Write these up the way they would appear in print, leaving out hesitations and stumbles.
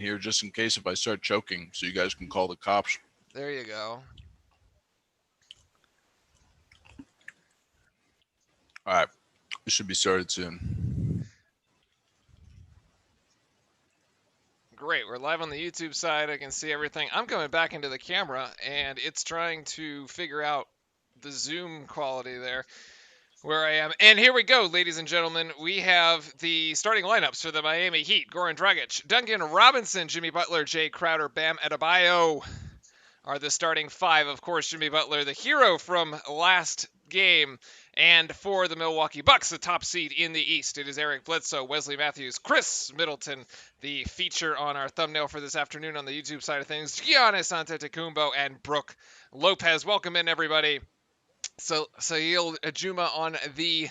here just in case if I start choking, so you guys can call the cops. There you go. All right, it should be started soon. Great. We're live on the YouTube side. I can see everything. I'm coming back into the camera, and it's trying to figure out the zoom quality there where I am. And here we go, ladies and gentlemen. We have the starting lineups for the Miami Heat. Goran Dragic, Duncan Robinson, Jimmy Butler, Jay Crowder, Bam Adebayo are the starting five. Of course, Jimmy Butler, the hero from last game. And for the Milwaukee Bucks, the top seed in the East, it is Eric Bledsoe, Wesley Matthews, Chris Middleton, the feature on our thumbnail for this afternoon on the YouTube side of things, Giannis Antetokounmpo, and Brooke Lopez. Welcome in, everybody. So Sahil Ajuma on the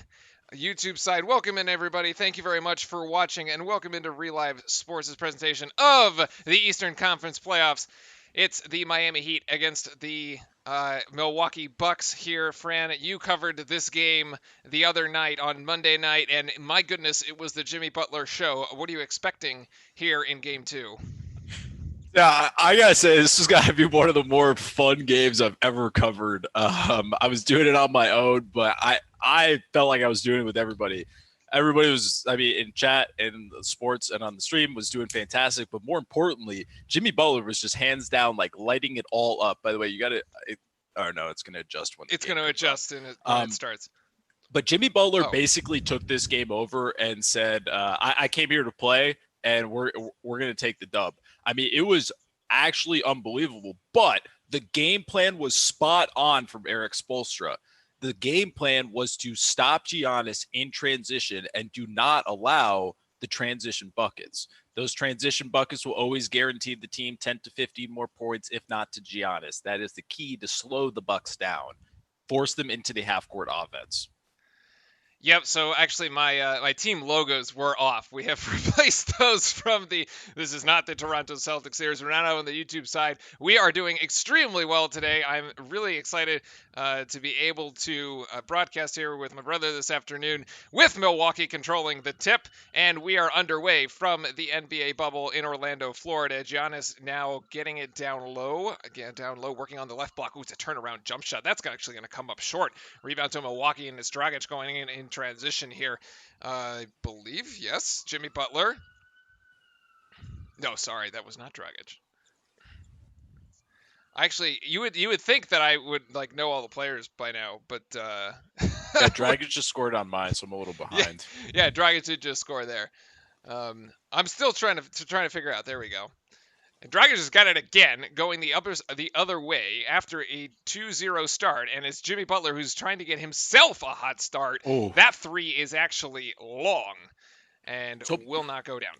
YouTube side. Welcome in, everybody. Thank you very much for watching, and welcome into Relive Sports' presentation of the Eastern Conference Playoffs. It's the Miami Heat against the Milwaukee Bucks here. Fran, you covered this game the other night on Monday night, and my goodness, it was the Jimmy Butler show. What are you expecting here in Game 2? Yeah, I gotta say this has got to be one of the more fun games I've ever covered. I was doing it on my own, but I felt like I was doing it with everybody. Everybody was, I mean, in chat and sports and on the stream was doing fantastic. But more importantly, Jimmy Butler was just hands down like lighting it all up. By the way, you got to, or no, it's going to adjust when it's going to adjust when it starts. But Jimmy Butler basically took this game over and said, I came here to play, and we're going to take the dub. I mean, it was actually unbelievable, but the game plan was spot on from Eric Spoelstra. The game plan was to stop Giannis in transition and do not allow the transition buckets. Those transition buckets will always guarantee the team 10 to 15 more points, if not to Giannis. That is the key to slow the Bucks down, force them into the half-court offense. Yep. So actually, my team logos were off. We have replaced those from the. This is not the Toronto Celtics series. We're not on the YouTube side. We are doing extremely well today. I'm really excited to be able to broadcast here with my brother this afternoon with Milwaukee controlling the tip, and we are underway from the NBA bubble in Orlando, Florida. Giannis now getting it down low, working on the left block. Ooh, it's a turnaround jump shot. That's actually going to come up short. Rebound to Milwaukee, and it's Dragic going in transition here. I believe, yes, Jimmy Butler. No, sorry, that was not Dragic. Actually, you would think that I would like know all the players by now, but yeah, Dragic just scored on mine, so I'm a little behind. Yeah, Dragic did just score there. I'm still trying to figure out. There we go. And Dragic just got it again, going the other way after a 2-0 start, and it's Jimmy Butler who's trying to get himself a hot start. Ooh. That three is actually long and will not go down.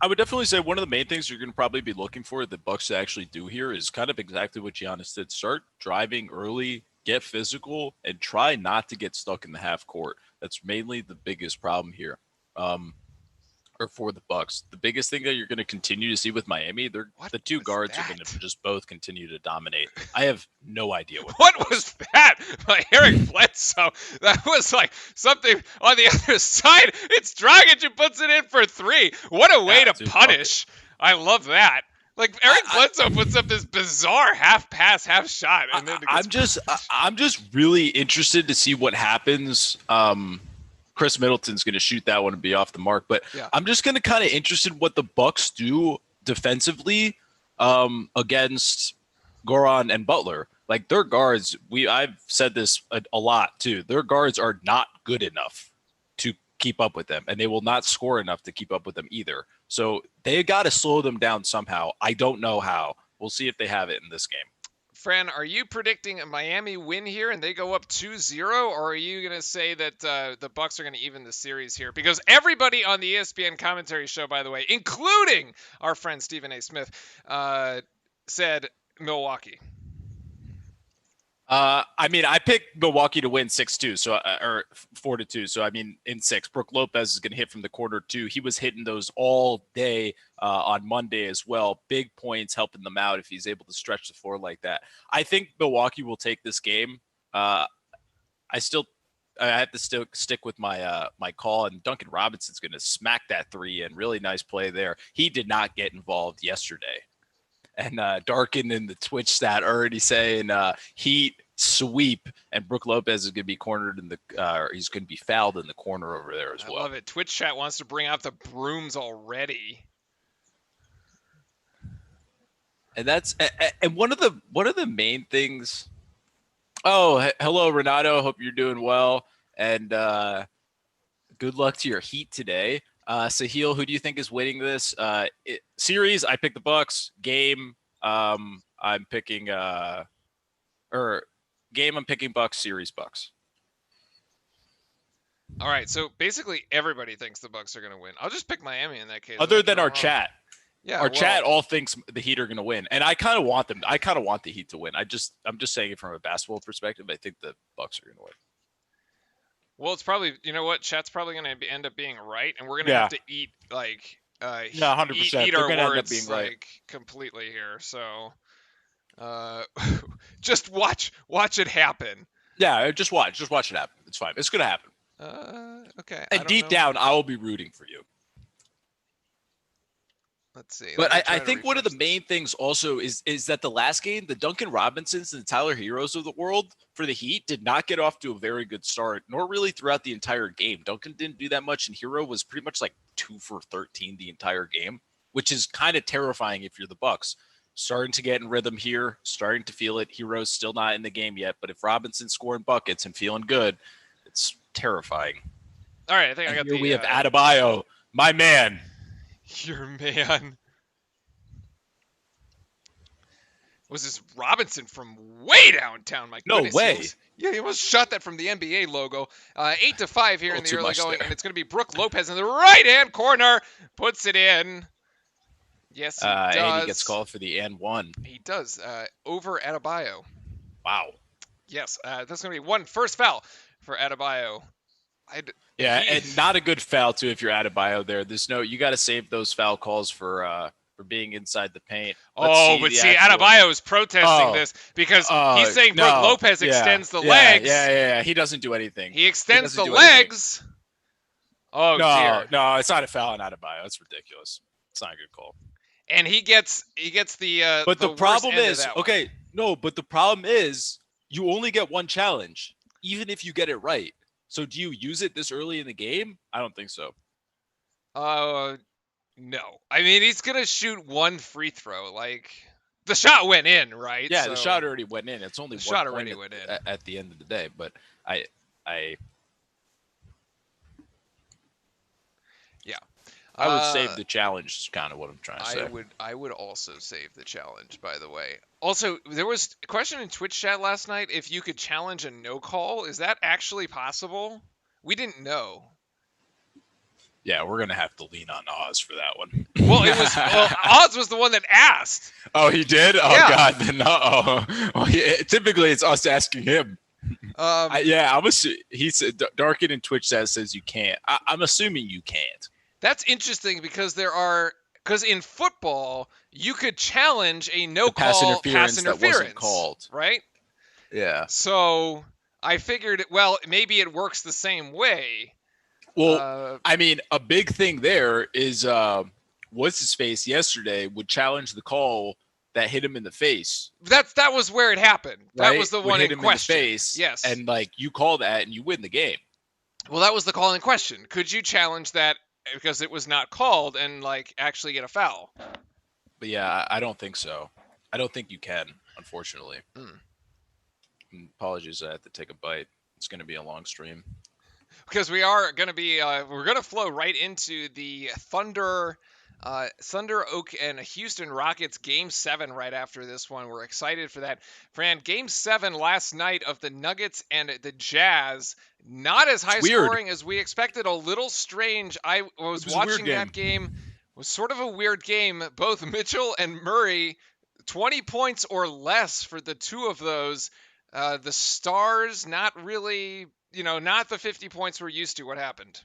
I would definitely say one of the main things you're going to probably be looking for the Bucks to actually do here is kind of exactly what Giannis did. Start driving early, get physical, and try not to get stuck in the half court. That's mainly the biggest problem here. Or for the Bucks. The biggest thing that you're going to continue to see with Miami, the two guards are going to just both continue to dominate. I have no idea what was that by Eric Bledsoe. That was like something on the other side. It's Dragic who puts it in for three. What a way to punish. I love that. Like Eric Bledsoe puts up this bizarre half pass, half shot, and then I'm just really interested to see what happens. Chris Middleton's going to shoot that one and be off the mark, but yeah. I'm just going to kind of interested what the Bucks do defensively against Goran and Butler. Like their guards, I've said this a lot too. Their guards are not good enough to keep up with them, and they will not score enough to keep up with them either. So they got to slow them down somehow. I don't know how. We'll see if they have it in this game. Fran, are you predicting a Miami win here and they go up 2-0, or are you going to say that the Bucks are going to even the series here? Because everybody on the ESPN commentary show, by the way, including our friend Stephen A. Smith, said Milwaukee. I mean, I picked Milwaukee to win 6-2, so or 4-2. So I mean, in 6, Brooke Lopez is going to hit from the corner too. He was hitting those all day on Monday as well. Big points helping them out if he's able to stretch the floor like that. I think Milwaukee will take this game. I still I had to stick with my my call, and Duncan Robinson's going to smack that three in. Really nice play there. He did not get involved yesterday. And Darkin in the Twitch stat already saying Heat sweep, and Brook Lopez is going to be cornered in the he's going to be fouled in the corner over there as well. I love it. Twitch chat wants to bring out the brooms already. And that's and one of the main things. Oh, hello Renato. Hope you're doing well, and good luck to your Heat today. Sahil, who do you think is winning this series? I picked the Bucks. Game, I'm picking I'm picking Bucks. Series Bucks. All right, so basically everybody thinks the Bucks are going to win. I'll just pick Miami in that case. Other than our chat. Yeah, our chat all thinks the Heat are going to win, and I kind of want them. I kind of want the Heat to win. I'm just saying it from a basketball perspective. I think the Bucks are going to win. Well, it's probably, you know what, chat's probably going to end up being right, and we're going to have to eat like 100%. Eat our They're gonna words end up being right. like completely here. So just watch it happen. Yeah, just watch it happen. It's fine. It's going to happen. Okay. And deep down, I will be rooting for you. Let's see. But I think one of the main things also is that the last game, the Duncan Robinsons and the Tyler Heroes of the world for the Heat did not get off to a very good start, nor really throughout the entire game. Duncan didn't do that much, and Hero was pretty much like 2 for 13 the entire game, which is kind of terrifying if you're the Bucks. Starting to get in rhythm here, starting to feel it. Hero's still not in the game yet, but if Robinson's scoring buckets and feeling good, it's terrifying. All right, I think I got here we have Adebayo, my man. Your man. Was this Robinson from way downtown? My goodness. No way. He almost shot that from the NBA logo. 8-5 here in the early going, and it's going to be Brook Lopez in the right-hand corner. Puts it in. Yes, he does. And he gets called for the and one. He does. Over Adebayo. Wow. Yes, that's going to be one first foul for Adebayo. And not a good foul too if you're Adebayo there. You got to save those foul calls for being inside the paint. Adebayo is protesting this because he's saying Brook Lopez extends the legs. Yeah. He doesn't do anything. He extends the legs. Anything. Oh, dear. No, it's not a foul on Adebayo. It's ridiculous. It's not a good call. And he gets the. But the problem is but the problem is you only get one challenge, even if you get it right. So do you use it this early in the game? I don't think so. No. I mean, he's gonna shoot one free throw. Like the shot went in, right? Yeah, the shot already went in. It's only the one shot point already went in at the end of the day. But I. Yeah. I would save the challenge is kind of what I'm trying to say. I would also save the challenge, by the way. Also, there was a question in Twitch chat last night if you could challenge a no call. Is that actually possible? We didn't know. Yeah, we're gonna have to lean on Oz for that one. Well, Oz was the one that asked. Oh, he did? Oh yeah. God, then well, typically it's us asking him. He said Darkin in Twitch says you can't. I'm assuming you can't. That's interesting because because in football you could challenge a no call pass interference that wasn't called, right? Yeah. So I figured, maybe it works the same way. Well, I mean, a big thing there is what's his face yesterday would challenge the call that hit him in the face. That was where it happened. Right? That was the one hit in him question. In the face, yes. And you call that and you win the game. Well, that was the call in question. Could you challenge that because it was not called and actually get a foul? But yeah, I don't think so. I don't think you can, unfortunately. Apologies, I have to take a bite. It's going to be a long stream. Because we are going to be, we're going to flow right into the Thunder Oak and Houston Rockets Game 7 right after this one. We're excited for that. Fran, Game 7 last night of the Nuggets and the Jazz. Not as high scoring as we expected. A little strange. I was watching that game. It was sort of a weird game. Both Mitchell and Murray, 20 points or less for the two of those. The Stars, not really, not the 50 points we're used to. What happened?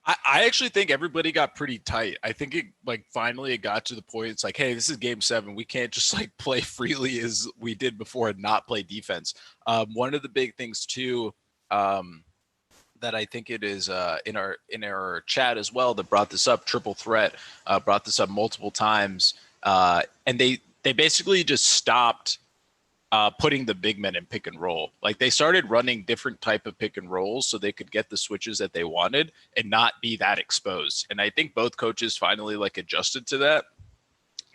I actually think everybody got pretty tight. I think it finally it got to the point. It's hey, this is Game 7. We can't just play freely as we did before and not play defense. One of the big things too, that I think it is in our chat as well that brought this up. Triple Threat brought this up multiple times, and they basically just stopped putting the big men in pick and roll. Like they started running different type of pick and rolls so they could get the switches that they wanted and not be that exposed. And I think both coaches finally like adjusted to that.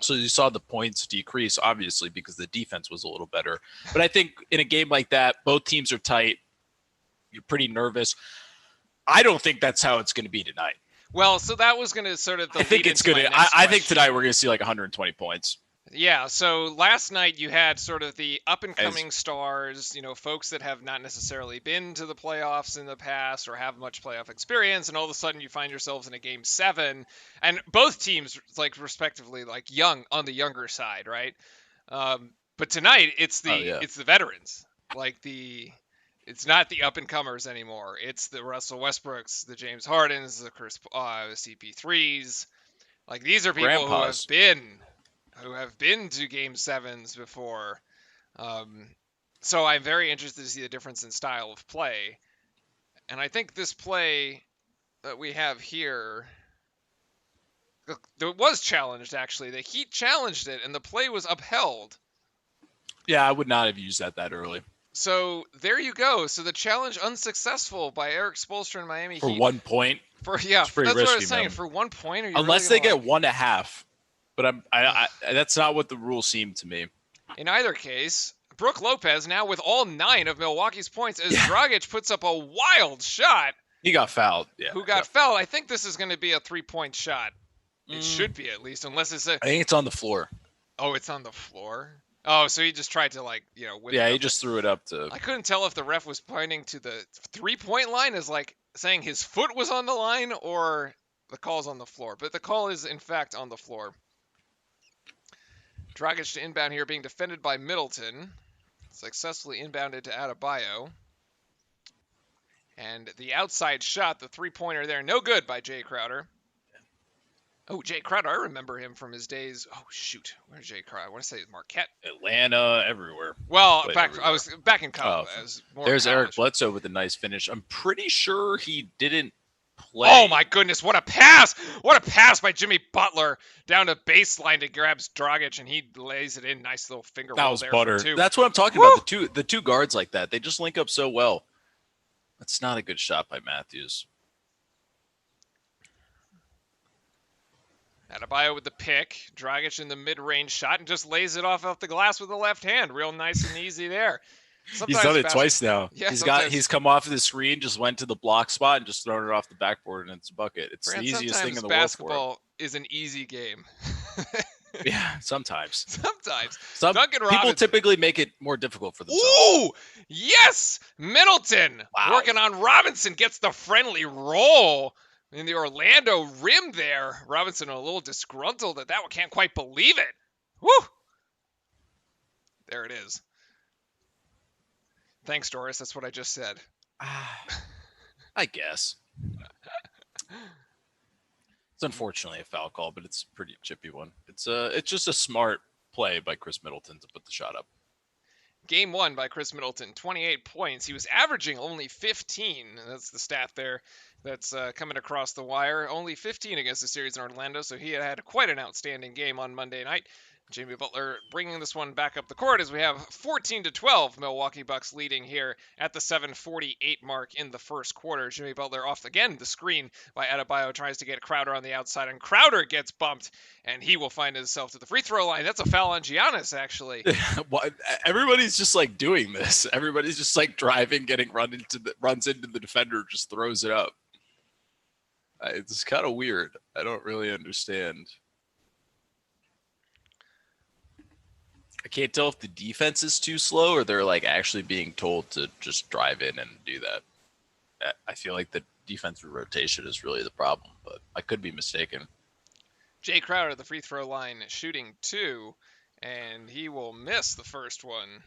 So you saw the points decrease, obviously, because the defense was a little better. But I think in a game like that, both teams are tight. You're pretty nervous. I don't think that's how it's going to be tonight. Well, so that was going to sort of. I think it's going to. I think tonight we're going to see like 120 points. Yeah, so last night you had sort of the up-and-coming stars, folks that have not necessarily been to the playoffs in the past or have much playoff experience, and all of a sudden you find yourselves in a Game 7, and both teams, like, respectively, like, young, on the younger side, right? But tonight, it's the veterans. Like, it's not the up-and-comers anymore. It's the Russell Westbrooks, the James Hardens, the CP3s. Like, these are people who have been to Game 7s before. So I'm very interested to see the difference in style of play. And I think this play that we have here, it was challenged, actually. The Heat challenged it, and the play was upheld. Yeah, I would not have used that early. So there you go. So the challenge unsuccessful by Eric Spoelstra and Miami for Heat. 1 point. That's risky, what I was saying. man. For 1 point, are you unless really they get 1.5. But I that's not what the rules seem to me. In either case, Brook Lopez now with all 9 of Milwaukee's points as Dragic puts up a wild shot. He got fouled. Yeah. Who got fouled? I think this is going to be a 3-point shot. It should be at least, unless it's I think it's on the floor. Oh, it's on the floor. Oh, so he just tried to whip yeah, it he up. just threw it up to. I couldn't tell if the ref was pointing to the 3-point line as like saying his foot was on the line or the call's on the floor. But the call is in fact on the floor. Dragic to inbound here, being defended by Middleton. Successfully inbounded to Adebayo. And the outside shot, the 3-pointer there, no good by Jay Crowder. Oh, Jay Crowder, I remember him from his days. Oh, shoot. Where's Jay Crowder? I want to say Marquette. Atlanta, everywhere. Well, I was back in college. There's Eric Bledsoe with a nice finish. I'm pretty sure he didn't play. Oh, my goodness. What a pass. What a pass by Jimmy Butler down to baseline to grabs Dragic, and he lays it in. Nice little finger roll there. That was butter. That's what I'm talking about. The two guards like that, they just link up so well. That's not a good shot by Matthews. Adebayo with the pick. Dragic in the mid-range shot and just lays it off the glass with the left hand. Real nice and easy there. He's done it twice now. Yeah, he's come off of the screen, just went to the block spot and just thrown it off the backboard, and it's a bucket. It's the easiest thing in the world for him. Basketball is an easy game. Yeah, sometimes. Duncan Robinson. People typically make it more difficult for themselves. Ooh, yes! Middleton working on Robinson, gets the friendly roll in the Orlando rim there. Robinson a little disgruntled at that one. Can't quite believe it. Woo! There it is. Thanks, Doris. That's what I just said. I guess. It's unfortunately a foul call, but it's a pretty chippy one. It's just a smart play by Chris Middleton to put the shot up. Game 1 by Chris Middleton, 28 points. He was averaging only 15. That's the stat there that's coming across the wire. Only 15 against the series in Orlando, so he had quite an outstanding game on Monday night. Jimmy Butler bringing this one back up the court as we have 14-12 Milwaukee Bucks leading here at the 7:48 mark in the first quarter. Jimmy Butler off again the screen by Adebayo, tries to get Crowder on the outside, and Crowder gets bumped, and he will find himself to the free throw line. That's a foul on Giannis, actually. Everybody's just like doing this. Everybody's just like driving, getting runs into the defender, just throws it up. It's kind of weird. I don't really understand. I can't tell if the defense is too slow or they're like actually being told to just drive in and do that. I feel like the defensive rotation is really the problem, but I could be mistaken. Jay Crowder, the free throw line, shooting 2, and he will miss the first one.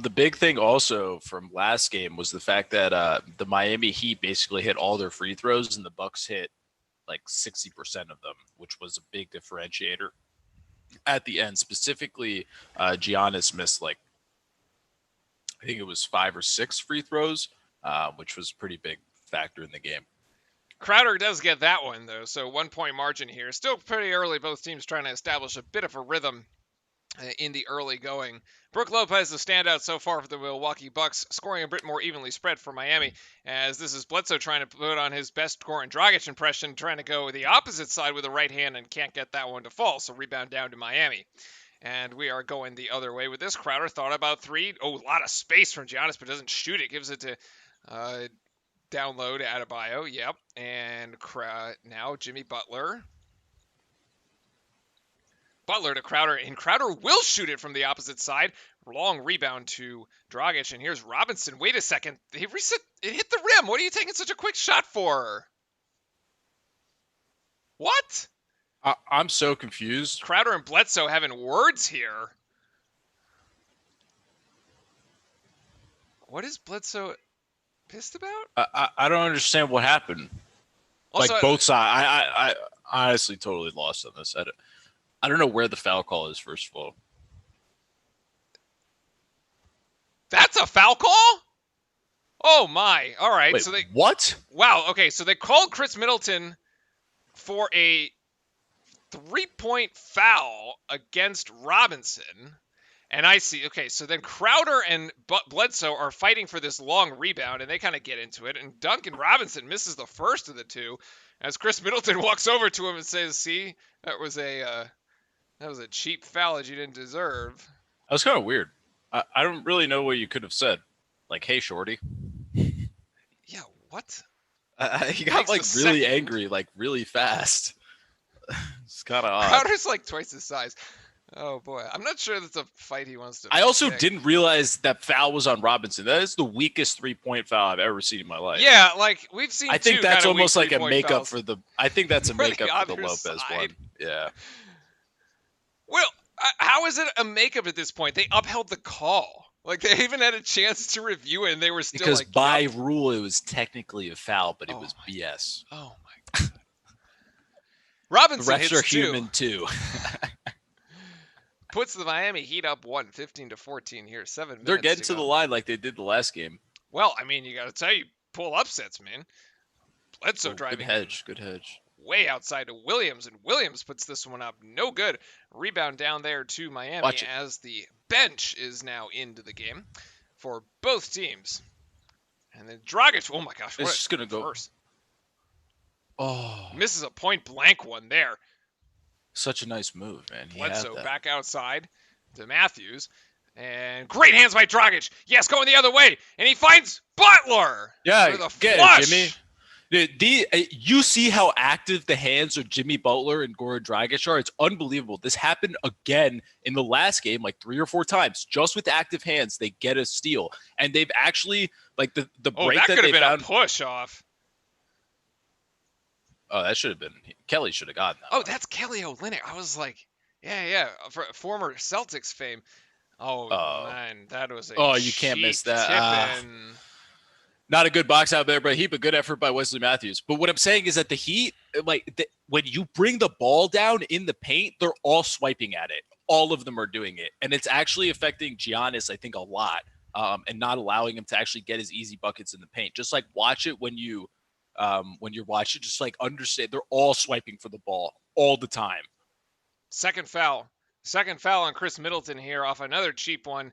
The big thing also from last game was the fact that the Miami Heat basically hit all their free throws and the Bucks hit like 60% of them, which was a big differentiator. At the end, specifically, Giannis missed like I think it was 5 or 6 free throws, which was a pretty big factor in the game. Crowder does get that one, though, so 1 point margin here. Still pretty early, both teams trying to establish a bit of a rhythm in the early going. Brook Lopez, the standout so far for the Milwaukee Bucks, scoring a bit more evenly spread for Miami, as this is Bledsoe trying to put on his best Goran Dragic impression, trying to go the opposite side with the right hand and can't get that one to fall, so rebound down to Miami. And we are going the other way with this. Crowder thought about three. Oh, a lot of space from Giannis, but doesn't shoot it. Gives it to down low to Adebayo. Yep. And now Jimmy Butler. Butler to Crowder, and Crowder will shoot it from the opposite side. Long rebound to Dragic, and here's Robinson. Wait a second. He reset. It hit the rim. What are you taking such a quick shot for? What? I'm so confused. Crowder and Bledsoe having words here. What is Bledsoe pissed about? I don't understand what happened. Also, like both sides. I honestly totally lost on this. I don't know where the foul call is, first of all. That's a foul call? Oh my. All right. Wait, so they what? Wow, okay. So they called Chris Middleton for a 3-point foul against Robinson. And I see, okay, so then Crowder and Bledsoe are fighting for this long rebound, and they kind of get into it. And Duncan Robinson misses the first of the two, as Chris Middleton walks over to him and says, "See, that was a cheap foul that you didn't deserve." That was kind of weird. I don't really know what you could have said. Like, hey, shorty. Yeah, what? He got like really angry, like really fast. It's kind of odd. Crowder's like twice his size. Oh boy, I'm not sure that's a fight he wants to. I also pick. didn't realize that foul was on Robinson. That is the weakest 3-point foul I've ever seen in my life. Yeah, like we've seen. I think that's almost like a makeup fouls. for the. I think that's a For the makeup for the other Lopez side. one. Yeah. Well, how is it a makeup at this point? They upheld the call. Like they even had a chance to review it, and they were still Because like, by yep. rule it was technically a foul, but it Oh was my BS. Oh my god. Robinson The refs hits are two. human too. Puts the Miami Heat up 15-14 here. 7 minutes. They're getting to go. the line like they did the last game. Well, I mean, you got to tell you, pull upsets, man. Bledsoe Oh, driving good hedge. Good hedge. way outside to Williams, and Williams puts this one up. No good. Rebound down there to Miami Watch it. as the bench is now into the game for both teams. And then Dragic, oh my gosh, what It's just gonna go. first. Oh, Misses a point blank one there. such a nice move, man. He had Bledsoe that. back outside to Matthews. And great hands by Dragic. Yes, going the other way. And he finds Butler. Yeah, with a get flush. it, Jimmy. You see how active the hands of Jimmy Butler and Goran Dragic are? It's unbelievable. This happened again in the last game, like 3 or 4 times. Just with active hands, they get a steal. And they've actually, like the Oh, break that that could they have been found. a push off. Oh, that should have been. Kelly should have gotten that. Oh, one. that's Kelly Olynyk. I was like, yeah, former Celtics fame. Oh, man, that was a Oh, you can't miss cheap that. tip-in. Not a good box out there, but a heap of good effort by Wesley Matthews. But what I'm saying is that the Heat, when you bring the ball down in the paint, they're all swiping at it. All of them are doing it. And it's actually affecting Giannis, I think, a lot, and not allowing him to actually get his easy buckets in the paint. Just like watch it when you're watching, just like understand they're all swiping for the ball all the time. Second foul on Chris Middleton here off another cheap one.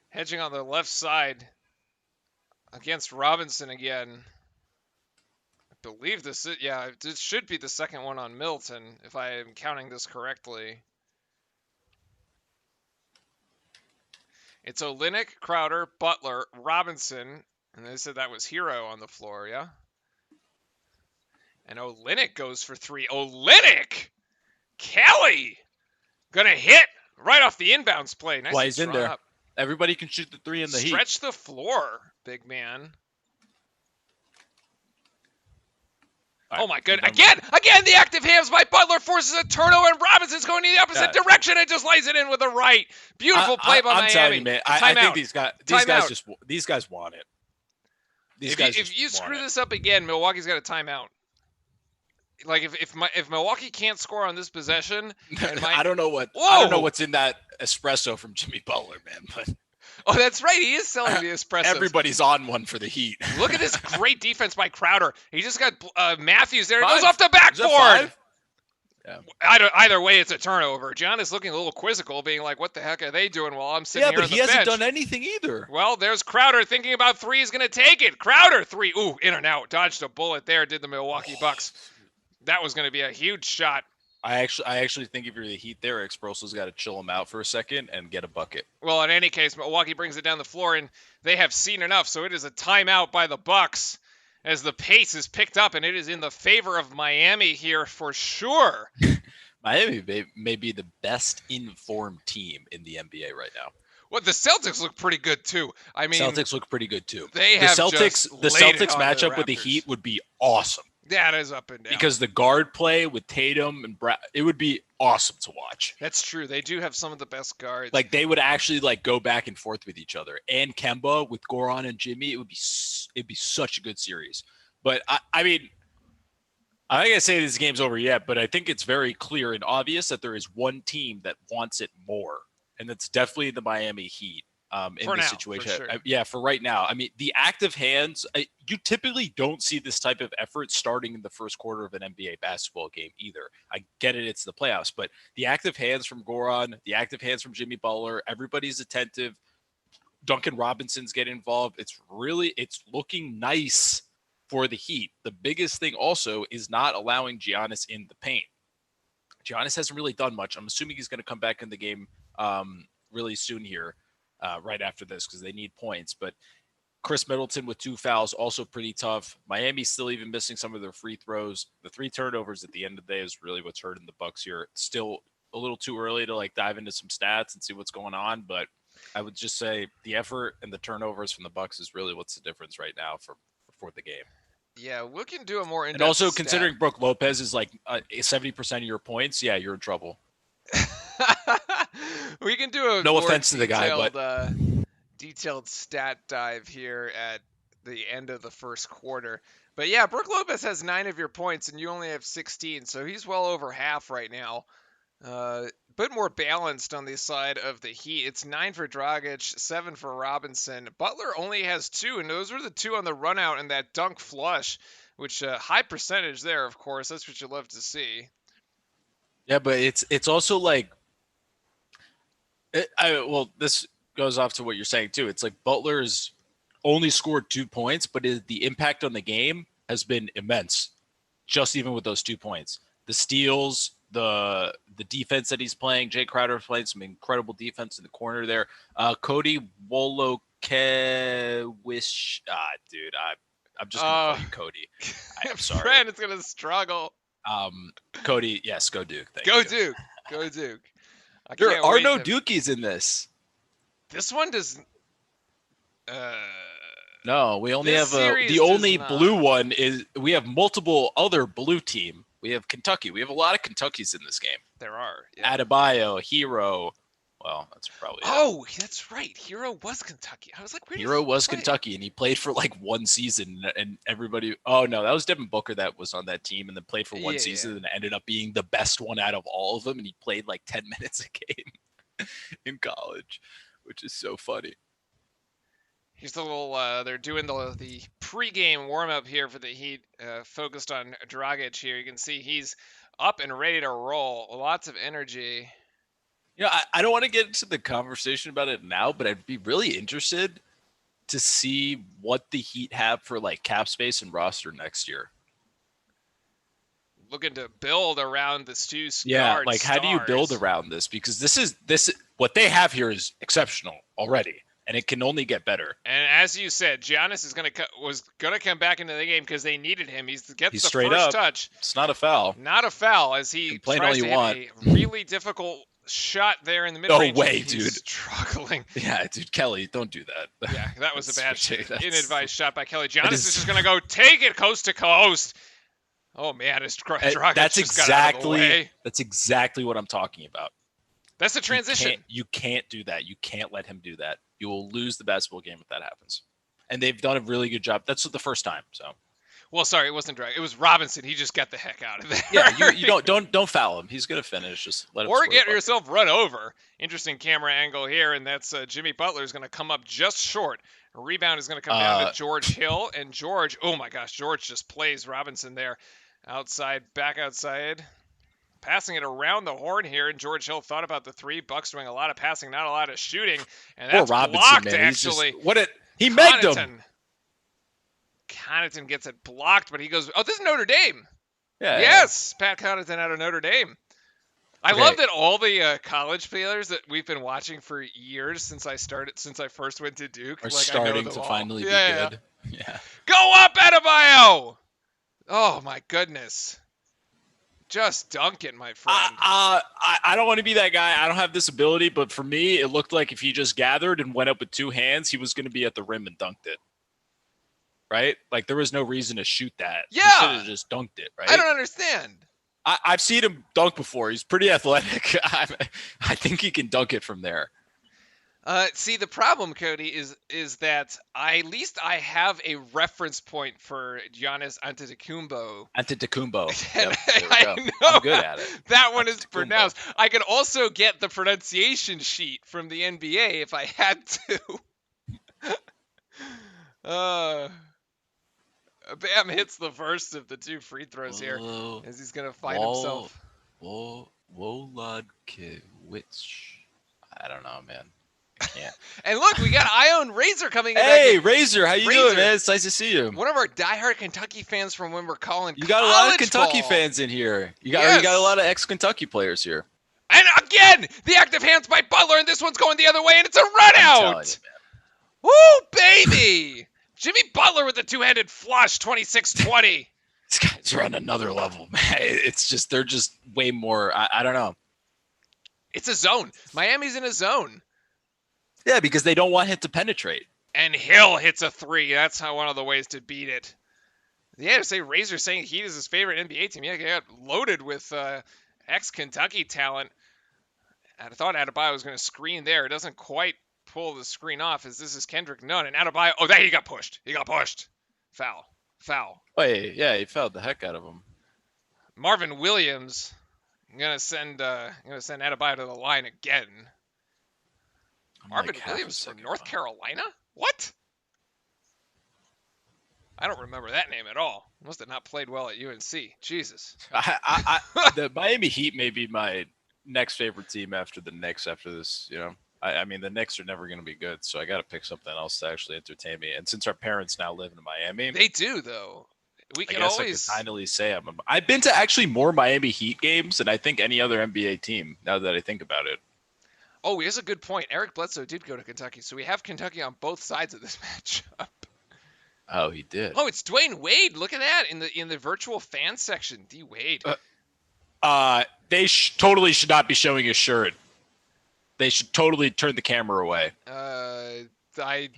Hedging on the left side against Robinson again. I believe this should be the second one on Middleton, if I am counting this correctly. It's Olynyk, Crowder, Butler, Robinson, and they said that was Hero on the floor, yeah? And Olynyk goes for 3. Olynyk! Kelly! Gonna hit right off the inbounds play. Nice. Why he's in there. Everybody can shoot the 3 in the Heat. Stretch the floor, big man. All Oh right, my good. I'm- Again, the active hands by Butler forces a turnover, and Robinson's going in the opposite Yeah. direction and just lays it in with a right. Beautiful play by I'm Miami. telling you, man. I think Timeout. these guys want it. If you screw this up again, Milwaukee's got a timeout. Like if Milwaukee can't score on this possession, and I don't know what Whoa! I don't know what's in that espresso from Jimmy Butler, man. But Oh, that's right. He is selling the espressos. Everybody's on one for the Heat. Look at this great defense by Crowder. He just got Matthews there. It goes 5? off the Is that backboard. 5? Yeah. Either way, it's a turnover. Giannis looking a little quizzical, being like, what the heck are they doing while I'm sitting Yeah, here but on the he hasn't bench? done anything either. Well, there's Crowder thinking about three. He's going to take it. Crowder, three. Ooh, in and out. Dodged a bullet there, did the Milwaukee Bucks. That was going to be a huge shot. I actually think if you're the Heat there, Exproso's got to chill him out for a second and get a bucket. Well, in any case, Milwaukee brings it down the floor, and they have seen enough, so it is a timeout by the Bucks as the pace is picked up, and it is in the favor of Miami here for sure. Miami may be the best informed team in the NBA right now. Well, the Celtics look pretty good, too. I mean, Celtics look pretty good, too. They The have Celtics just the laid it Celtics on the matchup with the Raptors. Heat would be awesome. That is up and down. Because the guard play with Tatum and it would be awesome to watch. That's true. They do have some of the best guards. Like they would actually like go back and forth with each other. And Kemba with Goran and Jimmy, it'd be such a good series. But I mean, I'm not gonna say this game's over yet, but I think it's very clear and obvious that there is one team that wants it more, and that's definitely the Miami Heat. In For this now, situation, for sure. for right now. I mean, the active hands. You typically don't see this type of effort starting in the first quarter of an NBA basketball game either. I get it; it's the playoffs, but the active hands from Goran, the active hands from Jimmy Butler, everybody's attentive. Duncan Robinson's getting involved. It's looking nice for the Heat. The biggest thing also is not allowing Giannis in the paint. Giannis hasn't really done much. I'm assuming he's going to come back in the game really soon here. Right after this because they need points. But Chris Middleton with 2 fouls, also pretty tough. Miami's still even missing some of their free throws. The 3 turnovers at the end of the day is really what's hurting the Bucks here. It's still a little too early to like dive into some stats and see what's going on, but I would just say the effort and the turnovers from the Bucks is really what's the difference right now for the game. Yeah, we can do a more in-depth And also stat. considering Brook Lopez is like 70% of your points, yeah, you're in trouble. We can do a No more offense to the guy, detailed, detailed stat dive here at the end of the first quarter. But yeah, Brook Lopez has 9 of your points, and you only have 16, so he's well over half right now. Bit more balanced on the side of the Heat. It's 9 for Dragic, 7 for Robinson. Butler only has 2, and those were the 2 on the run out and that dunk flush, which high percentage there, of course. That's what you love to see. Yeah, but it's also like, this goes off to what you're saying too. It's like Butler's only scored 2 points, but the impact on the game has been immense. Just even with those 2 points, the steals, the defense that he's playing. Jay Crowder playing some incredible defense in the corner there. Cody Wolokewicz, dude, I'm just gonna call you Cody. I'm sorry, Brandon's gonna struggle. Cody, yes, go Duke. Thank Go you. Duke. Go Duke. I There can't are wait no to- Dukies in this. This one does. No, we only This have series the does only not. blue one is we have multiple other blue team. We have Kentucky. We have a lot of Kentuckies in this game. There are. Yeah. Adebayo, Hero. Well, that's probably it. Oh, that's right. Hero was Kentucky. I was like, where did Hero he was play? Kentucky, and he played for like 1 season, and everybody. Oh no, that was Devin Booker that was on that team, and then played for one Yeah, season, and ended up being the best one out of all of them, and he played like 10 minutes a game in college, which is so funny. Here's the little. They're doing the pregame warm up here for the Heat, focused on Dragic here. You can see he's up and ready to roll. Lots of energy. You know, I don't want to get into the conversation about it now, but I'd be really interested to see what the Heat have for like cap space and roster next year. Looking to build around this two Yeah, like how do you build around this? Because this what they have here is exceptional already, and it can only get better. And as you said, Giannis is was gonna come back into the game because they needed him. He's the straight first up. touch. It's not a foul. Not a foul as he Complain all tries you to want. hit a really difficult shot there in the mid range. way, He's dude. Struggling. Yeah, dude, Kelly, don't do that. Yeah, that was a bad ridiculous. inadvised shot by Kelly. That Giannis is just gonna go take it coast to coast. Oh man, it's Dragic That's just got out of the way. exactly what I'm talking about. That's the transition. You can't do that. You can't let him do that. You will lose the basketball game if that happens. And they've done a really good job. That's the first time. So Well, sorry, it wasn't Drag. It was Robinson. He just got the heck out of there. Yeah, you don't foul him. He's gonna finish. Just let him. Or score the get bucket. yourself run over. Interesting camera angle here, and that's Jimmy Butler is going to come up just short. A rebound is going to come down to George Hill, and George, oh my gosh, George just plays Robinson there. Outside, back outside. Passing it around the horn here, and George Hill thought about the three. Bucks doing a lot of passing, not a lot of shooting, and that's Poor Robinson, blocked, man. actually. He megged him. Connaughton. Connaughton gets it blocked, but he goes, oh, this is Notre Dame. Yeah. Yes, Pat Connaughton out of Notre Dame. I love that all the college players that we've been watching for years since I first went to Duke, Are like, starting I know to them all. finally be good. Yeah. Go up, Adebayo! Oh my goodness. Just dunk it, my friend. I don't want to be that guy. I don't have this ability, but for me, it looked like if he just gathered and went up with two hands, he was going to be at the rim and dunked it. Right? Like, there was no reason to shoot that. Yeah. He should have just dunked it, right? I don't understand. I've seen him dunk before. He's pretty athletic. I think he can dunk it from there. See, the problem, Cody, is that at least I have a reference point for Giannis Antetokounmpo. Antetokounmpo. Yep, I know I'm good at it. That one is pronounced. I could also get the pronunciation sheet from the NBA if I had to. Bam hits the first of the two free throws here as he's going to find himself. Wolodkiewicz. I don't know, man. I can't. And look, we got Ione Razor coming in. Hey, Razor, how you doing, man? It's nice to see you. One of our diehard Kentucky fans from when we're calling You got a lot of Kentucky ball. fans in here. You got a lot of ex-Kentucky players here. And again, the active hands by Butler, and this one's going the other way, and it's a run out. Woo, baby! Jimmy Butler with the two-handed flush, 26-20. These guys are on another level, man. It's just, they're just way more, I don't know. It's a zone. Miami's in a zone. Yeah, because they don't want him to penetrate. And Hill hits a three. That's one of the ways to beat it. Yeah, to say Razor saying Heat is his favorite NBA team. Yeah, they got loaded with ex-Kentucky talent. I thought Adebayo was going to screen there. It doesn't quite pull the screen off as this is Kendrick Nunn. And Adebayo, there he got pushed. Foul. Oh, yeah, he fouled the heck out of him. Marvin Williams, I'm gonna send Adebayo to the line again. Marvin Williams from North Carolina? What? I don't remember that name at all. Must have not played well at UNC. Jesus. The Miami Heat may be my next favorite team after the Knicks after this, you know. I mean, the Knicks are never going to be good, so I got to pick something else to actually entertain me. And since our parents now live in Miami, they do though. I can finally say I've been to actually more Miami Heat games than I think any other NBA team. Now that I think about it. Oh, here's a good point. Eric Bledsoe did go to Kentucky, so we have Kentucky on both sides of this matchup. Oh, he did. Oh, it's Dwayne Wade. Look at that in the virtual fan section. D Wade. They totally should not be showing his shirt. They should totally turn the camera away. I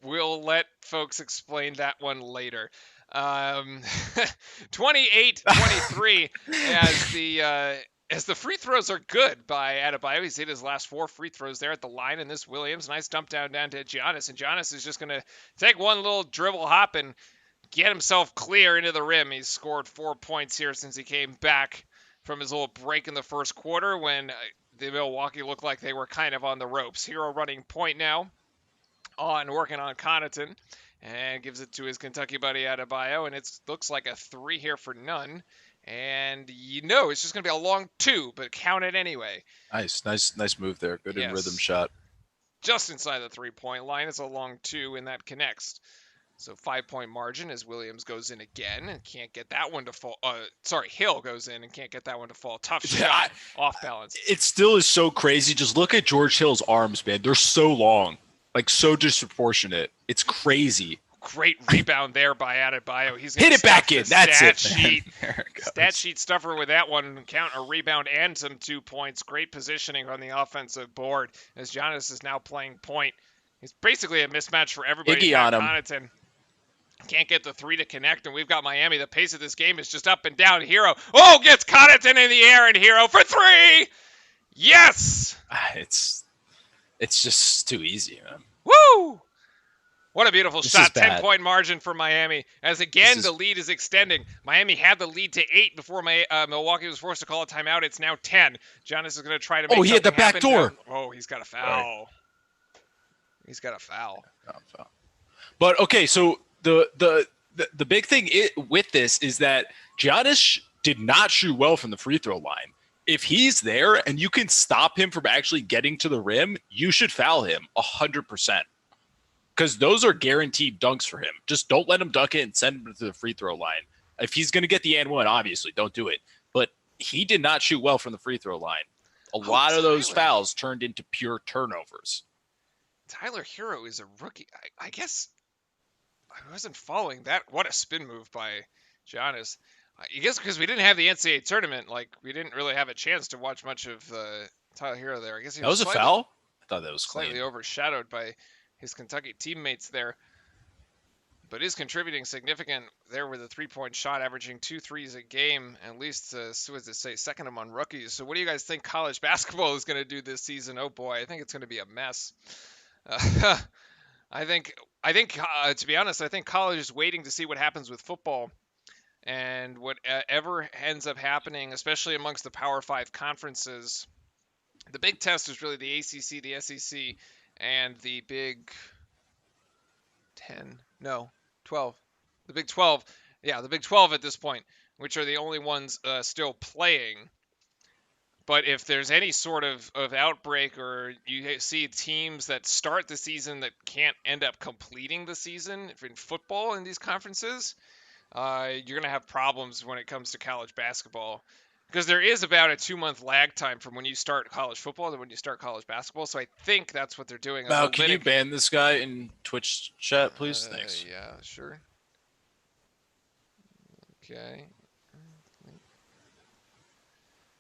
will let folks explain that one later. 28-23 as the free throws are good by Adebayo. He's hit his last 4 free throws there at the line, and this Williams, nice dump down to Giannis, and Giannis is just going to take one little dribble hop and get himself clear into the rim. He's scored 4 points here since he came back from his little break in the first quarter when the Milwaukee looked like they were kind of on the ropes. Hero running point now working on Connaughton, and gives it to his Kentucky buddy Adebayo, and it looks like a 3 here for Nunn. And it's just going to be a long 2, but count it anyway. Nice move there. Good in rhythm shot. Just inside the 3-point line. It's a long 2, and that connects. So 5-point margin as Williams goes in again and can't get that one to fall. Hill goes in and can't get that one to fall. Tough shot, off balance. It still is so crazy. Just look at George Hill's arms, man. They're so long, like so disproportionate. It's crazy. Great rebound there by Adebayo. He's hit it back in. That's it. Stat sheet stuffer with that one. Count a rebound and some 2 points. Great positioning on the offensive board as Giannis is now playing point. He's basically a mismatch for everybody. Iggy on him. Connaughton can't get the 3 to connect, and we've got Miami. The pace of this game is just up and down. Hero, gets Connaughton in the air, and Hero for 3. Yes. It's just too easy, man. Woo! What a beautiful This shot. is bad. 10-point margin for Miami. As again, This the is- lead is extending. Miami had the lead to 8 before Milwaukee was forced to call a timeout. It's now 10. Giannis is going to try to make Oh, he had the something happen back door. down- Oh, he's got a foul. He's got a foul. But okay, so the big thing with this is that Giannis did not shoot well from the free throw line. If he's there and you can stop him from actually getting to the rim, you should foul him 100%. Because those are guaranteed dunks for him. Just don't let him dunk it and send him to the free throw line. If he's going to get the and one, obviously, don't do it. But he did not shoot well from the free throw line. A lot of those Tyler. fouls turned into pure turnovers. Tyler Hero is a rookie. I guess I wasn't following that. What a spin move by Giannis. I guess because we didn't have the NCAA tournament, like we didn't really have a chance to watch much of Tyler Hero there. I guess he That was a slightly, foul? I thought that was slightly clean. overshadowed by his Kentucky teammates there, but is contributing significant there with a 3-point shot, averaging 2 threes a game, at least second among rookies. So what do you guys think college basketball is going to do this season? Oh boy, I think it's going to be a mess. I think to be honest, I think college is waiting to see what happens with football, and whatever ends up happening, especially amongst the Power 5 conferences. The big test is really the ACC, the SEC, and the Big 10. No, 12. The Big 12. Yeah, the Big 12 at this point, which are the only ones still playing. But if there's any sort of outbreak, or you see teams that start the season that can't end up completing the season in football in these conferences, you're going to have problems when it comes to college basketball. Because there is about a 2-month lag time from when you start college football to when you start college basketball. So I think that's what they're doing. Val, can you ban this guy in Twitch chat, please? Thanks. Yeah, sure. Okay.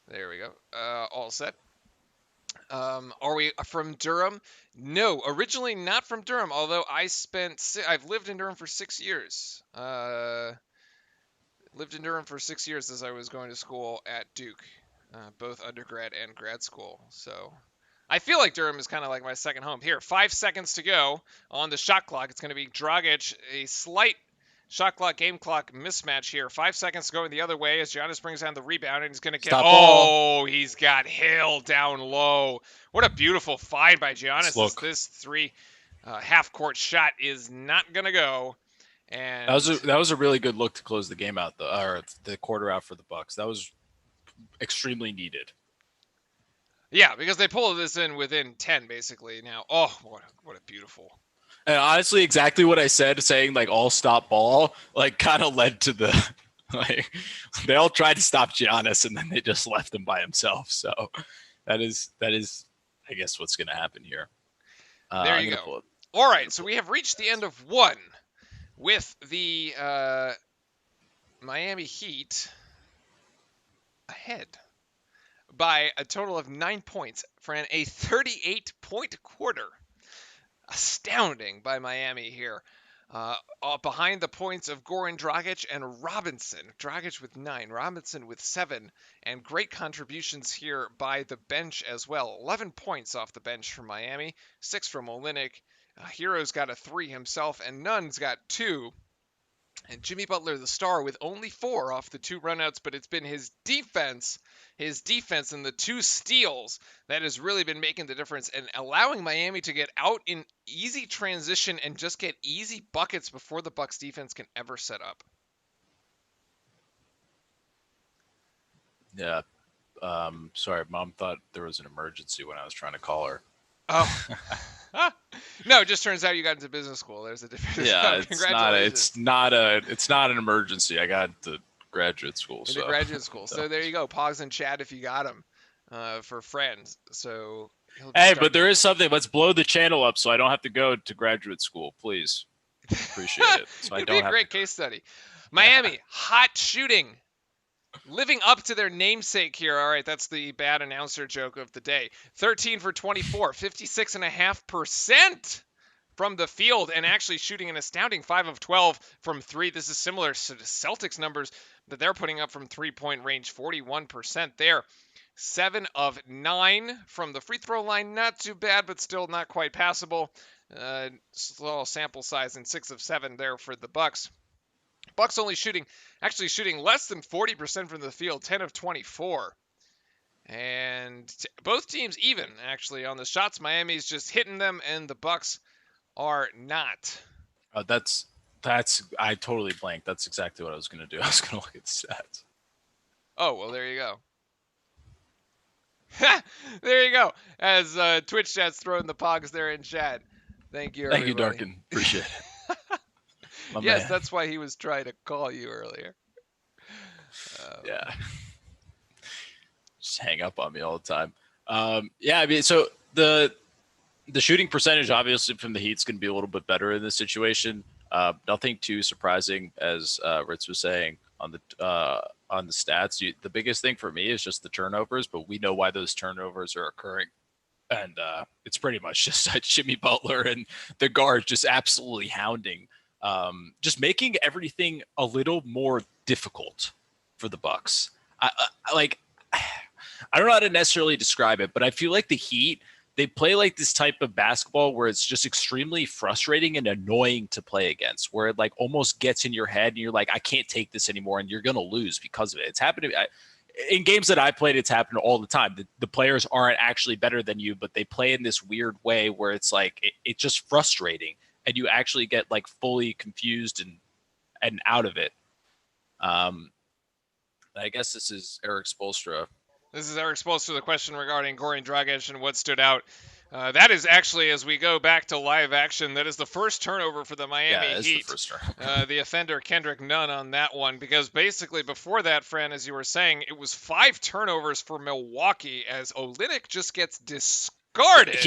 There we go. All set. Are we from Durham? No, originally not from Durham. Although I've lived in Durham for 6 years. Lived in Durham for 6 years as I was going to school at Duke, both undergrad and grad school. So I feel like Durham is kind of like my second home. Here, 5 seconds to go on the shot clock. It's going to be Dragic, a slight shot clock, game clock mismatch here. 5 seconds to go the other way as Giannis brings down the rebound, and he's going to get... He's got Hill down low. What a beautiful find by Giannis. This half-court shot is not going to go. And that was a really good look to close the game out, or the quarter out for the Bucks. That was extremely needed. Yeah, because they pulled this in within 10 basically. Now, what a beautiful. And honestly, exactly what I said, saying like all stop ball, like kind of led to the like they all tried to stop Giannis and then they just left him by himself. So that is I guess what's going to happen here. There you go. All right, so we have reached the end of one. With the Miami Heat ahead by a total of 9 points for a 38-point quarter. Astounding by Miami here. Behind the points of Goran Dragic and Robinson. Dragic with 9, Robinson with 7, and great contributions here by the bench as well. 11 points off the bench for Miami, 6 from Olynyk. Hero's got a 3 himself, and Nunn's got 2. And Jimmy Butler, the star, with only 4 off the 2 runouts, but it's been his defense and the 2 steals that has really been making the difference and allowing Miami to get out in easy transition and just get easy buckets before the Bucks defense can ever set up. Yeah. Sorry, Mom thought there was an emergency when I was trying to call her. Oh. No, it just turns out you got into business school. There's a difference. Yeah, Congratulations. it's not an emergency. I got to graduate school. Graduate school. So there you go. Pogs and Chad if you got them for friends. So hey, but there is something. Let's blow the channel up so I don't have to go to graduate school, please. Appreciate it. So It'd be a great case study. Miami, hot shooting. Living up to their namesake here. All right, that's the bad announcer joke of the day. 13 for 24, 56.5% from the field, and actually shooting an astounding 5 of 12 from 3. This is similar to the Celtics numbers that they're putting up from 3-point range, 41% there. 7 of 9 from the free throw line. Not too bad, but still not quite passable. Small sample size in 6 of 7 there for the Bucks. Bucks actually shooting less than 40% from the field, 10 of 24. And both teams even, actually, on the shots. Miami's just hitting them, and the Bucks are not. That's I totally blanked. That's exactly what I was going to do. I was going to look at the stats. Oh, well, there you go. There you go. As Twitch chat's throwing the pogs there in chat. Thank you, everybody. Thank you, Darkin. Appreciate it. Yes, man. that's why he was trying to call you earlier. Yeah. Just hang up on me all the time. Yeah, I mean, so the shooting percentage, obviously, from the Heat's going to be a little bit better in this situation. Nothing too surprising, as Ritz was saying on the stats. The biggest thing for me is just the turnovers, but we know why those turnovers are occurring. And it's pretty much just Jimmy Butler and the guards just absolutely hounding, just making everything a little more difficult for the Bucks. I don't know how to necessarily describe it, but I feel like the Heat, they play like this type of basketball where it's just extremely frustrating and annoying to play against, where it like almost gets in your head and you're like, I can't take this anymore, and you're going to lose because of it. It's happened in games that I played. It's happened all the time. The players aren't actually better than you, but they play in this weird way where it's like, it's just frustrating, and you actually get like fully confused and out of it. I guess this is Eric Spoelstra. This is Eric Spoelstra, the question regarding Goran Dragic and what stood out. That is actually, as we go back to live action, that is the first turnover for the Miami Heat. The first turnover. The offender, Kendrick Nunn, on that one, because basically before that, Fran, as you were saying, it was 5 turnovers for Milwaukee as Olynyk just gets discarded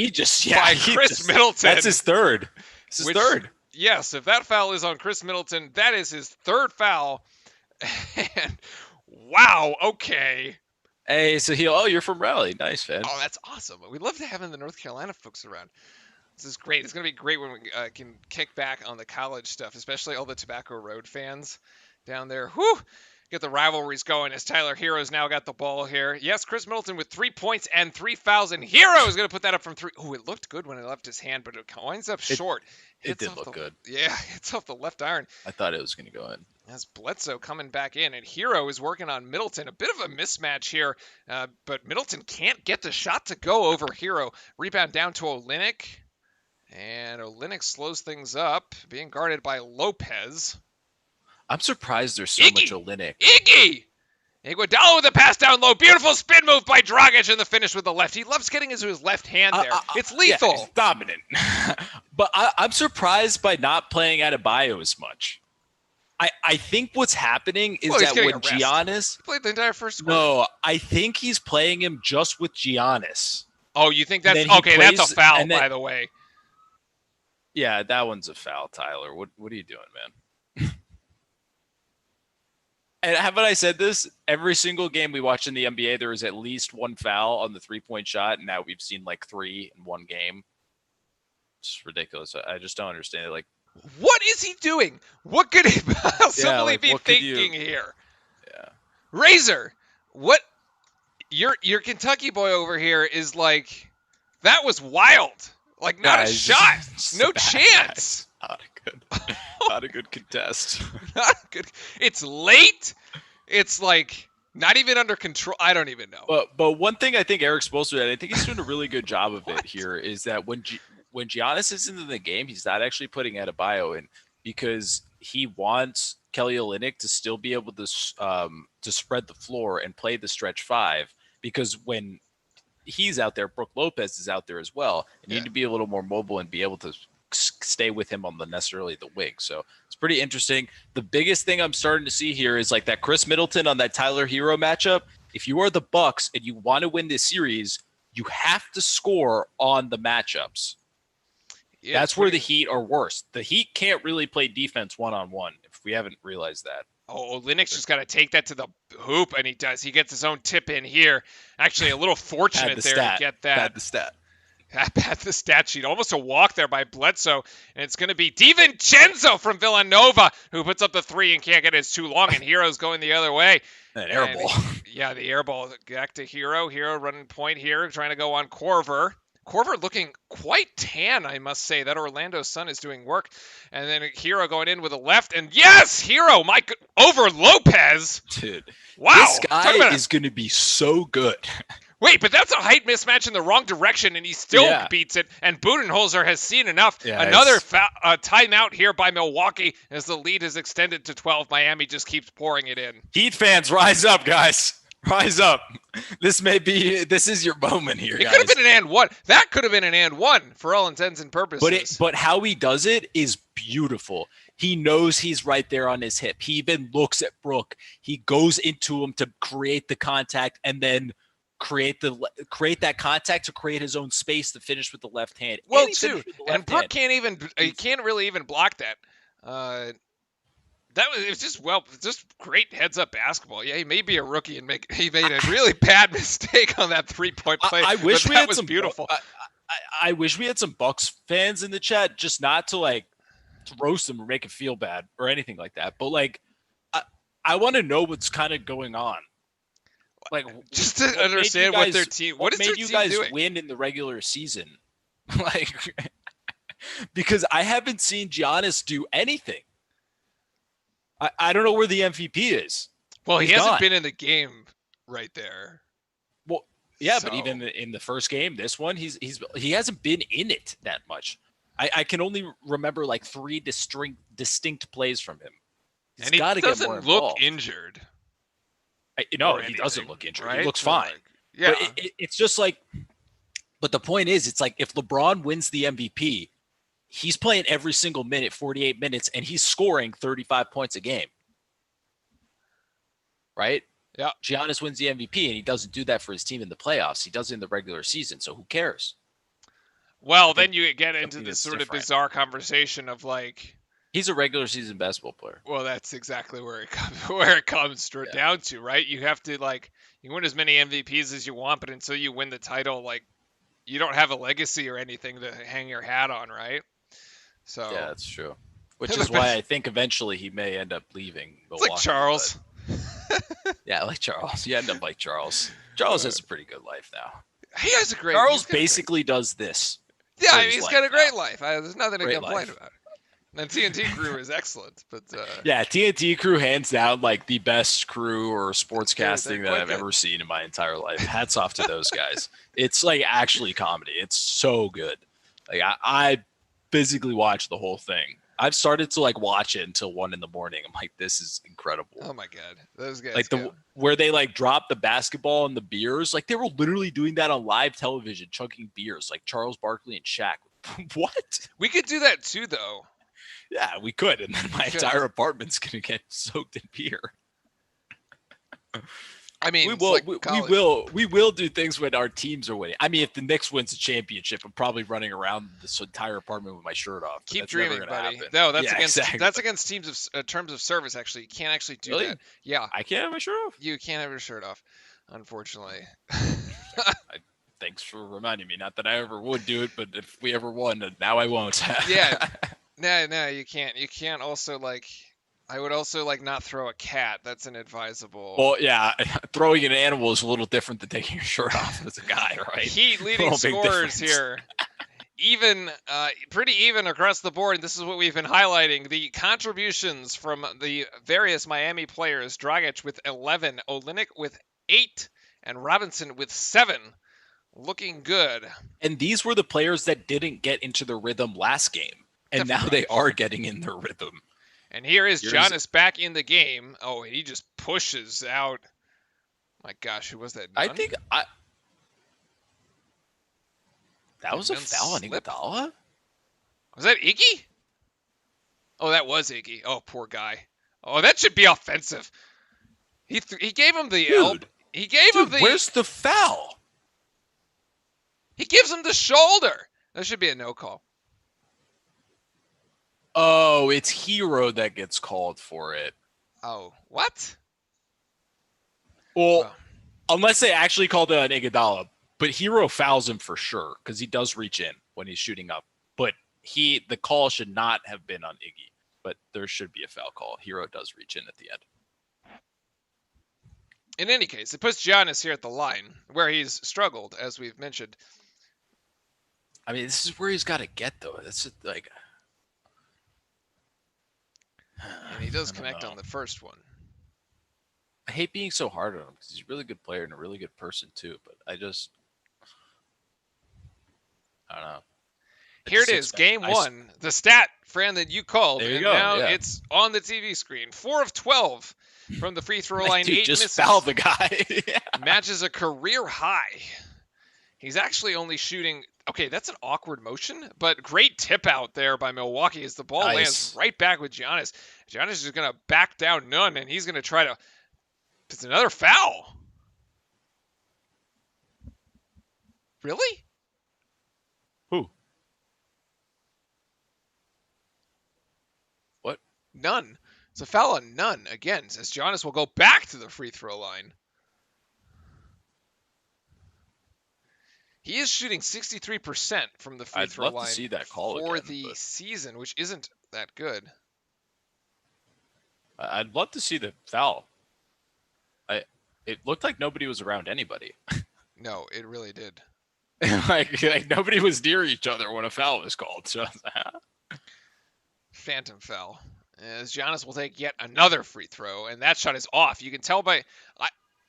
by Chris Middleton. That's his third. Third. Yes, if that foul is on Chris Middleton, that is his 3rd foul. And wow, okay. Hey, so you're from Raleigh. Nice, man. Oh, that's awesome. We love to having the North Carolina folks around. This is great. It's going to be great when we can kick back on the college stuff, especially all the Tobacco Road fans down there. Whew! Get the rivalries going as Tyler Hero's now got the ball here. Yes, Chris Middleton with 3 points and 3 fouls, and Hero is going to put that up from 3. Oh, it looked good when it left his hand, but it winds up short. It did look good. Yeah, it's off the left iron. I thought it was going to go in. That's Bledsoe coming back in, and Hero is working on Middleton. A bit of a mismatch here, but Middleton can't get the shot to go over Hero. Rebound down to Olynyk, and Olynyk slows things up, being guarded by Lopez. I'm surprised there's so much Olynyk. Iggy! Iguodala with a pass down low. Beautiful spin move by Dragic and the finish with the left. He loves getting into his left hand there. It's lethal. Yeah, it's dominant. But I'm surprised by not playing Adebayo as much. I think what's happening is that when Giannis... He played the entire first quarter. No, I think he's playing him just with Giannis. Oh, you think that's... Okay, that's a foul, by the way. Yeah, that one's a foul, Tyler. What are you doing, man? And haven't I said this? Every single game we watch in the NBA, there is at least 1 foul on the 3-point shot, and now we've seen like 3 in one game. It's ridiculous. I just don't understand it. Like, what is he doing? What could he possibly be thinking here? Yeah. Razor, what? Your Kentucky boy over here is like, that was wild. Like, not a shot. No chance. Not a good contest. Not good. It's late. It's like not even under control. I don't even know. But one thing I think Eric Spoelstra did, I think he's doing a really good job of it here, is that when Giannis is into the game, he's not actually putting Adebayo in because he wants Kelly Olynyk to still be able to spread the floor and play the stretch 5, because when he's out there, Brook Lopez is out there as well, and you need to be a little more mobile and be able to stay with him on necessarily the wing. So it's pretty interesting. The biggest thing I'm starting to see here is like that Chris Middleton on that Tyler Hero matchup. If you are the Bucks and you want to win this series, you have to score on the matchups. Yeah, that's where the Heat are worse. The Heat can't really play defense one-on-one, if we haven't realized that. Oh, Olynyk just got to take that to the hoop, and he does. He gets his own tip in here. Actually, a little fortunate there to get that. Had the stat. At the stat sheet. Almost a walk there by Bledsoe. And it's going to be DiVincenzo from Villanova who puts up the 3 and can't get it. It's too long, and Hero's going the other way. An air ball. Yeah, the air ball. Back to Hero. Hero running point here, trying to go on Korver. Korver looking quite tan, I must say. That Orlando Sun is doing work. And then Hero going in with a left. And yes, Hero, over Lopez. Dude, Wow. this Talk guy about is going to be so good. Wait, but that's a height mismatch in the wrong direction, and he still Yeah. beats it. And Budenholzer has seen enough. Yeah, Another timeout here by Milwaukee as the lead is extended to 12. Miami just keeps pouring it in. Heat fans, rise up, guys. Rise up. This is your moment here, It guys. could have been an and one. That could have been an and one for all intents and purposes. But how he does it is beautiful. He knows he's right there on his hip. He even looks at Brook. He goes into him to create the contact and then create that contact to create his own space to finish with the left hand. Well, he too. finished with the And left Brook hand. he can't really even block that. It was just great heads up basketball. Yeah, he may be a rookie and he made a really bad mistake on that 3-point play. I wish but we that had was some beautiful. I wish we had some Bucks fans in the chat, just not to like to roast them or make it feel bad or anything like that. But like, I want to know what's kind of going on. Like, just to understand what their team. What is made their you team guys doing? win in the regular season? Like, because I haven't seen Giannis do anything. I don't know where the MVP is. Well, he He's hasn't gone. been in the game right there. Well, yeah, So- but even in the first game, this one, he hasn't been in it that much. I can only remember like 3 distinct plays from him. He's And he got to get more doesn't look involved. injured. No, or he doesn't anything, look injured. right? He looks So, fine. like, yeah. But it's just like, but the point is, it's like if LeBron wins the MVP, he's playing every single minute, 48 minutes, and he's scoring 35 points a game. Right? Yeah. Giannis wins the MVP, and he doesn't do that for his team in the playoffs. He does it in the regular season, so who cares? Well, I then think you get into something this that's sort different. of bizarre conversation of like, He's a regular season basketball player. well, that's exactly where it comes down to, right? You have to like you win as many MVPs as you want, but until you win the title, like you don't have a legacy or anything to hang your hat on, right? So Yeah, that's true. Which is why I think eventually he may end up leaving it's Milwaukee. like Charles. but- yeah, like Charles. You end up like Charles. Charles has a pretty good life now. He has a great. Charles he's got a great- basically does this. Yeah, for I mean, his he's life got a great now. life. There's nothing to Great complain life. about. And TNT crew is excellent, but Yeah, TNT crew hands down like the best crew or sportscasting that quite I've good. ever seen in my entire life. Hats off to those guys. It's like actually comedy. It's so good. Like I physically watched the whole thing. I've started to like watch it until 1 a.m. I'm like, this is incredible. oh my god, those guys. Like go. where they like drop the basketball and the beers, like they were literally doing that on live television, chugging beers, like Charles Barkley and Shaq. What? We could do that too, though. Yeah, we could, and then my We could. entire apartment's gonna get soaked in beer. I mean, We it's will, like we college. will do things when our teams are winning. I mean, if the Knicks wins the championship, I'm probably running around this entire apartment with my shirt off. Keep That's never dreaming, gonna buddy. happen. No, that's Yeah, against exactly. that's against terms of service. Actually, you can't actually do Really? that. Yeah, I can't have my shirt off. you can't have your shirt off, unfortunately. Thanks for reminding me. Not that I ever would do it, but if we ever won, now I won't. Yeah. No, you can't. You can't also like. I would also like not throw a cat. That's inadvisable. Well, yeah, throwing an animal is a little different than taking your shirt off as a guy, right? Heat leading Little big scorers difference. here. Even, pretty even across the board. This is what we've been highlighting. The contributions from the various Miami players. Dragic with 11, Olynyk with 8, and Robinson with 7. Looking good. And these were the players that didn't get into the rhythm last game, and now Definitely. they are getting in their rhythm. And here is Here's- Giannis back in the game. Oh, he just pushes out. My gosh, who was that? I Nunn? think that was a Nunn foul on slip? Iguodala. Was that Iggy? Oh, that was Iggy. Oh, poor guy. Oh, that should be offensive. He gave him the elbow. Dude, He gave him the. where's the foul? He gives him the shoulder. That should be a no call. Oh, it's Hero that gets called for it. Oh, what? Well, Wow. unless they actually called it on Iguodala, but Hero fouls him for sure because he does reach in when he's shooting up. But the call should not have been on Iggy, but there should be a foul call. Hero does reach in at the end. In any case, it puts Giannis here at the line where he's struggled, as we've mentioned. I mean, this is where he's got to get though. That's just, like, And he does I don't connect know. on the first one. I hate being so hard on him because he's a really good player and a really good person too. But I don't know. I Here it just is, expect- game I s- one. The stat, Fran, that you called, There you and go, now yeah. it's on the TV screen. 4 of 12 from the free throw line, Dude, 8 just misses. foul the guy. Yeah. Matches a career high. He's actually only shooting. Okay, that's an awkward motion, but great tip out there by Milwaukee as the ball lands Nice. right back with Giannis. Giannis is going to back down none, and he's going to try to. It's another foul. Really? Who? What? None. It's a foul on none again, as Giannis will go back to the free throw line. He is shooting 63% from the free I'd throw love line to see that call for again, the but season, which isn't that good. I'd love to see the foul. It looked like nobody was around anybody. No, it really did. like nobody was near each other when a foul was called. So Phantom foul. As Giannis will take yet another free throw, and that shot is off. You can tell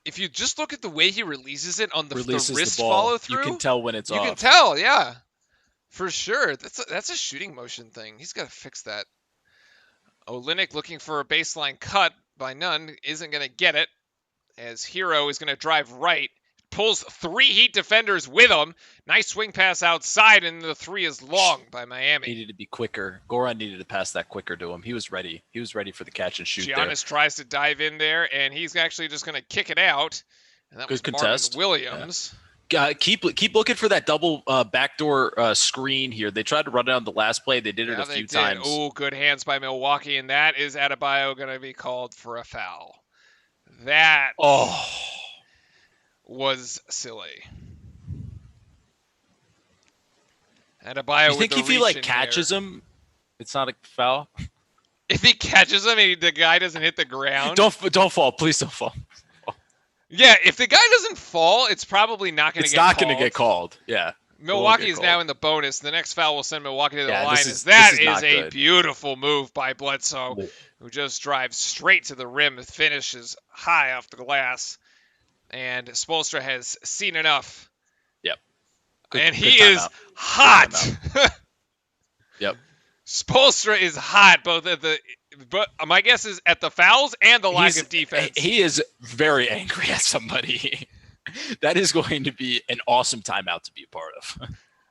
if you just look at the way he releases it on the releases wrist the ball. follow You through, can tell when it's you off. can tell, yeah, for sure. That's a shooting motion thing. He's got to fix that. Olynyk looking for a baseline cut by none, isn't going to get it, as Hero is going to drive right, pulls 3 Heat defenders with him. Nice swing pass outside, and the 3 is long by Miami. Needed to be quicker. Goran needed to pass that quicker to him. He was ready. He was ready for the catch and shoot Giannis tries to dive in there, and he's actually just going to kick it out. And that Good was contest. Marvin Williams. there. Keep looking for that double backdoor screen here. They tried to run it on the last play. They did it a They few did. times. Oh, good hands by Milwaukee, and that is Adebayo going to be called for a foul. That was silly. Adebayo You think with if the he reach in catches here. him, it's not a foul? If he catches him and the guy doesn't hit the ground. Don't fall. Please don't fall. Yeah, if the guy doesn't fall, it's probably not going to get called. It's not going to get called. Yeah. Milwaukee is called. now in the bonus. The next foul will send Milwaukee to the line. This is a good. beautiful move by Bledsoe, who just drives straight to the rim and finishes high off the glass. And Spoelstra has seen enough. Yep. And he is hot. Yep. Spoelstra is hot, but my guess is at the fouls and the lack of defense. He is very angry at somebody. That is going to be an awesome timeout to be a part of.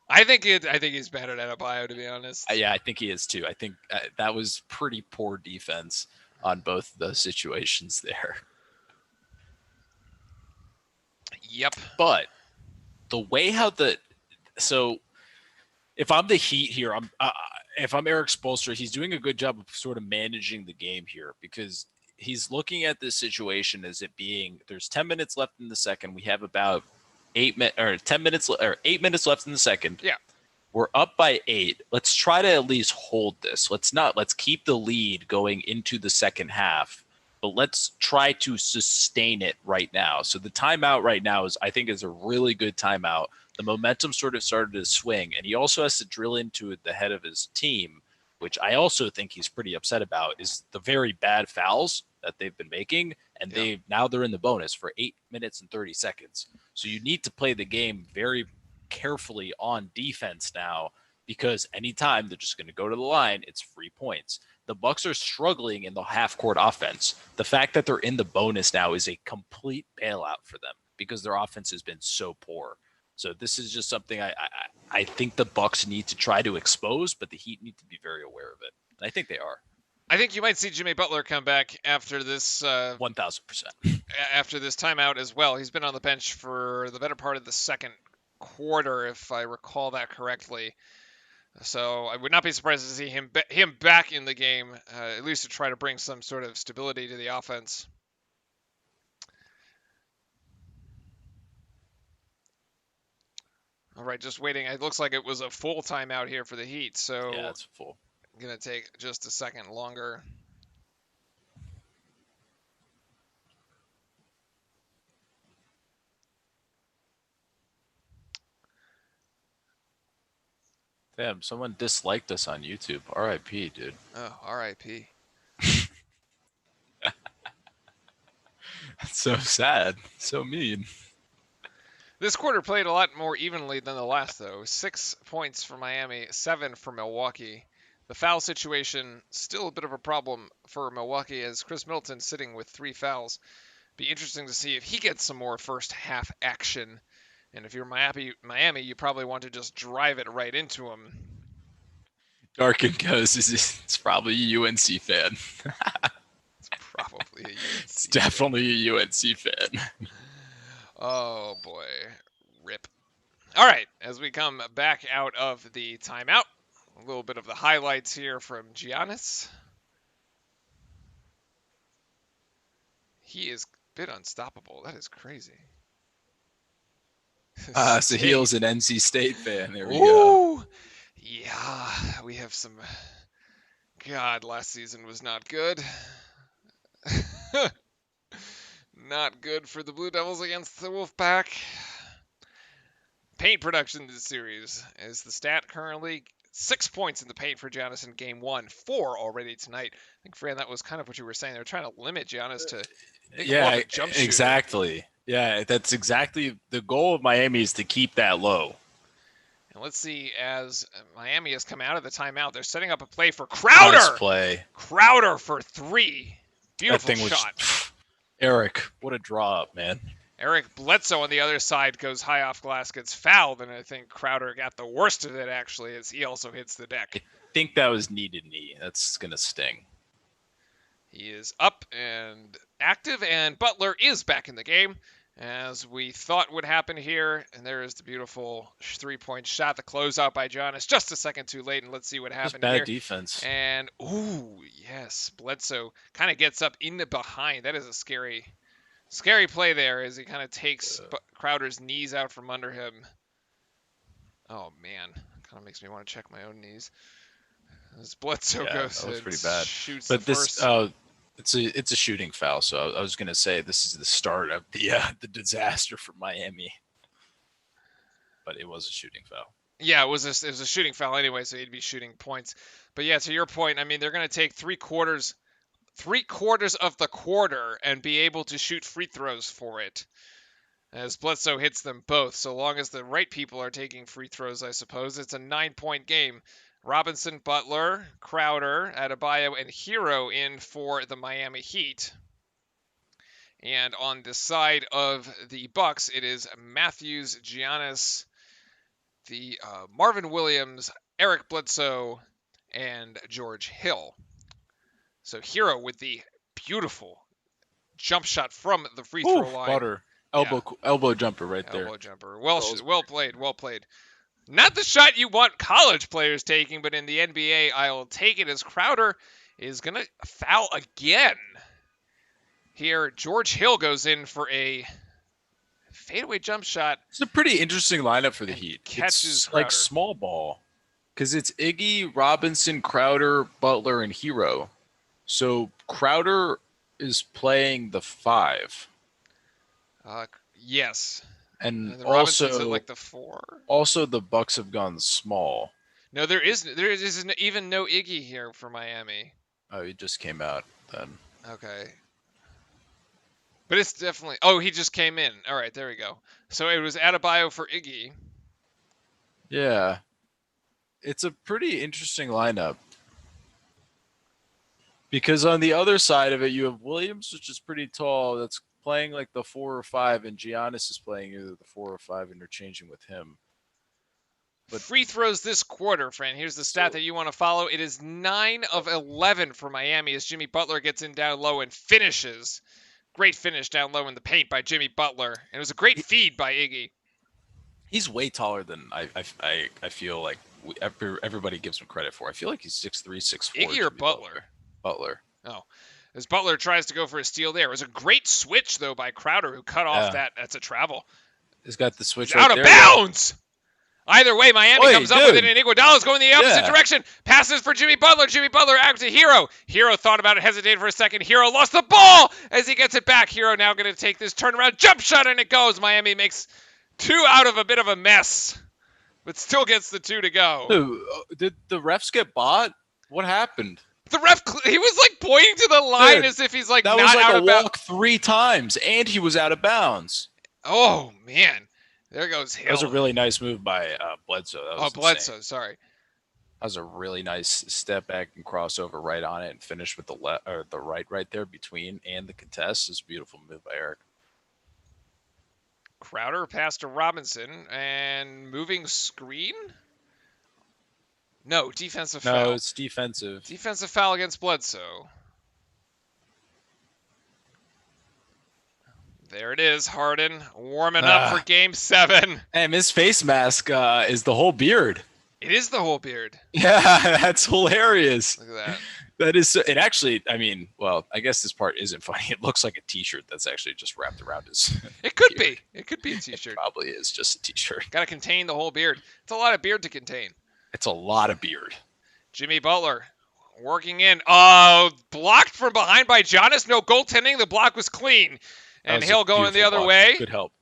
I think he's better than Adebayo, to be honest. Yeah, I think he is too. I think that was pretty poor defense on both the situations there. Yep. But the way so if I'm the Heat here, if I'm Eric Spoelstra, he's doing a good job of sort of managing the game here because he's looking at this situation as it being there's 10 minutes left in the second. We have about 8 minutes left in the second. Yeah. We're up by 8. Let's try to at least hold this. Let's keep the lead going into the second half, but let's try to sustain it right now. So the timeout right now I think is a really good timeout. The momentum sort of started to swing, and he also has to drill into the head of his team, which I also think he's pretty upset about, is the very bad fouls that they've been making, and they're in the bonus for 8 minutes and 30 seconds. So you need to play the game very carefully on defense now, because anytime they're just going to go to the line, it's free points. The Bucks are struggling in the half-court offense. The fact that they're in the bonus now is a complete bailout for them because their offense has been so poor. So this is just something I think the Bucks need to try to expose, but the Heat need to be very aware of it. And I think they are. I think you might see Jimmy Butler come back after this 1,000%. After this timeout as well. He's been on the bench for the better part of the second quarter, if I recall that correctly. So I would not be surprised to see him back in the game, at least to try to bring some sort of stability to the offense. All right, just waiting. It looks like it was a full timeout here for the Heat, so yeah, it's full. Going to take just a second longer. Damn, someone disliked us on YouTube. R.I.P., dude. Oh, R.I.P. That's so sad. So mean. This quarter played a lot more evenly than the last, though. 6 points for Miami, 7 for Milwaukee. The foul situation still a bit of a problem for Milwaukee, as Chris Middleton sitting with 3 fouls. Be interesting to see if he gets some more first half action. And if you're Miami, you probably want to just drive it right into him. Darkin goes, it's probably a UNC fan. It's probably a UNC It's definitely a UNC fan. Oh boy, rip. All right, as we come back out of the timeout, a little bit of the highlights here from Giannis. He is a bit unstoppable. That is crazy. So Heel's an NC State fan. There we go. Yeah, we have some. God, last season was not good. Not good for the Blue Devils against the Wolfpack. Paint production this series is the stat currently. 6 points in the paint for Giannis in game 1, 4 already tonight. I think, Fran, that was kind of what you were saying. They were trying to limit Giannis to jump shooter. Exactly. Yeah, that's exactly the goal of Miami, is to keep that low. And let's see, as Miami has come out of the timeout, they're setting up a play for Crowder. Nice play. Crowder for 3. Beautiful that thing shot. Was, Eric, what a draw up, man. Eric Bledsoe on the other side goes high off glass, gets fouled, and I think Crowder got the worst of it, actually, as he also hits the deck. I think that was knee to knee. That's going to sting. He is up and active, and Butler is back in the game, as we thought would happen here. And there is the beautiful 3-point shot, the closeout by Giannis, just a second too late, and let's see what happened bad here. Defense. And, ooh, yes, Bledsoe kind of gets up in the behind. That is a scary play there, as he kind of takes Crowder's knees out from under him. Oh, man. Kind of makes me want to check my own knees. As Bledsoe goes that was and pretty bad. shoots But the this, first. it's a shooting foul, so I was going to say this is the start of the disaster for Miami. But it was a shooting foul. Yeah, it was a shooting foul anyway, so he'd be shooting points. But yeah, to your point, I mean, they're going to take 3/4 of the quarter and be able to shoot free throws for it, as Bledsoe hits them both. So long as the right people are taking free throws, I suppose. It's a 9-point game. Robinson, Butler, Crowder, Adebayo, and Hero in for the Miami Heat. And on the side of the Bucks, it is Matthews, Giannis, the Marvin Williams, Eric Bledsoe, and George Hill. So Hero with the beautiful jump shot from the free throw line. Butter. Elbow jumper right there. Elbow jumper. Well played. Not the shot you want college players taking, but in the NBA, I'll take it, as Crowder is going to foul again. Here, George Hill goes in for a fadeaway jump shot. It's a pretty interesting lineup for the Heat. Catches it's Crowder. Like small ball, because it's Iggy, Robinson, Crowder, Butler, and Hero. So Crowder is playing the 5. Yes. And Robinson's also at like the 4. Also, the Bucks have gone small. No, there isn't even no Iggy here for Miami. Oh, he just came out then. Okay. But it's definitely... Oh, he just came in. All right, there we go. So it was Adebayo for Iggy. Yeah. It's a pretty interesting lineup. Because on the other side of it, you have Williams, which is pretty tall. That's playing like the 4 or 5, and Giannis is playing either the 4 or 5 interchanging with him. But free throws this quarter, Fran. Here's the stat that you want to follow. It is 9 of 11 for Miami, as Jimmy Butler gets in down low and finishes. Great finish down low in the paint by Jimmy Butler. And it was a great feed by Iggy. He's way taller than I feel like everybody gives him credit for. I feel like he's 6'3", 6'4". Iggy or Butler? Butler. Oh. As Butler tries to go for a steal there. It was a great switch, though, by Crowder, who cut off that. That's a travel. He's got the switch right there. Out of bounds! Either way, Miami comes up with it, and Iguodala's going the opposite direction. Passes for Jimmy Butler. Jimmy Butler out to Hero. Hero thought about it, hesitated for a second. Hero lost the ball as he gets it back. Hero now going to take this turnaround jump shot, and it goes. Miami makes 2 out of a bit of a mess. but still gets the 2 to go. Did the refs get bought? What happened? The ref, he was like pointing to the line Dude, as if he's like That not was like out a of bounds. walk 3 times, and he was out of bounds. Oh man, there goes Hill. That was a really nice move by Bledsoe. That was Bledsoe, insane. sorry. That was a really nice step back and crossover right on it, and finish with the left or the right there between and the contest. Is a beautiful move by Eric. Crowder pass to Robinson and moving screen. No, defensive foul. No, it's defensive. Defensive foul against Bledsoe. There it is, Harden warming up for Game 7. And his face mask is the whole beard. It is the whole beard. Yeah, that's hilarious. Look at that. That is. It actually. I mean, well, I guess this part isn't funny. It looks like a T-shirt that's actually just wrapped around his. It could beard. be. It could be a T-shirt. It probably is just a T-shirt. Got to contain the whole beard. It's a lot of beard to contain. It's a lot of beard. Jimmy Butler working in. Oh, blocked from behind by Giannis. No goaltending. The block was clean. And Hill going the other way. Good help.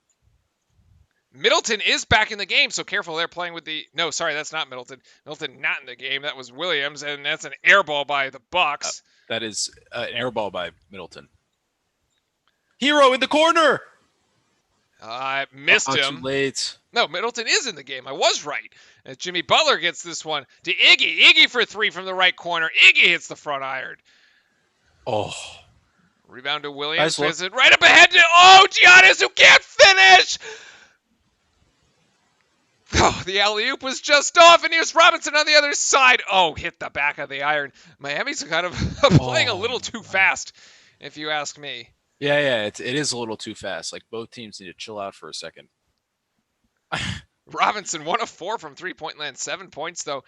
Middleton is back in the game, so careful. They're playing with the... No, sorry, that's not Middleton. Middleton not in the game. That was Williams, and that's an air ball by the Bucks. That is an air ball by Middleton. Hero in the corner. I missed him. Too late. No, Middleton is in the game. I was right. And Jimmy Butler gets this one to Iggy. Iggy for 3 from the right corner. Iggy hits the front iron. Oh. Rebound to Williams. Nice Is it right up ahead to... Oh, Giannis, who can't finish! Oh, the alley-oop was just off, and here's Robinson on the other side. Oh, hit the back of the iron. Miami's kind of playing a little too fast, if you ask me. Yeah, it is a little too fast. Like, both teams need to chill out for a second. Robinson, 1 of 4 from three-point land. 7 points, though,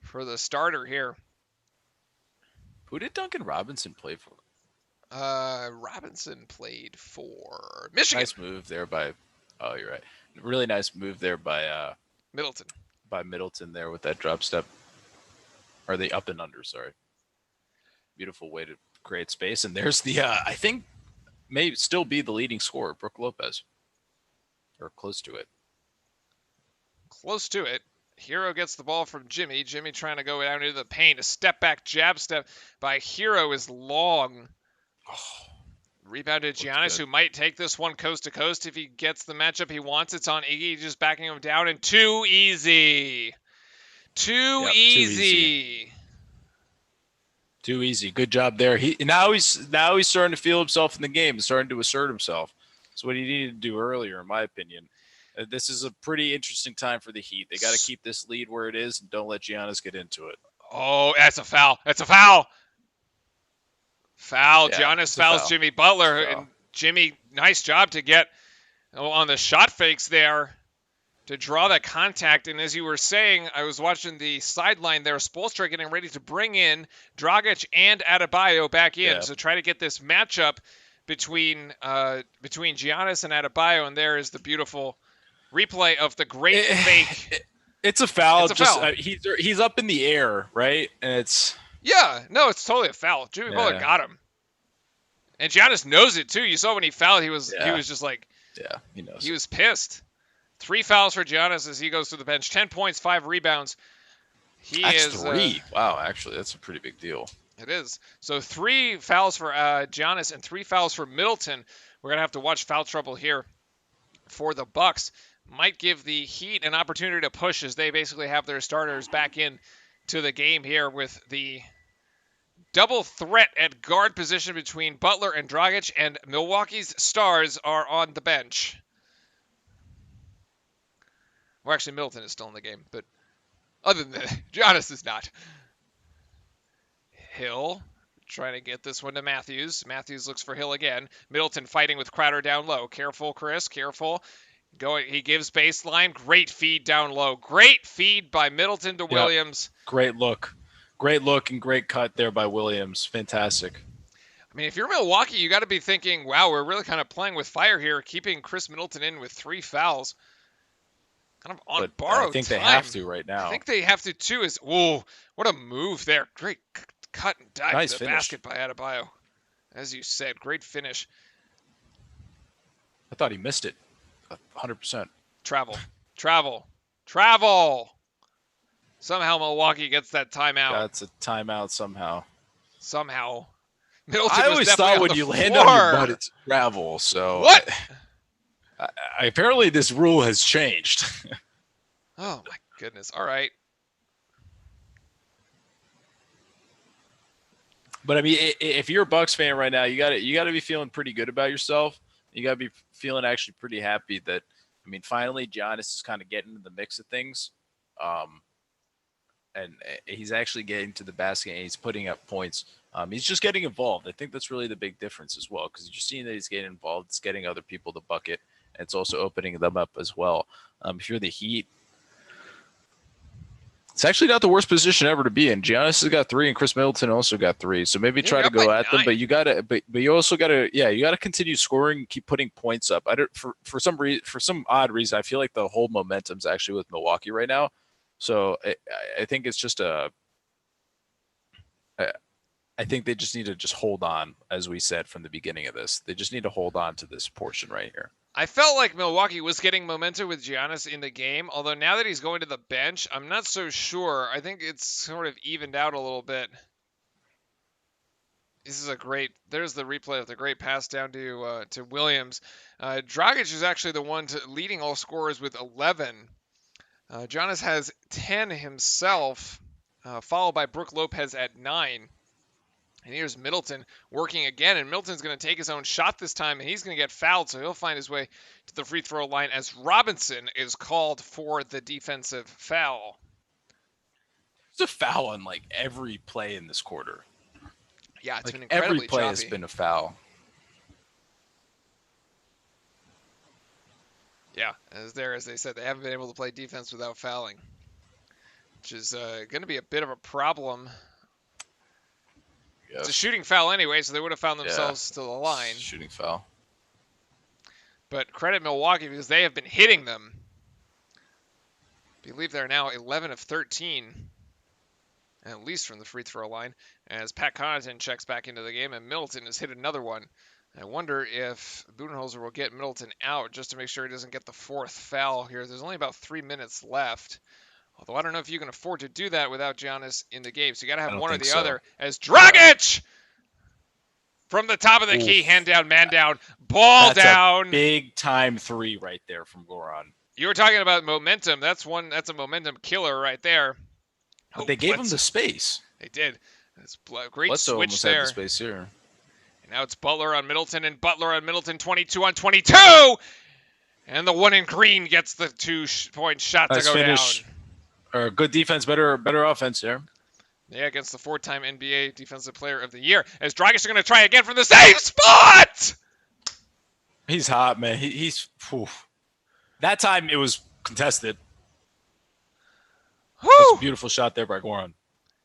for the starter here. Who did Duncan Robinson play for? Robinson played for Michigan. Nice move there by... Oh, you're right. Really nice move there by... Middleton. By Middleton there with that drop step. Or the up and under, sorry. Beautiful way to create space. And there's the, I think, may still be the leading scorer, Brook Lopez. Or close to it. Close to it. Hero gets the ball from Jimmy. Jimmy trying to go down into the paint. A step back jab step by Hero is long. Oh, Rebounded Giannis, who might take this one coast to coast if he gets the matchup he wants. It's on Iggy, just backing him down, and too easy. Too easy. Too easy. Good job there. Now he's starting to feel himself in the game, starting to assert himself. That's what he needed to do earlier, in my opinion. This is a pretty interesting time for the Heat. They got to keep this lead where it is and don't let Giannis get into it. Oh, that's a foul. That's a foul. Foul. Yeah, Giannis fouls Jimmy Butler. Foul. And Jimmy, nice job to get on the shot fakes there to draw that contact. And as you were saying, I was watching the sideline there. Spoelstra getting ready to bring in Dragic and Adebayo back in. Yeah. So try to get this matchup between Giannis and Adebayo. And there is the beautiful replay of the great fake. It's a foul. It's a foul. He's up in the air, right? And it's... Yeah, no, it's totally a foul. Jimmy Butler got him. And Giannis knows it too. You saw when he fouled, he was just like, yeah, he knows. He was pissed. 3 fouls for Giannis as he goes to the bench. 10 points, 5 rebounds. That's 3. Wow, actually, that's a pretty big deal. It is. So 3 fouls for Giannis and 3 fouls for Middleton. We're gonna have to watch foul trouble here for the Bucks. Might give the Heat an opportunity to push as they basically have their starters back in to the game here with the double threat at guard position between Butler and Dragic, and Milwaukee's stars are on the bench. Well, actually, Middleton is still in the game, but other than that, Giannis is not. Hill trying to get this one to Matthews. Matthews looks for Hill again. Middleton fighting with Crowder down low. Careful, Chris, careful. He gives baseline. Great feed down low. Great feed by Middleton to Williams. Great look and great cut there by Williams. Fantastic. I mean, if you're Milwaukee, you got to be thinking, wow, we're really kind of playing with fire here, keeping Chris Middleton in with 3 fouls. Kind of on borrowed time. I think they have to right now. I think they have to too. Whoa, what a move there. Great cut and dive nice to the finish. Basket by Adebayo. As you said, great finish. I thought he missed it. 100%. Travel. Travel. Somehow Milwaukee gets that timeout. That's a timeout somehow. Somehow. Middleton I was always definitely thought on when the you floor. land on your butt, it's travel. So What? Apparently this rule has changed. Oh my goodness. All right. But I mean, if you're a Bucks fan right now, you got to be feeling pretty good about yourself. You got to be feeling actually pretty happy that, I mean, finally Giannis is kind of getting into the mix of things, and he's actually getting to the basket and he's putting up points. He's just getting involved. I think that's really the big difference as well, because you're seeing that he's getting involved. It's getting other people to bucket, and it's also opening them up as well. If you're the Heat, it's actually not the worst position ever to be in. Giannis has got 3, and Chris Middleton also got 3. So maybe try to go at them, but you gotta, but you also gotta, you gotta continue scoring, keep putting points up. I don't for some odd reason, I feel like the whole momentum's actually with Milwaukee right now. So I think it's just I think they just need to just hold on, as we said from the beginning of this. They just need to hold on to this portion right here. I felt like Milwaukee was getting momentum with Giannis in the game, although now that he's going to the bench, I'm not so sure. I think it's sort of evened out a little bit. This is a great, there's the replay of the great pass down to Williams. Dragic is actually the one leading all scorers with 11. Giannis has 10 himself, followed by Brook Lopez at 9. And here's Middleton working again, and Middleton's going to take his own shot this time, and he's going to get fouled, so he'll find his way to the free throw line as Robinson is called for the defensive foul. It's a foul on like every play in this quarter. Yeah, it's like been incredibly every play choppy. has been a foul. Yeah, as they said, they haven't been able to play defense without fouling, which is going to be a bit of a problem. It's a shooting foul anyway, so they would have found themselves to the line. Shooting foul. But credit Milwaukee because they have been hitting them. I believe they're now 11 of 13, at least from the free throw line, as Pat Connaughton checks back into the game, and Middleton has hit another one. I wonder if Budenholzer will get Middleton out just to make sure he doesn't get the 4th foul here. There's only about 3 minutes left. Although I don't know if you can afford to do that without Giannis in the game. So you got to have one or the other. As Dragic from the top of the key, hand down, man down, ball down. A big time 3 right there from Goran. You were talking about momentum. That's a momentum killer right there. But they gave him the space. They did. It's great Bledsoe switch almost there. had the space here. And now it's Butler on Middleton, and Butler on Middleton, 22 on 22. And the one in green gets the 2-point shot to go finish. down. Or good defense, better offense there. Yeah, against the 4-time NBA Defensive Player of the Year. As Dragic is going to try again from the same spot! He's hot, man. He's... Whew. That time it was contested. That's a beautiful shot there by Goran.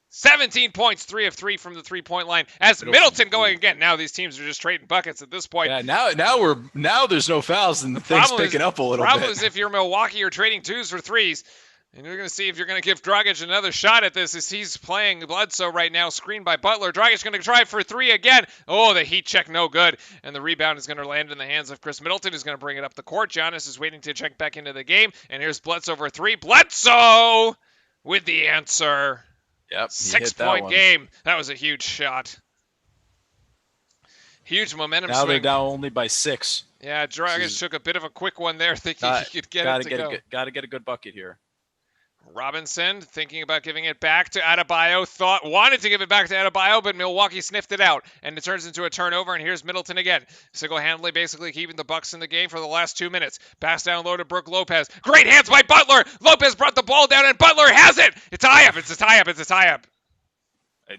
17 points, 3 of 3 from the 3-point line. As Middleton going again. Now these teams are just trading buckets at this point. Yeah, now there's no fouls and the thing's picking up a little bit. Problem is if you're Milwaukee, you're trading 2s for 3s. And you're going to see if you're going to give Dragic another shot at this as he's playing Bledsoe right now, screened by Butler. Dragic going to try for 3 again. Oh, the heat check, no good. And the rebound is going to land in the hands of Chris Middleton, who's going to bring it up the court. Giannis is waiting to check back into the game. And here's Bledsoe for 3. Bledsoe with the answer. Yep. 6-point game. That was a huge shot. Huge momentum now swing. They're down only by 6. Yeah, Dragic took a bit of a quick one there, thinking he could get it to go. Got to get a good bucket here. Robinson thinking about giving it back to Adebayo. Wanted to give it back to Adebayo, but Milwaukee sniffed it out, and it turns into a turnover. And here's Middleton again, single-handedly, basically keeping the Bucks in the game for the last 2 minutes. Pass down low to Brook Lopez. Great hands by Butler. Lopez brought the ball down, and Butler has it. It's a tie-up. It's a tie-up. It's a tie-up.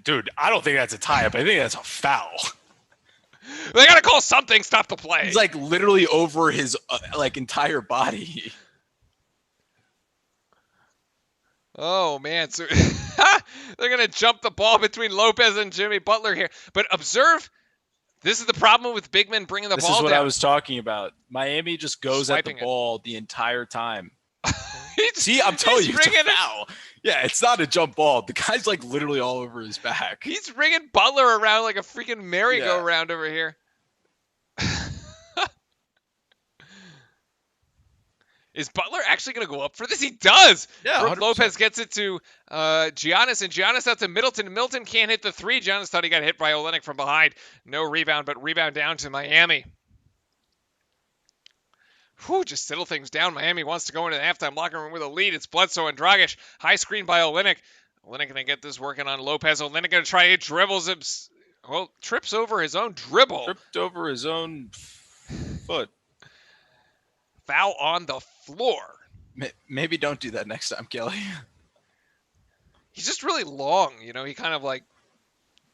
Dude, I don't think that's a tie-up. I think that's a foul. They gotta call something. Stop the play. He's like literally over his entire body. Oh, man. So they're going to jump the ball between Lopez and Jimmy Butler here. But observe, this is the problem with big men bringing the ball down. This is what I was talking about. Miami just goes at the ball the entire time. See, I'm telling you, it's a foul. Yeah, it's not a jump ball. The guy's like literally all over his back. He's ringing Butler around like a freaking merry-go-round over here. Is Butler actually going to go up for this? He does. Yeah, Brook 100%. Lopez gets it to Giannis, and Giannis out to Middleton. Middleton can't hit the three. Giannis thought he got hit by Olynyk from behind. No rebound, but rebound down to Miami. Whew, just settle things down. Miami wants to go into the halftime locker room with a lead. It's Bledsoe and Dragic. High screen by Olynyk. Olynyk going to get this working on Lopez. Olynyk going to try it. Dribbles him. Well, trips over his own dribble. Tripped over his own foot. Foul on the floor. Maybe don't do that next time, Kelly. He's just really long. You know, he kind of like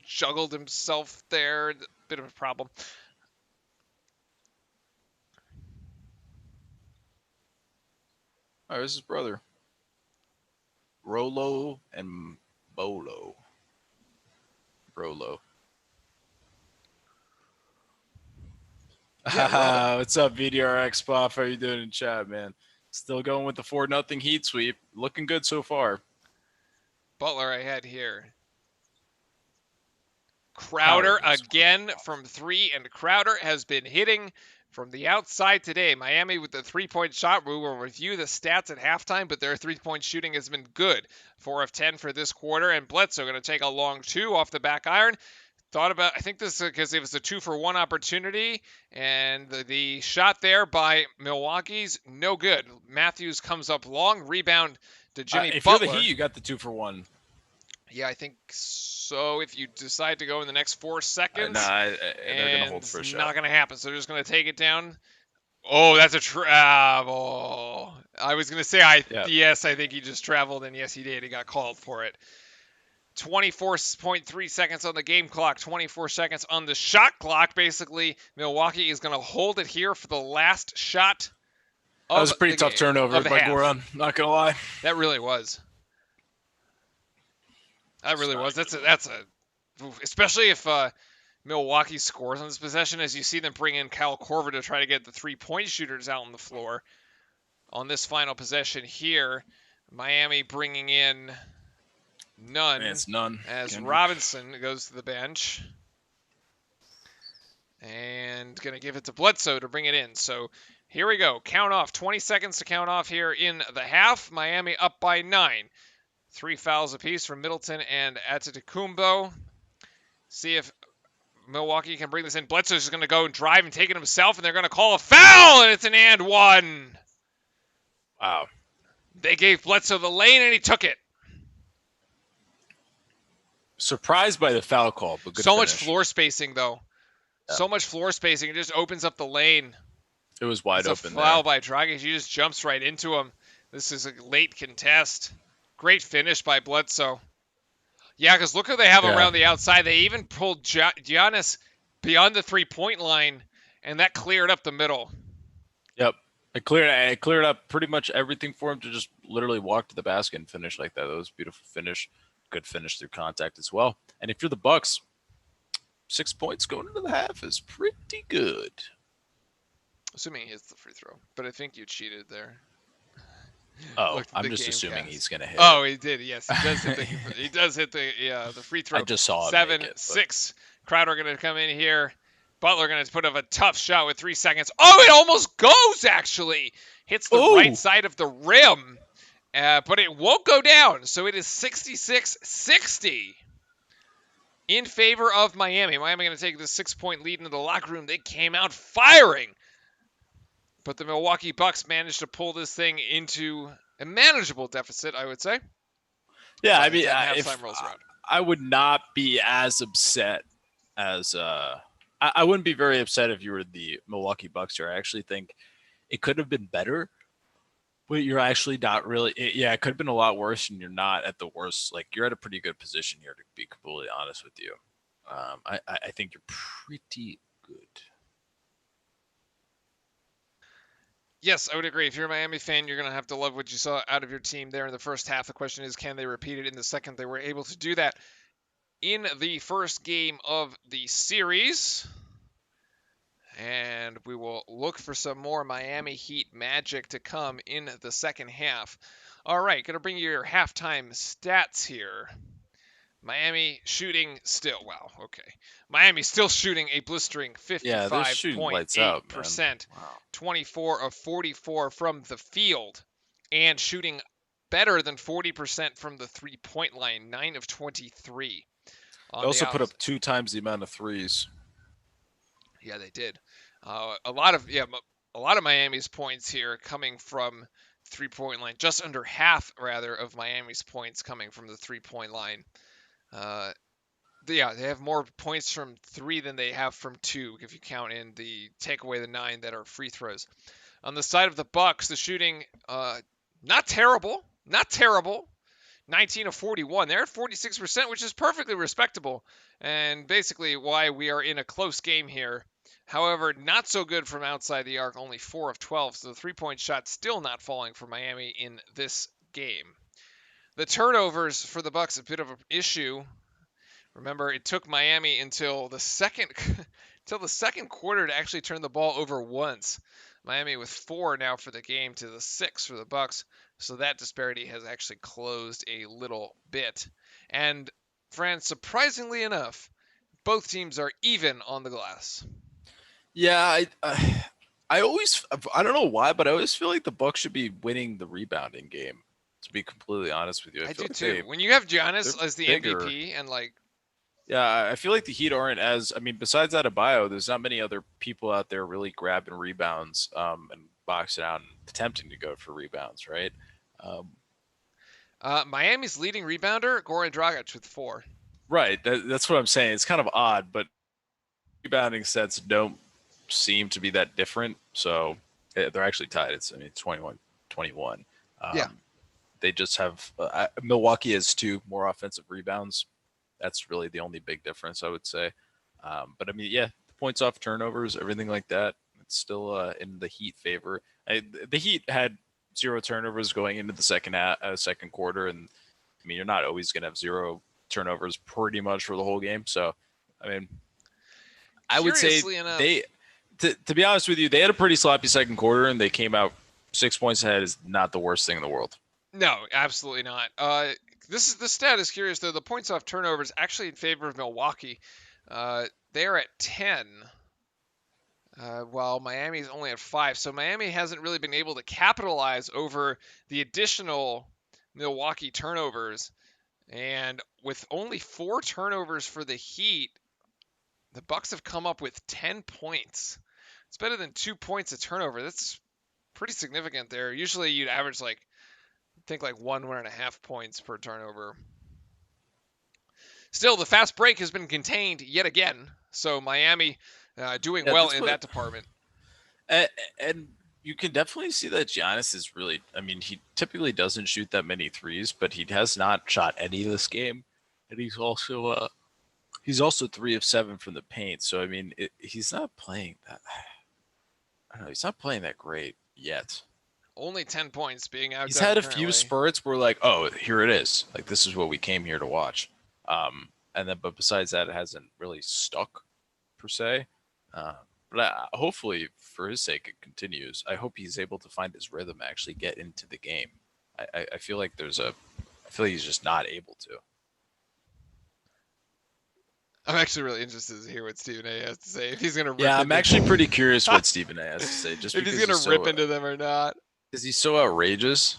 juggled himself there. Bit of a problem. Oh, this is his brother. Rolo and Bolo. Rolo. Yeah, What's up, VDRX Pop? How you doing in chat, man? Still going with the 4-0 Heat sweep. Looking good so far. Butler ahead here. Crowder again from three, and Crowder has been hitting from the outside today. Miami with the three-point shot. We will review the stats at halftime, but their three-point shooting has been good. 4 of 10 for this quarter, and Bledsoe going to take a long two off the back iron. I think this is because it was a 2-for-1 opportunity, and the shot there by Milwaukee's no good. Matthews comes up long, rebound to Jimmy if Butler. you're the Heat, you got the 2-for-1. Yeah, I think so. If you decide to go in the next 4 seconds, they're going to hold for a it's shot. not going to happen. So they're just going to take it down. Oh, that's a travel. I was going to say, yes, I think he just traveled, and yes, he did. He got called for it. 24.3 seconds on the game clock, 24 seconds on the shot clock. Basically, Milwaukee is going to hold it here for the last shot. That was a pretty tough turnover by Goran, not going to lie. That really was. That really was. That's especially if Milwaukee scores on this possession, as you see them bring in Kyle Korver to try to get the three-point shooters out on the floor. On this final possession here, Miami bringing in none. Man, it's none. As Kendrick. Robinson goes to the bench. And going to give it to Bledsoe to bring it in. So here we go. Count off. 20 seconds to count off here in the half. Miami up by 9. 3 fouls apiece from Middleton and Antetokounmpo. See if Milwaukee can bring this in. Bledsoe's just going to go and drive and take it himself, and they're going to call a foul, and it's an and one. Wow. They gave Bledsoe the lane, and he took it. Surprised by the foul call, but good So finish. much floor spacing, though. Yeah. So much floor spacing. It just opens up the lane. It was wide open there. Foul there. by Dragic. He just jumps right into him. This is a late contest. Great finish by Bledsoe. Yeah, because look who they have around the outside. They even pulled Giannis beyond the three-point line, and that cleared up the middle. Yep. It cleared up pretty much everything for him to just literally walk to the basket and finish like that. That was a beautiful finish. Good finish through contact as well. And if you're the Bucks, 6 points going into the half is pretty good. Assuming he hits the free throw. But I think you cheated there. Oh, I'm just assuming he's going to hit. Oh, he did. Yes, he does hit he does hit the free throw. I just saw it. 7-6. Crowder going to come in here. Butler going to put up a tough shot with 3 seconds. Oh, it almost goes, actually. Hits the right side of the rim. But it won't go down. So it is 66-60 in favor of Miami. Miami going to take the 6-point lead into the locker room. They came out firing. But the Milwaukee Bucks managed to pull this thing into a manageable deficit, I would say. Yeah, I mean, I would not be as upset as I wouldn't be very upset if you were the Milwaukee Bucks here. I actually think it could have been better, but you're actually not really. It could have been a lot worse, and you're not at the worst. Like, you're at a pretty good position here, to be completely honest with you. I think you're pretty good. Yes, I would agree. If you're a Miami fan, you're going to have to love what you saw out of your team there in the first half. The question is, can they repeat it in the second? They were able to do that in the first game of the series. And we will look for some more Miami Heat magic to come in the second half. All right, going to bring you your halftime stats here. Miami shooting still, wow, okay. Miami still shooting a blistering Yeah, they're shooting lights out, man. 55.8%, Wow. 24 of 44 from the field, and shooting better than 40% from the three-point line, 9 of 23. They also put up 2 times the amount of threes. Yeah, they did. A lot of Miami's points here coming from three-point line. Just under half, rather, of Miami's points coming from the three-point line. They have more points from 3 than they have from 2, if you count in take away the 9 that are free throws. On the side of the Bucks, the shooting, not terrible. 19 of 41. They're at 46%, which is perfectly respectable, and basically why we are in a close game here. However, not so good from outside the arc, only 4 of 12, so the three-point shot still not falling for Miami in this game. The turnovers for the Bucks, a bit of an issue. Remember, it took Miami until the second quarter to actually turn the ball over once. Miami with 4 now for the game to the 6 for the Bucks, so that disparity has actually closed a little bit. And friends, surprisingly enough, both teams are even on the glass. Yeah, I don't know why, but I always feel like the Bucks should be winning the rebounding game. To be completely honest with you, I do like too. When you have Giannis they're as the bigger. MVP and like. Yeah, I feel like the Heat aren't as. I mean, besides Adebayo, there's not many other people out there really grabbing rebounds and boxing out and attempting to go for rebounds, right? Miami's leading rebounder, Goran Dragic, with 4. Right. That's what I'm saying. It's kind of odd, but rebounding sets don't seem to be that different. So they're actually tied. It's 21-21. Yeah. They just have Milwaukee has 2 more offensive rebounds. That's really the only big difference, I would say. But I mean, yeah, points off turnovers, everything like that. It's still in the Heat favor. The Heat had 0 turnovers going into the second quarter, and I mean, you're not always going to have 0 turnovers pretty much for the whole game. So, I mean, I would say enough, to be honest with you, they had a pretty sloppy second quarter, and they came out 6 points ahead. Is not the worst thing in the world. No, absolutely not. This stat is curious though. The points off turnovers actually in favor of Milwaukee. They are at 10, while Miami's only at 5. So Miami hasn't really been able to capitalize over the additional Milwaukee turnovers. And with only 4 turnovers for the Heat, the Bucks have come up with 10 points. It's better than 2 points a turnover. That's pretty significant there. Usually you'd average like 1.5 points per turnover. Still, the fast break has been contained yet again. So Miami doing well in that department. And you can definitely see that Giannis is really, I mean, he typically doesn't shoot that many threes, but he has not shot any this game. And he's also 3 of 7 from the paint. So, I mean, he's not playing that. I don't know. He's not playing that great yet. Only 10 points being out. He's had a few spurts where like, oh, here it is. Like, this is what we came here to watch. But besides that, it hasn't really stuck per se. But hopefully, for his sake, it continues. I hope he's able to find his rhythm, actually get into the game. I feel like he's just not able to. I'm actually really interested to hear what Stephen A has to say. If he's gonna I'm actually pretty curious what Stephen A has to say. Just if he's gonna rip into them or not. Is he so outrageous?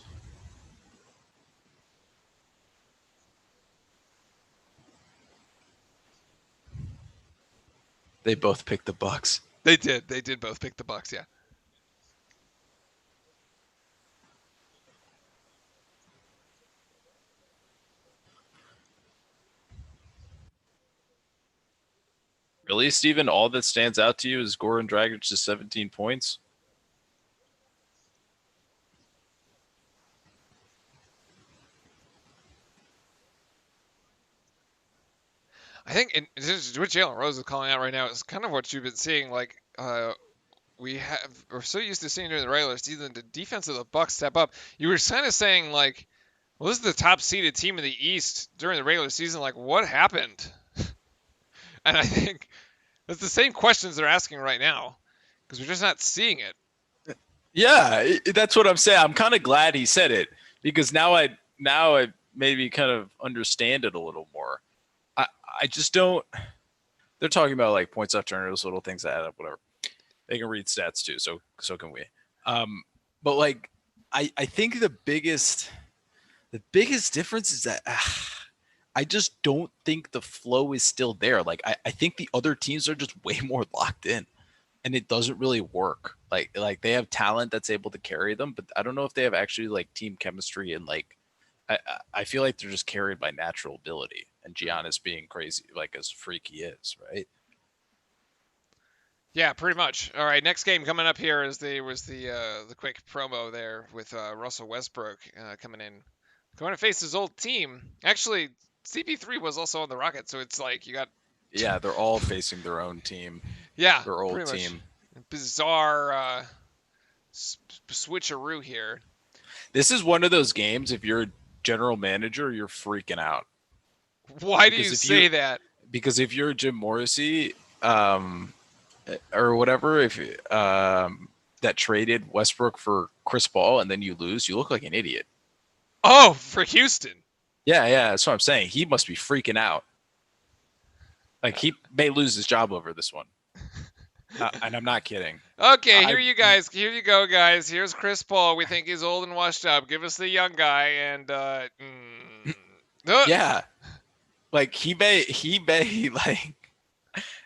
They both picked the Bucks. They did. They did both pick the Bucks. Yeah. Really, Steven? All that stands out to you is Goran Dragic's 17 points? I think what Jalen Rose is calling out right now is kind of what you've been seeing. Like, we're so used to seeing during the regular season the defense of the Bucks step up. You were kind of saying like, well, this is the top seeded team in the East during the regular season. Like, what happened? And I think that's the same questions they're asking right now because we're just not seeing it. Yeah, that's what I'm saying. I'm kind of glad he said it because now I maybe kind of understand it a little more. I just don't. They're talking about like points off turnovers, little things that add up, whatever. They can read stats too, so can we. But like, I think the biggest difference is that I just don't think the flow is still there. Like I think the other teams are just way more locked in, and it doesn't really work. Like they have talent that's able to carry them, but I don't know if they have actually like team chemistry and like I feel like they're just carried by natural ability. And Giannis being crazy, like as freak he is, right? Yeah, pretty much. All right, next game coming up here is the quick promo there with Russell Westbrook coming in, going to face his old team. Actually, CP3 was also on the Rockets, so it's like you got Yeah, they're all facing their own team, yeah, their old pretty much team. Bizarre switcheroo here. This is one of those games. If you're a general manager, you're freaking out. Why do Because you if say that? Because if you're Jim Morrissey, or whatever, if that traded Westbrook for Chris Paul and then you lose, you look like an idiot. Oh, for Houston. Yeah, that's what I'm saying. He must be freaking out. Like he may lose his job over this one. And I'm not kidding. Okay, here you guys. Here you go, guys. Here's Chris Paul. We think he's old and washed up. Give us the young guy, and yeah, like he may like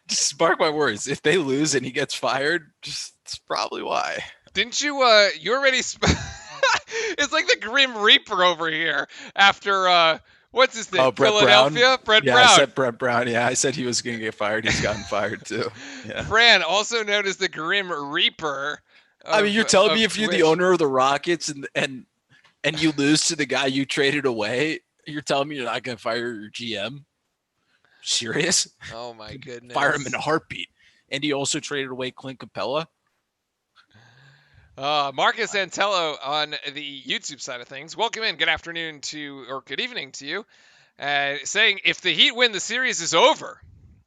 just mark my words. If they lose and he gets fired, it's probably why. Didn't you? You already. It's like the Grim Reaper over here. After what's his name? Philadelphia. Brett Brown. I said Brett Brown. Yeah, I said he was gonna get fired. He's gotten fired too. Yeah. Fran, also known as the Grim Reaper. I mean, you're telling me if you're the owner of the Rockets and you lose to the guy you traded away, you're telling me you're not gonna fire your GM? Serious? Oh my goodness. Fire him in a heartbeat. And he also traded away Clint Capella. Marcus Antello on the YouTube side of things. Welcome in. Good afternoon or good evening to you. Saying if the Heat win, the series is over.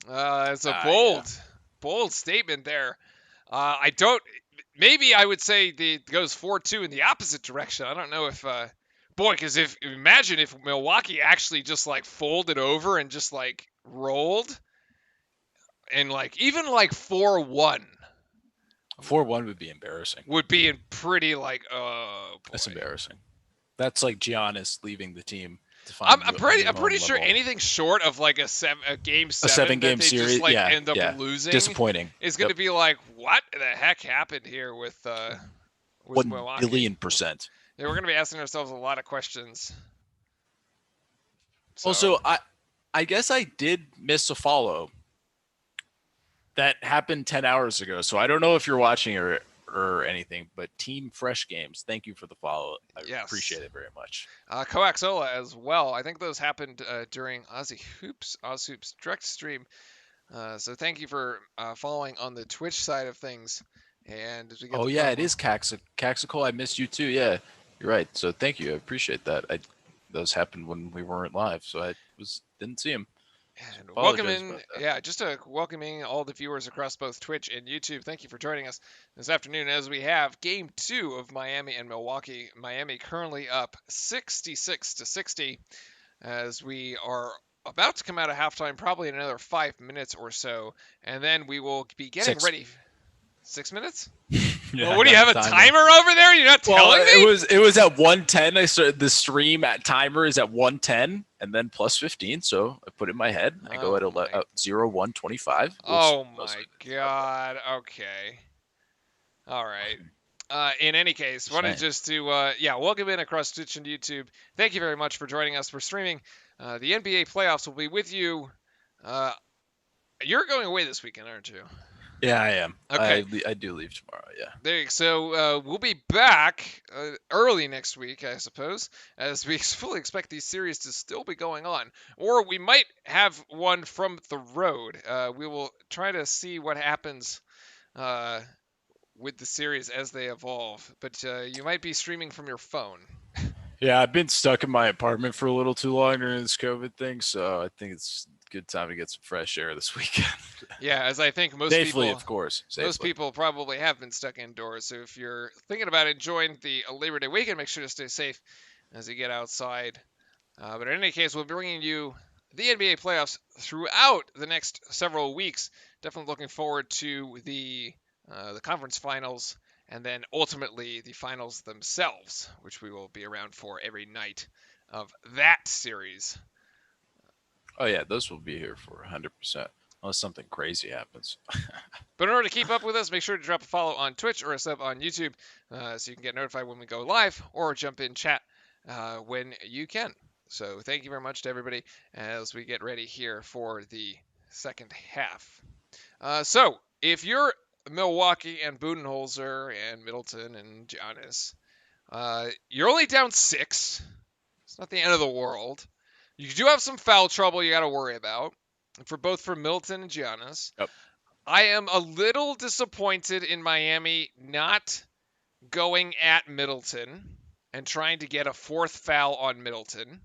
It's a bold statement there. Maybe I would say it goes 4-2 in the opposite direction. I don't know if, because imagine if Milwaukee actually just like folded over and just like rolled and like even like 4-1. 4-1 would be embarrassing. Would be pretty like, oh boy. That's embarrassing. That's like Giannis leaving the team. I'm pretty sure anything short of like a game 7-game series, just, like, end up losing, disappointing, is going to be like, what the heck happened here with 1 Milwaukee? billion%. Yeah, we're going to be asking ourselves a lot of questions. So. Also, I guess I did miss a follow that happened 10 hours ago. So I don't know if you're watching or anything, but Team Fresh Games, thank you for the follow. I appreciate it very much. Coaxola as well. I think those happened during Oz Hoops direct stream. So thank you for following on the Twitch side of things. And as we get it is Caxicle. I missed you too. Yeah, you're right. So thank you. I appreciate that. Those happened when we weren't live, so I didn't see them. And welcoming all the viewers across both Twitch and YouTube. Thank you for joining us this afternoon as we have Game 2 of Miami and Milwaukee. Miami currently up 66-60 as we are about to come out of halftime, probably in another 5 minutes or so, and then we will be getting ready. 6 minutes? Yeah, what do you have a timer over there? You're not telling me? It was at 110. I started the stream at timer is at 110 and then plus 15. So I put it in my head. I go at 01:25. Oh my god. Okay. All right. In any case, wanted just to welcome in across Twitch and YouTube. Thank you very much for joining us. We're streaming. The NBA playoffs will be with you. You're going away this weekend, aren't you? Yeah, I am. Okay. I do leave tomorrow, yeah. So we'll be back early next week, I suppose, as we fully expect these series to still be going on. Or we might have one from the road. We will try to see what happens with the series as they evolve. But you might be streaming from your phone. Yeah, I've been stuck in my apartment for a little too long during this COVID thing, so I think it's good time to get some fresh air this weekend. Yeah, as I think most safely, people, of course. Most people probably have been stuck indoors. So if you're thinking about enjoying the Labor Day weekend, make sure to stay safe as you get outside. But in any case, we'll be bringing you the NBA playoffs throughout the next several weeks. Definitely looking forward to the conference finals and then ultimately the finals themselves, which we will be around for every night of that series. Oh yeah, those will be here for 100%, unless something crazy happens. But in order to keep up with us, make sure to drop a follow on Twitch or a sub on YouTube so you can get notified when we go live or jump in chat when you can. So thank you very much to everybody as we get ready here for the second half. So if you're Milwaukee and Budenholzer and Middleton and Giannis, you're only down 6. It's not the end of the world. You do have some foul trouble you got to worry about for Middleton and Giannis. Yep. I am a little disappointed in Miami not going at Middleton and trying to get a 4th foul on Middleton.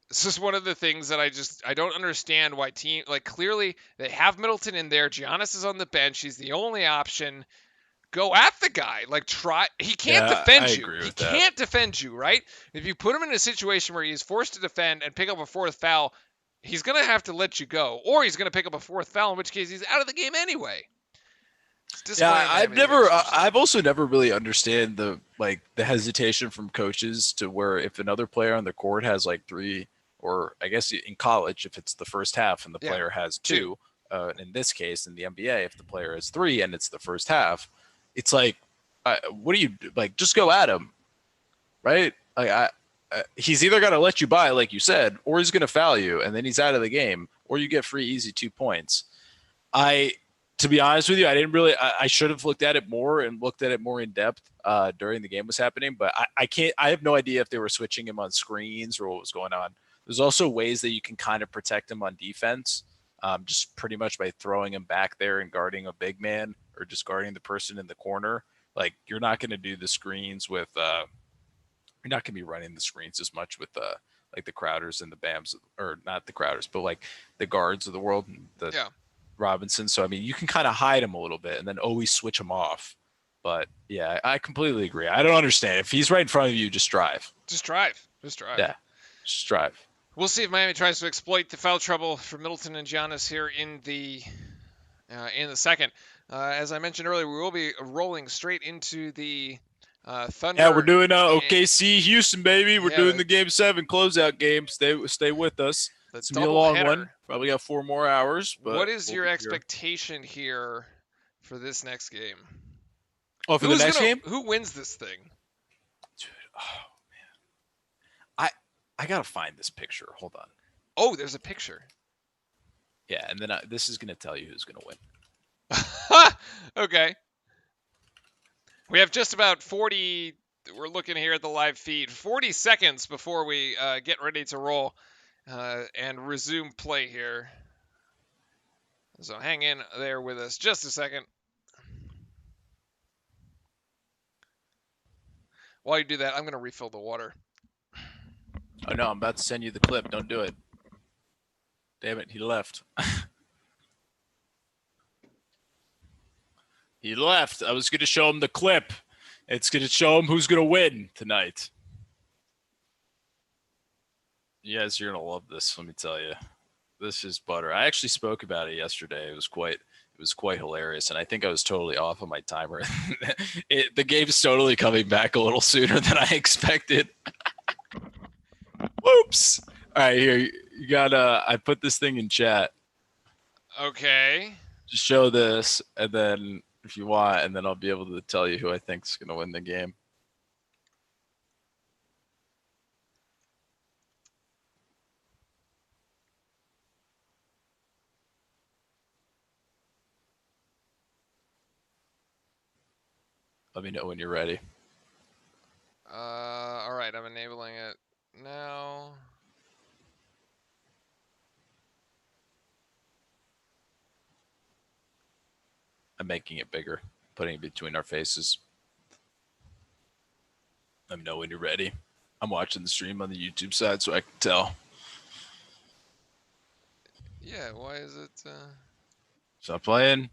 This is one of the things that I don't understand why clearly they have Middleton in there. Giannis is on the bench. He's the only option. Go at the guy. He can't defend you. He can't defend you, right? If you put him in a situation where he's forced to defend and pick up a 4th foul, he's going to have to let you go, or he's going to pick up a 4th foul, in which case he's out of the game anyway. Yeah, I've also never really understand the hesitation from coaches to where if another player on the court has like 3, or I guess in college, if it's the first half and the player has 2, in this case, in the NBA, if the player has 3 and it's the first half, it's like, what do you like? Just go at him, right? Like he's either got to let you by, like you said, or he's going to foul you, and then he's out of the game, or you get free, easy 2 points. To be honest with you, I didn't really. I should have looked at it more and looked at it more in depth during the game was happening. But I can't. I have no idea if they were switching him on screens or what was going on. There's also ways that you can kind of protect him on defense, just pretty much by throwing him back there and guarding a big man or just guarding the person in the corner. Like you're not going to do the screens with. You're not going to be running the screens as much with like the Crowders and the Bams, or not the Crowders, but like the guards of the world. Robinson. So, I mean, you can kind of hide him a little bit and then always switch him off. But, yeah, I completely agree. I don't understand. If he's right in front of you, just drive. Just drive. Yeah, just drive. We'll see if Miami tries to exploit the foul trouble for Middleton and Giannis here in the second. As I mentioned earlier, we will be rolling straight into the Thunder. Yeah, we're doing OKC Houston, baby. We're doing the Game 7 closeout game. Stay with us. It's going to be a long one. Probably got 4 more hours. But what is your expectation here for this next game? Oh, for the next game? Who wins this thing? Dude, oh, man. I got to find this picture. Hold on. Oh, there's a picture. Yeah, and then this is going to tell you who's going to win. Okay. We have just about 40... We're looking here at the live feed. 40 seconds before we get ready to roll. And resume play here. So hang in there with us just a second. While you do that, I'm going to refill the water. Oh, no, I'm about to send you the clip. Don't do it. Damn it, he left. He left. I was going to show him the clip. It's going to show him who's going to win tonight. You guys, you're going to love this, let me tell you. This is butter. I actually spoke about it yesterday. It was quite hilarious, and I think I was totally off on my timer. The game's totally coming back a little sooner than I expected. Whoops. All right, here. You got I put this thing in chat. Okay. Just show this, and then if you want, and then I'll be able to tell you who I think is going to win the game. Let me know when you're ready. All right, I'm enabling it now. I'm making it bigger, putting it between our faces. Let me know when you're ready. I'm watching the stream on the YouTube side so I can tell. Yeah, why is it... Stop playing.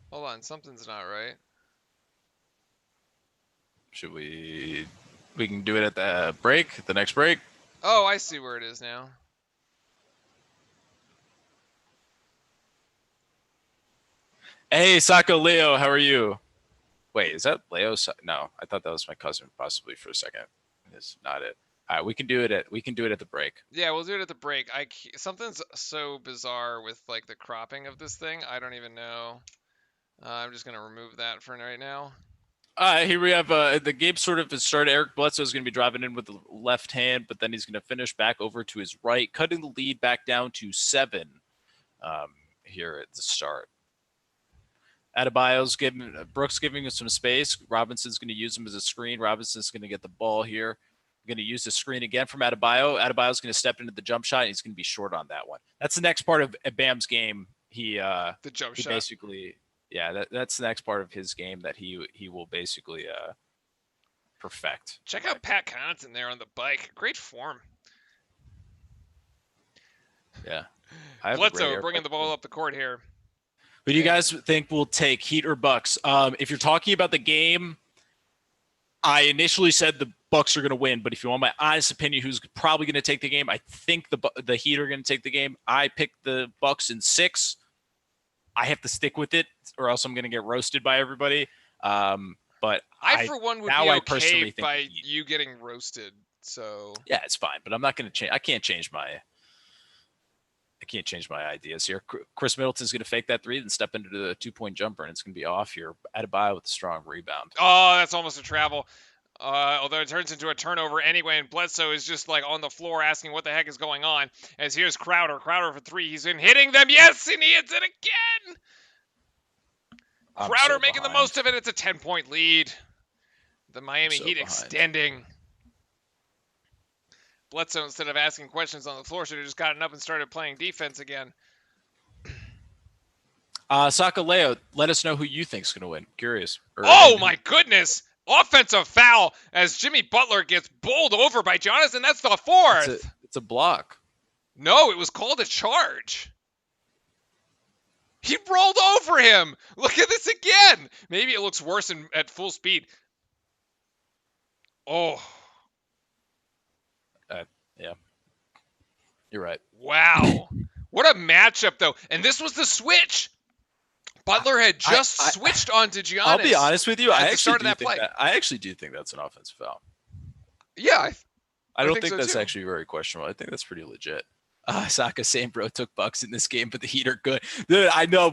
Hold on, something's not right. Should we can do it at the break, the next break? Oh, I see where it is now. Hey, Sako Leo, how are you? Wait, is that Leo? No, I thought that was my cousin, possibly for a second. It's not it. All right, we can do it at the break. Yeah, we'll do it at the break. Something's so bizarre with like the cropping of this thing. I don't even know. I'm just gonna remove that for right now. Here we have the game sort of has started. Eric Bledsoe is going to be driving in with the left hand, but then he's going to finish back over to his right, cutting the lead back down to 7 here at the start. Adebayo's giving Brooks giving him some space. Robinson's going to use him as a screen. Robinson's going to get the ball here. Going to use the screen again from Adebayo. Adebayo's going to step into the jump shot, and he's going to be short on that one. That's the next part of Bam's game. The jump shot. Basically, yeah, that's the next part of his game that he will basically perfect. Check out Pat Connaughton there on the bike. Great form. Yeah. Bledsoe bringing the ball up the court here. Who do you guys think will take, Heat or Bucks? If you're talking about the game, I initially said the Bucks are going to win, but if you want my honest opinion, who's probably going to take the game? I think the Heat are going to take the game. I picked the Bucks in 6. I have to stick with it, or else I'm going to get roasted by everybody. But I for one, would be okay by you getting roasted. So yeah, it's fine. But I'm not going to change. I can't change my ideas here. Chris Middleton's going to fake that 3, then step into the 2-point jumper, and it's going to be off here. Adebayo with a strong rebound. Oh, that's almost a travel. Although it turns into a turnover anyway, and Bledsoe is just like on the floor asking what the heck is going on. As here's Crowder. Crowder for 3. He's been hitting them. Yes, and he hits it again. Crowder making the most of it. It's a 10-point lead. The Miami Heat extending. Bledsoe, instead of asking questions on the floor, should have just gotten up and started playing defense again. Saka Leo, let us know who you think's going to win. Curious. My goodness! Offensive foul as Jimmy Butler gets bowled over by Giannis, and that's the 4th. It's a block. No, it was called a charge. He rolled over him. Look at this again. Maybe it looks worse at full speed. Oh. Yeah. You're right. Wow. What a matchup, though. And this was the switch. Butler had just switched on to Giannis. I'll be honest with you. I actually do think that's an offensive foul. Yeah. I don't think that's actually very questionable. I think that's pretty legit. Saka, same bro, took Bucks in this game, but the Heat are good. Dude, I know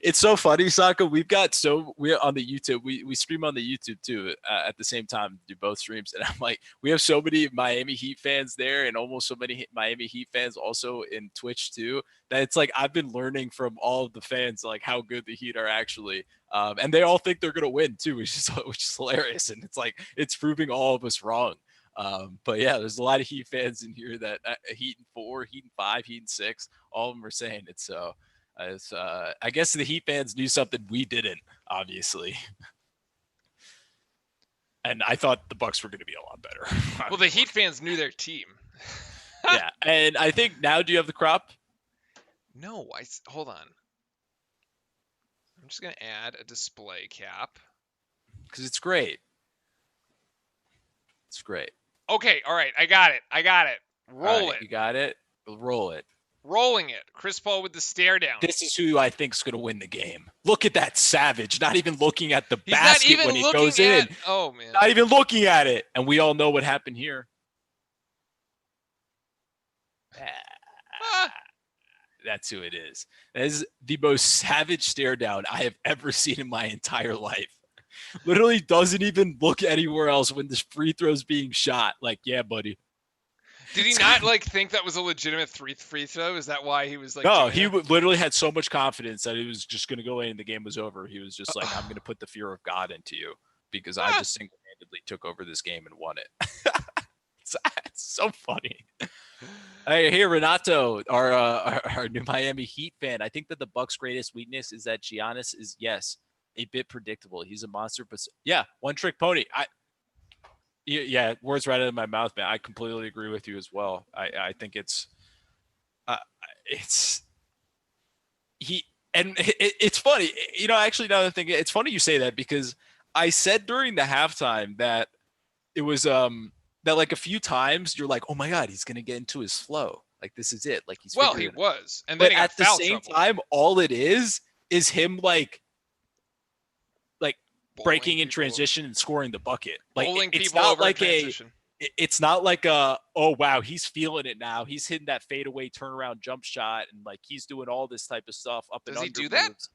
it's so funny, Saka. We're on the YouTube. We stream on the YouTube too at the same time, do both streams. And I'm like, we have so many Miami Heat fans there and almost so many Miami Heat fans also in Twitch too, that it's like I've been learning from all of the fans like how good the Heat are actually. And they all think they're going to win too, which is hilarious. And it's like, it's proving all of us wrong. But yeah, there's a lot of Heat fans in here that Heat in 4, Heat in 5, Heat in 6, all of them are saying it. So I guess the Heat fans knew something we didn't, obviously. And I thought the Bucks were going to be a lot better. Well, the Heat fans knew their team. Yeah, and I think now, do you have the crop? No, hold on. I'm just going to add a display cap. Because it's great. It's great. Okay, all right. I got it. Roll it. You got it? Roll it. Rolling it. Chris Paul with the stare down. This is who I think is going to win the game. Look at that savage. Not even looking at the basket when he goes in. Oh, man. Not even looking at it. And we all know what happened here. That's who it is. That is the most savage stare down I have ever seen in my entire life. Literally doesn't even look anywhere else when this free throw's being shot. Like, yeah, buddy. Did he not think that was a legitimate free throw? Is that why he was like? No, he literally had so much confidence that he was just going to go in and the game was over. He was just like, I'm going to put the fear of God into you because I just single-handedly took over this game and won it. It's so funny. Hey, Renato, our new Miami Heat fan. I think that the Bucks' greatest weakness is that Giannis is, yes, a bit predictable. He's a monster, but yeah, one trick pony. Yeah, words right out of my mouth, man. I completely agree with you as well. I think it's funny. Actually, now that I think it's funny you say that because I said during the halftime that it was that like a few times you're like, oh my god, he's gonna get into his flow. Like this is it. Like he's Well, he figuring it out. was, and then But he got at the foul same trouble. time, all it is him like breaking Bowling in people- transition and scoring the bucket. Like bowling it's people not over like transition. it's not like a, oh wow, he's feeling it now. He's hitting that fadeaway turnaround jump shot and like he's doing all this type of stuff up and Does under he do that? moves.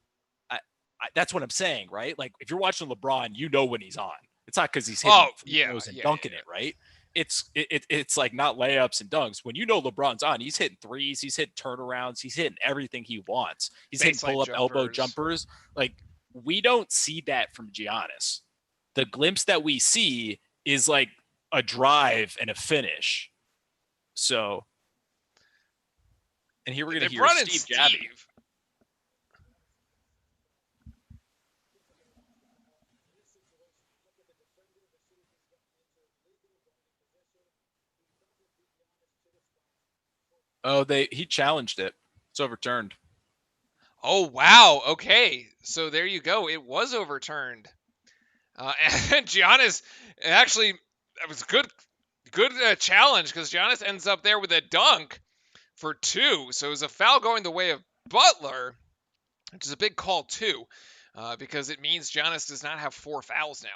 That's what I'm saying, right? Like if you're watching LeBron, you know when he's on. It's not because he's Oh, hitting free yeah, throws and yeah, dunking yeah. it, right? It's like not layups and dunks. When you know LeBron's on, he's hitting threes, he's hitting turnarounds, he's hitting everything he wants. He's hitting Baseline pull-up elbow jumpers. jumpers. Like we don't see that from Giannis. The glimpse that we see is like a drive and a finish. So, and here we're They're gonna hear running Steve Jabbie. Steve. Oh, he challenged it. It's overturned. Oh wow. Okay, so there you go. It was overturned. And Giannis actually, it was good challenge because Giannis ends up there with a dunk for 2. So it was a foul going the way of Butler, which is a big call too, because it means Giannis does not have 4 fouls now.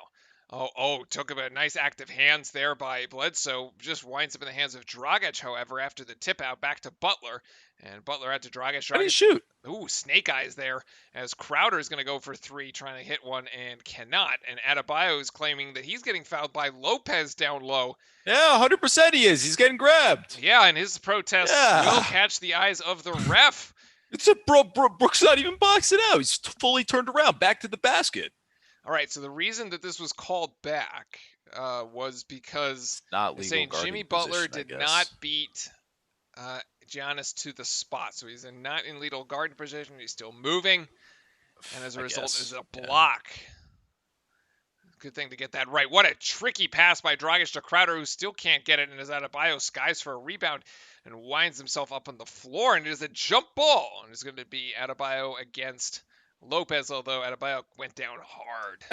Took a nice active hands there by Bledsoe. Just winds up in the hands of Dragic, however, after the tip out back to Butler. And Butler had to Dragic. How did he shoot? Ooh, snake eyes there, as Crowder is going to go for 3, trying to hit one and cannot. And Adebayo is claiming that he's getting fouled by Lopez down low. Yeah, 100% he is. He's getting grabbed. Yeah, and his protest Yeah. will catch the eyes of the ref. It's a Brooks not even boxing out. He's fully turned around, back to the basket. All right, so the reason that this was called back was because Not they're legal saying guarding Jimmy Butler position, I did guess. not beat Giannis to the spot. So he's not in legal guard position. He's still moving. And as a I result, guess, is a yeah. block. Good thing to get that right. What a tricky pass by Dragic to Crowder, who still can't get it, and is Adebayo skies for a rebound and winds himself up on the floor. And it is a jump ball. And it's going to be Adebayo against Lopez, although Adebayo went down hard.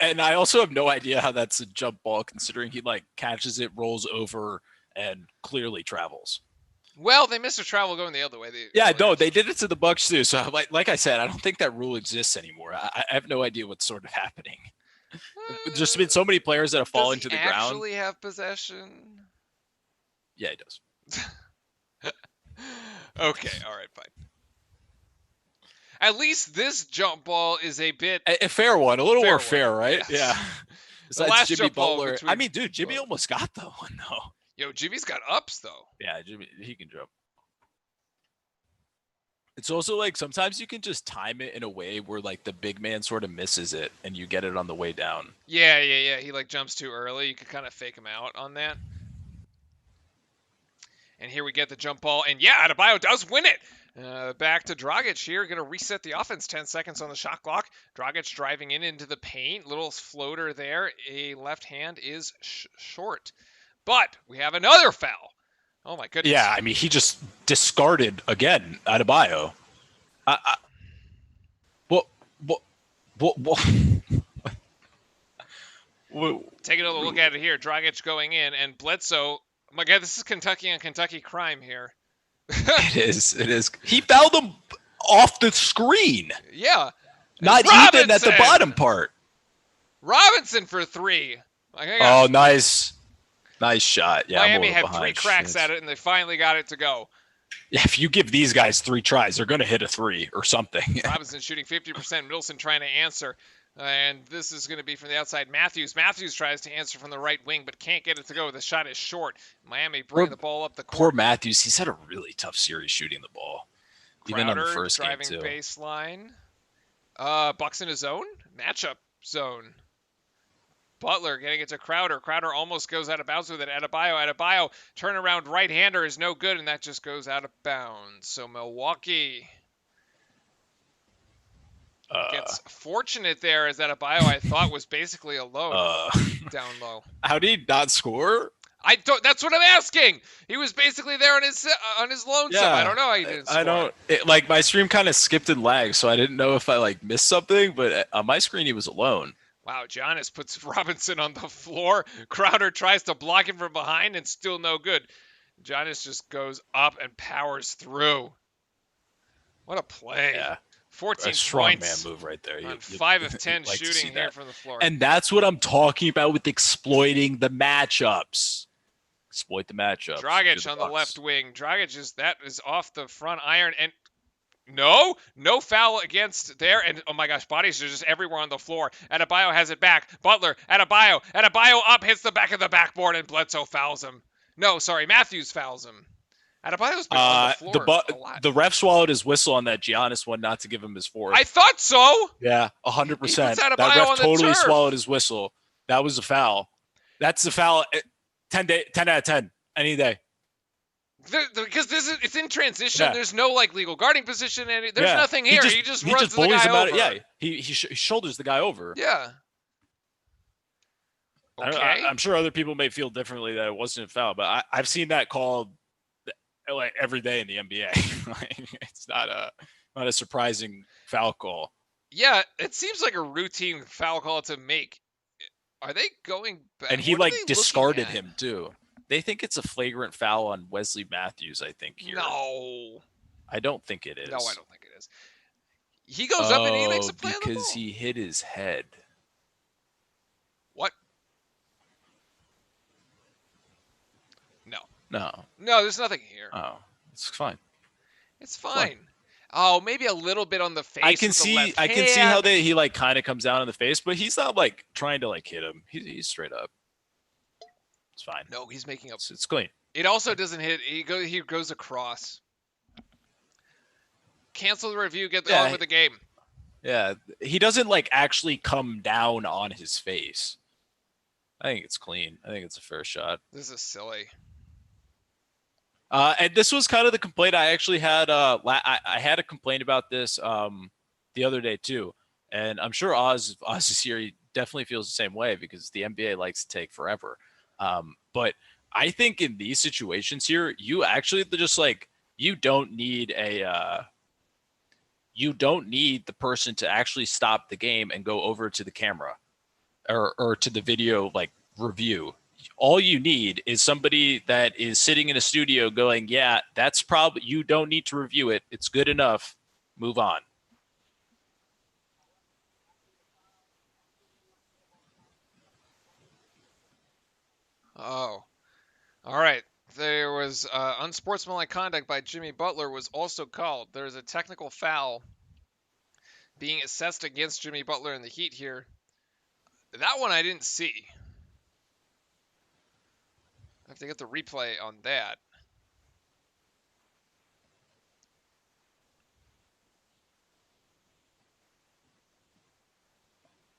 And I also have no idea how that's a jump ball, considering he like catches it, rolls over, and clearly travels. Well, they missed a travel going the other way. They did it to the Bucks too. So like I said, I don't think that rule exists anymore. I have no idea what's sort of happening. There's just been so many players that have fallen to the ground. Does he actually have possession? Yeah, he does. Okay, all right, fine. At least this jump ball is a bit A fair one, a little Fair more one, fair, right? yes. Yeah. Besides last Jimmy jump ball Butler. between I mean, dude, Jimmy both. almost got the one though. Yo, Jimmy's got ups though. Yeah, Jimmy, he can jump. It's also like sometimes you can just time it in a way where like the big man sort of misses it and you get it on the way down. Yeah. He like jumps too early. You could kind of fake him out on that. And here we get the jump ball, and yeah, Adebayo does win it. Back to Dragic here, going to reset the offense. 10 seconds on the shot clock. Dragic driving into the paint. Little floater there. A left hand is short. But we have another foul. Oh my goodness. Yeah, I mean, he just discarded again Adebayo. What? Take another look at it here. Dragic going in, and Bledsoe. Oh my God, this is Kentucky on Kentucky crime here. It is. He fouled him off the screen. Yeah. Not even at the Robinson! bottom part. Robinson for 3. Oh, nice. Nice shot. Yeah, Miami I'm a had little 3 behind. cracks at it, and they finally got it to go. Yeah, if you give these guys 3 tries, they're going to hit a 3 or something. Robinson shooting 50%. Middleton trying to answer. And this is going to be from the outside. Matthews tries to answer from the right wing, but can't get it to go. The shot is short. Miami bringing the ball up the court. Poor Matthews. He's had a really tough series shooting the ball. Even on the Crowder first game, driving too. baseline. Bucks in a zone. Matchup zone. Butler getting it to Crowder. Crowder almost goes out of bounds with it. Adebayo. Turnaround right-hander is no good, and that just goes out of bounds. So Milwaukee gets fortunate there, as Adebayo, I thought, was basically alone down low. How did he not score? That's what I'm asking. He was basically there on his lonesome. Yeah, I don't know how he didn't score. I don't. Like my stream kind of skipped and lagged, so I didn't know if I like missed something. But on my screen, he was alone. Wow, Giannis puts Robinson on the floor. Crowder tries to block him from behind and still no good. Giannis just goes up and powers through. What a play. Yeah, 14 a strong man points move right there. on 5 of 10 like to see shooting here that. from the floor. And that's what I'm talking about with exploiting the matchups. Exploit the matchups. Dragic on the left wing. Dragic is off the front iron, and no foul against there. And oh my gosh, bodies are just everywhere on the floor. Adebayo has it back. Butler, Adebayo up, hits the back of the backboard, and Bledsoe fouls him. No, sorry, Matthews fouls him. Adebayo's been on the floor a lot. The ref swallowed his whistle on that Giannis one, not to give him his fourth. I thought so. Yeah, 100%. That Adebayo ref on the totally turf. swallowed his whistle. That was a foul. That's the foul. 10 out of 10 any day. Because it's in transition. Yeah. There's no like legal guarding position, and there's nothing here. He just runs the bullies guy him out. over. Yeah, he shoulders the guy over. Yeah. Okay. I'm sure other people may feel differently that it wasn't a foul, but I've seen that called like every day in the NBA. Like, it's not a surprising foul call. Yeah, it seems like a routine foul call to make. Are they going back? And he What are like they discarded looking at? him too. They think it's a flagrant foul on Wesley Matthews, I think here. No. I don't think it is. No, I don't think it is. He goes up and he makes a play on the because ball. he hit his head. What? No. No. There's nothing here. Oh, it's fine. It's fine. Oh, maybe a little bit on the face. I can with the see left how hand. he like kind of comes down in the face, but he's not like trying to like hit him. He's straight up. It's fine. No, he's making up. It's clean. It also doesn't hit. He goes across. Cancel the review. Get on with the game. Yeah, he doesn't like actually come down on his face. I think it's clean. I think it's a fair shot. This is silly. And this was kind of the complaint I actually had. I had a complaint about this the other day too, and I'm sure Oz is here. He definitely feels the same way because the NBA likes to take forever. But I think in these situations here, you actually just like you don't need the person to actually stop the game and go over to the camera or to the video like review. All you need is somebody that is sitting in a studio going, yeah, that's probably, you don't need to review it. It's good enough. Move on. Oh, all right. There was unsportsmanlike conduct by Jimmy Butler was also called. There's a technical foul being assessed against Jimmy Butler in the Heat here. That one I didn't see. I have to get the replay on that.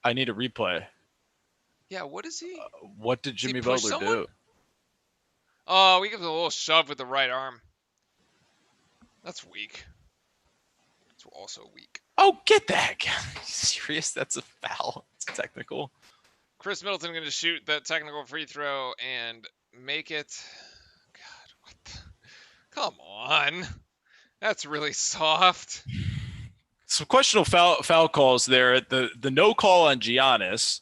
I need a replay. Yeah, what is he? What did Jimmy push Butler someone? do? Oh, we give him a little shove with the right arm. That's weak. It's also weak. Oh, get that guy. Serious? That's a foul. It's technical. Chris Middleton going to shoot that technical free throw and make it. God, what the? Come on. That's really soft. Some questionable foul calls there. The no call on Giannis.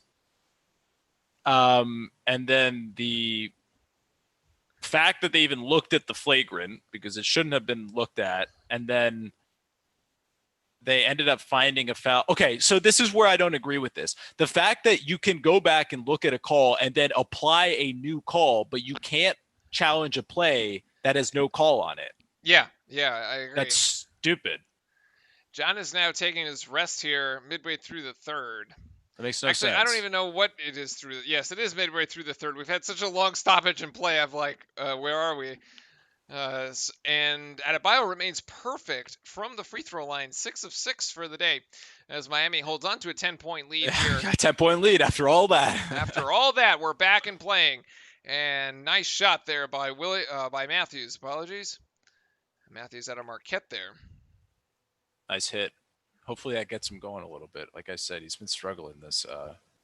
And then the fact that they even looked at the flagrant because it shouldn't have been looked at. And then they ended up finding a foul. Okay, so this is where I don't agree with this. The fact that you can go back and look at a call and then apply a new call, but you can't challenge a play that has no call on it. Yeah, I agree. That's stupid. John is now taking his rest here midway through the third. That makes no Actually, sense. I don't even know what it is through. Yes, it is midway through the third. We've had such a long stoppage in play. I'm like, where are we? And Adebayo remains perfect from the free throw line, 6 of 6 for the day, as Miami holds on to a 10-point lead here. A 10-point lead after all that. After all that, we're back and playing. And nice shot there by by Matthews. Apologies. Matthews out of Marquette there. Nice hit. Hopefully that gets him going a little bit. Like I said, he's been struggling this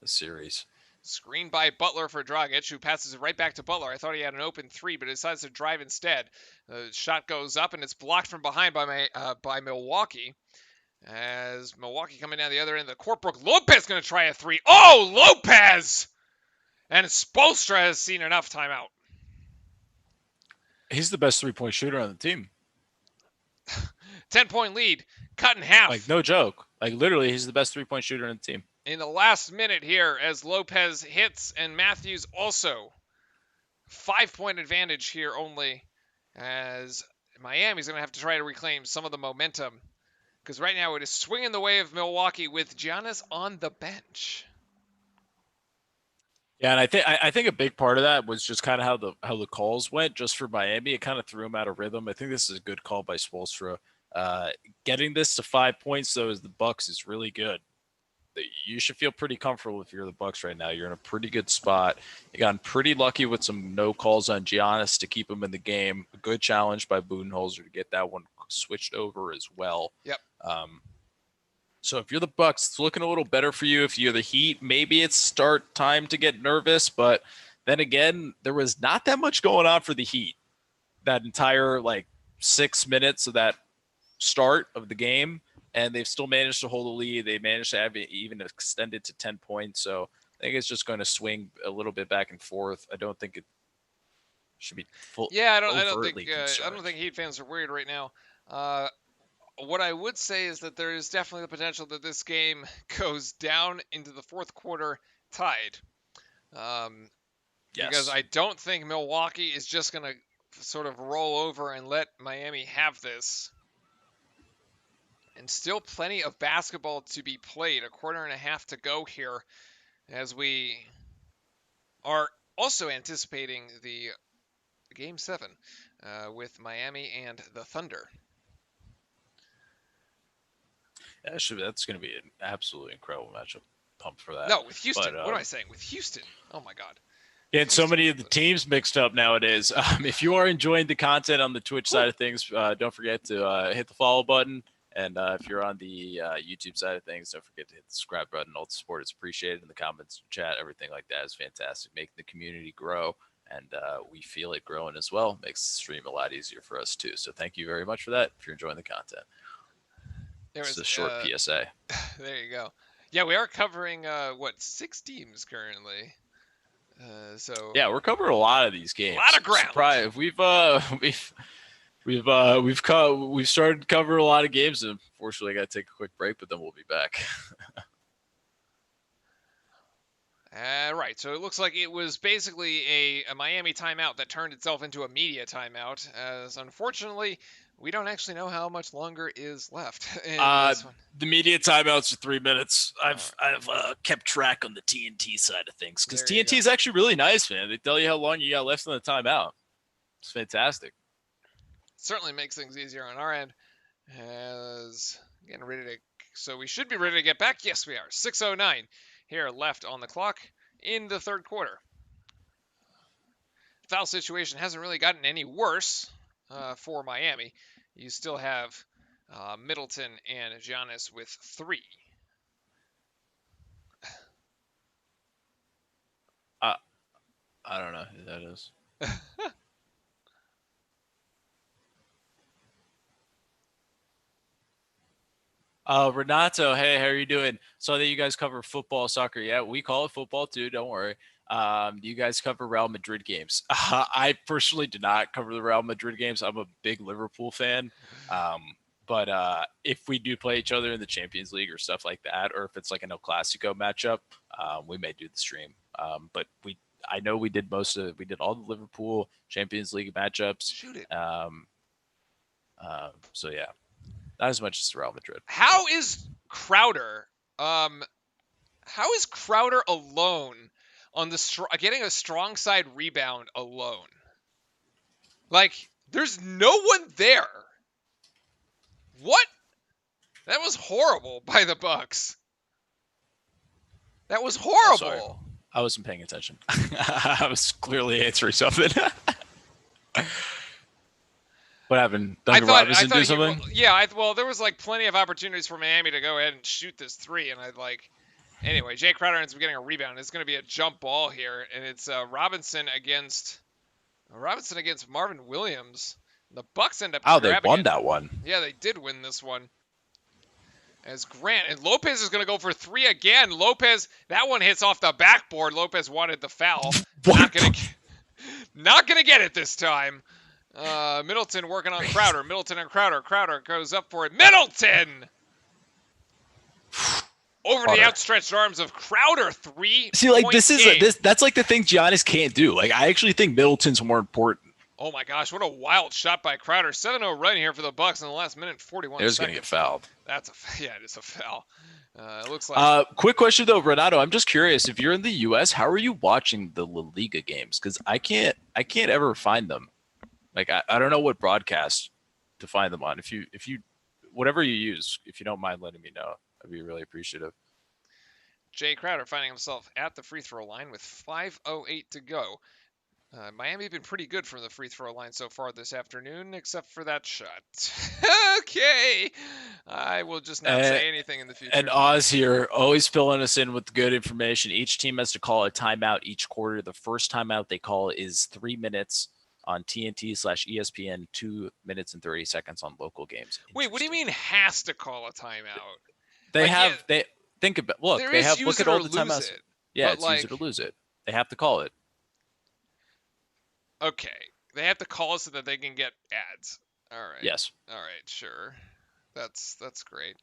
series. Screen by Butler for Dragic, who passes it right back to Butler. I thought he had an open three, but decides to drive instead. The shot goes up, and it's blocked from behind by Milwaukee. As Milwaukee coming down the other end, the court, Brook Lopez going to try a three. Oh, Lopez! And Spoelstra has seen enough timeout. He's the best 3-point shooter on the team. 10-point lead, cut in half. Like, no joke. Like, literally, he's the best 3-point shooter on the team. In the last minute here, as Lopez hits and Matthews also. 5-point advantage here only, as Miami's going to have to try to reclaim some of the momentum. Because right now it is swinging the way of Milwaukee with Giannis on the bench. Yeah, and I think a big part of that was just kind of how the calls went. Just for Miami, it kind of threw him out of rhythm. I think this is a good call by Spoelstra. Getting this to 5 points though as the Bucks is really good. You should feel pretty comfortable if you're the Bucks right now. You're in a pretty good spot. You got pretty lucky with some no calls on Giannis to keep him in the game. A good challenge by Budenholzer to get that one switched over as well. Yep. So if you're the Bucks, it's looking a little better for you. If you're the Heat, maybe it's start time to get nervous. But then again, there was not that much going on for the Heat. That entire 6 minutes of that start of the game. And they've still managed to hold the lead. They managed to have it even extended to 10 points. So I think it's just going to swing a little bit back and forth. I don't think it should be full. Yeah, I don't think Heat fans are worried right now. What I would say is that there is definitely the potential that this game goes down into the fourth quarter tied. Yes. Because I don't think Milwaukee is just going to sort of roll over and let Miami have this. And still plenty of basketball to be played. A quarter and a half to go here as we are also anticipating the Game 7 with Miami and the Thunder. Yeah, that's going to be an absolutely incredible matchup. Pumped for that. No, with Houston. But, what am I saying? With Houston. Oh, my God. Getting so many of the teams mixed up nowadays. If you are enjoying the content on the Twitch side of things, don't forget to hit the follow button. And if you're on the YouTube side of things, don't forget to hit the subscribe button. All the support is appreciated in the comments, chat, everything like that is fantastic. Making the community grow, and we feel it growing as well. Makes the stream a lot easier for us too. So thank you very much for that. If you're enjoying the content, it's a short PSA. There you go. Yeah, we are covering 6 teams currently. So yeah, we're covering a lot of these games. A lot of ground. Surprise! We've started covering a lot of games, and unfortunately, I got to take a quick break, but then we'll be back. Right, so it looks like it was basically a Miami timeout that turned itself into a media timeout, as unfortunately, we don't actually know how much longer is left in this one. The media timeouts are 3 minutes. I've kept track on the TNT side of things, because TNT is actually really nice, man. They tell you how long you got left on the timeout. It's fantastic. Certainly makes things easier on our end. As getting ready to, so we should be ready to get back. Yes, we are. 6:09 here left on the clock in the third quarter. Foul situation hasn't really gotten any worse for Miami. You still have Middleton and Giannis with 3. I don't know who that is. Renato, hey, how are you doing? Saw that you guys cover football, soccer. Yeah, we call it football too. Don't worry. Do you guys cover Real Madrid games? I personally do not cover the Real Madrid games. I'm a big Liverpool fan. But if we do play each other in the Champions League or stuff like that, or if it's like an El Clasico matchup, we may do the stream. But I know we did we did all the Liverpool Champions League matchups. Shoot it. So yeah. Not as much as Real Madrid. How is Crowder? How is Crowder alone on the getting a strong side rebound alone? Like, there's no one there. What? That was horrible by the Bucks. That was horrible. I wasn't paying attention. I was clearly answering something. What happened? Duncan Robinson do something? Well, there was plenty of opportunities for Miami to go ahead and shoot this 3, and anyway, Jay Crowder ends up getting a rebound. It's going to be a jump ball here, and it's Robinson against Marvin Williams. The Bucks end up. Oh, they won that one. Yeah, they did win this one. as Grant and Lopez is going to go for 3 again. Lopez, that one hits off the backboard. Lopez wanted the foul. Not gonna get it this time. Middleton working on Crowder. Middleton and Crowder. Crowder goes up for it. Middleton! Over the outstretched arms of Crowder. 3. See, like that's like the thing Giannis can't do. Like I actually think Middleton's more important. Oh my gosh, what a wild shot by Crowder. 7-0 run here for the Bucks in the last minute 41 seconds. They're going to get fouled. It is a foul. It looks like. Quick question though, Renato. I'm just curious. If you're in the U.S., how are you watching the La Liga games? Because I can't ever find them. Like I don't know what broadcast to find them on. If you whatever you use, if you don't mind letting me know, I'd be really appreciative. Jay Crowder finding himself at the free throw line with 5:08 to go. Miami have been pretty good from the free throw line so far this afternoon, except for that shot. Okay. I will just not say anything in the future. And Oz here, always filling us in with good information. Each team has to call a timeout each quarter. The first timeout they call is 3 minutes on TNT/ESPN, 2 minutes and 30 seconds on local games. Wait, what do you mean has to call a timeout? Think about, look at all the timeouts. Yeah, it's use it or lose it. They have to call it. Okay. They have to call it so that they can get ads. All right. Yes. All right, sure. That's great.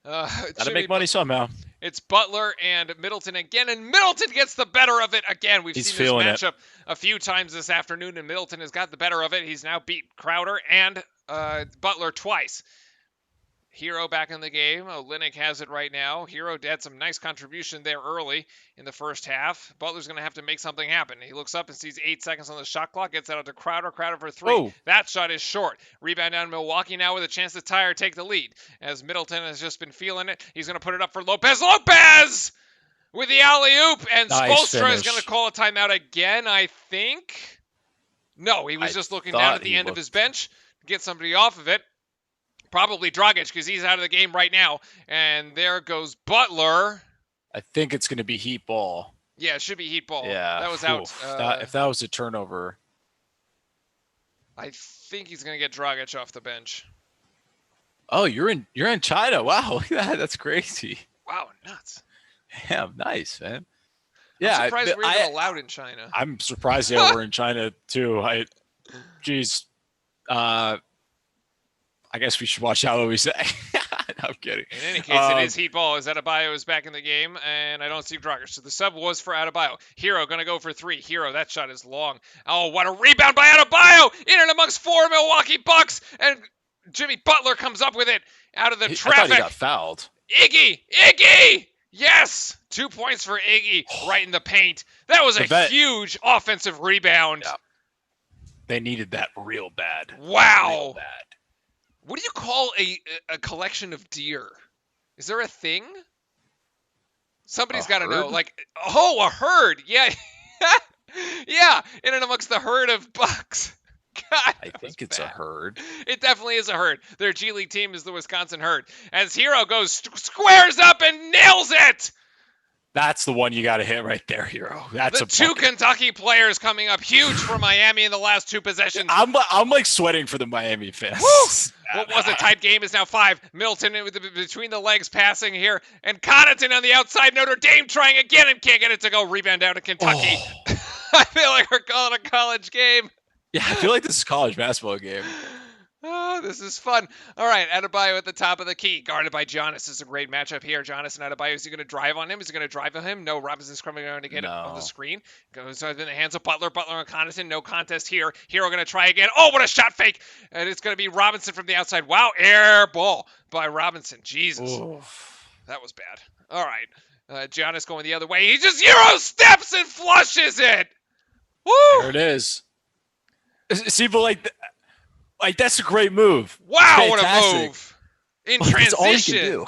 Gotta make money somehow. It's Butler and Middleton again, and Middleton gets the better of it again. We've seen this matchup a few times this afternoon, and Middleton has got the better of it. He's now beat Crowder and Butler twice. Hero back in the game. Olynyk has it right now. Hero had some nice contribution there early in the first half. Butler's going to have to make something happen. He looks up and sees 8 seconds on the shot clock. Gets out to Crowder. Crowder for 3. Oh. That shot is short. Rebound down Milwaukee now with a chance to tie or take the lead. As Middleton has just been feeling it. He's going to put it up for Lopez. Lopez! With the alley-oop. And Spoelstra is going to call a timeout again, I think. No, he was just looking down at the end of his bench to get somebody off of it. Probably Dragic because he's out of the game right now. And there goes Butler. I think it's going to be Heat ball. Yeah, it should be Heat ball. Yeah. That was out. If that was a turnover. I think he's going to get Dragic off the bench. Oh, you're in China. Wow, look at that. That's crazy. Wow, nuts. Yeah, nice, man. I'm surprised we're even allowed in China. I'm surprised we're in China too. I guess we should watch how we say. No, I'm kidding. In any case, it is Heat ball as Adebayo is back in the game, and I don't see Dragic. So the sub was for Adebayo. Hero going to go for 3. Hero, that shot is long. Oh, what a rebound by Adebayo! In and amongst 4 Milwaukee Bucks, and Jimmy Butler comes up with it out of the traffic. I thought he got fouled. Iggy! Yes! 2 points for Iggy right in the paint. That was a huge offensive rebound. Yeah. They needed that real bad. Wow. Real bad. What do you call a collection of deer? Is there a thing? Somebody's got to know. Like, a herd. Yeah. Yeah. In and amongst the herd of bucks. God, I think it's a herd. It definitely is a herd. Their G League team is the Wisconsin Herd. As Hero goes squares up and nails it. That's the one you got to hit right there, Hero. That's the 2 Kentucky players coming up huge for Miami in the last 2 possessions. I'm like sweating for the Miami fans. What was a tight game is now 5. Middleton between the legs passing here. And Connaughton on the outside. Notre Dame trying again and can't get it to go. Rebound down to Kentucky. I feel like we're calling a college game. Yeah, I feel like this is a college basketball game. Oh, this is fun. All right, Adebayo at the top of the key, guarded by Giannis. This is a great matchup here. Giannis and Adebayo. Is he going to drive on him? Is he going to drive on him? No, Robinson's coming around to get it on the screen. Goes in the hands of Butler. Butler and Connaughton. No contest here. Hero going to try again. Oh, what a shot fake. And it's going to be Robinson from the outside. Wow, air ball by Robinson. Jesus. Oof. That was bad. All right. Giannis going the other way. He just Euro steps and flushes it. Woo! There it is. See, but like that's a great move. Wow, what a move. In transition. That's all you can do.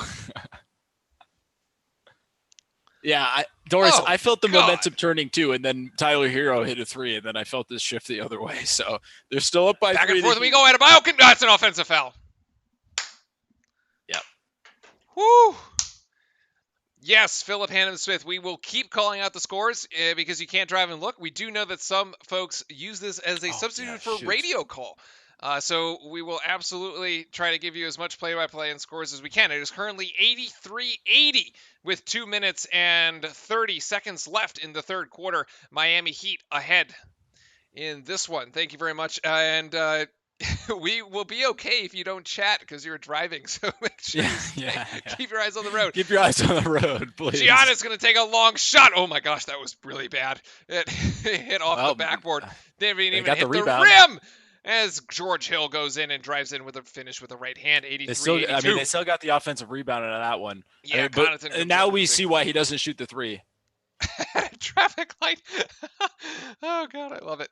Yeah, Doris, I felt the momentum turning too, and then Tyler Hero hit a 3, and then I felt this shift the other way. So they're still up by 3. Back and forth we go. Adebayo. That's an offensive foul. Yep. Woo. Yes, Philip Hannon-Smith. We will keep calling out the scores because you can't drive and look. We do know that some folks use this as a substitute for radio call. So we will absolutely try to give you as much play-by-play and scores as we can. It is currently 83-80 with 2 minutes and 30 seconds left in the third quarter. Miami Heat ahead in this one. Thank you very much. And we will be okay if you don't chat because you're driving. So make sure you keep your eyes on the road. Keep your eyes on the road, please. Giannis going to take a long shot. Oh my gosh, that was really bad. It hit off the backboard. Didn't even hit the rim. As George Hill goes in and drives in with a finish with a right hand, 83-82. They still got the offensive rebound on that one. Yeah, and now we see why he doesn't shoot the three. Traffic light. Oh, God, I love it.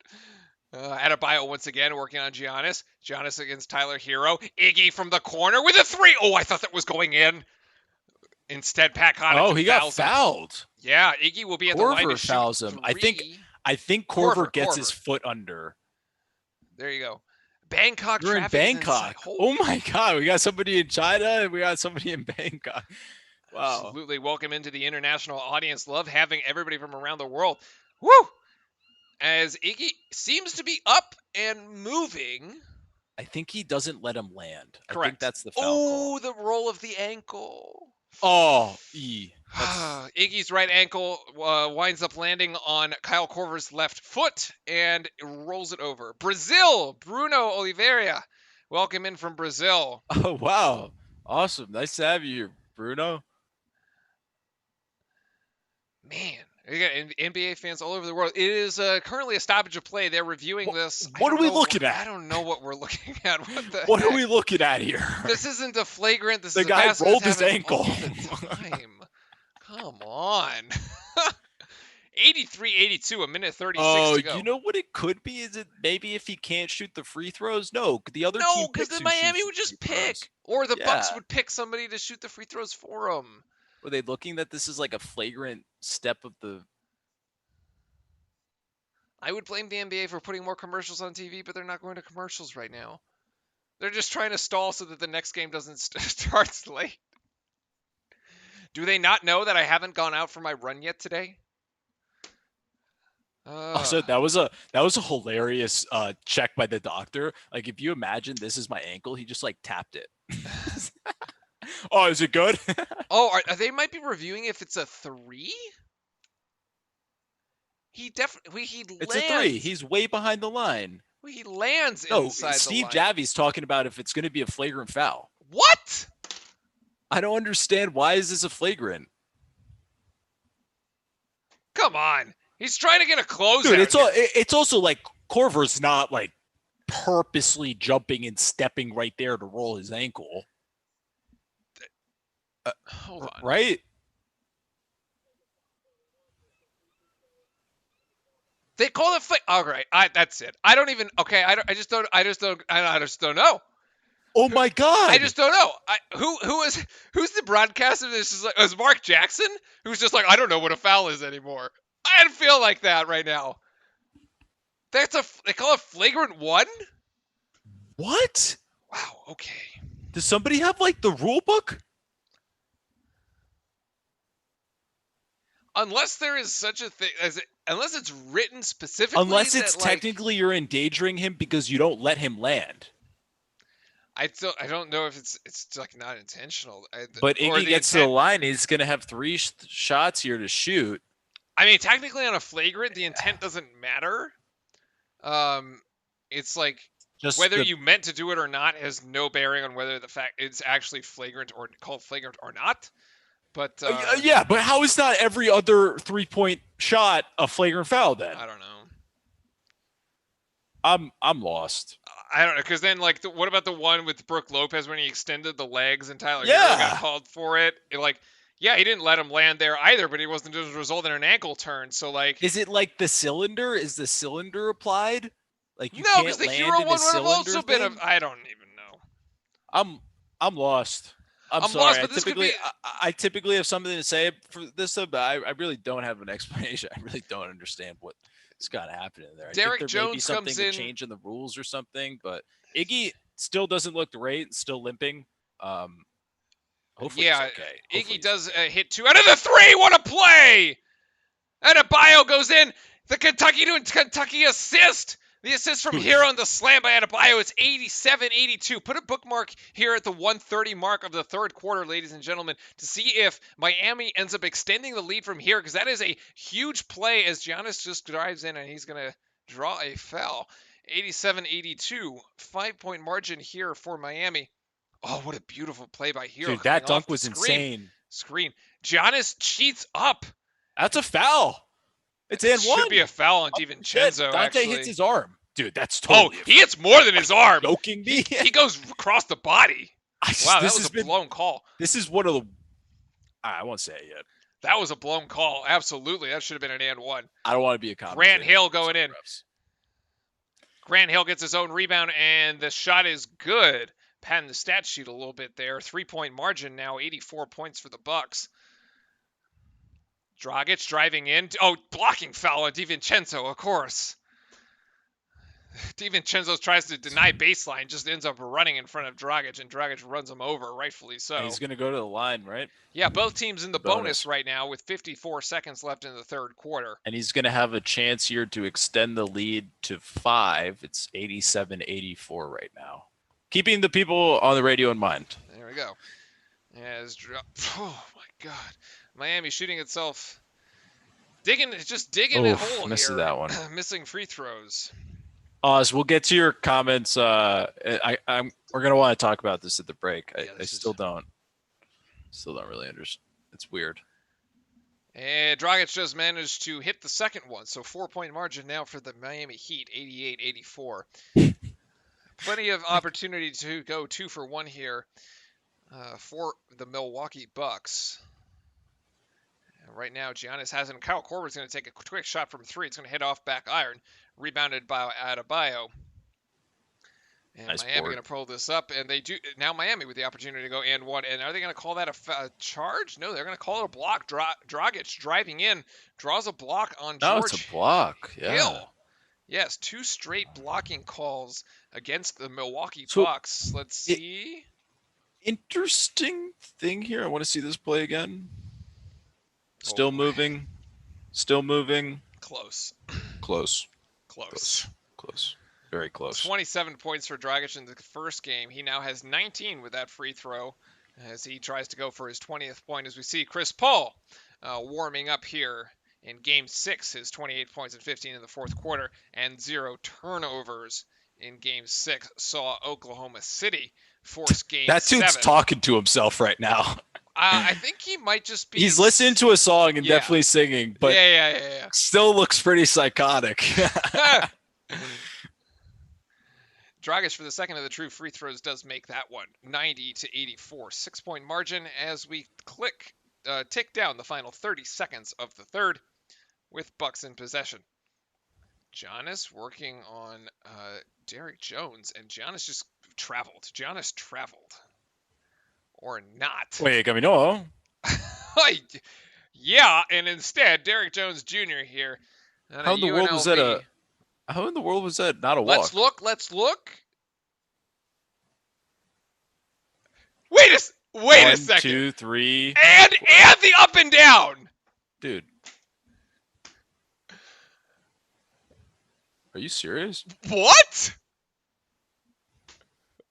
Adebayo once again working on Giannis. Giannis against Tyler Hero. Iggy from the corner with a three. Oh, I thought that was going in. Instead, Pat Connaughton. Oh, he got fouled. Yeah, Iggy will be at the line to fouls him. Three. I think Korver gets his foot under. There you go. Bangkok. We're in Bangkok. Oh my God, we got somebody in China and we got somebody in Bangkok. Wow. Absolutely. Welcome into the international audience. Love having everybody from around the world. Woo! As Iggy seems to be up and moving. I think he doesn't let him land. Correct. I think that's the foul call. The roll of the ankle. Oh, Iggy's right ankle winds up landing on Kyle Korver's left foot and rolls it over. Brazil, Bruno Oliveira. Welcome in from Brazil. Oh, wow. Awesome. Nice to have you here, Bruno. Man, you got NBA fans all over the world. It is currently a stoppage of play. They're reviewing this. What are we looking at? I don't know what we're looking at. What are we looking at here? This isn't a flagrant. This the is guy a rolled his ankle. All the time. Come on. 83-82, a minute 36 to go. You know what it could be? Is it maybe if he can't shoot the free throws? No, the other team No, because then Miami would just pick. Or the Bucks would pick somebody to shoot the free throws for them. Were they looking that this is like a flagrant step of the... I would blame the NBA for putting more commercials on TV, but they're not going to commercials right now. They're just trying to stall so that the next game doesn't start late. Do they not know that I haven't gone out for my run yet today? So that was a hilarious check by the doctor. Like, if you imagine this is my ankle, he just like tapped it. Oh, is it good? They might be reviewing if it's a 3. It's a 3. He's way behind the line. Well, he lands inside the line. Steve Javi's talking about if it's going to be a flagrant foul. What? I don't understand. Why is this a flagrant? Come on. He's trying to get a closeout. Dude, it's also like Korver's not like purposely jumping and stepping right there to roll his ankle. Hold on. Right? They call it all right. That's it. I don't even. Okay. I just don't know. Oh my God! I just don't know. Who's the broadcaster? This is like, is Mark Jackson, who's just like, I don't know what a foul is anymore. I feel like that right now. They call it flagrant 1. What? Wow. Okay. Does somebody have like the rule book? Unless there is such a thing unless it's written specifically. Unless it's technically you're endangering him because you don't let him land. I don't know if it's like not intentional. But Iggy gets to the line, he's going to have 3 shots here to shoot. I mean, technically on a flagrant, the intent doesn't matter. It's like just whether you meant to do it or not has no bearing on whether the fact it's actually flagrant or called flagrant or not. But yeah, but how is not every other 3-point shot a flagrant foul then? I don't know. I'm lost. I don't know, because then like what about the one with Brook Lopez when he extended the legs and Tyler Hero got called for it? Yeah, he didn't let him land there either, but it wasn't as a result in an ankle turn. So like, is it like the cylinder? Is the cylinder applied? Like no, because the Hero one would have also been. I don't even know. I'm lost. I'm sorry. Lost, I typically have something to say for this, but I really don't have an explanation. I really don't understand what. It's got to happen in there. Derek I think there Jones may be something comes to change in the rules or something, but Iggy still doesn't look great, still limping. Hopefully yeah, it's okay. Iggy does hit 2 out of the 3. What a play! And Adebayo goes in. The Kentucky assist. The assist from Hero on the slam by Adebayo is 87-82. Put a bookmark here at the 1:30 mark of the third quarter, ladies and gentlemen, to see if Miami ends up extending the lead from here, because that is a huge play as Giannis just drives in and he's going to draw a foul. 87-82, 5-point margin here for Miami. Oh, what a beautiful play by Hero. Dude, that coming off dunk the was insane. Screen. Giannis cheats up. That's a foul. It's It and one. should be a foul on DiVincenzo, Dante actually. hits his arm. Dude, that's Oh, totally. he hits more than his arm. Joking me. He goes across the body. Wow, that this was has a been, blown call. This is one of the. I won't say it yet. That was a blown call. Absolutely. That should have been an and one. I don't want to be a commentator. Grant Hill going in. Grant Hill gets his own rebound, and the shot is good. Patting the stat sheet a little bit there. 3-point margin now, 84 points for the Bucks. Dragic driving in. Oh, blocking foul on DiVincenzo, of course. DiVincenzo tries to deny baseline, just ends up running in front of Dragic, and Dragic runs him over, rightfully so. And he's going to go to the line, right? Yeah, both teams in the bonus right now with 54 seconds left in the third quarter. And he's going to have a chance here to extend the lead to 5. It's 87-84 right now. Keeping the people on the radio in mind. There we go. Oh, my God. Miami shooting itself. Digging a hole missed here. That one. Missing free throws. Oz, we'll get to your comments. We're gonna want to talk about this at the break. I still don't really understand. It's weird. And Dragic just managed to hit the second one, so 4-point margin now for the Miami Heat, 88-84. Plenty of opportunity to go 2 for 1 here for the Milwaukee Bucks. Right now, Giannis hasn't. Kyle Korver's going to take a quick shot from 3. It's going to hit off back iron. Rebounded by Adebayo. And nice Miami board. going to pull this up. And they do. Now Miami with the opportunity to go and 1. And are they going to call that a charge? No, they're going to call it a block. Dragic driving in. Draws a block on George No, it's a block. Yeah. Hill. Yes, 2 straight blocking calls against the Milwaukee So, Bucks. Let's see. Interesting thing here. I want to see this play again. Still moving. Still moving. Close. Close. Close. Close. Very close. 27 points for Dragic in the first game. He now has 19 with that free throw as he tries to go for his 20th point. As we see Chris Paul warming up here in Game 6, his 28 points and 15 in the fourth quarter, and 0 turnovers in Game 6 saw Oklahoma City force Game 7. That dude's talking to himself right now. I think he might just be. He's listening to a song and definitely singing, but yeah. still looks pretty psychotic. Dragic for the second of the true free throws does make that one 90-84. 6-point margin as we tick down the final 30 seconds of the third with Bucks in possession. Giannis working on Derrick Jones, and Giannis just traveled. Giannis traveled. Or not. Wait, Camino. Yeah, and instead, Derrick Jones Jr. here. How in the world was that How in the world was that not a walk? Let's look. Wait a second. 1, 2, 3. And the up and down. Dude. Are you serious? What?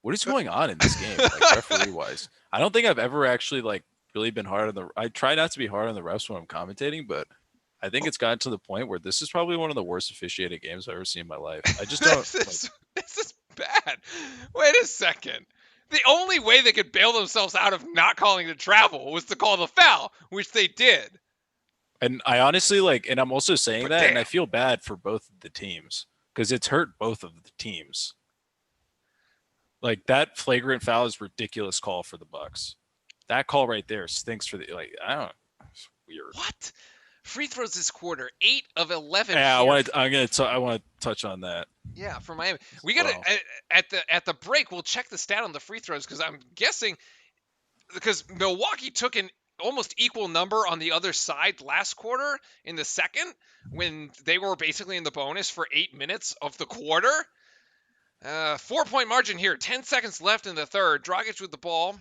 What is going on in this game, like referee-wise? I don't think I've ever actually really been hard on the. I try not to be hard on the refs when I'm commentating, but I think it's gotten to the point where this is probably one of the worst officiated games I've ever seen in my life. I just don't. This is bad. Wait a second. The only way they could bail themselves out of not calling the travel was to call the foul, which they did. And I honestly and I'm also saying that, damn. and I feel bad for both of the teams because it's hurt both of the teams. Like that flagrant foul is ridiculous call for the Bucks. That call right there stinks for the I don't know. It's weird. What? Free throws this quarter, 8 of 11. Yeah, here. I want to touch on that. Yeah, for Miami. We got to at the break we'll check the stat on the free throws because I'm guessing because Milwaukee took an almost equal number on the other side last quarter in the second when they were basically in the bonus for 8 minutes of the quarter. 4-point margin here. 10 seconds left in the third. Dragic with the ball.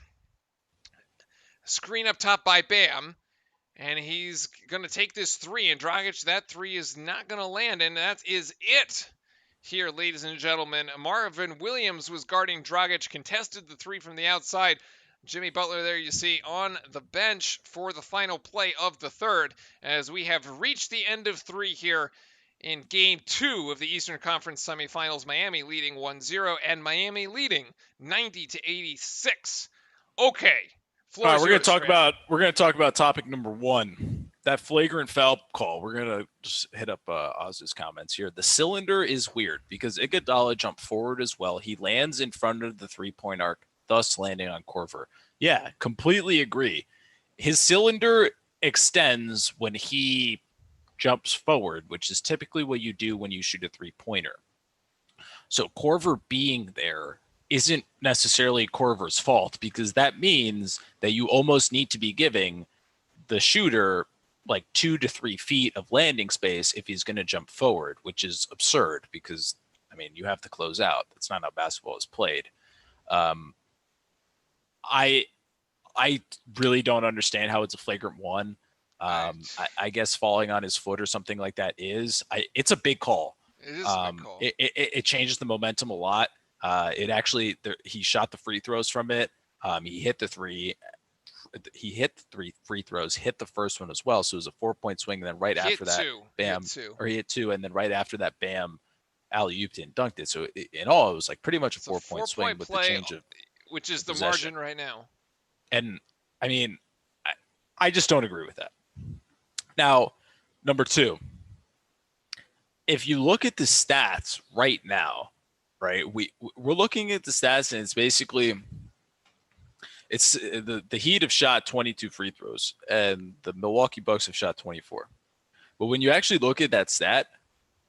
Screen up top by Bam. And he's going to take this 3. And Dragic, that 3 is not going to land. And that is it. here, ladies and gentlemen. Marvin Williams was guarding Dragic, contested the three from the outside. Jimmy Butler there you see on the bench for the final play of the third, as we have reached the end of three here in game 2 of the Eastern Conference semifinals. Miami leading 1-0 and Miami leading 90-86. Okay. All right, we're Floor gonna talk about topic number 1. That flagrant foul call. We're gonna just hit up Oz's comments here. The cylinder is weird because Iguodala jumped forward as well. He lands in front of the 3-point arc, thus landing on Korver. Yeah, completely agree. His cylinder extends when he jumps forward, which is typically what you do when you shoot a 3-pointer. So Korver being there isn't necessarily Korver's fault, because that means that you almost need to be giving the shooter like 2 to 3 feet of landing space if he's going to jump forward, which is absurd because, I mean, you have to close out. That's not how basketball is played. I really don't understand how it's a flagrant one. I guess falling on his foot or something like that it's a big call. It is a big call. It changes the momentum a lot. He shot the free throws from it. He hit the three. He hit the 3 free throws, hit the first one as well. So it was a 4-point swing. And then right after that, bam, he hit 2. And then right after that, bam, alley-ooped and dunked it. So in all, it was like pretty much a 4-point swing with the change of which is the possession. margin right now. And I mean, I just don't agree with that. Now, number 2, if you look at the stats right now, right, we're looking at the stats, and it's basically the Heat have shot 22 free throws, and the Milwaukee Bucks have shot 24. But when you actually look at that stat,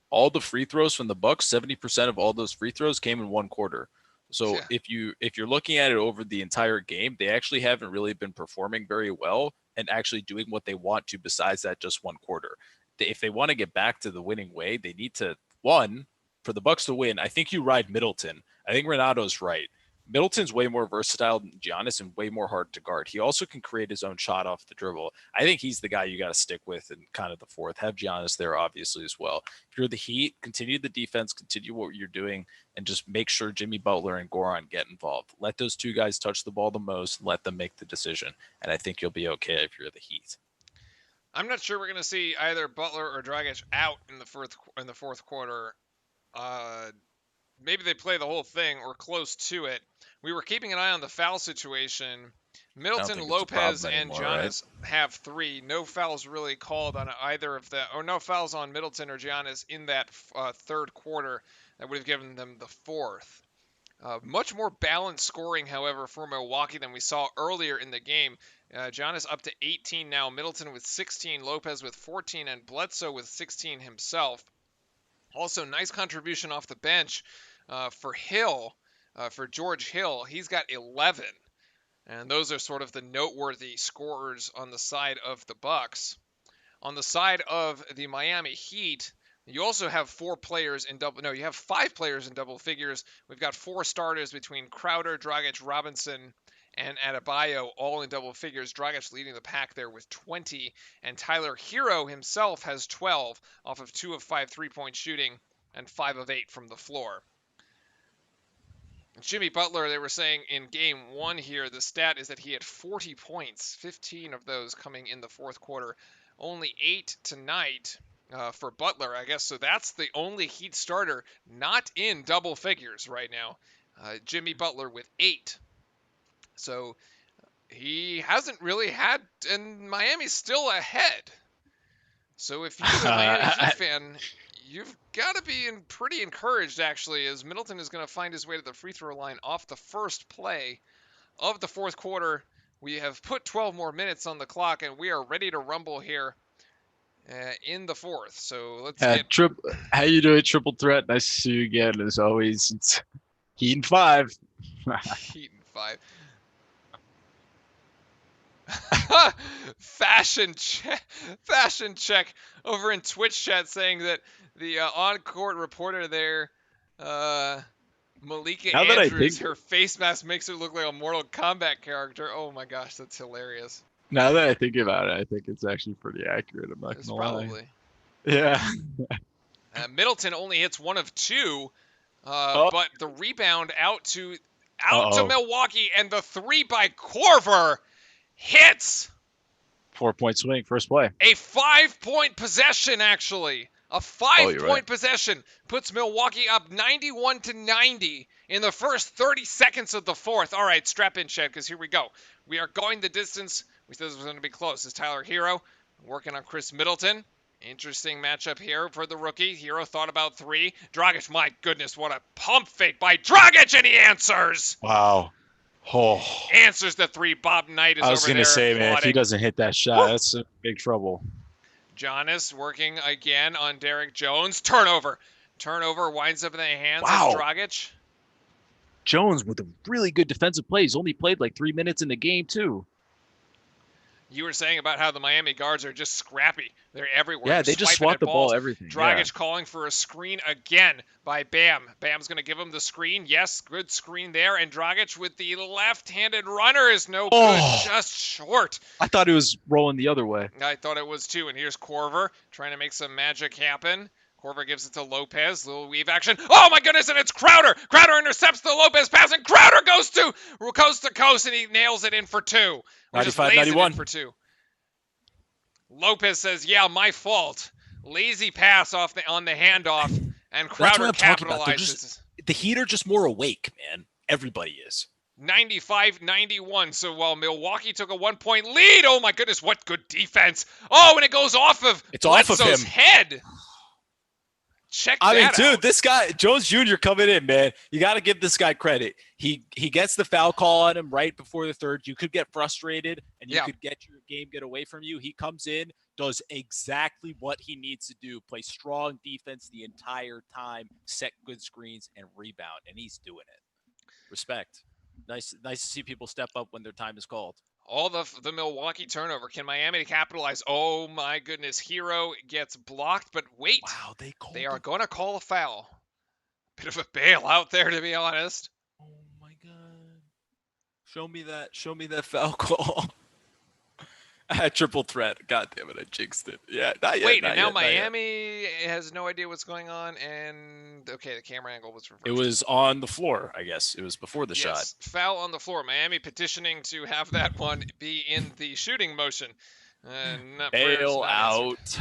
all the free throws from the Bucks, 70% of all those free throws came in one quarter. So if you're looking at it over the entire game, they actually haven't really been performing very well and actually doing what they want to besides that just one quarter. If they want to get back to the winning way, they need to, one, for the Bucks to win, I think you ride Middleton. I think Renato's right. Middleton's way more versatile than Giannis and way more hard to guard. He also can create his own shot off the dribble. I think he's the guy you got to stick with in kind of the fourth. Have Giannis there, obviously, as well. If you're the Heat, continue the defense, continue what you're doing, and just make sure Jimmy Butler and Goran get involved. Let those two guys touch the ball the most and let them make the decision. And I think you'll be okay if you're the Heat. I'm not sure we're going to see either Butler or Dragic out in the fourth quarter. Maybe they play the whole thing or close to it. We were keeping an eye on the foul situation. Middleton, Lopez, and Giannis have 3. No fouls really called on either of them, or no fouls on Middleton or Giannis in that third quarter. That would have given them the fourth. Much more balanced scoring, however, for Milwaukee than we saw earlier in the game. Giannis up to 18 now, Middleton with 16, Lopez with 14, and Bledsoe with 16 himself. Also, nice contribution off the bench for Hill, for George Hill. He's got 11. And those are sort of the noteworthy scorers on the side of the Bucks. On the side of the Miami Heat, you also have 5 players in double figures. We've got 4 starters between Crowder, Dragic, Robinson, and Adebayo, all in double figures. Dragic leading the pack there with 20, and Tyler Hero himself has 12 off of 2 of 5 3-point shooting and 5 of 8 from the floor. Jimmy Butler, they were saying in game 1 here, the stat is that he had 40 points, 15 of those coming in the fourth quarter. Only 8 tonight for Butler, I guess. So that's the only Heat starter not in double figures right now. Jimmy Butler with 8. So he hasn't really had, and Miami's still ahead. So if you're a Miami Heat fan, you've got to be pretty encouraged, actually, as Middleton is going to find his way to the free throw line off the first play of the fourth quarter. We have put 12 more minutes on the clock, and we are ready to rumble here in the fourth. So let's get... How you doing, Triple Threat? Nice to see you again, as always. It's Heat and 5. Heat and 5. Fashion check over in Twitch chat saying that the on-court reporter there, Malika Andrews, her face mask makes her look like a Mortal Kombat character. Oh my gosh, that's hilarious. Now that I think about it, I think it's actually pretty accurate. I'm not gonna lie. Probably. Yeah. Middleton only hits 1 of 2, Oh. but the rebound out to Uh-oh. Milwaukee, and the 3 by Korver hits. 4-point swing, first play. A 5-point possession, actually. A you're 5-point right. possession puts Milwaukee up 91-90 in the first 30 seconds of the fourth. All right, strap in, Shed, because here we go. We are going the distance. We said this was going to be close. This is Tyler Hero working on Chris Middleton. Interesting matchup here for the rookie. Hero thought about 3. Dragic, my goodness, what a pump fake by Dragic, and he answers. Wow. Oh. Answers the 3. Bob Knight is I was over gonna there say, man, if he applauding. doesn't hit that shot, that's in big trouble. Giannis working again on Derek Jones. Turnover. Turnover winds up in the hands Wow. of Dragic. Jones with a really good defensive play. He's only played like 3 minutes in the game, too. You were saying about how the Miami guards are just scrappy. They're everywhere. Yeah, They're they just swiping swat at the balls. ball, everything. Dragic calling for a screen again by Bam. Bam's going to give him the screen. Yes, good screen there. And Dragic with the left-handed runner is no good. Oh. Just short. I thought it was rolling the other way. I thought it was too. And here's Korver trying to make some magic happen. Korver gives it to Lopez. Little weave action. Oh, my goodness, and it's Crowder. Crowder intercepts the Lopez pass, and Crowder goes to coast, and he nails it in for 2. Or just lays it in 95-91. for 2. Lopez says, yeah, my fault. Lazy pass on the handoff, and That's Crowder what I'm talking about. They're capitalizes. The Heat are just more awake, man. Everybody is. 95-91. So while Milwaukee took a 1-point lead, oh my goodness, what good defense. Oh, and it goes off of It's off of Bledsoe's him. head. Check I mean, that dude, out. this guy, Jones Jr. coming in, man. You got to give this guy credit. He gets the foul call on him right before the third. You could get frustrated and you Yeah. could get your game get away from you. He comes in, does exactly what he needs to do, play strong defense the entire time, set good screens, and rebound, and he's doing it. Respect. Nice to see people step up when their time is called. All the Milwaukee turnover. Can Miami capitalize? Oh my goodness. Hero gets blocked, but wait. Wow, They are going to call a foul. Bit of a bailout there, to be honest. Oh my god! Show me that foul call. I had triple threat. God damn it! I jinxed it. Yeah, not yet. Wait, not and now yet, not yet. Miami has no idea what's going on, and okay, the camera angle was reversed. It was on the floor, I guess. It was before the shot. Yes, foul on the floor. Miami petitioning to have that one be in the shooting motion. Bail out.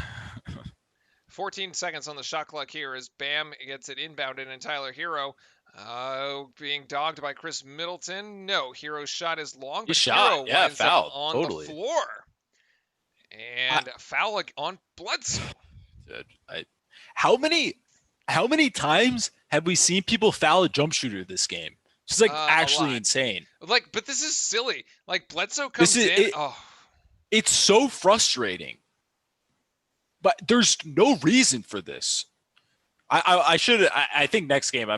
14 seconds on the shot clock here as Bam gets it inbounded, and Tyler Hero being dogged by Chris Middleton. No, Hero's shot is long, but He shot, Hero yeah, winds up fouled, on totally. the floor. And foul on Bledsoe. Dude, how many times have we seen people foul a jump shooter this game? It's like A actually lot. insane. But this is silly. Like, Bledsoe comes is in. it- Oh, It's so frustrating. But there's no reason for this. I think next game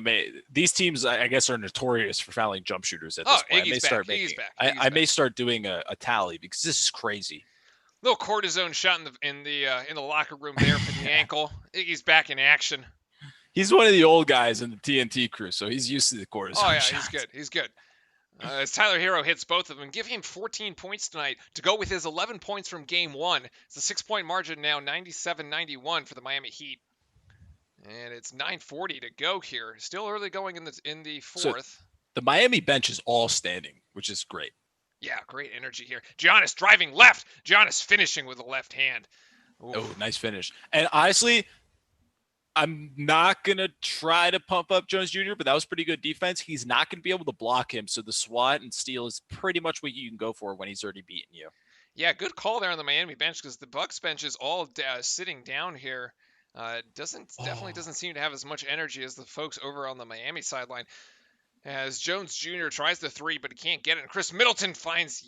these teams I guess are notorious for fouling jump shooters at this point. I may Iggy's back. start Iggy's making back. I Iggy's may back. start doing a tally because this is crazy. little cortisone shot in the locker room there for the ankle. Iggy's back in action. He's one of the old guys in the TNT crew, so he's used to the cortisone Oh yeah, shots. he's good. He's good. As Tyler Hero hits both of them, give him 14 points tonight to go with his 11 points from Game 1. It's a 6-point margin now, 97-91 for the Miami Heat. And it's 9:40 to go here. Still early going in the So- fourth. The Miami bench is all standing, which is great. Yeah, great energy here. Giannis driving left. Giannis finishing with the left hand. Oof. Oh, nice finish. And honestly, I'm not going to try to pump up Jones Jr., but that was pretty good defense. He's not going to be able to block him, so the swat and steal is pretty much what you can go for when he's already beaten you. Yeah, good call there on the Miami bench because the Bucks bench is all sitting down here. Definitely doesn't seem to have as much energy as the folks over on the Miami sideline. As Jones Jr. tries the three, but he can't get it. And Chris Middleton finds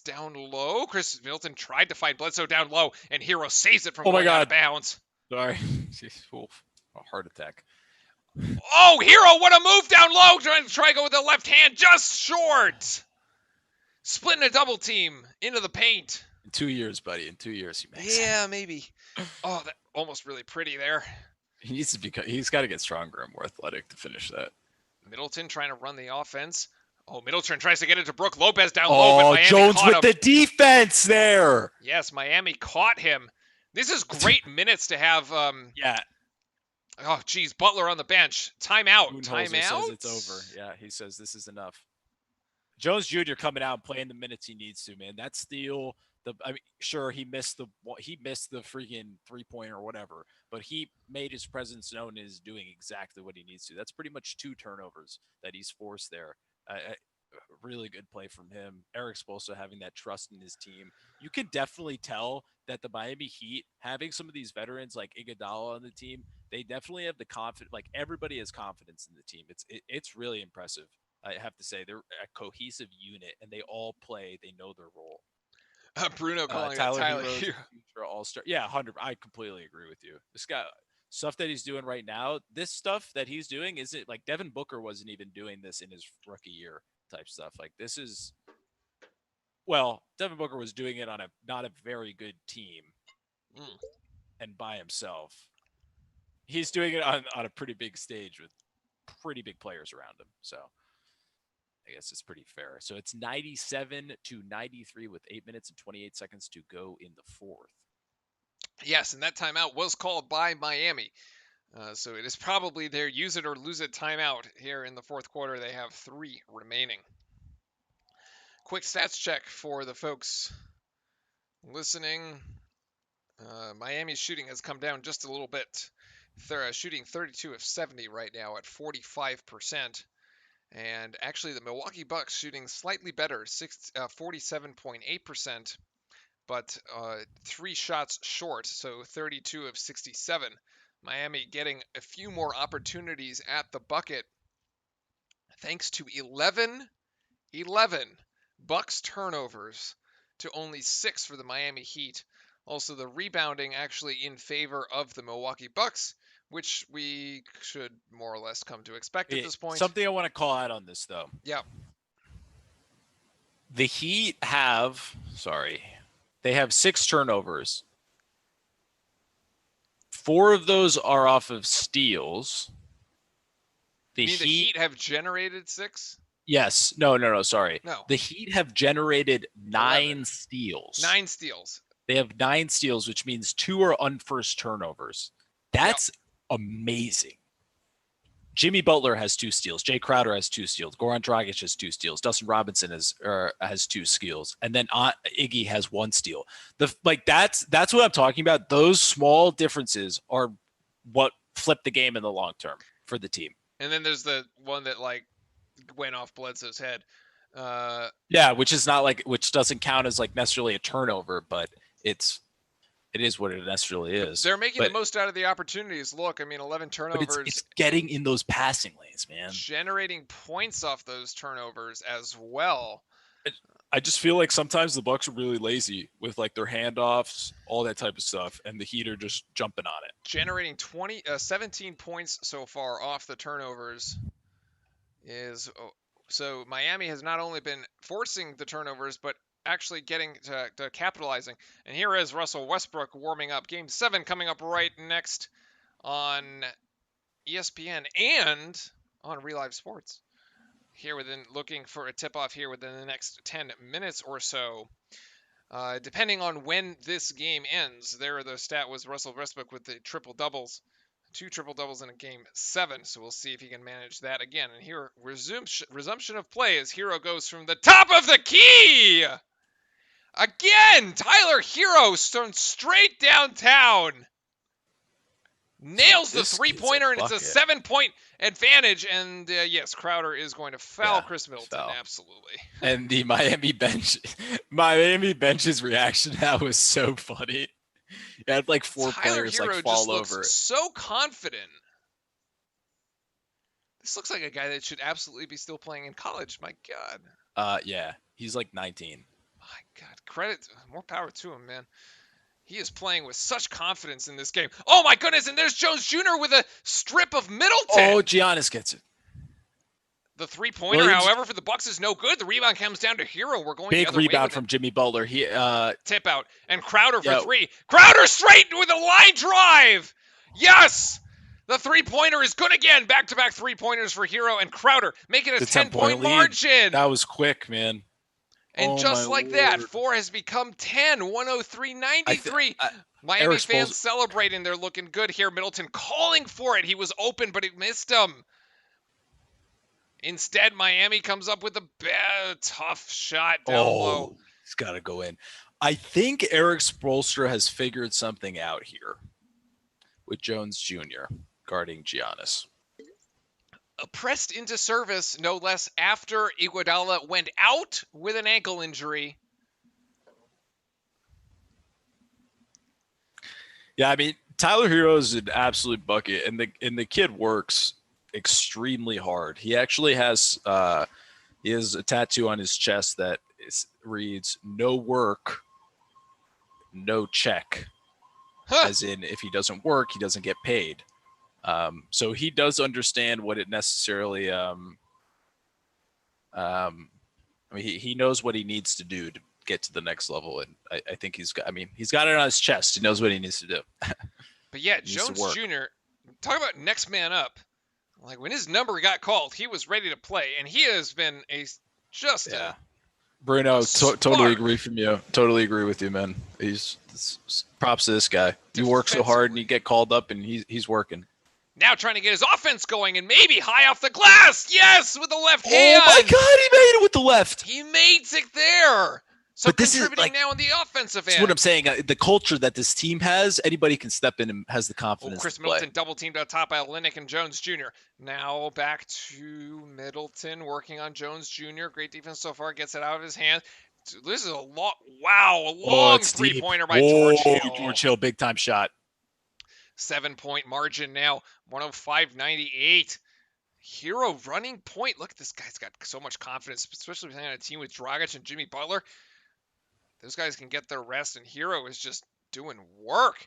down low. Chris Middleton tried to find Bledsoe down low, and Hero saves it from Oh my going out of God. bounds. Sorry. Oof, a heart attack. Oh, Hero, what a move down low. Trying to try to go with the left hand, just short. Splitting a double team into the paint. In 2 years, buddy. In 2 years, he makes it. Yeah, maybe. Oh, that almost really pretty there. He needs to he's got to get stronger and more athletic to finish that. Middleton trying to run the offense. Oh, Middleton tries to get it to Brook Lopez down low, but Oh, Miami Jones caught with him. the defense there. Yes, Miami caught him. This is great minutes to have Yeah. Oh, geez, Butler on the bench. Timeout. Budenholzer says it's Timeout. over. Yeah, he says this is enough. Jones Jr. coming out and playing the minutes he needs to, man. That steal, I mean, sure he missed the freaking 3-pointer or whatever, but he made his presence known as doing exactly what he needs to. That's pretty much 2 turnovers that he's forced there. Really good play from him. Eric Spoelstra having that trust in his team. You can definitely tell that the Miami Heat, having some of these veterans like Iguodala on the team, they definitely have the confidence. Like everybody has confidence in the team. It's really impressive. I have to say they're a cohesive unit and they all play. They know their role. Bruno calling Tyler it Tyler Hero's Hero. future All-Star. Yeah, 100. I completely agree with you. This guy, stuff that he's doing right now, this stuff that he's doing isn't like Devin Booker wasn't even doing this in his rookie year type stuff. Like this is, well, Devin Booker was doing it on not a very good team and by himself. He's doing it on a pretty big stage with pretty big players around him. So I guess it's pretty fair. So it's 97-93 with 8 minutes and 28 seconds to go in the fourth. Yes, and that timeout was called by Miami. So it is probably their use it or lose it timeout here in the fourth quarter. They have 3 remaining. Quick stats check for the folks listening. Miami's shooting has come down just a little bit. They're shooting 32 of 70 right now at 45%. And actually, the Milwaukee Bucks shooting slightly better, 47.8%, but 3 shots short, so 32 of 67. Miami getting a few more opportunities at the bucket, thanks to 11 Bucks turnovers to only 6 for the Miami Heat. Also, the rebounding actually in favor of the Milwaukee Bucks, which we should more or less come to expect at this point. Something I want to call out on this, though. Yeah. The Heat have 6 turnovers. 4 of those are off of steals. The Heat have generated 6? Yes. No, sorry. No. The Heat have generated 9 11. steals. 9 steals. They have 9 steals, which means 2 are unforced turnovers. That's amazing. Jimmy Butler has 2 steals. Jay Crowder has 2 steals. Goran Dragic has 2 steals. Dustin Robinson has 2 steals, and then Iggy has 1 steal. That's what I'm talking about. Those small differences are what flip the game in the long term for the team. And then there's the one that went off Bledsoe's head. Which doesn't count as necessarily a turnover, but it is what it necessarily is. They're making the most out of the opportunities. Look, 11 turnovers. But it's getting in those passing lanes, man. Generating points off those turnovers as well. I just feel like sometimes the Bucks are really lazy with their handoffs, all that type of stuff, and the Heat are just jumping on it. Generating 17 points so far off the turnovers so Miami has not only been forcing the turnovers, but actually getting to capitalizing. And here is Russell Westbrook warming up. Game 7 coming up right next on ESPN and on Real Live Sports. Looking for a tip-off here within the next 10 minutes or so. Depending on when this game ends, the stat was Russell Westbrook with the triple-doubles. 2 triple-doubles in a game 7, so we'll see if he can manage that again. And here, resumption of play as Hero goes from the top of the key! Again, Tyler Hero straight downtown. Nails the 3-pointer, and it's a 7-point advantage. And yes, Crowder is going to foul Chris Middleton. Foul. Absolutely. And the Miami bench's reaction to that was so funny. You had 4 players Hero fall just over. Looks so confident. This looks like a guy that should absolutely be still playing in college. My God. Yeah, he's 19. My God, more power to him, man. He is playing with such confidence in this game. Oh my goodness, and there's Jones Jr. with a strip of Middleton. Oh, Giannis gets it. The 3-pointer, however, for the Bucks is no good. The rebound comes down to Hero. We're going big the other way rebound with from Jimmy Butler. He tip out and Crowder for 3. Crowder straight with a line drive. Yes. The 3-pointer is good again. Back-to-back 3-pointers for Hero and Crowder, making a 10-point margin. That was quick, man. And just like that, 4 has become 10, 103-93. Miami Eric fans Spoelstra- celebrating. They're looking good here. Middleton calling for it. He was open, but he missed him. Instead, Miami comes up with a tough shot down low. He's got to go in. I think Eric Spoelstra has figured something out here with Jones Jr. guarding Giannis. Pressed into service, no less, after Iguodala went out with an ankle injury. Yeah, I mean, Tyler Hero is an absolute bucket, and the kid works extremely hard. He actually has a tattoo on his chest that reads "No work, no check," as in if he doesn't work, he doesn't get paid. So he does understand what it necessarily. I mean, he knows what he needs to do to get to the next level, and I think he's got it on his chest. He knows what he needs to do. But yeah, Jones Jr. Talk about next man up. Like when his number got called, he was ready to play, and he has been Bruno, totally agree from you. Totally agree with you, man. Props to this guy. He works so hard, and he get called up, and he's working. Now trying to get his offense going, and maybe high off the glass. Yes, with the left hand. Oh my God, he made it with the left. He made it there. So but this is now on the offensive end. That's what I'm saying. The culture that this team has, anybody can step in and has the confidence. Chris to play. Middleton double teamed out top by Olynyk and Jones Jr. Now back to Middleton working on Jones Jr. Great defense so far. Gets it out of his hand. This is a long three-pointer by George Hill. George Hill, big time shot. 7-point margin now. 105-98. Hero running point. Look, this guy's got so much confidence, especially playing on a team with Dragic and Jimmy Butler. Those guys can get their rest, and Hero is just doing work.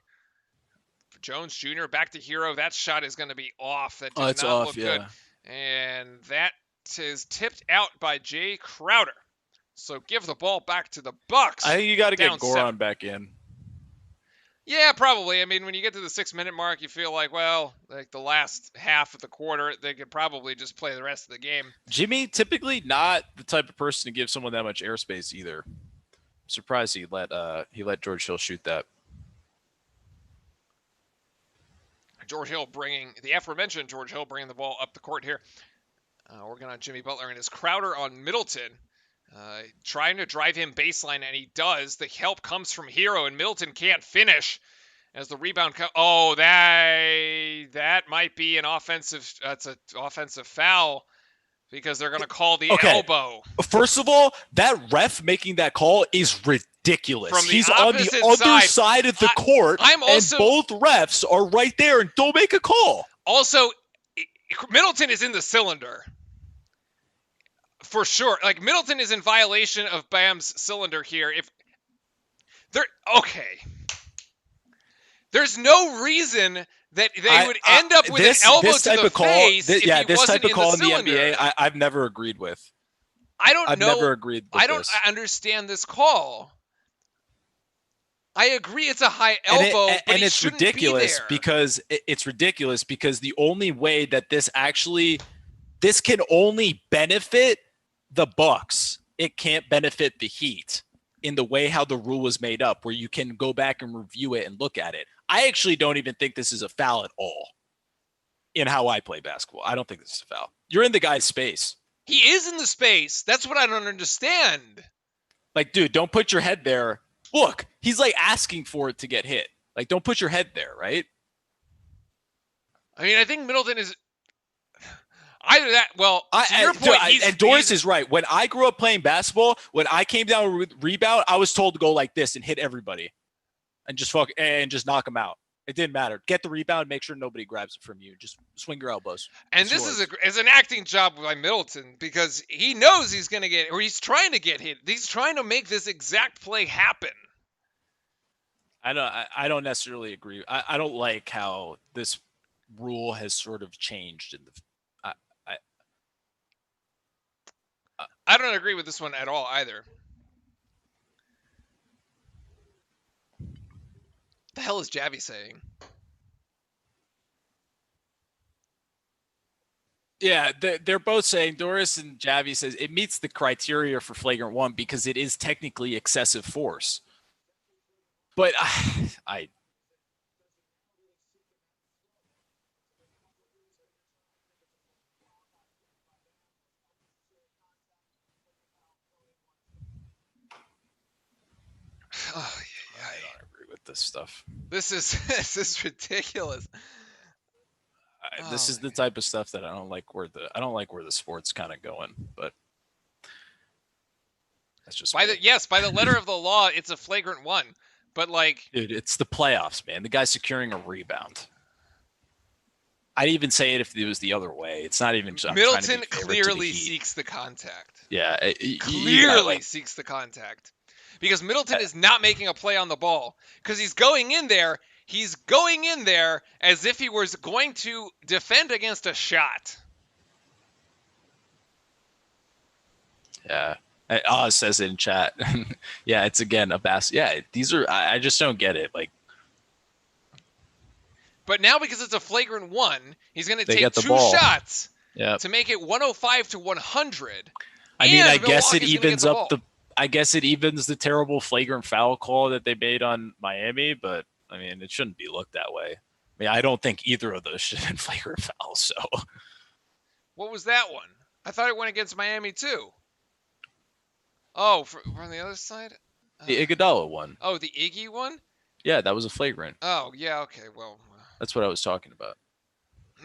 For Jones Jr., back to Hero. That shot is going to be off. That did not look good. And that is tipped out by Jay Crowder. So give the ball back to the Bucks. I think you got to get Goran back in. Yeah, probably. I mean, when you get to the 6-minute mark, you feel like, well, like the last half of the quarter, they could probably just play the rest of the game. Jimmy, typically not the type of person to give someone that much airspace either. I'm surprised he let George Hill shoot that. George Hill the aforementioned George Hill bringing the ball up the court here. Working on Jimmy Butler and his Crowder on Middleton. Trying to drive him baseline, and he does. The help comes from Hero, and Middleton can't finish as the rebound that might be an offensive. That's an offensive foul because they're going to call the elbow. First of all, that ref making that call is ridiculous. He's on the other side of the court, and both refs are right there and don't make a call. Also, Middleton is in the cylinder. For sure. Like, Middleton is in violation of Bam's cylinder here. There's no reason that they would end up with an elbow to the face if he wasn't in the cylinder. I've never agreed with. I've never agreed with I don't understand this call. I agree it's a high elbow, but it's ridiculous because it's ridiculous because the only way that this can only benefit the Bucks. It can't benefit the Heat in the way how the rule was made up, where you can go back and review it and look at it. I actually don't even think this is a foul at all in how I play basketball. I don't think this is a foul. You're in the guy's space. He is in the space. That's what I don't understand. Like, dude, don't put your head there. Look, he's like asking for it to get hit. Like, don't put your head there, right? I mean, I think Middleton is either that. Well, to your point, Doris is right. When I grew up playing basketball, when I came down with rebound, I was told to go like this and hit everybody, and just knock them out. It didn't matter. Get the rebound, make sure nobody grabs it from you. Just swing your elbows. And this is an acting job by Middleton because he knows he's going to get, or he's trying to get hit. He's trying to make this exact play happen. I don't necessarily agree. I don't like how this rule has sort of changed in the. I don't agree with this one at all either. The hell is Javi saying? Yeah, they're both saying, Doris and Javi says it meets the criteria for flagrant one because it is technically excessive force. But this stuff. This is ridiculous. This Oh, is the type of stuff that I don't like where the sport's kind of going, but that's just by me. the letter of the law, it's a flagrant one. But like, Dude, it's the playoffs, man. The guy's securing a rebound. I'd even say it if it was the other way. It's not even. Middleton clearly seeks the contact. Yeah, Clearly seeks the contact. Because Middleton is not making a play on the ball. Because he's going in there as if he was going to defend against a shot. Yeah. Oz says it in chat. Yeah, it's again a basket. Yeah, these are. I just don't get it. Like, but now because it's a flagrant one, he's going to They take get the 2 ball. shots yeah. to make it 105 to 100. I mean, And I guess it Milwaukee's gonna get evens the up ball. the. I guess it evens the terrible flagrant foul call that they made on Miami, but I mean, it shouldn't be looked that way. I mean, I don't think either of those should have been flagrant fouls. So What was that one? I thought it went against Miami too. Oh, on the other side? the Iguodala one. Oh, the Iggy one? Yeah, that was a flagrant. Oh, yeah, okay, well. That's what I was talking about.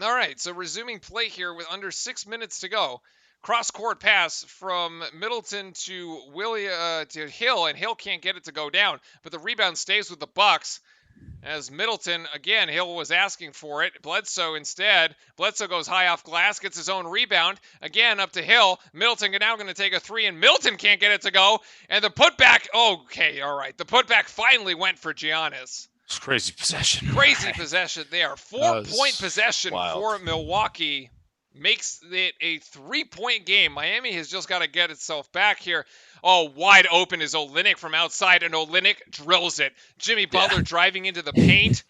All right, so resuming play here with under 6 minutes to go. Cross-court pass from Middleton to Hill, and Hill can't get it to go down. But the rebound stays with the Bucks. As Middleton, again, Hill was asking for it. Bledsoe instead. Bledsoe goes high off glass, gets his own rebound. Again, up to Hill. Middleton now going to take a 3, and Middleton can't get it to go. And the putback, okay, all right. The putback finally went for Giannis. It's crazy possession. Crazy possession there. 4-point possession wild. for Milwaukee. Makes it a 3-point game. Miami has just got to get itself back here. Oh, wide open is Olynyk from outside, and Olynyk drills it. Jimmy Butler driving into the paint.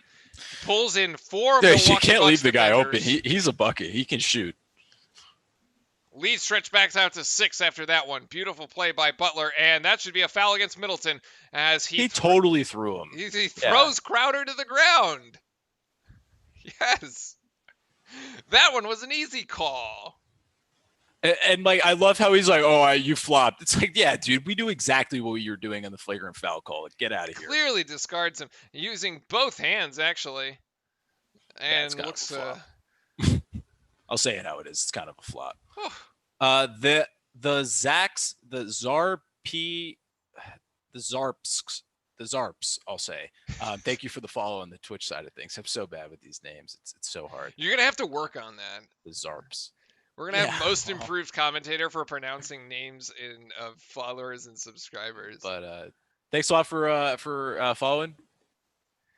Pulls in 4 Yeah, Milwaukee you can't Bucks leave the guy open. defenders. He's a bucket. He can shoot. Lead stretch backs out to 6 after that one. Beautiful play by Butler, and that should be a foul against Middleton as He totally threw him. he throws Crowder to the ground. Yes. That one was an easy call. And like, I love how he's like, "Oh, you flopped." It's like, yeah, dude, we knew exactly what you're doing on the flagrant foul call. Like, get out of here. Clearly discards him using both hands actually, and it's kind of looks. a flop. I'll say it how it is. It's kind of a flop. Whew. The Zarps, the Zarps. I'll say. Thank you for the follow on the Twitch side of things. I'm so bad with these names. It's so hard. You're gonna have to work on that. The Zarps. We're gonna have Yeah, most well. improved commentator for pronouncing names of followers and subscribers. But thanks a lot for following.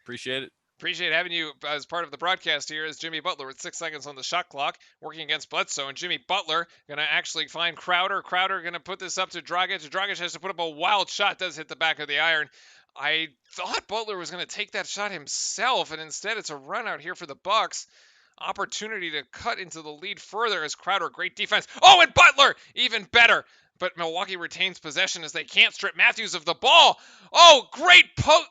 Appreciate it. Appreciate having you as part of the broadcast here as Jimmy Butler with 6 seconds on the shot clock working against Bledsoe, and Jimmy Butler going to actually find Crowder. Crowder going to put this up to Dragic. Dragic has to put up a wild shot, does hit the back of the iron. I thought Butler was going to take that shot himself, and instead it's a run out here for the Bucks. Opportunity to cut into the lead further as Crowder, great defense. Oh, and Butler, even better. But Milwaukee retains possession as they can't strip Matthews of the ball. Oh, great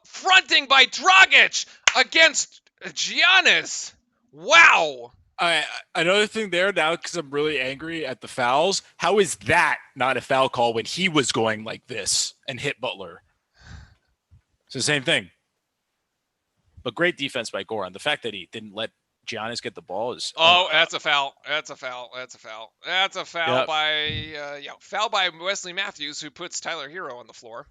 fronting by Dragic against Giannis. Wow. Another thing there now, because I'm really angry at the fouls. How is that not a foul call when he was going like this and hit Butler? It's the same thing. But great defense by Goran. The fact that he didn't let Giannis get the ball is. Oh, that's a foul. That's a foul. That's a foul. That's a foul Yep. foul by Wesley Matthews, who puts Tyler Hero on the floor.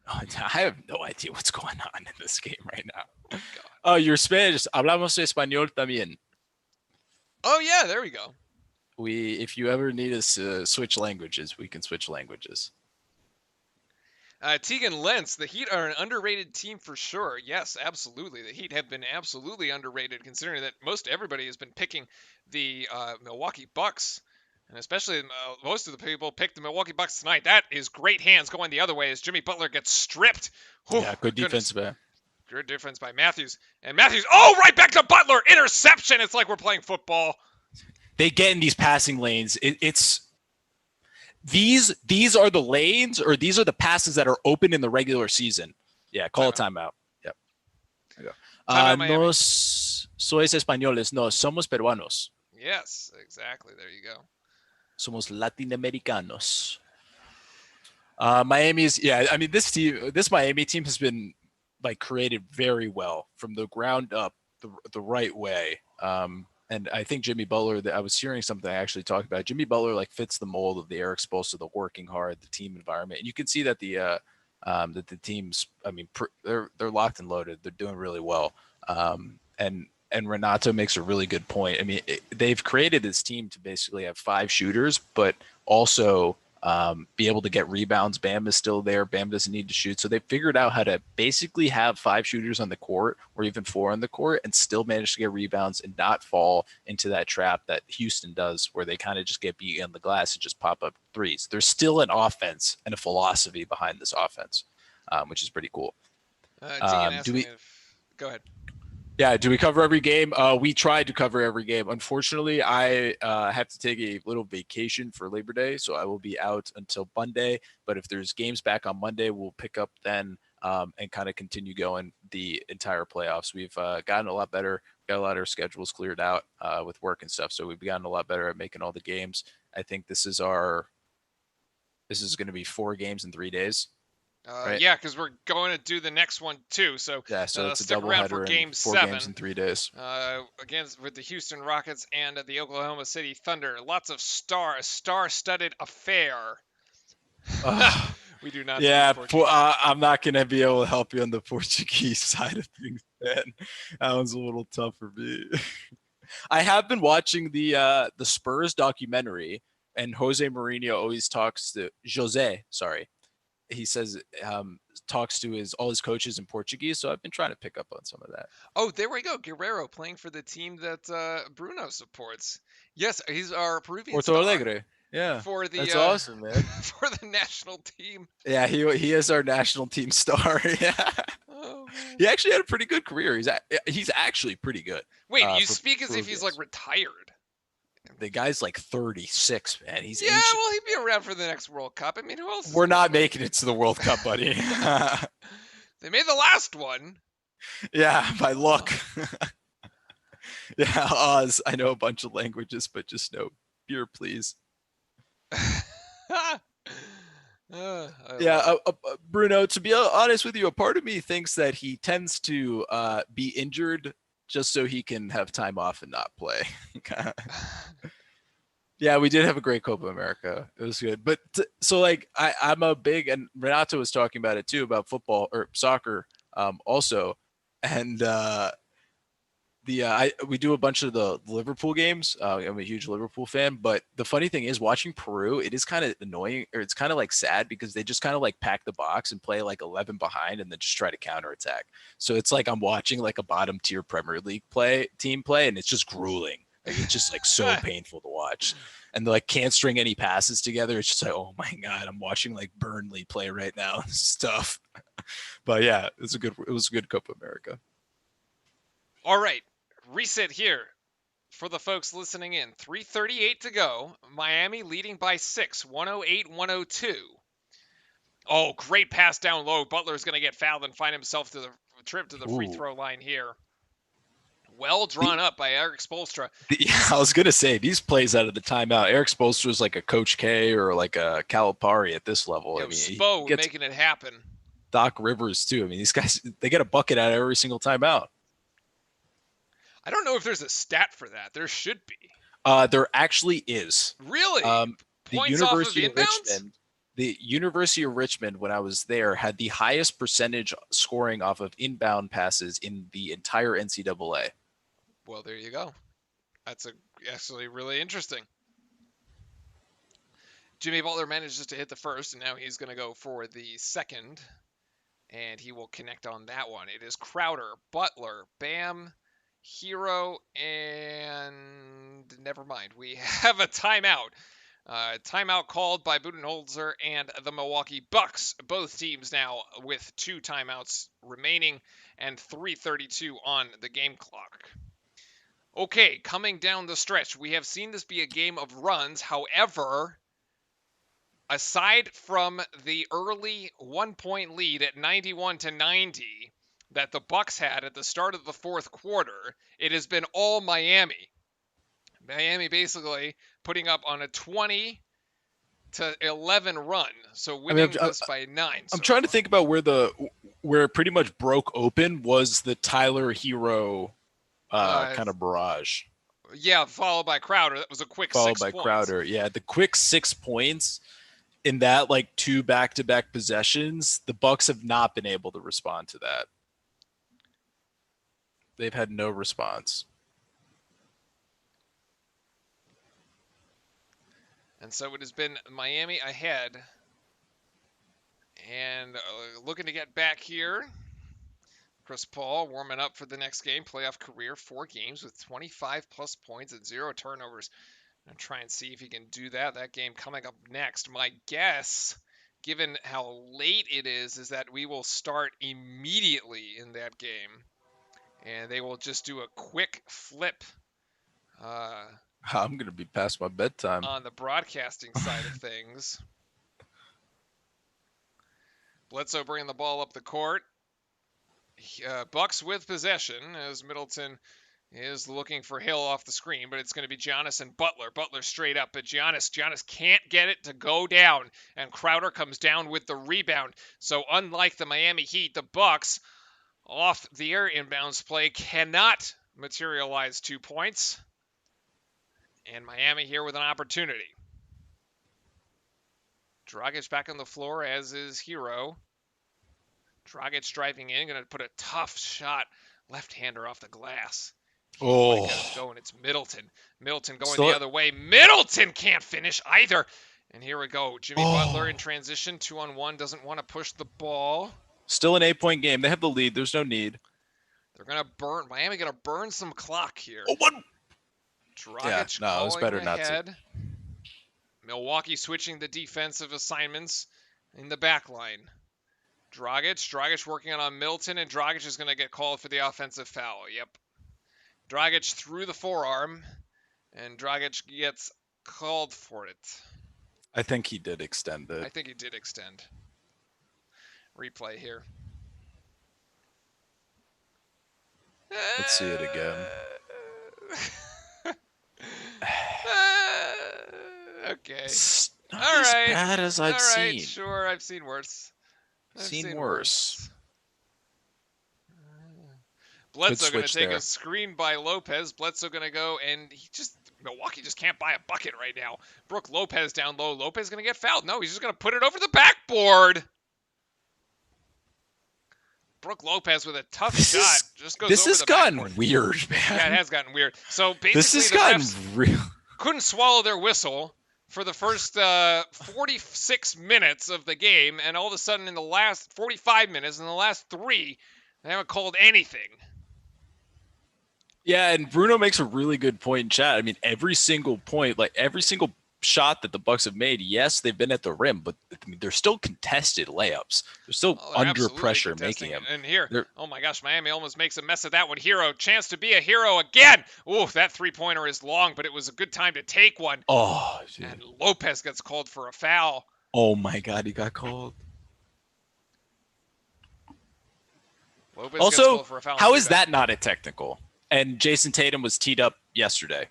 I have no idea what's going on in this game right now. Oh, you're Spanish. Hablamos español también. Oh yeah, there we go. If you ever need us to switch languages, we can switch languages. Tegan Lentz, the Heat are an underrated team for sure. Yes, absolutely. The Heat have been absolutely underrated, considering that most everybody has been picking the Milwaukee Bucks, and especially most of the people picked the Milwaukee Bucks tonight. That is great hands going the other way as Jimmy Butler gets stripped. Yeah, good defense, man. Good defense by Matthews. And Matthews, right back to Butler. Interception. It's like we're playing football. They get in these passing lanes. It's these are the lanes, or these are the passes that are open in the regular season. Yeah, call a timeout. Yep. There you go. Timeout, Miami. Nos sois españoles. No, somos peruanos. Yes, exactly. There you go. Somos latinoamericanos. Miami's, yeah. I mean, this Miami team has been like created very well from the ground up, the right way. And I think Jimmy Butler, that I was hearing something I actually talked about. Jimmy Butler like fits the mold of the Eric Spoelstra, the working hard, the team environment, and you can see that the teams, I mean, they're locked and loaded. They're doing really well. And Renato makes a really good point. I mean, they've created this team to basically have 5 shooters, but also be able to get rebounds. Bam is still there. Bam doesn't need to shoot. So they figured out how to basically have 5 shooters on the court or even 4 on the court and still manage to get rebounds and not fall into that trap that Houston does where they kind of just get beat on the glass and just pop up threes. There's still an offense and a philosophy behind this offense, which is pretty cool. Go ahead. Yeah, do we cover every game? We tried to cover every game. Unfortunately, I have to take a little vacation for Labor Day, so I will be out until Monday. But if there's games back on Monday, we'll pick up then and kind of continue going the entire playoffs. We've gotten a lot better, got a lot of our schedules cleared out with work and stuff, so we've gotten a lot better at making all the games. I think this is going to be 4 games in 3 days. Right. Yeah, because we're going to do the next one too. So yeah, so it's a stick around for doubleheader Game and 4 7 games in 3 days. Against with the Houston Rockets and the Oklahoma City Thunder. Lots of star-studded affair. We do not. Yeah, I'm not going to be able to help you on the Portuguese side of things, man. That one's a little tough for me. I have been watching the Spurs documentary, and Jose Mourinho always talks to he says talks to all his coaches in Portuguese, so I've been trying to pick up on some of that. Oh, there we go. Guerrero playing for the team that Bruno supports. Yes, he's our Peruvian Porto star. Alegre. Yeah, for the that's awesome, man. For the national team. Yeah, he is our national team star. Yeah. Oh, man. He actually had a pretty good career. He's actually pretty good. Wait, you speak as if he's like retired. The guy's like 36, man. He's ancient. Well, he'd be around for the next World Cup. I mean, who else? We're not making it to the World Cup, buddy. They made the last one. Yeah, by luck. Yeah, Oz. I know a bunch of languages, but just no beer, please. Bruno, to be honest with you, a part of me thinks that he tends to be injured just so he can have time off and not play. Yeah, we did have a great Copa America. It was good. But I'm a big, and Renato was talking about it too, about football or soccer also. And we do a bunch of the Liverpool games. I'm a huge Liverpool fan, but the funny thing is watching Peru, it is kind of annoying, or it's kind of like sad because they just kind of like pack the box and play like 11 behind and then just try to counterattack. So it's like I'm watching like a bottom tier Premier League team play, and it's just grueling. Like, it's just like so painful to watch, and they like can't string any passes together. It's just like, oh my God, I'm watching like Burnley play right now. This is tough. But yeah, it was a good Copa America. All right. Reset here for the folks listening in. 3:38 to go. Miami leading by 6, 108-102. Oh, great pass down low. Butler's going to get fouled and find himself to the trip to the free throw line here. Well drawn up by Eric Spoelstra. I was going to say, these plays out of the timeout, Eric Spoelstra is like a Coach K or like a Calipari at this level. I mean, Spo making it happen. Doc Rivers, too. I mean, these guys, they get a bucket out of every single timeout. I don't know if there's a stat for that. There should be. There actually is. Really? Points off of inbounds? The University of Richmond, when I was there, had the highest percentage scoring off of inbound passes in the entire NCAA. Well, there you go. That's actually really interesting. Jimmy Butler manages to hit the first, and now he's going to go for the second, and he will connect on that one. It is Crowder, Butler, Bam, Hero, and never mind. We have a timeout. Timeout called by Budenholzer and the Milwaukee Bucks. Both teams now with 2 timeouts remaining and 3:32 on the game clock. Okay, coming down the stretch, we have seen this be a game of runs. However, aside from the early 1-point lead at 91-90 that the Bucks had at the start of the fourth quarter, it has been all Miami. Miami basically putting up on a 20-11 run, so winning this by 9. I'm trying to think about where the where it pretty much broke open was the Tyler Hero kind of barrage. Yeah, followed by Crowder. That was a quick Followed 6 by points. Crowder. Yeah, the quick 6 points in that like 2 back-to-back possessions, the Bucks have not been able to respond to that. They've had no response. And so it has been Miami ahead. And looking to get back here. Chris Paul warming up for the next game. Playoff career, 4 games with 25 plus points and 0 turnovers. I'm trying to see if he can do that. That game coming up next. My guess, given how late it is that we will start immediately in that game. And they will just do a quick flip I'm going to be past my bedtime. on the broadcasting side of things. Bledsoe bringing the ball up the court. Bucks with possession as Middleton is looking for Hill off the screen, but it's going to be Giannis and Butler. Butler straight up, but Giannis can't get it to go down, and Crowder comes down with the rebound. So unlike the Miami Heat, the Bucks off the air inbounds play cannot materialize 2 points, and Miami here with an opportunity. Dragic back on the floor, as is Hero. Dragic driving in, going to put a tough shot, left-hander off the glass. Oh, Going, it's Middleton. Middleton going Still- the other way. Middleton can't finish either. And here we go. Jimmy Butler in transition, 2-on-1, doesn't want to push the ball. still an 8-point game. They have the lead. There's no need. They're going to burn. Miami going to burn some clock here. Oh, what? Dragic Yeah, no, it was calling better not to. ahead. Milwaukee switching the defensive assignments in the back line. Dragic working on Middleton, and Dragic is going to get called for the offensive foul. Yep. Dragic through the forearm, and Dragic gets called for it. I think he did extend I it. think he did extend. Replay here. Let's see it again. Okay. It's not All as right. bad as I've All right, seen. sure. I've seen worse. I've Seen worse. Bledsoe going to switch take there. a screen by Lopez. Bledsoe going to go, and Milwaukee just can't buy a bucket right now. Brooke Lopez down low. Lopez going to get fouled. No, he's just going to put it over the backboard. Brooke Lopez with a tough This shot. is- Just goes This over has the gotten backboard. weird, man. Yeah, it has gotten weird. So basically, This has the gotten refs real. couldn't swallow their whistle for the first 46 minutes of the game, and all of a sudden in the last 45 minutes, in the last 3, they haven't called anything. Yeah, and Bruno makes a really good point in chat. I mean, every single point, like every single shot that the Bucks have made, yes, they've been at the rim, but I mean, they're still contested layups. They're still Oh, they're under absolutely pressure contesting making them. it. And here, They're- oh my gosh, Miami almost makes a mess of that one. Hero, chance to be a hero again. Ooh, that 3-pointer is long, but it was a good time to take one. Oh, dude. And Lopez gets called for a foul. Oh my God, he got called. Lopez gets Also, called for a foul. how is that not a technical? And Jason Tatum was teed up yesterday.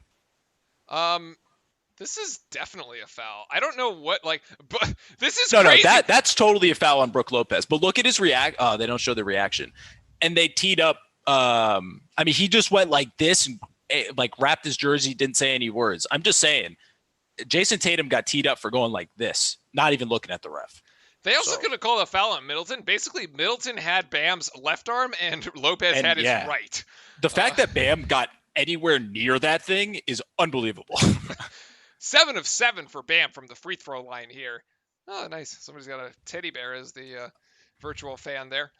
This is definitely a foul. I don't know what, but this is No, crazy. that's totally a foul on Brooke Lopez. But look at his react. Oh, they don't show the reaction. And they teed up. I mean, he just went like this and like wrapped his jersey, didn't say any words. I'm just saying, Jason Tatum got teed up for going like this, not even looking at the ref. They also So- could have called a foul on Middleton. Basically, Middleton had Bam's left arm and Lopez And had his yeah. right. The fact that Bam got anywhere near that thing is unbelievable. 7 of 7 for Bam from the free throw line here. Oh, nice. Somebody's got a teddy bear as the virtual fan there.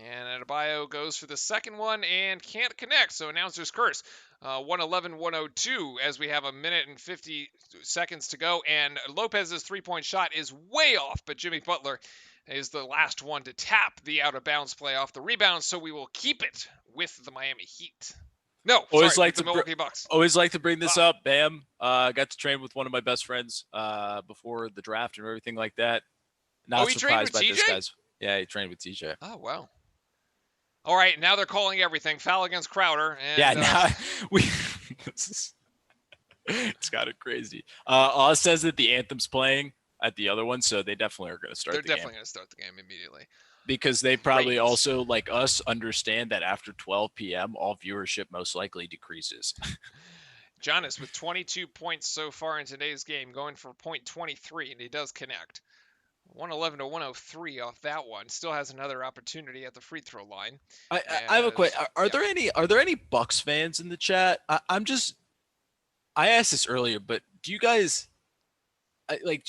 And Adebayo goes for the second one and can't connect, so announcer's curse. 111-102 as we have a minute and 50 seconds to go, and Lopez's three-point shot is way off, but Jimmy Butler is the last one to tap the out-of-bounds play off the rebound, so we will keep it with the Miami Heat. No, Always sorry, like with the to br- Milwaukee Bucks. Always like to bring this up. Bam got to train with one of my best friends before the draft and everything like that. Not he trained surprised with by this, TJ? guys. Yeah, he trained with TJ. Oh, wow. All right, now they're calling everything. Foul against Crowder. And, Yeah, now we. It's kind of crazy. Oz says that the anthem's playing. at the other one, so they definitely are going to start They're the definitely game going to start the game immediately. because they probably Great. also, like us, understand that after 12 p.m., all viewership most likely decreases. Giannis with 22 points so far in today's game, going for point 23, and he does connect. 111 to 103 off that one. Still has another opportunity at the free throw line. I have a question. Are yeah. there any Bucks fans in the chat? I asked this earlier, but do you guys like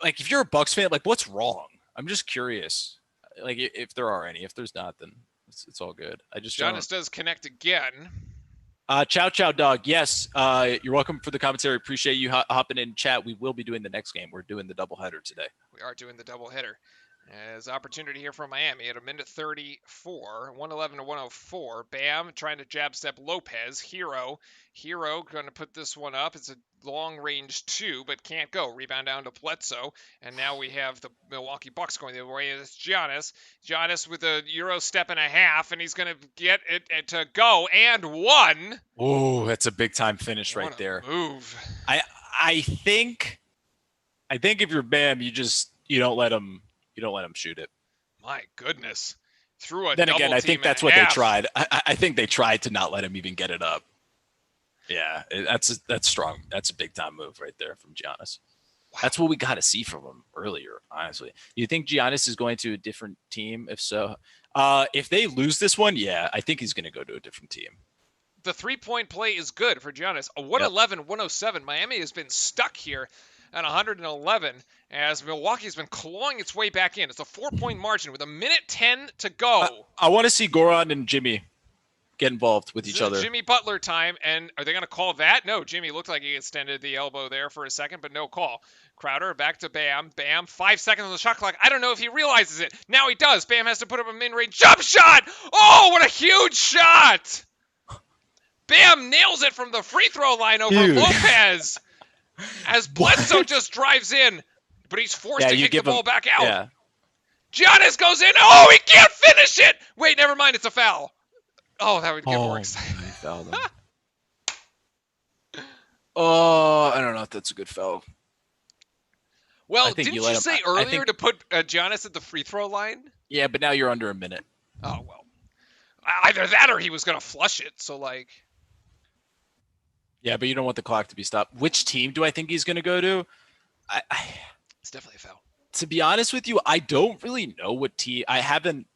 if you're a Bucks fan, like what's wrong? I'm just curious. Like if there are any. If there's not, then it's all good. I just Giannis does connect again. Chow Chow Dog. Yes, you're welcome for the commentary. Appreciate you hopping in chat. We will be doing the next game. We're doing the doubleheader today. We are doing the doubleheader. As opportunity here for Miami at a minute 34, 111 to 104. Bam trying to jab step Lopez. Hero going to put this one up. It's a long range 2, but can't go. Rebound down to Bledsoe. And now we have the Milwaukee Bucks going the other way. It's Giannis. Giannis with a Euro step and a half, and he's going to get it to go. And one. Oh, that's a big time finish right there. Move. I think if you're Bam, you don't let him shoot it. My goodness. Through a then double again, I think team that's and what a they half. tried. I think they tried to not let him even get it up. Yeah, that's strong. That's a big time move right there from Giannis. Wow. That's what we got to see from him earlier, honestly. You think Giannis is going to a different team? If so, if they lose this one, yeah, I think he's going to go to a different team. The 3-point play is good for Giannis. A 111-107. Miami has been stuck here at 111 as Milwaukee's been clawing its way back in. It's a 4-point margin with a minute 10 to go. I want to see Goran and Jimmy get involved with each other. Jimmy Butler time, and are they going to call that? No, Jimmy looked like he extended the elbow there for a second, but no call. Crowder back to Bam. Bam, 5 seconds on the shot clock. I don't know if he realizes it. Now he does. Bam has to put up a mid-range jump shot. Oh, what a huge shot! Bam nails it from the free throw line over Lopez. As Bledsoe just drives in, but he's forced to kick the ball back out. Yeah. Giannis goes in. Oh, he can't finish it. Wait, never mind. It's a foul. Oh, that would get more exciting. Oh, I don't know if that's a good foul. Well, didn't you say earlier to put Giannis at the free throw line? Yeah, but now you're under a minute. Oh, well. Either that or he was going to flush it. So, like. Yeah, but you don't want the clock to be stopped. Which team do I think he's going to go to? It's definitely a foul. To be honest with you, I don't really know what team. I haven't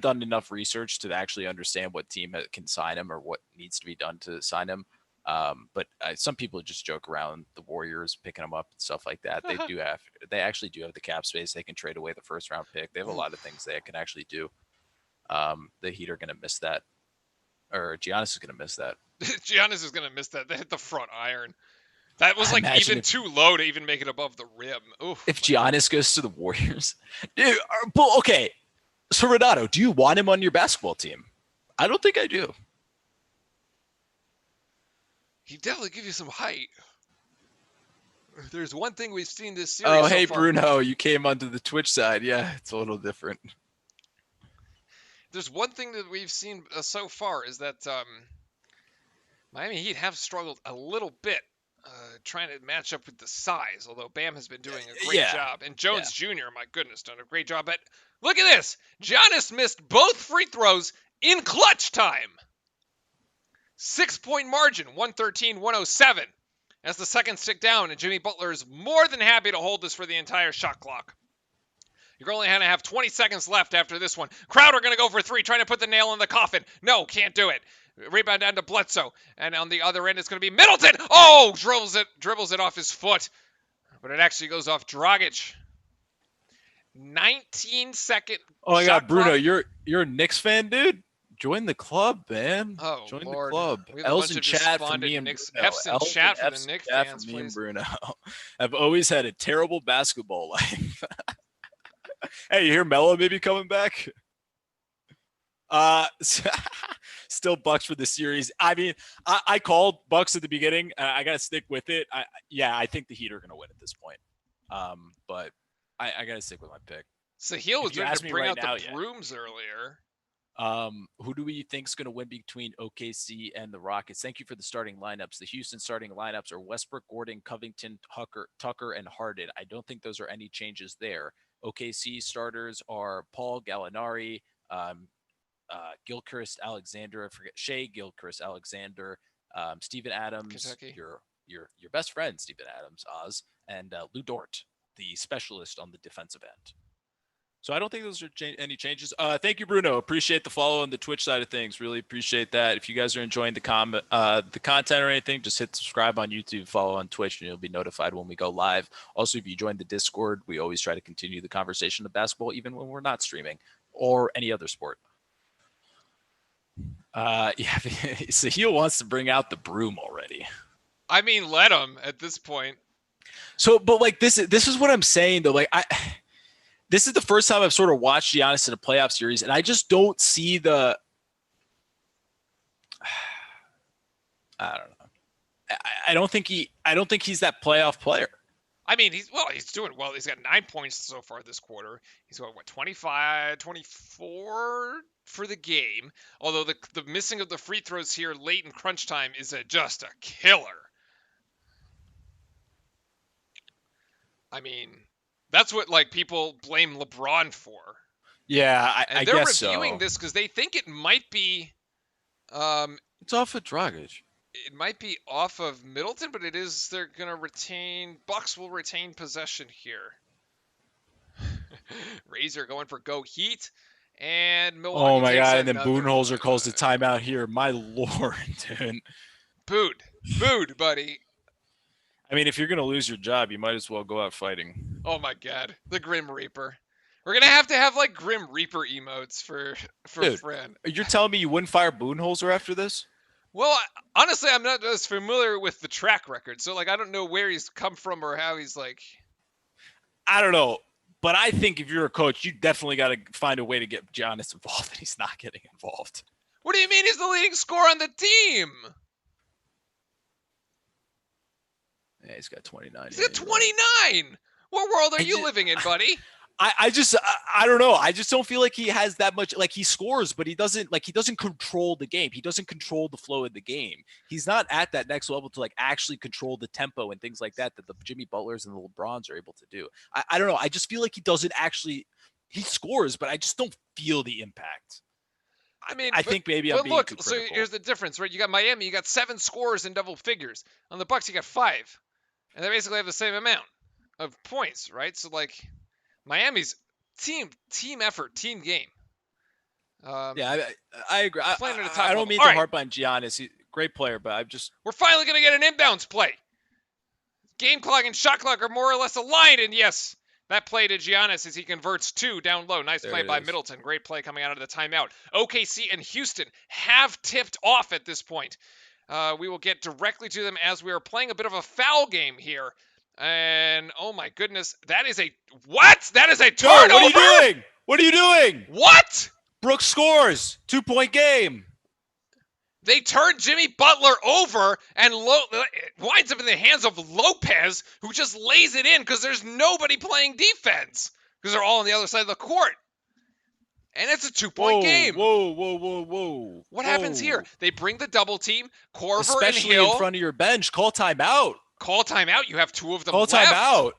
done enough research to actually understand what team can sign him or what needs to be done to sign him. But some people just joke around the Warriors picking him up and stuff like that. They actually do have the cap space. They can trade away the first round pick. They have a lot of things they can actually do. The Heat are going to miss that, or Giannis is going to miss that. Giannis is going to miss that. They hit the front iron. That was like even too low to even make it above the rim. Oof, if Giannis goes to the Warriors, dude. But okay, so Renato, do you want him on your basketball team? I don't think I do. He definitely gives you some height. There's one thing we've seen this series. Oh, hey, so Bruno, you came onto the Twitch side. Yeah, it's a little different. There's one thing that we've seen so far is that Miami Heat have struggled a little bit trying to match up with the size, although Bam has been doing a great job. And Jones Jr., my goodness, done a great job. But look at this. Giannis missed both free throws in clutch time. 6-point margin, 113-107. As the seconds tick down, and Jimmy Butler is more than happy to hold this for the entire shot clock. You're only going to have 20 seconds left after this one. Crowder going to go for 3, trying to put the nail in the coffin. No, can't do it. Rebound down to Bledsoe. And on the other end, it's going to be Middleton. Oh, dribbles it off his foot. But it actually goes off Dragic. 19-second Oh, my God, Bruno, you're a Knicks fan, dude? Join the club, man. Oh, join Lord. the club. L's in chat for me and Bruno. F's in chat for the Knicks fans, me please. And Bruno. I've always had a terrible basketball life. Hey, you hear Melo maybe coming back? Still Bucks for the series. I mean, I called Bucks at the beginning. I got to stick with it. I think the Heat are going to win at this point. But I got to stick with my pick. Sahil was trying to bring out the brooms earlier. Who do we think is going to win between OKC and the Rockets? Thank you for the starting lineups. The Houston starting lineups are Westbrook, Gordon, Covington, Tucker, and Harden. I don't think those are any changes there. OKC starters are Paul Gallinari, Gilchrist Alexander. I forget Shea Gilchrist Alexander, Steven Adams, Kentucky. your best friend Steven Adams, Oz, and Lou Dort, the specialist on the defensive end. So I don't think those are any changes. Thank you, Bruno. Appreciate the follow on the Twitch side of things. Really appreciate that. If you guys are enjoying the content or anything, just hit subscribe on YouTube, follow on Twitch, and you'll be notified when we go live. Also, if you join the Discord, we always try to continue the conversation of basketball, even when we're not streaming or any other sport. Yeah, Sahil wants to bring out the broom already. I mean, let him at this point. So, but like this is what I'm saying though. Like this is the first time I've sort of watched Giannis in a playoff series, and I just don't see the. I don't know. I don't think he's that playoff player. I mean, he's doing well. He's got 9 points so far this quarter. He's got, 25, 24 for the game. Although the missing of the free throws here late in crunch time is just a killer. I mean, that's what people blame LeBron for. Yeah, and they're reviewing this because they think it might be. It's off of Dragic. It might be off of Middleton, but it is. They're gonna retain. Bucks will retain possession here. Razor going for go Heat, and Milwaukee. Oh my takes god! And then another Budenholzer calls the timeout here. My lord, dude. Booed, buddy. I mean, if you're gonna lose your job, you might as well go out fighting. Oh my god, the Grim Reaper. We're gonna have to have Grim Reaper emotes for Dude, Fran. You're telling me you wouldn't fire Budenholzer after this? Well, honestly, I'm not as familiar with the track record, so I don't know where he's come from or how he's I don't know, but I think if you're a coach, you definitely got to find a way to get Giannis involved, and he's not getting involved. What do you mean he's the leading scorer on the team? Yeah, he's got 29. He's got 29. What world are you living in, buddy? I don't know. I just don't feel like he has that much. Like, he scores, but he doesn't control the game. He doesn't control the flow of the game. He's not at that next level to actually control the tempo and things like that the Jimmy Butlers and the LeBrons are able to do. I don't know. I just feel like he doesn't actually. He scores, but I just don't feel the impact. I mean, I think maybe I'm being too critical. So here's the difference, right? You got Miami, you got 7 scorers in double figures. On the Bucks, you got 5, and they basically have the same amount of points, right? So Miami's team effort, team game. Yeah, I agree. I don't mean to harp on Giannis. He's a great player, but we're finally going to get an inbounds play. Game clock and shot clock are more or less aligned, and yes, that play to Giannis as he converts 2 down low. Nice play by Middleton. Great play coming out of the timeout. OKC and Houston have tipped off at this point. We will get directly to them as we are playing a bit of a foul game here. And oh my goodness, that is a turnover. What are you doing? What are you doing? What? Brooks scores 2-point game. They turned Jimmy Butler over and it winds up in the hands of Lopez, who just lays it in because there's nobody playing defense because they're all on the other side of the court. And it's a 2-point game. Whoa. What happens here? They bring the double team. Korver Especially and Hill. in front of your bench. Call timeout. Call timeout. You have 2 of them left. Call timeout.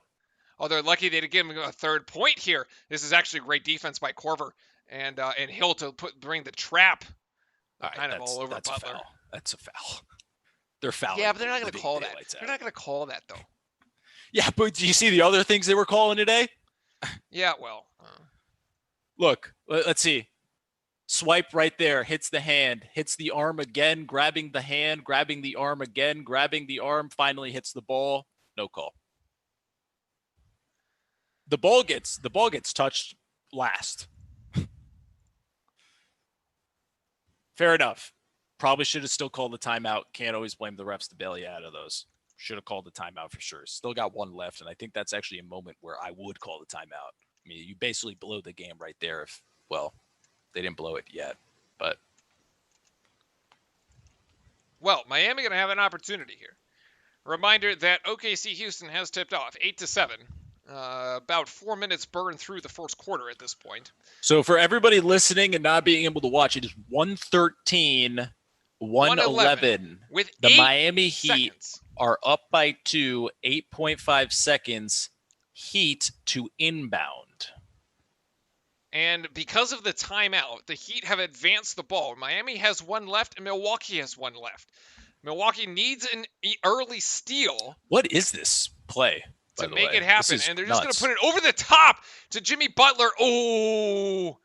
Oh, they're lucky they didn't give him a 3rd point here. This is actually great defense by Korver and Hill to bring the trap kind of all over that's Butler. A foul. That's a foul. They're fouling. Yeah, but they're not going to call that. They're not going to call that, though. Yeah, but do you see the other things they were calling today? Yeah, well. Look, let's see. Swipe right there, hits the hand, hits the arm again, grabbing the hand, grabbing the arm again, grabbing the arm, finally hits the ball. No call. The ball gets touched last. Fair enough. Probably should have still called the timeout. Can't always blame the refs to bail you out of those. Should have called the timeout for sure. Still got 1 left, and I think that's actually a moment where I would call the timeout. I mean, you basically blow the game right there if, well, they didn't blow it yet, but. Well, Miami going to have an opportunity here. Reminder that OKC Houston has tipped off 8-7. About 4 minutes burned through the first quarter at this point. So for everybody listening and not being able to watch, it is 113, 111. With The 8 Miami Heat seconds. are up by 2, 8.5 seconds. Heat to inbound. And because of the timeout, the Heat have advanced the ball. Miami has 1 left, and Milwaukee has 1 left. Milwaukee needs an early steal. What is this play? To make it happen, and they're just going to nuts. put it over the top to Jimmy Butler. Oh,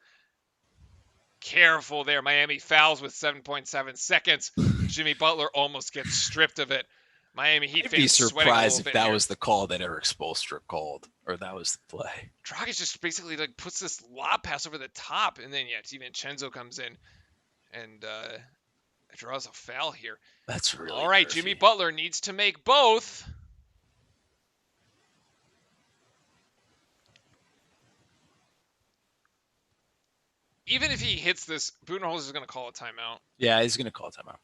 careful there. Miami fouls with 7.7 seconds. Jimmy Butler almost gets stripped of it. Miami Heat I'd be fans sweating a surprised little if bit that here. was the call that Eric Spoelstra called, or that was the play. Dragic just basically like puts this lob pass over the top, and then DiVincenzo comes in and draws a foul here. That's really all right. nerfy. Jimmy Butler needs to make both. Even if he hits this, Budenholzer is going to call a timeout. Yeah, he's going to call timeout.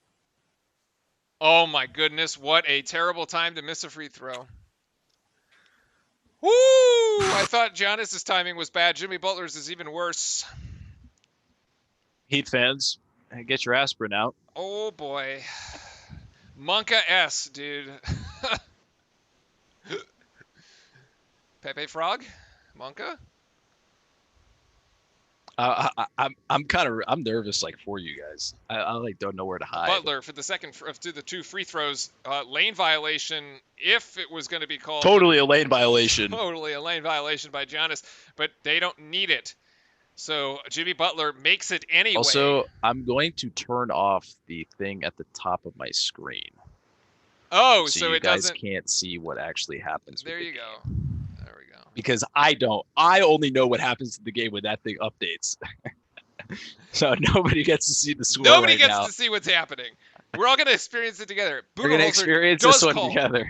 Oh my goodness, what a terrible time to miss a free throw. Woo! I thought Giannis's timing was bad. Jimmy Butler's is even worse. Heat fans, get your aspirin out. Oh boy. Monka S, dude. Pepe Frog? Monka? I'm nervous like for you guys. I like don't know where to hide. Butler for the second to the 2 free throws. Lane violation if it was going to be called. Totally a lane violation. Totally a lane violation by Giannis, but they don't need it. So Jimmy Butler makes it anyway. Also, I'm going to turn off the thing at the top of my screen. Oh, so so you it guys doesn't. can't see what actually happens. There with you the go. game. There we go. Because I don't. I only know what happens to the game when that thing updates. So nobody gets to see the score Nobody right gets now. to see what's happening. We're all going to experience it together. We're gonna Budenholzer experience does this one call. together.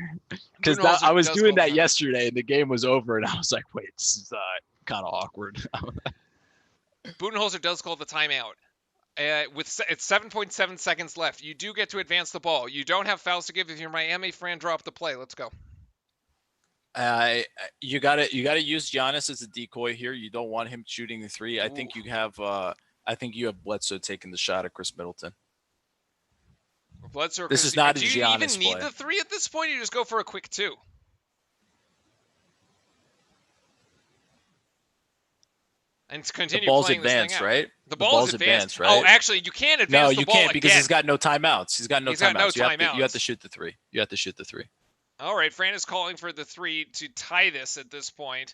Because Budenholzer I was does doing call that the yesterday, and the game was over, and I was like, "Wait, this is kind of awkward." Budenholzer does call the timeout. It's 7.7 seconds left. You do get to advance the ball. You don't have fouls to give if you're Miami. Fran, drop the play. Let's go. You gotta use Giannis as a decoy here. You don't want him shooting the 3. I think you have Bledsoe taking the shot at Chris Middleton. Bledsoe. This is not a Do you Giannis even need play. the 3 at this point? You just go for a quick 2. And continue The ball's playing this advanced, thing out. right? The ball's advanced, right? Oh, actually, you can't advance No, the you ball can't because again. he's got no timeouts. He's got no He's got no timeouts. You have timeouts. to shoot the 3. You have to shoot the 3. All right, Fran is calling for the 3 to tie this at this point.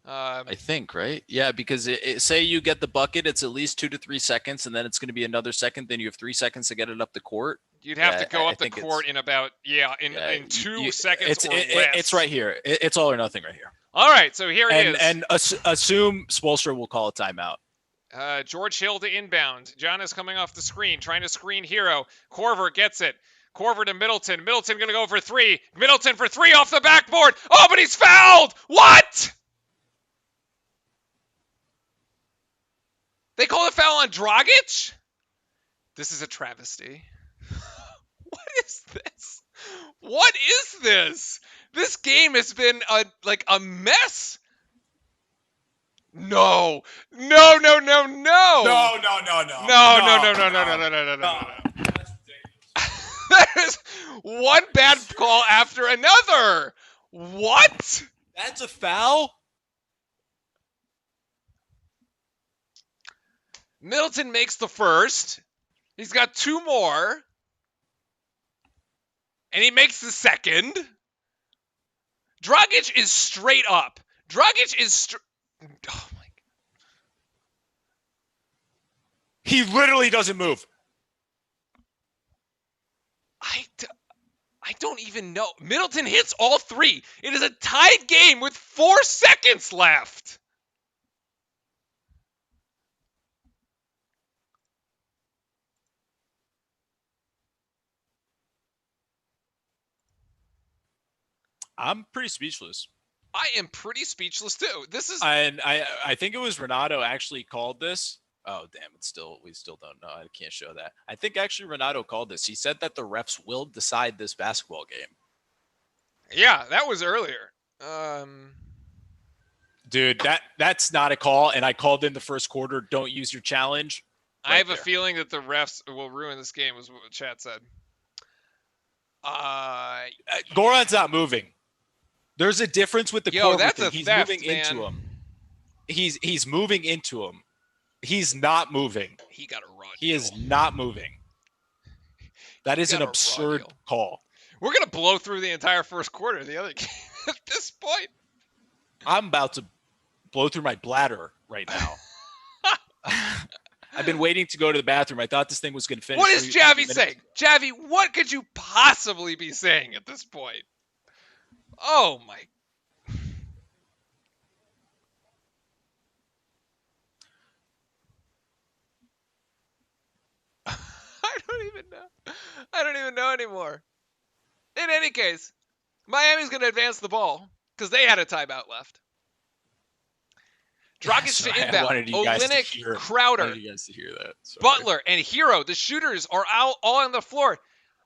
I think, right? Yeah, because say you get the bucket, it's at least 2 to 3 seconds, and then it's going to be another second. Then you have 3 seconds to get it up the court. You'd have Yeah, to go I up the think court in about in 2 seconds or less. It's right here. It's all or nothing right here. All right, so here it is. And assume Spoelstra will call a timeout. George Hill to inbound. Giannis coming off the screen, trying to screen Hero. Korver gets it. Korver to Middleton. Middleton going to go for 3. Middleton for 3 off the backboard. Oh, but he's fouled. What? They call a foul on Dragic? This is a travesty. What is this? What is this? This game has been a mess. No. No. No. There's one bad call after another. What? That's a foul? Middleton makes the first. He's got 2 more. And he makes the second. Dragic is straight up. Dragic is oh my God. He literally doesn't move. I don't even know. Middleton hits all 3. It is a tied game with 4 seconds left. I'm pretty speechless. I am pretty speechless too. This is And I think it was Renato actually called this. Oh damn! We still don't know. I can't show that. I think actually Renato called this. He said that the refs will decide this basketball game. yeah, that was earlier. Dude, that's not a call, and I called in the first quarter. Don't use your challenge. I have a there. feeling that the refs will ruin this game, was what chat said. Goran's not moving. There's a difference with the Yo, that's thing. a He's theft, moving man. into him. He's moving into him. He's not moving. He got a raw He deal. is not moving. That is an got a raw absurd deal. call. We're gonna blow through the entire first quarter of the other game at this point. I'm about to blow through my bladder right now. I've been waiting to go to the bathroom. I thought this thing was going to finish. What is Javi saying? Javi, what could you possibly be saying at this point? Oh my. I don't even know anymore. In any case, Miami's going to advance the ball because they had a timeout left. Dragic to inbound. Olynyk, Crowder, I wanted you guys to hear that. Sorry. Butler, and Hero. The shooters are all on the floor.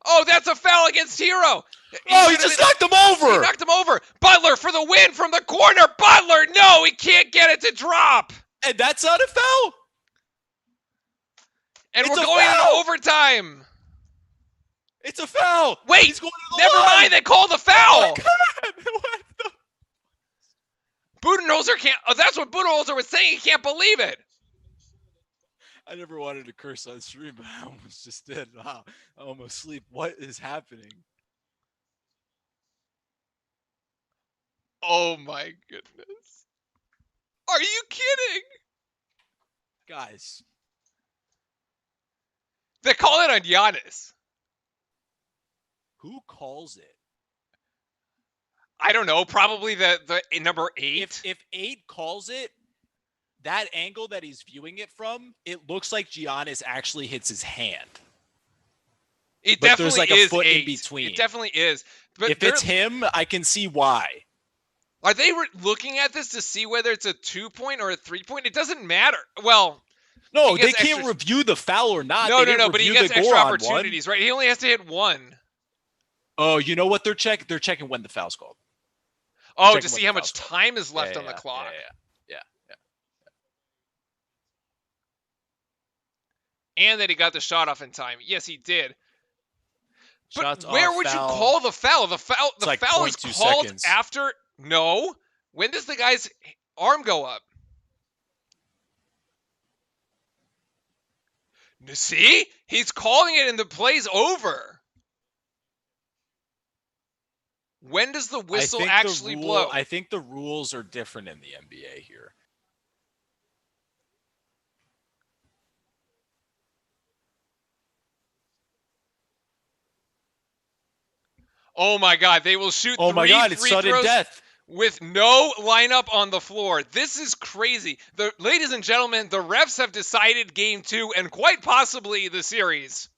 Oh, that's a foul against Hero. He just knocked him over. He knocked him over. Butler for the win from the corner. Butler, no, he can't get it to drop. And that's not a foul. And we're going into overtime. It's a foul. Wait, he's going to the never line. mind. They called the foul. Oh my God. What the? Budenholzer can't. Oh, that's what Budenholzer was saying. He can't believe it. I never wanted to curse on stream, but I almost just did. Wow. I almost sleep. What is happening? Oh my goodness. Are you kidding? Guys. They call it on Giannis. Who calls it? I don't know. Probably the number 8. If 8 calls it, that angle that he's viewing it from, it looks like Giannis actually hits his hand. It but definitely there's like is a foot 8. in between. It definitely is. But if it's him, I can see why. Are they looking at this to see whether it's a 2-point or a 3-point? It doesn't matter. Well, no, they can't review the foul or not. No, but he gets extra opportunities, right? He only has to hit 1. Oh, you know what they're checking? They're checking when the foul's called. Oh, to see how much time is left on the clock. Yeah. And that he got the shot off in time. Yes, he did. Shots but where off, would foul. you call the foul? The foul is called seconds. after. No. When does the guy's arm go up? See? He's calling it and the play's over. When does the whistle actually blow? I think the rules are different in the NBA here. Oh my God! They will shoot. Oh my God! It's sudden death with no lineup on the floor. This is crazy. Ladies and gentlemen, the refs have decided Game 2 and quite possibly the series.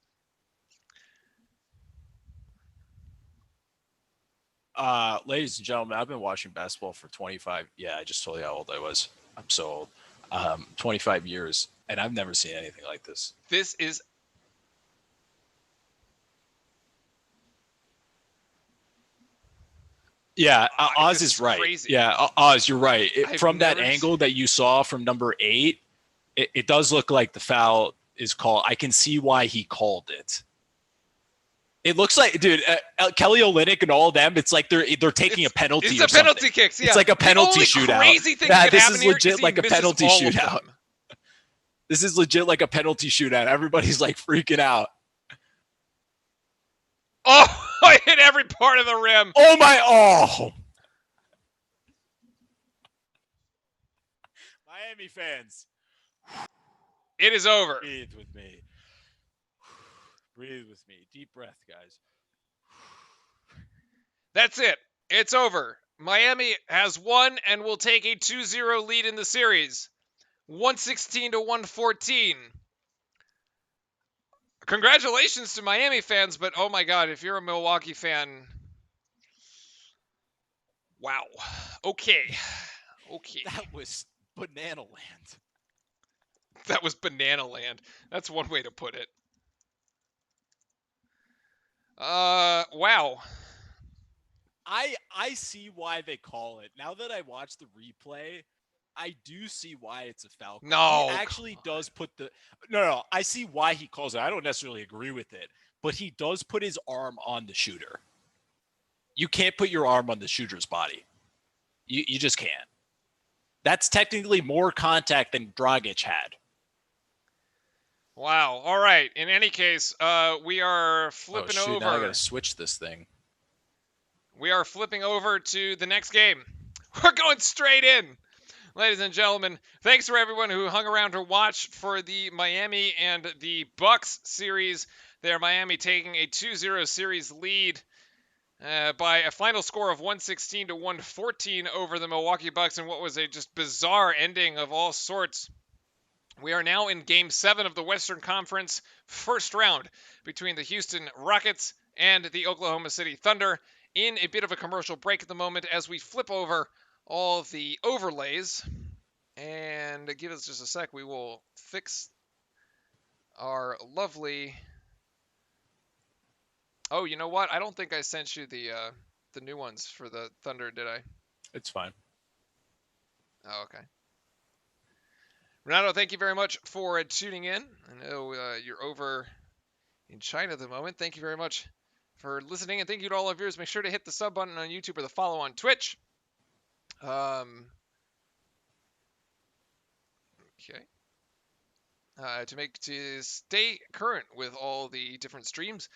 Ladies and gentlemen, I've been watching basketball for 25. Yeah, I just told you how old I was. I'm so old. 25 years, and I've never seen anything like this. This is. Yeah, Oz is right. Crazy. Yeah, Oz, you're right. From that angle that you saw from number 8, it does look like the foul is called. I can see why he called it. It looks like, dude, Kelly Olynyk and all of them. It's like they're taking a penalty. It's a penalty kicks. Yeah, it's like a penalty shootout. Crazy thing this is legit like a penalty shootout. This is legit like a penalty shootout. Everybody's like freaking out. Oh, I hit every part of the rim. Oh my! Oh, Miami fans, it is over. Breathe with me. Breathe with me. Deep breath, guys. That's it. It's over. Miami has won and will take a 2-0 lead in the series. 116 to 114. Congratulations to Miami fans, but oh my God, if you're a Milwaukee fan, wow. Okay. That was banana land. That was banana land. That's one way to put it. Wow. I see why they call it. Now that I watch the replay, I do see why it's a foul call. No, He actually does put the no. I see why he calls it. I don't necessarily agree with it, but he does put his arm on the shooter. You can't put your arm on the shooter's body. You just can't. That's technically more contact than Dragic had. Wow. All right. In any case, we are flipping over. Now I gotta switch this thing. We are flipping over to the next game. We're going straight in. Ladies and gentlemen, thanks for everyone who hung around to watch for the Miami and the Bucks series. There, Miami taking a 2-0 series lead by a final score of 116 to 114 over the Milwaukee Bucks in what was a just bizarre ending of all sorts. We are now in Game 7 of the Western Conference first round between the Houston Rockets and the Oklahoma City Thunder, in a bit of a commercial break at the moment as we flip over all of the overlays. And give us just a sec, we will fix our lovely... Oh, you know what? I don't think I sent you the new ones for the Thunder, did I? It's fine. Oh, okay. Renato, thank you very much for tuning in. I know you're over in China at the moment. Thank you very much for listening, and thank you to all our viewers. Make sure to hit the sub button on YouTube or the follow on Twitch. Okay. To stay current with all the different streams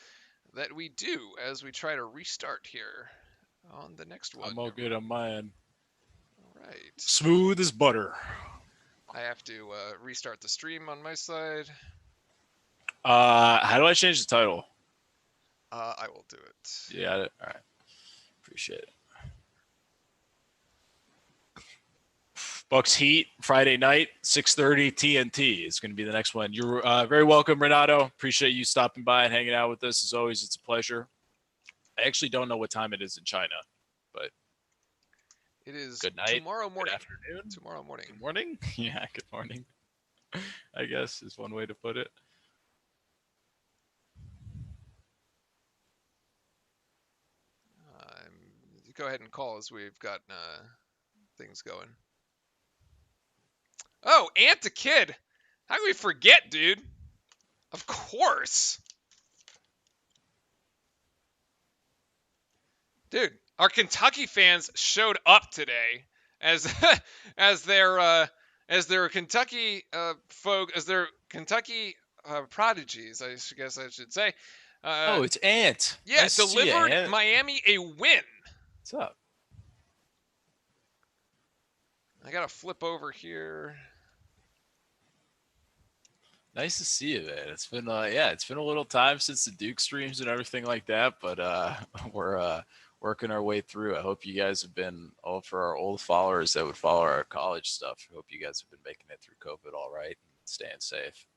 that we do as we try to restart here on the next one. I'm all good on my end. All right. Smooth as butter. I have to restart the stream on my side. How do I change the title? I will do it. Yeah, all right. Appreciate it. Bucks Heat Friday night, 6:30 TNT is going to be the next one. You're very welcome, Renato. Appreciate you stopping by and hanging out with us. As always, it's a pleasure. I actually don't know what time it is in China, but it is good night, tomorrow morning. Good afternoon. Tomorrow morning. Good morning? Yeah, good morning. I guess is one way to put it. Go ahead and call as we've got things going. Oh, Ant the Kid. How can we forget, dude? Of course. Dude, our Kentucky fans showed up today as their Kentucky Kentucky prodigies, I guess I should say. It's Ant. Yeah, nice delivered Ant. Miami a win. What's up? I gotta flip over here. Nice to see you, man. It's been it's been a little time since the Duke streams and everything like that, but we're working our way through. I hope you guys have been, all for our old followers that would follow our college stuff. I hope you guys have been making it through COVID all right and staying safe.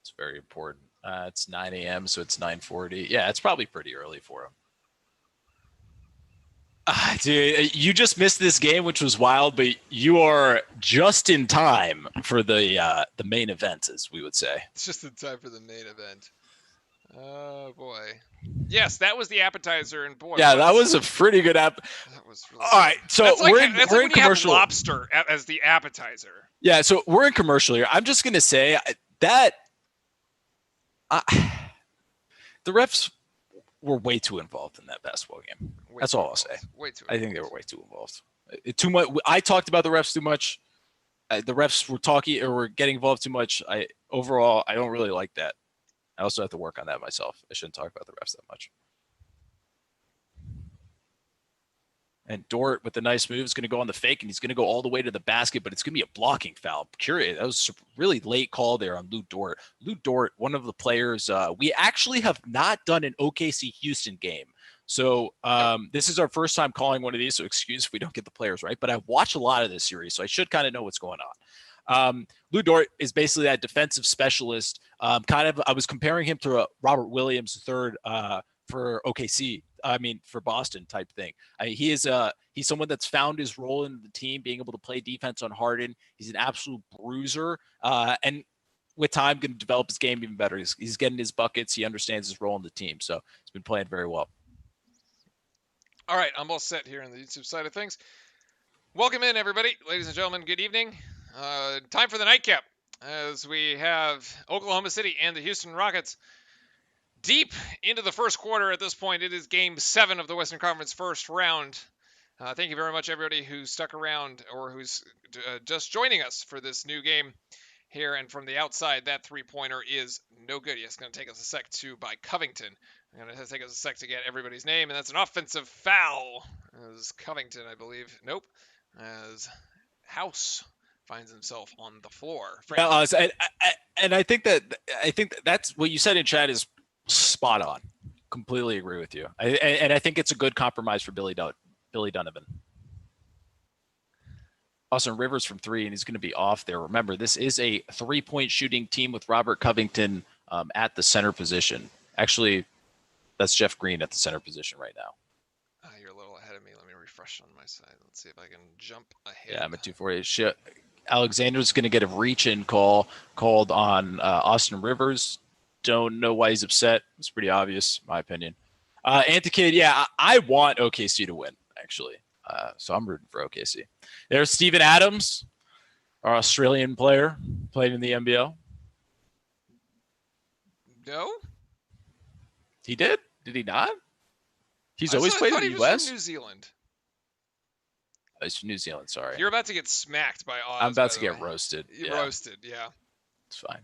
It's very important. It's 9 a.m., so it's 9:40. Yeah, it's probably pretty early for them. Dude, you just missed this game, which was wild, but you are just in time for the main event, as we would say. It's just in time for the main event. Oh boy. Yes, that was the appetizer, and boy. Yeah, that was a pretty good That was really All right, so that's like, we're in when commercial. You have lobster as the appetizer. Yeah, so we're in commercial here. I'm just gonna say that the refs were way too involved in that basketball game. That's all I'll say. Way too. I think they were way too involved. Too much. I talked about the refs too much. The refs were talking or were getting involved too much. Overall, I don't really like that. I also have to work on that myself. I shouldn't talk about the refs that much. And Dort with the nice move is going to go on the fake, and he's going to go all the way to the basket, but it's going to be a blocking foul. Curious. That was a really late call there on Lou Dort. Lou Dort, one of the players, we actually have not done an OKC Houston game. So this is our first time calling one of these, so excuse if we don't get the players right, but I've watched a lot of this series, so I should kind of know what's going on. Lou Dort is basically that defensive specialist. I was comparing him to Robert Williams III for OKC. For Boston type thing. He's someone that's found his role in the team, being able to play defense on Harden. He's an absolute bruiser, and with time, going to develop his game even better. He's getting his buckets. He understands his role in the team, so he's been playing very well. All right, I'm all set here on the YouTube side of things. Welcome in, everybody. Ladies and gentlemen, good evening. Time for the nightcap as we have Oklahoma City and the Houston Rockets deep into the first quarter at this point. It is game 7 of the Western Conference first round. Thank you very much, everybody who stuck around or who's just joining us for this new game here. And from the outside, that three-pointer is no good. It's going to take us a sec by Covington. I'm going to take us a sec to get everybody's name, and that's an offensive foul. As Covington, I believe. Nope. As House finds himself on the floor. Yeah, I think that's what you said in chat is spot on. Completely agree with you. I think it's a good compromise for Billy Donovan. Austin Rivers from 3, and he's going to be off there. Remember, this is a 3-point shooting team with Robert Covington at the center position. Actually, that's Jeff Green at the center position right now. You're a little ahead of me. Let me refresh on my side. Let's see if I can jump ahead. Yeah, I'm at 248. Alexander's going to get a reach-in called on Austin Rivers. Don't know why he's upset. It's pretty obvious, in my opinion. Antikid, yeah, I want OKC to win, actually. So I'm rooting for OKC. There's Steven Adams, our Australian player, played in the NBL. No? He did? Did he not? He's I always played in the he was U.S.? from New Zealand. Oh, he's from New Zealand, sorry. You're about to get smacked by Oz. I'm about by to the get way. roasted. You're roasted, yeah. It's fine.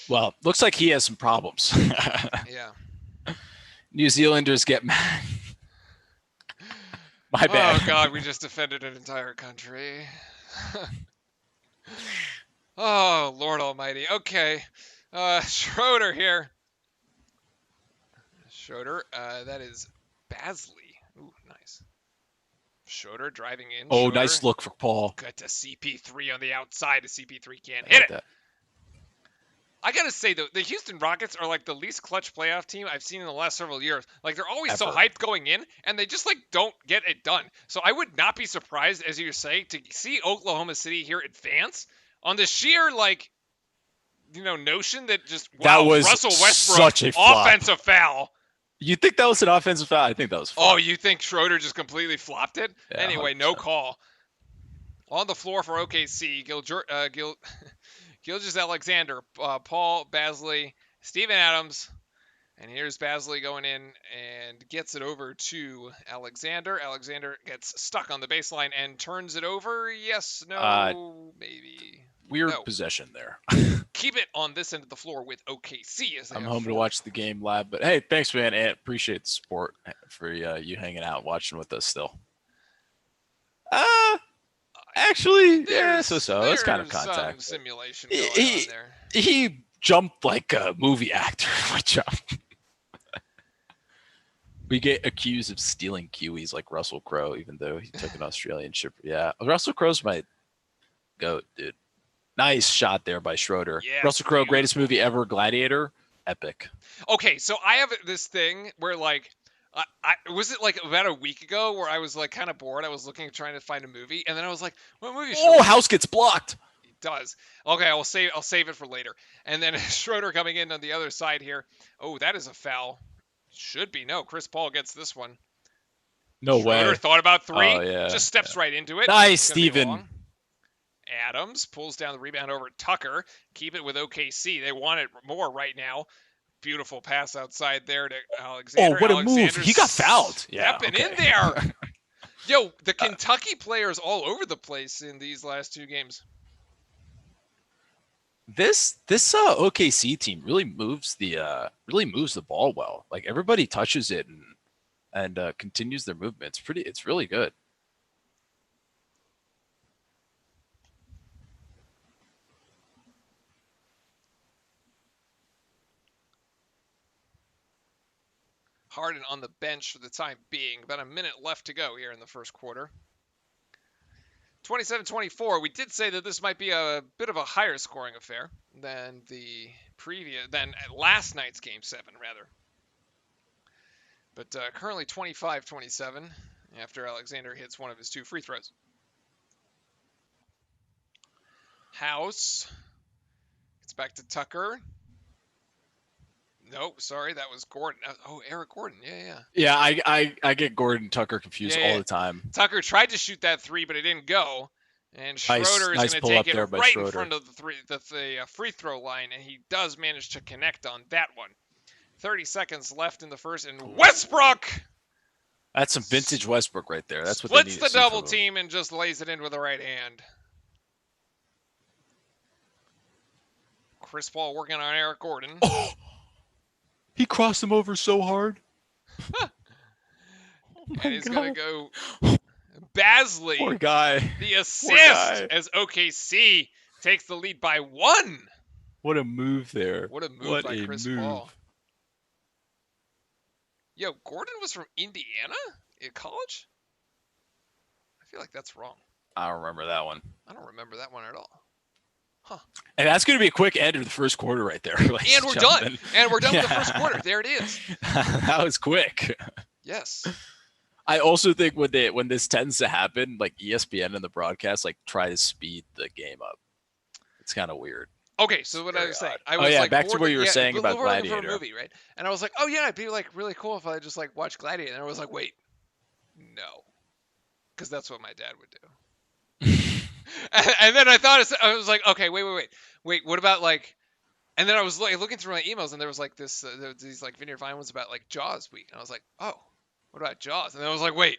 Well, looks like he has some problems. Yeah. New Zealanders get mad. My bad. Oh, God, we just defended an entire country. Oh, Lord almighty. Okay. Schroeder here. Schroeder, that is Basley. Ooh, nice. Schroeder driving in. Oh, Schroeder. nice look for Paul. Cut to CP3 on the outside. CP3 can't I hit like it. that. I gotta say though, the Houston Rockets are like the least clutch playoff team I've seen in the last several years. Like they're always so Ever. hyped going in, and they just like don't get it done. So I would not be surprised, as you say, to see Oklahoma City here advance on the sheer like, notion that just That was Russell Westbrook such a flop. offensive foul. You think that was an offensive foul? I think that was Oh, flop. you think Schroeder just completely flopped it? Yeah, Anyway, no 100%. call. On the floor for OKC, Gilgeous Alexander, Paul Basley, Steven Adams, and here's Basley going in and gets it over to Alexander. Alexander gets stuck on the baseline and turns it over. Yes, no, maybe. Weird No. possession there. Keep it on this end of the floor with OKC. As they I'm have home to 4. watch the game live, but hey, thanks, man. And appreciate the support for you hanging out, watching with us still. Actually, yeah, so. It's kind of There's contact. some simulation going He- on there. He jumped like a movie actor would jump. We get accused of stealing Kiwis like Russell Crowe, even though he took an Australian ship. Yeah, Russell Crowe's my goat, dude. Nice shot there by Schroeder. Yes, Russell Crowe, greatest beautiful. movie ever, Gladiator. Epic. Okay, so I have this thing where like, I was it like about a week ago where I was like kind of bored. I was trying to find a movie, and then I was like, "What movie?" should Oh, we-" house gets blocked. It does. Okay, I'll save it for later. And then Schroeder coming in on the other side here. Oh, that is a foul. Should be no. Chris Paul gets this one. No Schroeder way. thought about 3. Oh, yeah, Just steps right into it. Nice, It's gonna be Steven. long. Adams pulls down the rebound over Tucker. Keep it with OKC. They want it more right now. Beautiful pass outside there to Alexander. Oh, what a move. Alexander's He got fouled. Yeah, stepping okay. in there. Yo, the Kentucky players all over the place in these last 2 games. This OKC team really moves the ball well. Like everybody touches it and continues their movement. It's really good. Harden on the bench for the time being. About a minute left to go here in the first quarter. 27-24. We did say that this might be a bit of a higher scoring affair than than last night's game 7 rather. But currently 25-27 after Alexander hits one of his 2 free throws. House gets back to Tucker. No, sorry, that was Gordon. Oh, Eric Gordon. Yeah. Yeah, I get Gordon Tucker confused Yeah, all yeah. the time. Tucker tried to shoot that three, but it didn't go. And Schroeder is Nice going to pull take up it there by right in Schroeder. front of the free throw line, and he does manage to connect on that one. 30 seconds left in the first, and Westbrook That's some vintage Westbrook right there. That's what they splits need the to see double from him. team and just lays it in with the right hand. Chris Paul working on Eric Gordon. Oh, he crossed him over so hard. And he's going to go Basley. Poor guy. The guy. assist as OKC takes the lead by 1. What a move there. What a move What by a Chris move. Paul. Yo, Gordon was from Indiana in college? I feel like that's wrong. I don't remember that one. I don't remember that one at all. And that's going to be a quick end of the first quarter right there. ladies And we're gentlemen. done. And we're done with the first quarter. There it is. That was quick. Yes. I also think when this tends to happen, like ESPN and the broadcast, like try to speed the game up. It's kind of weird. Okay, so what I Very was saying, odd. I Oh, was yeah, like, back to what you were saying we're about looking for a Gladiator. movie, right? And I was like, oh yeah, it'd be like really cool if I just like watched Gladiator. And I was like, wait, no, because that's what my dad would do. And then I thought, I was like, okay, wait, what about like? And then I was like looking through my emails, and there was like these like Vineyard Vine ones about like Jaws week, and I was like, oh, what about Jaws? And then I was like, wait,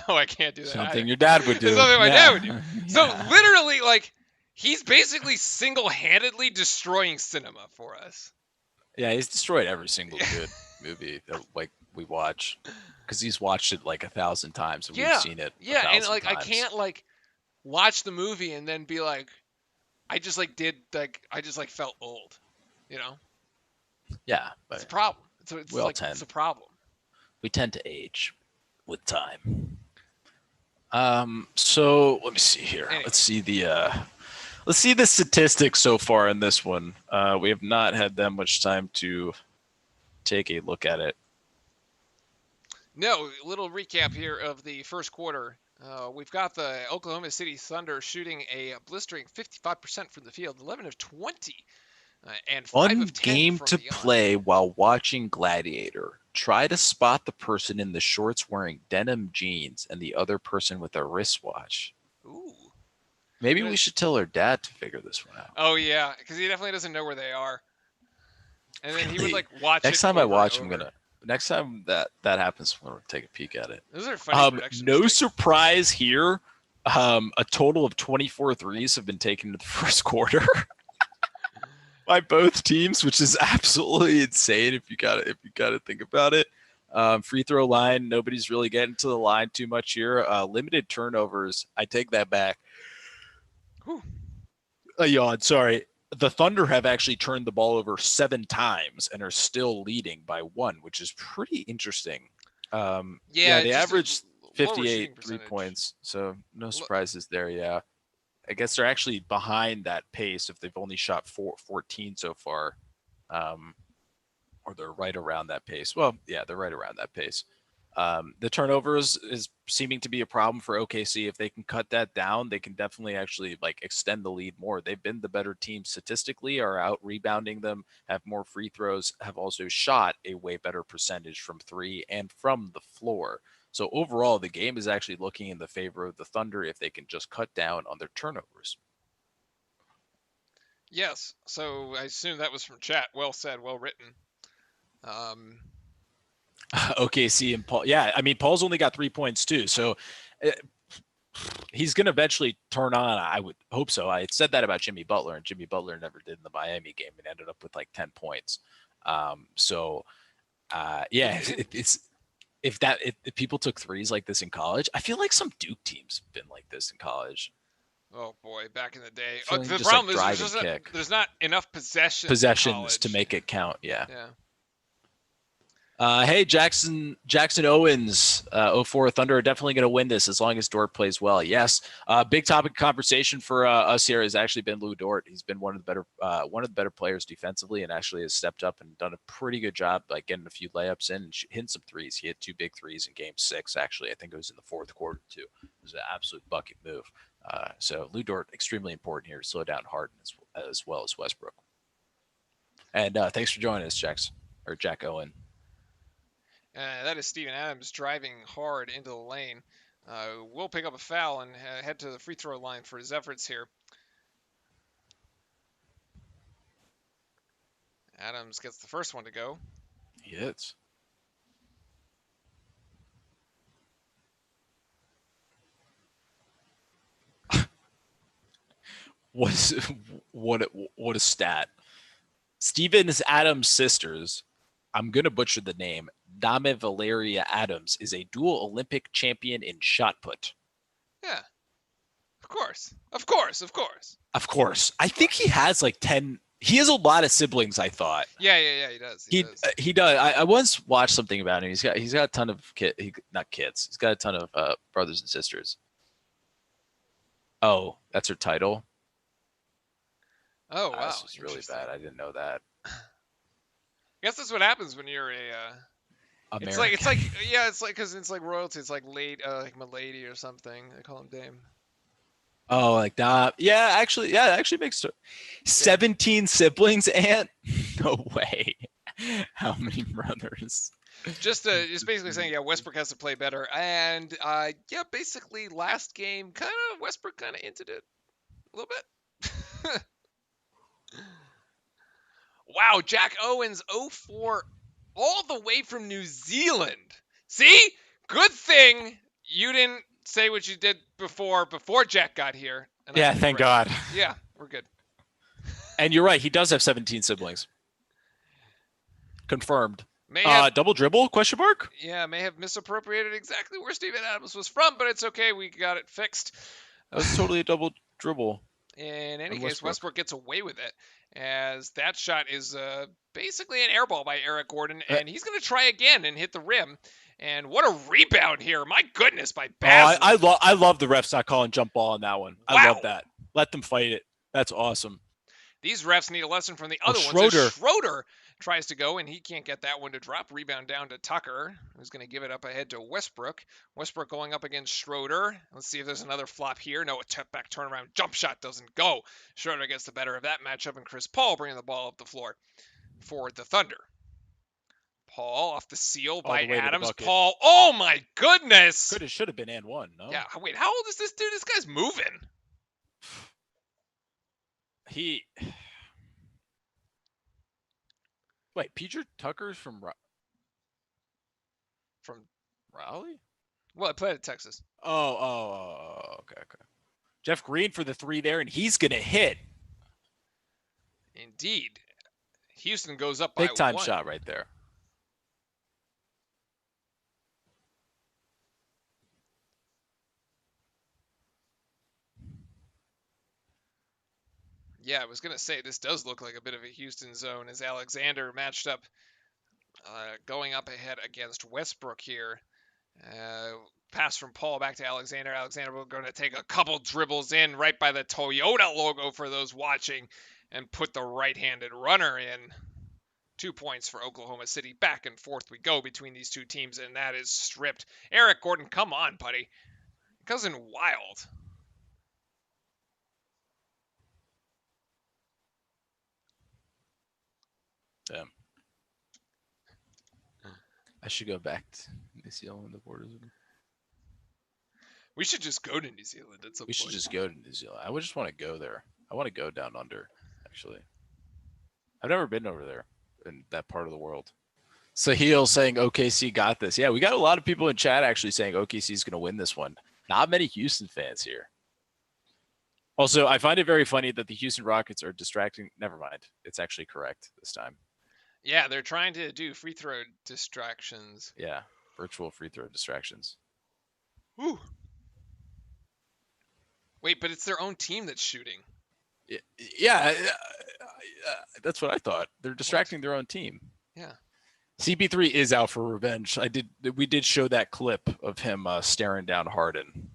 no, I can't do that. Something either. your dad would do. It's something my dad would do. So Yeah. literally, like, he's basically single-handedly destroying cinema for us. Yeah, he's destroyed every single good movie that like we watch because he's watched it like 1,000 times and Yeah, we've seen it. Yeah, and 1,000 like times. I can't like watch the movie and then be like, I just felt old, you know? Yeah, It's a but problem. It's We all like tend. it's a problem. we tend to age with time. So let me see here. Anyway. Let's see the statistics so far in this one. We have not had that much time to take a look at it. No, little recap here of the first quarter. We've got the Oklahoma City Thunder shooting a blistering 55% from the field, 11 of 20, and 5 One of 10 game from to beyond. play while watching Gladiator. Try to spot the person in the shorts wearing denim jeans and the other person with a wristwatch. Ooh. Maybe Good. we should tell our dad to figure this one out. Oh yeah, because he definitely doesn't know where they are. And then he would Really? like watch Next it time I over watch, and I'm over. gonna. Next time that happens, I'm gonna take a peek at it. Those are funny production No mistakes. surprise here. A total of 24 threes have been taken in the first quarter by both teams, which is absolutely insane if you gotta think about it. Free throw line, nobody's really getting to the line too much here. Limited turnovers. I take that back. Whew. A yawn. Sorry. The Thunder have actually turned the ball over 7 times and are still leading by 1, which is pretty interesting. Yeah, they just a averaged lower 58 shooting 3 percentage. points, so no surprises there. Yeah, I guess they're actually behind that pace if they've only shot 14 so far, or they're right around that pace. Well, yeah, they're right around that pace. The turnovers is seeming to be a problem for OKC. If they can cut that down, they can definitely actually like extend the lead more. They've been the better team statistically, are out rebounding them, have more free throws, have also shot a way better percentage from 3 and from the floor. So overall, the game is actually looking in the favor of the Thunder if they can just cut down on their turnovers. Yes. So I assume that was from chat. Well said. Well written. OKC and Paul. Yeah, I mean, Paul's only got 3 points too. So he's going to eventually turn on. I would hope so. I had said that about Jimmy Butler, and Jimmy Butler never did in the Miami game and ended up with like 10 points. It's if people took threes like this in college, I feel like some Duke teams have been like this in college. Oh boy, back in the day. Feeling The just, problem like, is drive and kick. there's not enough possessions To in make it count. Yeah. college. Yeah. Hey, Jackson Owens, 04 Thunder are definitely going to win this as long as Dort plays well. Yes. Big topic of conversation for us here has actually been Lou Dort. He's been one of the better players defensively and actually has stepped up and done a pretty good job, like getting a few layups in and hitting some threes. He hit 2 big threes in game 6. Actually, I think it was in the 4th quarter too. It was an absolute bucket move. So Lou Dort, extremely important here to slow down Harden as well as Westbrook. And thanks for joining us, Jack Owen. That is Steven Adams driving hard into the lane. Will pick up a foul and head to the free throw line for his efforts here. Adams gets the first one to go. He hits. What a stat. Steven Adams' sisters, I'm going to butcher the name, Dame Valeria Adams, is a dual Olympic champion in shot put. Yeah. Of course. Of course. Of course. Of course. I think he has like 10. He has a lot of siblings, I thought. Yeah, he does. He does. I once watched something about him. He's got a ton of not kids. He's got a ton of brothers and sisters. Oh, that's her title. Oh, wow. This is really bad. I didn't know that. I guess that's what happens when you're a American. it's like because it's like royalty. It's like like Milady or something. They call him Dame. Oh, like that. Yeah, actually makes sense. 17 siblings, Aunt? No way. How many brothers? Just basically saying, yeah, Westbrook has to play better, and yeah, basically last game, kind of Westbrook kind of hinted it a little bit. Wow, Jack Owens 0-4 all the way from New Zealand. See? Good thing you didn't say what you did before Jack got here. And Yeah, thank God. Yeah, we're good. And you're right. He does have 17 siblings. Confirmed. May have, double dribble? Question mark? yeah, may have misappropriated exactly where Steven Adams was from, but it's okay. We got it fixed. That was totally a double dribble. In any And case, Westbrook gets away with it, as that shot is basically an air ball by Eric Gordon, and he's going to try again and hit the rim. And what a rebound here. My goodness, by Basley. I love the refs not calling jump ball on that one. I Wow. love that. Let them fight it. That's awesome. These refs need a lesson from the other ones. Schroeder. As Schroeder tries to go, and he can't get that one to drop. Rebound down to Tucker, who's going to give it up ahead to Westbrook. Westbrook going up against Schroeder. Let's see if there's another flop here. No, a back turnaround jump shot doesn't go. Schroeder gets the better of that matchup, and Chris Paul bringing the ball up the floor for the Thunder. Paul off the seal by the way to the Adams. bucket. Paul, oh my goodness! Should have been and one. No. Yeah, wait, how old is this dude? This guy's moving. Wait, PJ Tucker's from From, Raleigh? well, I played at Texas. Okay. Jeff Green for the 3 there, and he's gonna hit. Indeed. Houston goes up by Big time 1. shot right there. Yeah, I was going to say, this does look like a bit of a Houston zone as Alexander matched up, going up ahead against Westbrook here. Pass from Paul back to Alexander. Alexander will going to take a couple dribbles in right by the Toyota logo for those watching and put the right-handed runner in. 2 points for Oklahoma City. Back and forth we go between these two teams, and that is stripped. Eric Gordon, come on, buddy. Cousin Wild. Damn. I should go back to New Zealand. The borders. We should just go to New Zealand at some We should point. just go to New Zealand. I would just want to go there. I want to go down under, actually. I've never been over there in that part of the world. Sahil saying OKC got this. Yeah, we got a lot of people in chat actually saying OKC is going to win this one. Not many Houston fans here. Also, I find it very funny that the Houston Rockets are distracting. Never mind. It's actually correct this time. Yeah, they're trying to do free throw distractions. Yeah, virtual free throw distractions. Whew. Wait, but it's their own team that's shooting. Yeah, that's what I thought. They're distracting their own team. Yeah. CP3 is out for revenge. We did show that clip of him staring down Harden.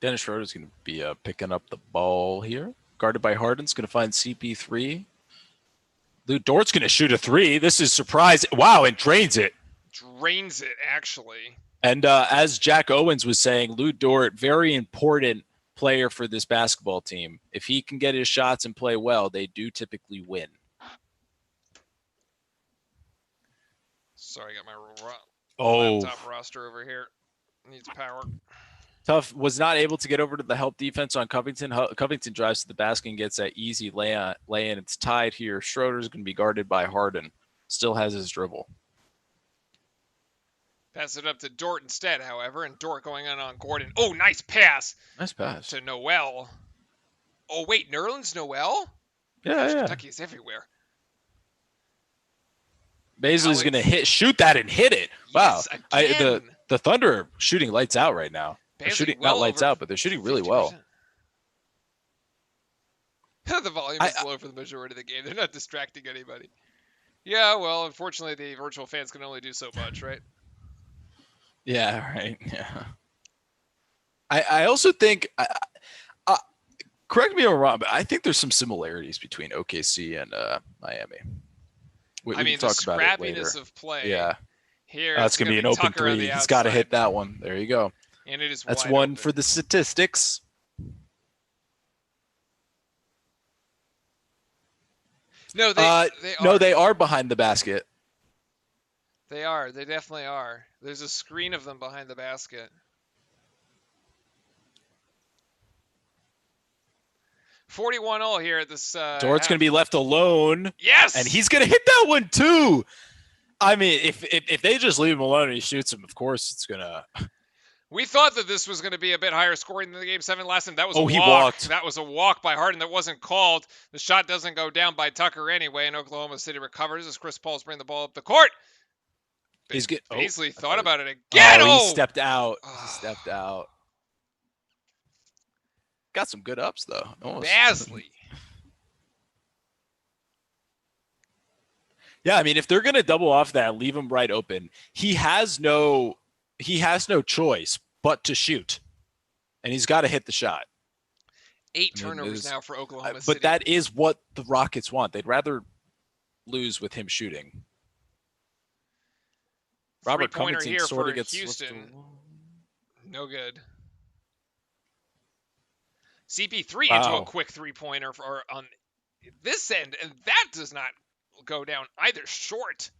Dennis Schroeder's going to be picking up the ball here. Guarded by Harden's going to find CP3. Lou Dort's going to shoot a 3. This is surprise. Wow, and drains it. Drains it, actually. And as Jack Owens was saying, Lou Dort, very important player for this basketball team. If he can get his shots and play well, they do typically win. Sorry, I got my Oh, laptop roster over here. Needs power. Tough was not able to get over to the help defense on Covington. Covington drives to the basket and gets that easy lay-in. It's tied here. Schroeder's going to be guarded by Harden. Still has his dribble. Pass it up to Dort instead, however, and Dort going on Gordon. Oh, nice pass Nice pass. to Noel. Oh, wait, Nerlens Noel? Yeah, Gosh, yeah. Kentucky is everywhere. Baisley's going to shoot that and hit it. Wow. Yes, again. The Thunder are shooting lights out right now. They're Baisley shooting well not lights over out, but they're shooting really 50%. well. The volume is low for the majority of the game. They're not distracting anybody. Yeah, well, unfortunately, the virtual fans can only do so much, right? Yeah, right. Yeah. I also think, correct me if I'm wrong, but I think there's some similarities between OKC and Miami. We I mean, can the talk about it later. scrappiness of play. Yeah. Here, That's going to be an open Tucker on three. the He's got to hit outside, that one. There you go. and it is That's wide one open. for the statistics. No, they are. No, they are behind the basket. They are. They definitely are. There's a screen of them behind the basket. $41-all here at this. Dort's going to be left alone. Yes. And he's going to hit that one too. I mean, if they just leave him alone and he shoots him, of course it's going to. We thought that this was going to be a bit higher scoring than the game 7 last time. That was Oh, a walk. he walked. That was a walk by Harden that wasn't called. The shot doesn't go down by Tucker anyway, and Oklahoma City recovers as Chris Paul's bringing the ball up the court. He's get, Paisley thought about it again. He stepped out. He stepped out. Got some good ups though. Basley. Yeah, I mean, if they're gonna double off that, leave him right open. He has no choice but to shoot, and he's got to hit the shot. 8 turnovers now for Oklahoma City. But that is what the Rockets want. They'd rather lose with him shooting. Robert Three-pointer Covington here sort for of gets Houston. No good. CP3 Wow. into a quick three-pointer on this end, and that does not go down either. Short.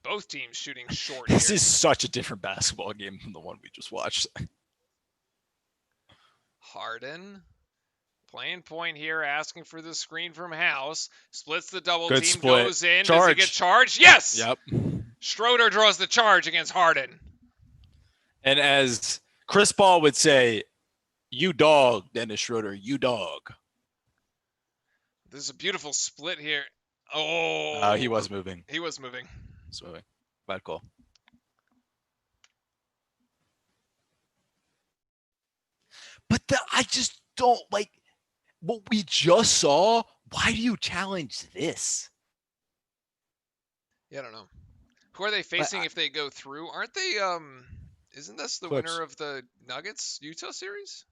Both teams shooting short. This here. is such a different basketball game than the one we just watched. Harden playing point here, asking for the screen from House. Splits the double Good team, split. goes in. Charge. Does he get charged? Yes! Yep. Schroeder draws the charge against Harden. And as Chris Paul would say, you dog, Dennis Schroeder, you dog. This is a beautiful split here. Oh. He was moving. He was moving. He's moving. Bad call. But I just don't like what we just saw. Why do you challenge this? Yeah, I don't know. Who are they facing if they go through? Aren't they isn't this the Clips. winner of the Nuggets Utah series?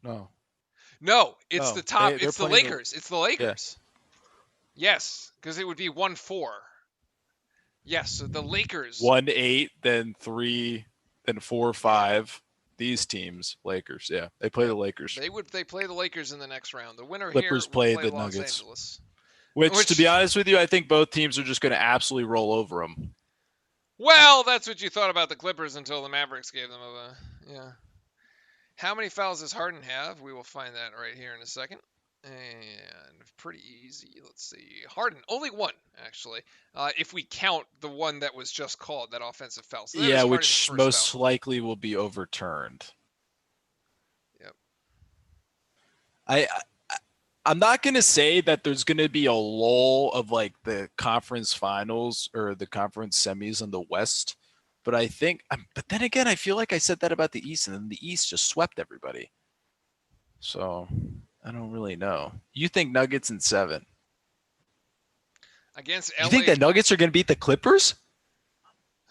No. No, it's No, the top. they're It's the playing Lakers. It's the Lakers. Yes, because it would be 1-4. Yes, so the Lakers. 1-8, then 3, then 4-5. These teams, Lakers. Yeah, they play the Lakers. They play the Lakers in the next round. The winner Clippers here play will the Los Nuggets. Angeles. Which, to be honest with you, I think both teams are just going to absolutely roll over them. Well, that's what you thought about the Clippers until the Mavericks gave them yeah. How many fouls does Harden have? We will find that right here in a second. And pretty easy. Let's see. Harden, only one, actually. If we count the one that was just called, that offensive foul. So that is Yeah, Harden's which first most foul. likely will be overturned. Yep. I'm not going to say that there's going to be a lull of like the conference finals or the conference semis in the West, but I think, but then again, I feel like I said that about the East, and then the East just swept everybody. So I don't really know. You think Nuggets in 7? Against LA. You think the Nuggets are going to beat the Clippers?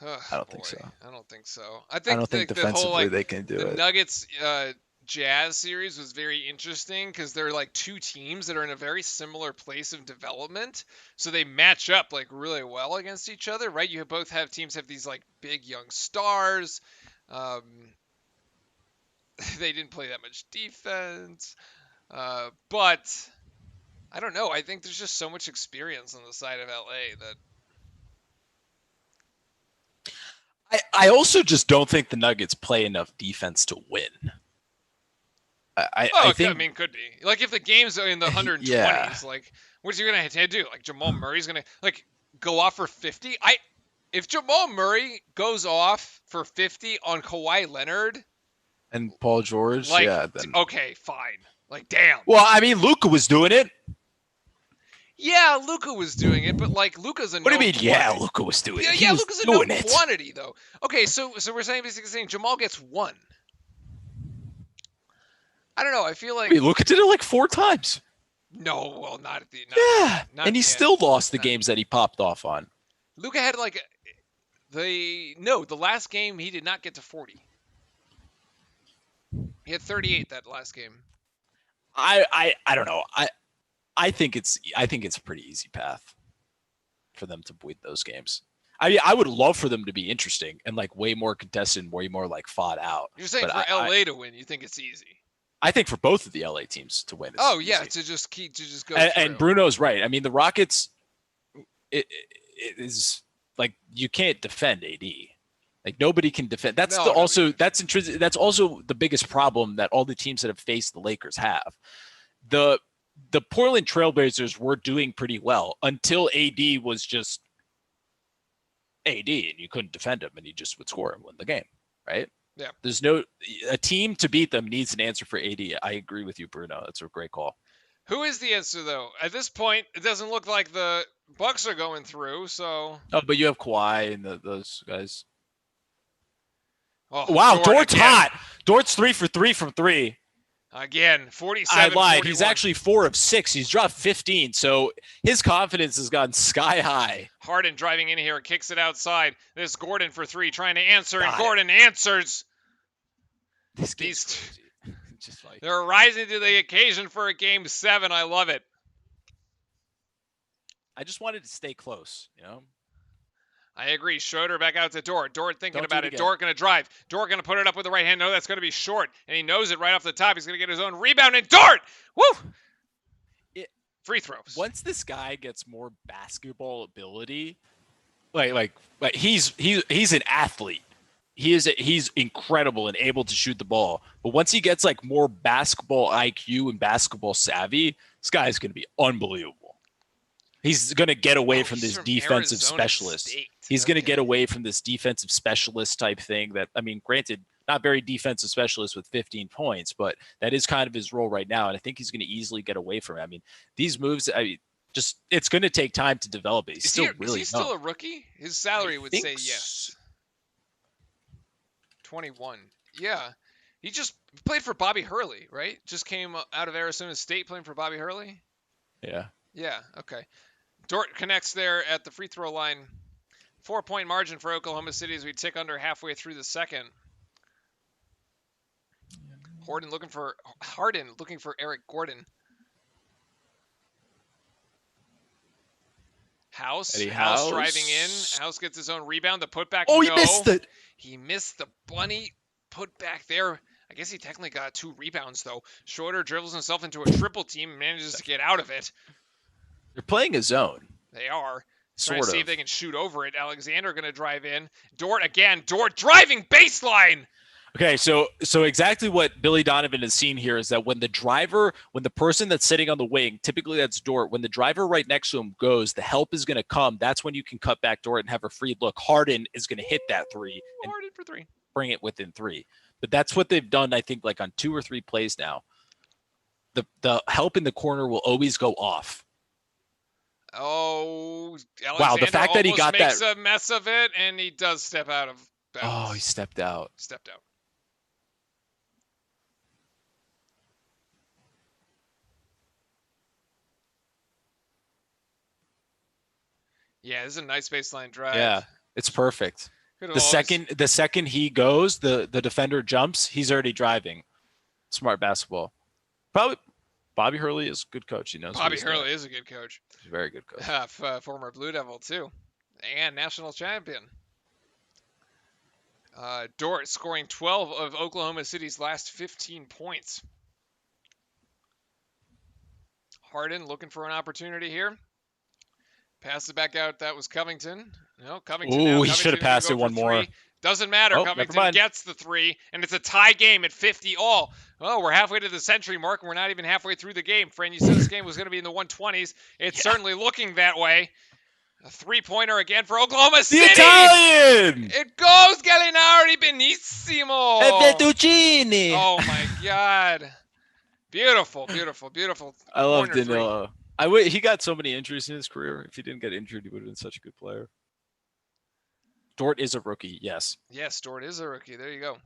Ugh, I don't think boy, so. I don't think so. I don't think the defensively whole, like, they can do the it. Nuggets Jazz series was very interesting because they're like two teams that are in a very similar place of development, so they match up like really well against each other, right? You both have teams have these like big young stars, they didn't play that much defense. But I don't know. I think there's just so much experience on the side of LA that I also just don't think the Nuggets play enough defense to win. I think. I mean, could be. Like if the game's in the 120s, Yeah. like what's he gonna have to do? Like Jamal Murray's gonna like go off for 50. If Jamal Murray goes off for 50 on Kawhi Leonard, And Paul George, like yeah. Then. okay, fine. Like damn. Well, I mean, Luka was doing it. Yeah, Luka was doing it, but like Luka's a What do you known mean? Yeah, quantity. Luka was doing it. Yeah, He yeah, was Luka's a doing known it. quantity though. Okay, so we're basically saying Jamal gets one. I don't know. I feel like I mean, Luka did it like 4 times. no, well, not at the Yeah, not and he at the still end. lost the Not- games that he popped off on. Luka had like the last game he did not get to 40. He had 38 that last game. I don't know. I think it's a pretty easy path for them to win those games. I mean, I would love for them to be interesting and like way more contested, way more like fought out. You're saying But for LA to win, you think it's easy? I think for both of the LA teams to win. It's Oh yeah, easy. to just go. And through. Bruno's right. I mean, the Rockets, it is like you can't defend AD. Like nobody can defend. That's No, the, nobody also can. that's intrinsic. That's also the biggest problem that all the teams that have faced the Lakers have. The Portland Trailblazers were doing pretty well until AD was just AD, and you couldn't defend him, and he just would score and win the game, right? Yeah. There's no a team to beat them needs an answer for AD. I agree with you, Bruno. That's a great call. Who is the answer though? At this point, it doesn't look like the Bucks are going through. So Oh, but you have Kawhi and those guys. oh, Wow, Dort Dort's again. hot. Dort's 3 for 3 from 3. Again, 47. I lied. 41. He's actually 4 of 6. He's dropped 15, so his confidence has gone sky high. Harden driving in here, kicks it outside. There's Gordon for 3, trying to answer, and Got it. Gordon answers. This These game's crazy. Just like They're rising to the occasion for a game 7. I love it. I just wanted to stay close, you know. I agree. Schroeder back out to Dort. Dort thinking Don't do about it it. again. Dort going to drive. Dort going to put it up with the right hand. No, that's going to be short. And he knows it right off the top. He's going to get his own rebound. And Dort! Woo! Free throws. Once this guy gets more basketball ability, like he's an athlete. He's incredible and able to shoot the ball. But once he gets like more basketball IQ and basketball savvy, this guy's going to be unbelievable. He's going to get away from he's this from defensive Arizona specialist. State. He's going to Okay. get away from this defensive specialist type thing that, I mean, granted, not very defensive specialist with 15 points, but that is kind of his role right now. And I think he's going to easily get away from it. I mean, these moves, it's going to take time to develop it. He's still really is he young. still a rookie? His salary I would think say yes. 21. Yeah. He just played for Bobby Hurley, right? Just came out of Arizona State playing for Bobby Hurley? Yeah. Yeah, okay. Dort connects there at the free throw line. 4-point margin for Oklahoma City as we tick under halfway through the second. Harden looking for Eric Gordon. House Eddie House House. driving in. House gets his own rebound. The putback. Oh, he no. missed it. He missed the bunny putback there. I guess he technically got 2 rebounds though. Schroeder dribbles himself into a triple team and manages to get out of it. They're playing a zone, They are. sort Trying to see if of. they can shoot over it. Alexander going to drive in. Dort again. Dort driving baseline. Okay, so exactly what Billy Donovan has seen here is that when the person that's sitting on the wing, typically that's Dort, when the driver right next to him goes, the help is going to come. That's when you can cut back Dort and have a free look. Harden is going to hit that 3 and Harden for 3. bring it within 3. But that's what they've done, I think, like on 2 or 3 plays now. The help in the corner will always go off. Oh, Alexander Wow, the fact that he got makes that- a mess of it, and he does step out of bounds. Oh, he stepped out. Stepped out. Yeah, this is a nice baseline drive. Yeah, it's perfect. Could've The always- second he goes, the defender jumps, he's already driving. Smart basketball. Probably Bobby Hurley is a good coach. He knows what Bobby he's doing. Hurley is a good coach. He's a very good coach. Former Blue Devil too, and national champion. Dort scoring 12 of Oklahoma City's last 15 points. Harden looking for an opportunity here. Pass it back out. That was Covington. No, Covington now. Ooh, he should Covington have gonna passed go it for one more. three. Doesn't matter. Oh, never Covington mind. gets the three, and it's a tie game at 50 all. Oh, we're halfway to the century mark, and we're not even halfway through the game. Fran, you said this game was going to be in the 120s. It's certainly looking that way. A three-pointer again for Oklahoma The City. Italian! It goes Gallinari Benissimo. Fettuccine! Oh my God. Beautiful, beautiful, beautiful. I love corner three. Danilo. He got so many injuries in his career. If he didn't get injured, he would have been such a good player. Dort is a rookie, yes. Yes, Dort is a rookie. There you go.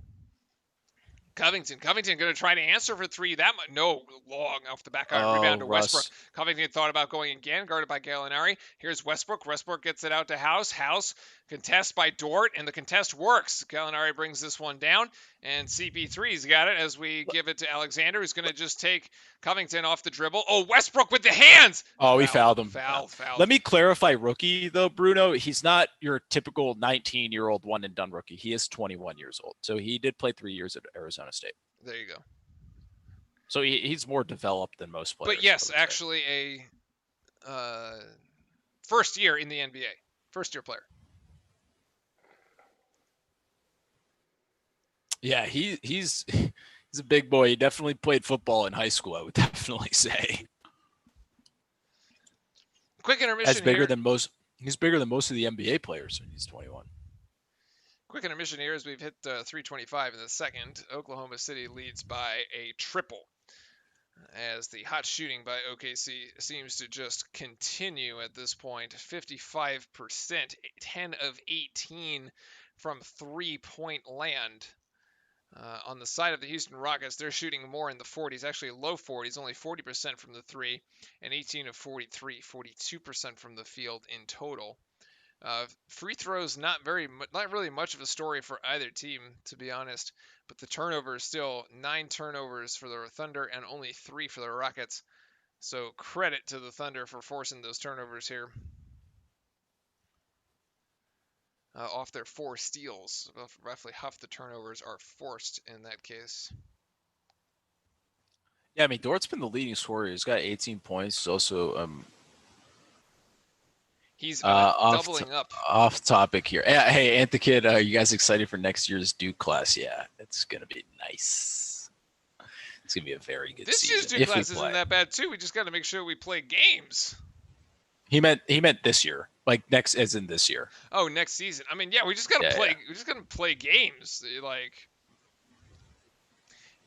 Covington going to try to answer for three. No, long off the back iron. Rebound to Russ. Westbrook. Covington thought about going again, guarded by Gallinari. Here's Westbrook. Westbrook gets it out to House. House contest by Dort, and the contest works. Gallinari brings this one down, and CP3's got it as we give it to Alexander, who's going to just take Covington off the dribble. Oh, Westbrook with the hands. Oh, he fouled him. Foul. Let me clarify rookie, though, Bruno. He's not your typical 19-year-old one-and-done rookie. He is 21 years old. So he did play 3 years at Arizona State. There you go. So he's more developed than most players. But yes, actually a first year in the NBA. First-year player. Yeah, he's a big boy. He definitely played football in high school, I would definitely say. Quick intermission That's bigger here. than most. He's bigger than most of the NBA players when he's 21. Quick intermission here as we've hit 3:25 in the second. Oklahoma City leads by a triple as the hot shooting by OKC seems to just continue at this point. 55%, 10 of 18 from three-point land. On the side of the Houston Rockets, they're shooting more in the 40s, actually low 40s, only 40% from the three, and 18 of 43, 42% from the field in total. Free throws, not really much of a story for either team, to be honest. But the turnovers still 9 turnovers for the Thunder and only 3 for the Rockets. So credit to the Thunder for forcing those turnovers here. Off their 4 steals, roughly half the turnovers are forced in that case. Yeah, I mean, Dort's been the leading scorer. He's got 18 points. He's also he's doubling up. Off topic here. Hey, Anthekid, are you guys excited for next year's Duke class? Yeah, it's gonna be nice. It's gonna be a very good this season. Year's Duke class isn't that bad too. We just got to make sure we play games. He meant this year, like next, as in this year. Oh, next season. I mean, yeah, we just gotta play. Yeah. We just gotta play games. Like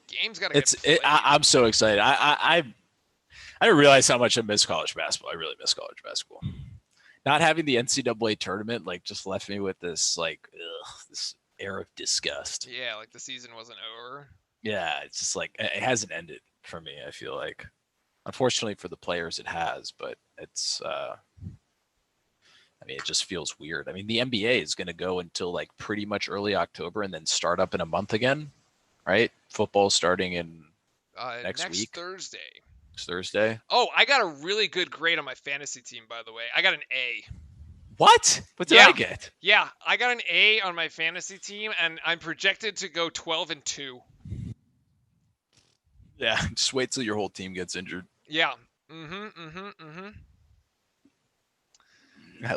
games gotta get played. I'm so excited. I didn't realize how much I miss college basketball. I really miss college basketball. Not having the NCAA tournament just left me with this this air of disgust. Yeah, like the season wasn't over. Yeah, it's just it hasn't ended for me. I feel like. Unfortunately for the players, it has, but it's. I mean, it just feels weird. I mean, the NBA is going to go until pretty much early October, and then start up in a month again, right? Football starting in next week, Thursday. Next Thursday. Oh, I got a really good grade on my fantasy team, by the way. I got an A. What? What did I get? Yeah, I got an A on my fantasy team, and I'm projected to go 12-2. Yeah, just wait till your whole team gets injured. Yeah. I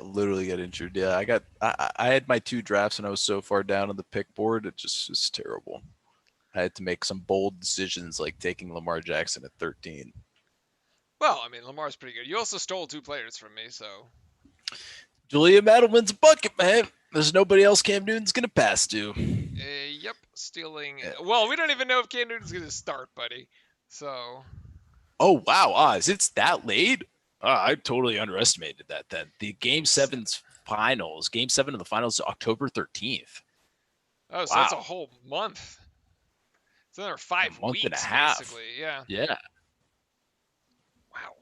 literally got injured. Yeah, I had my 2 drafts and I was so far down on the pick board, it just was terrible. I had to make some bold decisions like taking Lamar Jackson at 13. Well, I mean, Lamar's pretty good. You also stole 2 players from me, so. Julian Edelman's a bucket, man. There's nobody else Cam Newton's going to pass to. Yep, stealing. Well, we don't even know if Cam Newton's going to start, buddy. So. Oh, wow, Oz. It's that late? I totally underestimated that then. The Game 7 of the finals is October 13th. Oh, so that's a whole month. It's another 5 weeks, and a half. Basically. Yeah. Yeah. Wow.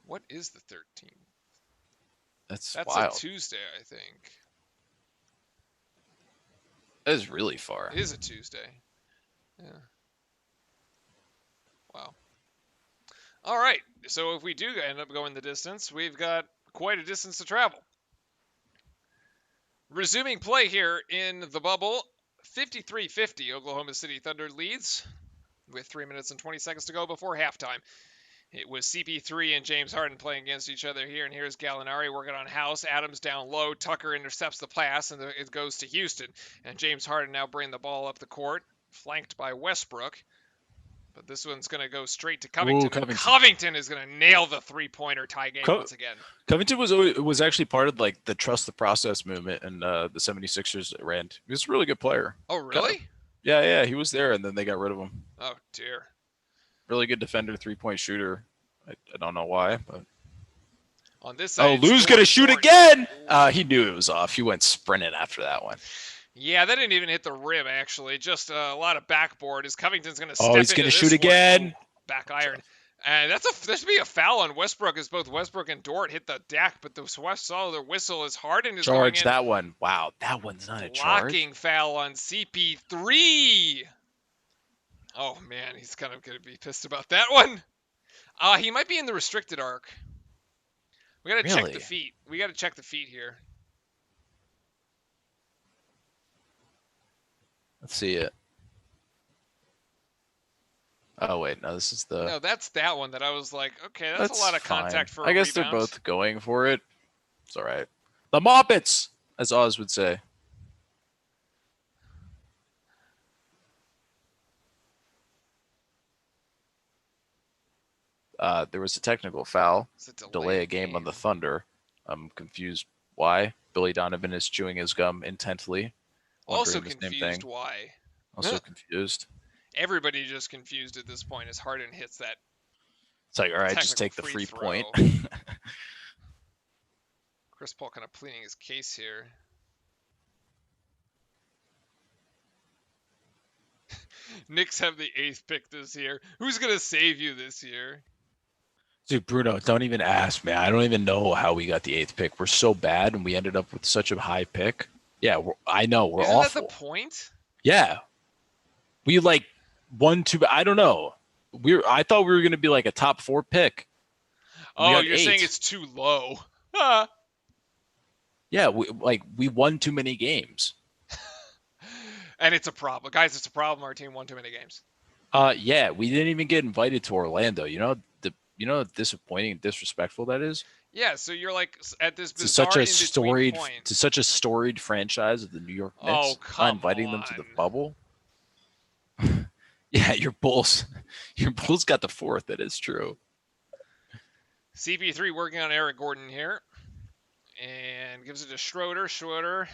What is the 13th? That's wild. A Tuesday, I think. That is really far. It is a Tuesday. Yeah. Wow. All right. So if we do end up going the distance, we've got quite a distance to travel. Resuming play here in the bubble, 53-50, Oklahoma City Thunder leads with 3 minutes and 20 seconds to go before halftime. It was CP3 and James Harden playing against each other here, and here's Gallinari working on House. Adams down low. Tucker intercepts the pass, and it goes to Houston. And James Harden now bringing the ball up the court, flanked by Westbrook. But this one's going to go straight to Covington. Covington. Covington is going to nail the three-pointer tie game once again. Covington was actually part of like the trust the process movement, and the 76ers ran. He was a really good player. Oh, really? Yeah, he was there, and then they got rid of him. Oh, dear. Really good defender, 3-point shooter. I don't know why, but on this side, Lou's gonna shoot again. He knew it was off. He went sprinting after that one. Yeah, that didn't even hit the rim. Actually, just a lot of backboard. As Covington's gonna step he's into gonna this shoot one. again. Ooh, back iron. And there should be a foul on Westbrook, as both Westbrook and Dort hit the deck, but the their whistle is Harden is Charge going in. that one. Wow, that one's not a charge. Blocking foul on CP3. Oh man, he's kind of gonna be pissed about that one. He might be in the restricted arc. We gotta check the feet. We gotta check the feet here. Let's see it. Oh wait, no, this is the. No, that's that one that I was like, okay, that's a lot of contact for a I guess rebound. they're both going for it. It's all right. The Moppets, as Oz would say. There was a technical foul. Delay a game on the Thunder. I'm confused why. Billy Donovan is chewing his gum intently. Also confused why. Also confused. Everybody just confused at this point as Harden hits that. It's like, all right, just take the free point. Chris Paul kind of pleading his case here. Knicks have the 8th pick this year. Who's going to save you this year? Dude, Bruno, don't even ask, man. I don't even know how we got the 8th pick. We're so bad, and we ended up with such a high pick. Yeah, I know. We're awful. Isn't that the point? Yeah. We, like, won two. I don't know. I thought we were going to be, like, a top 4 pick. Oh, you're saying it's too low. Huh. Yeah, we won too many games. And it's a problem. Guys, it's a problem. Our team won too many games. Yeah, we didn't even get invited to Orlando. You know how disappointing and disrespectful that is? Yeah, so you're like at this bizarre point. to such a storied franchise of the New York Knicks. Oh, come not inviting them to the bubble. Yeah, your Bulls got the 4th. That is true. CP3 working on Eric Gordon here. And gives it to Schroeder.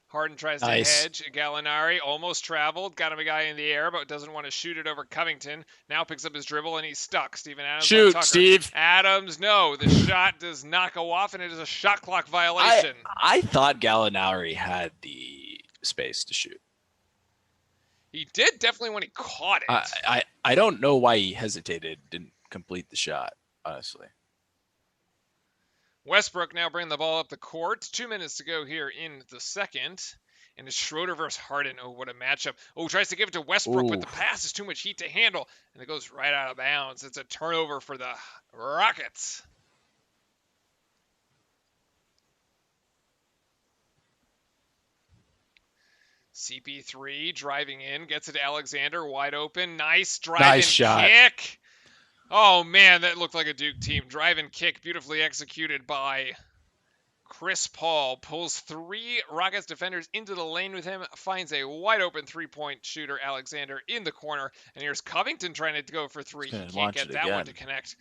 Harden tries to hedge. Gallinari almost traveled. Got him a guy in the air, but doesn't want to shoot it over Covington. Now picks up his dribble, and he's stuck. Steven Adams. Shoot, Steve. Adams, no. The shot does not go off, and it is a shot clock violation. I thought Gallinari had the space to shoot. He did definitely when he caught it. I don't know why he hesitated, didn't complete the shot, honestly. Westbrook now bringing the ball up the court. 2 minutes to go here in the second. And it's Schroeder versus Harden. Oh, what a matchup. Oh, tries to give it to Westbrook, but the pass is too much heat to handle. And it goes right out of bounds. It's a turnover for the Rockets. CP3 driving in. Gets it to Alexander. Wide open. Nice driving shot. kick. Oh, man, that looked like a Duke team. Drive and kick beautifully executed by Chris Paul. Pulls 3 Rockets defenders into the lane with him. Finds a wide open 3-point shooter, Alexander, in the corner. And here's Covington trying to go for 3. He can't get that one to connect.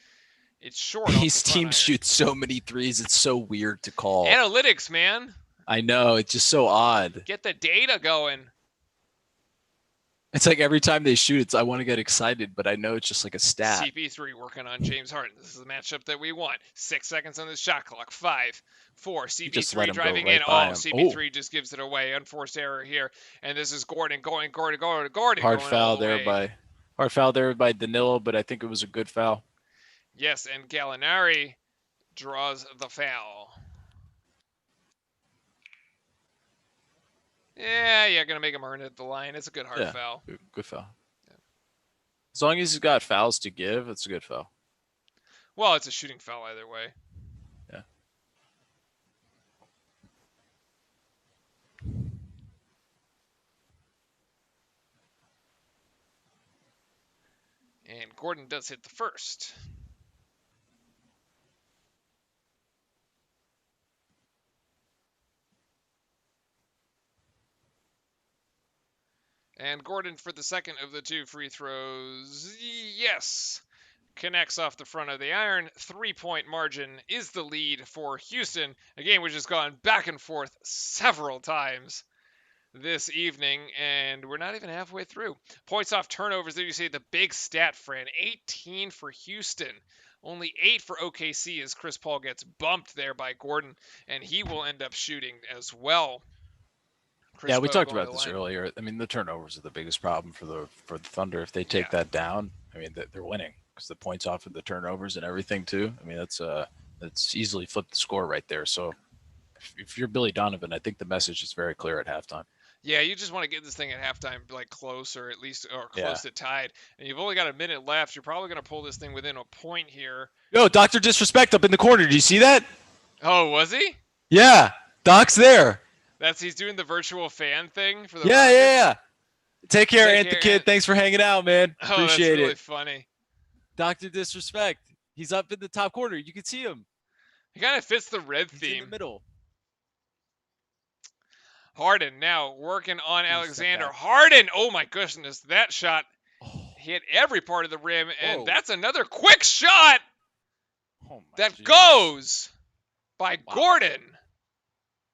It's short. These teams shoot so many threes. It's so weird to call. Analytics, man. I know. It's just so odd. Get the data going. It's like every time they shoot, I want to get excited, but I know it's just like a stat. CP3 working on James Harden. This is the matchup that we want. 6 seconds on the shot clock. 5, 4. CP3 driving in. CP3 just gives it away. Unforced error here. And this is Gordon going. Hard foul there by Danilo, but I think it was a good foul. Yes, and Gallinari draws the foul. Yeah, gonna make him earn it at the line. It's a good hard foul. Good foul. Yeah. As long as he's got fouls to give, it's a good foul. Well, it's a shooting foul either way. Yeah. And Gordon does hit the first. And Gordon for the second of the 2 free throws. Yes. Connects off the front of the iron. 3-point margin is the lead for Houston. A game which has gone back and forth several times this evening, and we're not even halfway through. Points off turnovers, there you see the big stat, Fran. 18 for Houston. Only 8 for OKC as Chris Paul gets bumped there by Gordon, and he will end up shooting as well. Yeah, we Paul talked going about to the this line. earlier. I mean, the turnovers are the biggest problem for the Thunder. If they take that down, I mean, they're winning because the points off of the turnovers and everything too. I mean, that's easily flipped the score right there. So if you're Billy Donovan, I think the message is very clear at halftime. Yeah, you just want to get this thing at halftime like close or at least close to tied. And you've only got a minute left. You're probably going to pull this thing within a point here. Yo, Dr. Disrespect up in the corner. Did you see that? Oh, was he? Yeah, Doc's there. He's doing the virtual fan thing for the Yeah, Rockets? yeah. Take care, Take Ant the care, Kid. Ant. Thanks for hanging out, man. Oh, Appreciate that's really it. funny. Dr. Disrespect. He's up in the top corner. You can see him. He kind of fits the red He's theme. in the middle. Harden now working on Ooh, step Alexander. back. Harden! Oh my goodness, that shot Oh, hit every part of the rim, and Whoa. that's another quick shot oh my that Jesus. goes by Wow. Gordon.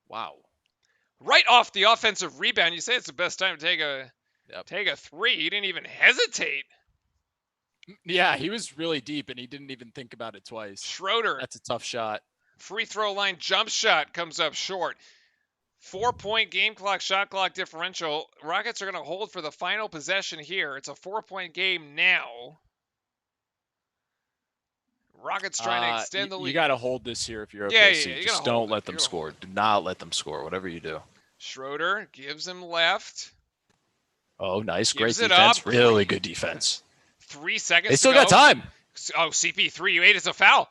Wow. Right off the offensive rebound. You say it's the best time to Yep. take a three. He didn't even hesitate. Yeah, he was really deep, and he didn't even think about it twice. Schroeder, That's a tough shot. free throw line jump shot comes up short. 4-point game clock, shot clock differential. Rockets are going to hold for the final possession here. It's a 4-point game now. Rockets trying to extend the lead. You got to hold this here if you're OKC. Yeah, yeah, you Just gotta don't hold it. let them You gotta score. hold Do not let them score, whatever you do. Schroeder gives him left. Oh, nice. Great Gives it defense. up. Really good defense. 3 seconds They still to go. got time. Oh, CP3, you ate. It's a foul.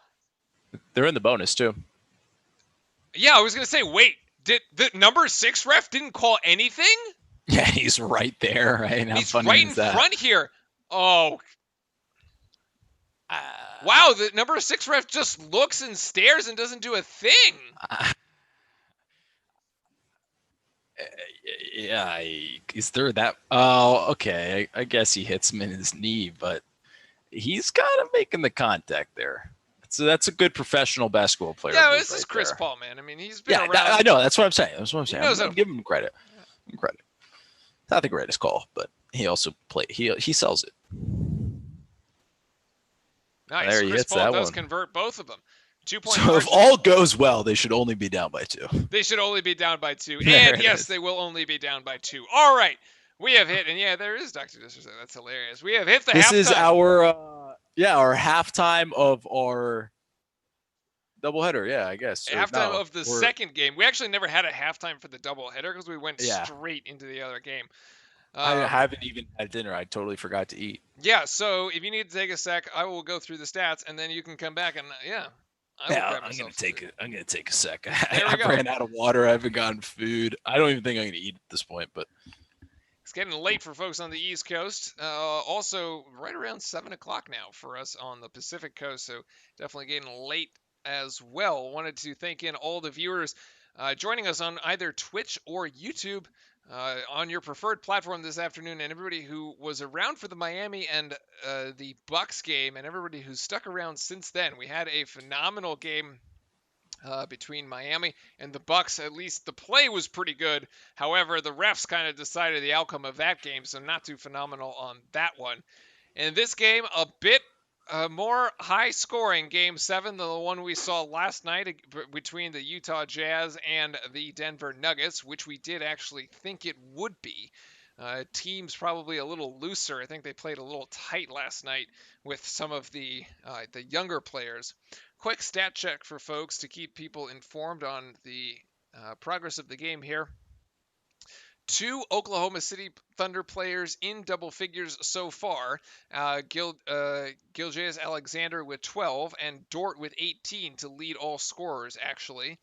They're in the bonus, too. Yeah, I was going to say, wait. Did the number 6 ref didn't call anything? Yeah, he's right there, right? How He's funny right in is that? front here. Oh, wow. The number 6 ref just looks and stares and doesn't do a thing. Yeah, is there that? Oh, okay. I guess he hits him in his knee, but he's kind of making the contact there. So that's a good professional basketball player. Yeah, move this is right Chris there. Paul, man. I mean, he's been Yeah, around. I know. That's what I'm saying. That's what I'm saying. knows I'm how- giving him credit. Credit. Not the greatest call, but he also he sells it. Nice. There he Chris hits Paul that does one. convert both of them. 2-point So if margin. all goes well, they should only be down by 2. They should only be down by 2. There And it yes, is. they will only be down by 2. All right. We have hit, and yeah, there is Dr. Disrespect. That's hilarious. We have hit the This halftime. is our our halftime of our doubleheader. Yeah, I guess. Or halftime no, of the we're- second game. We actually never had a halftime for the doubleheader because we went Yeah. straight into the other game. I haven't even had dinner. I totally forgot to eat. Yeah, so if you need to take a sec, I will go through the stats, and then you can come back and I will grab I'm myself gonna take a sec. There I we go. ran out of water. I haven't gotten food. I don't even think I'm gonna eat at this point. But It's getting late for folks on the East Coast. Also, right around 7 o'clock now for us on the Pacific Coast, so definitely getting late as well. Wanted to thank in all the viewers joining us on either Twitch or YouTube on your preferred platform this afternoon, and everybody who was around for the Miami and the Bucks game, and everybody who's stuck around since then. We had a phenomenal game between Miami and the Bucks. At least the play was pretty good. However, the refs kind of decided the outcome of that game, so not too phenomenal on that one. In this game, a bit more high scoring, game 7 than the one we saw last night between the Utah Jazz and the Denver Nuggets, which we did actually think it would be. Teams probably a little looser. I think they played a little tight last night with some of the younger players. Quick stat check for folks to keep people informed on the progress of the game here. 2 Oklahoma City Thunder players in double figures so far. Gilgeous Alexander with 12 and Dort with 18 to lead all scorers, actually.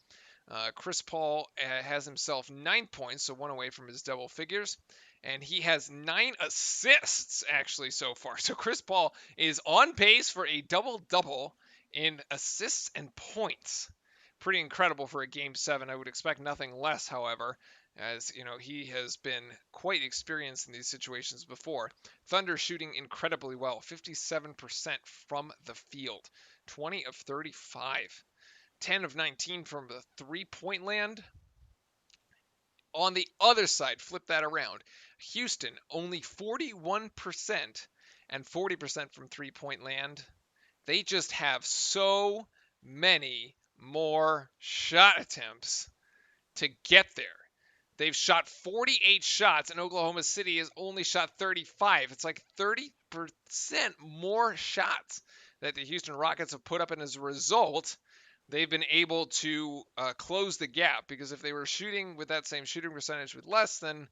Chris Paul has himself 9 points, so 1 away from his double figures. And he has 9 assists, actually, so far. So Chris Paul is on pace for a double-double in assists and points. Pretty incredible for a Game 7. I would expect nothing less, however, as he has been quite experienced in these situations before. Thunder shooting incredibly well, 57% from the field, 20 of 35. 10 of 19 from the three-point land. On the other side, flip that around. Houston, only 41% and 40% from three-point land. They just have so many more shot attempts to get there. They've shot 48 shots, and Oklahoma City has only shot 35. It's like 30% more shots that the Houston Rockets have put up, and as a result, they've been able to close the gap, because if they were shooting with that same shooting percentage with less, then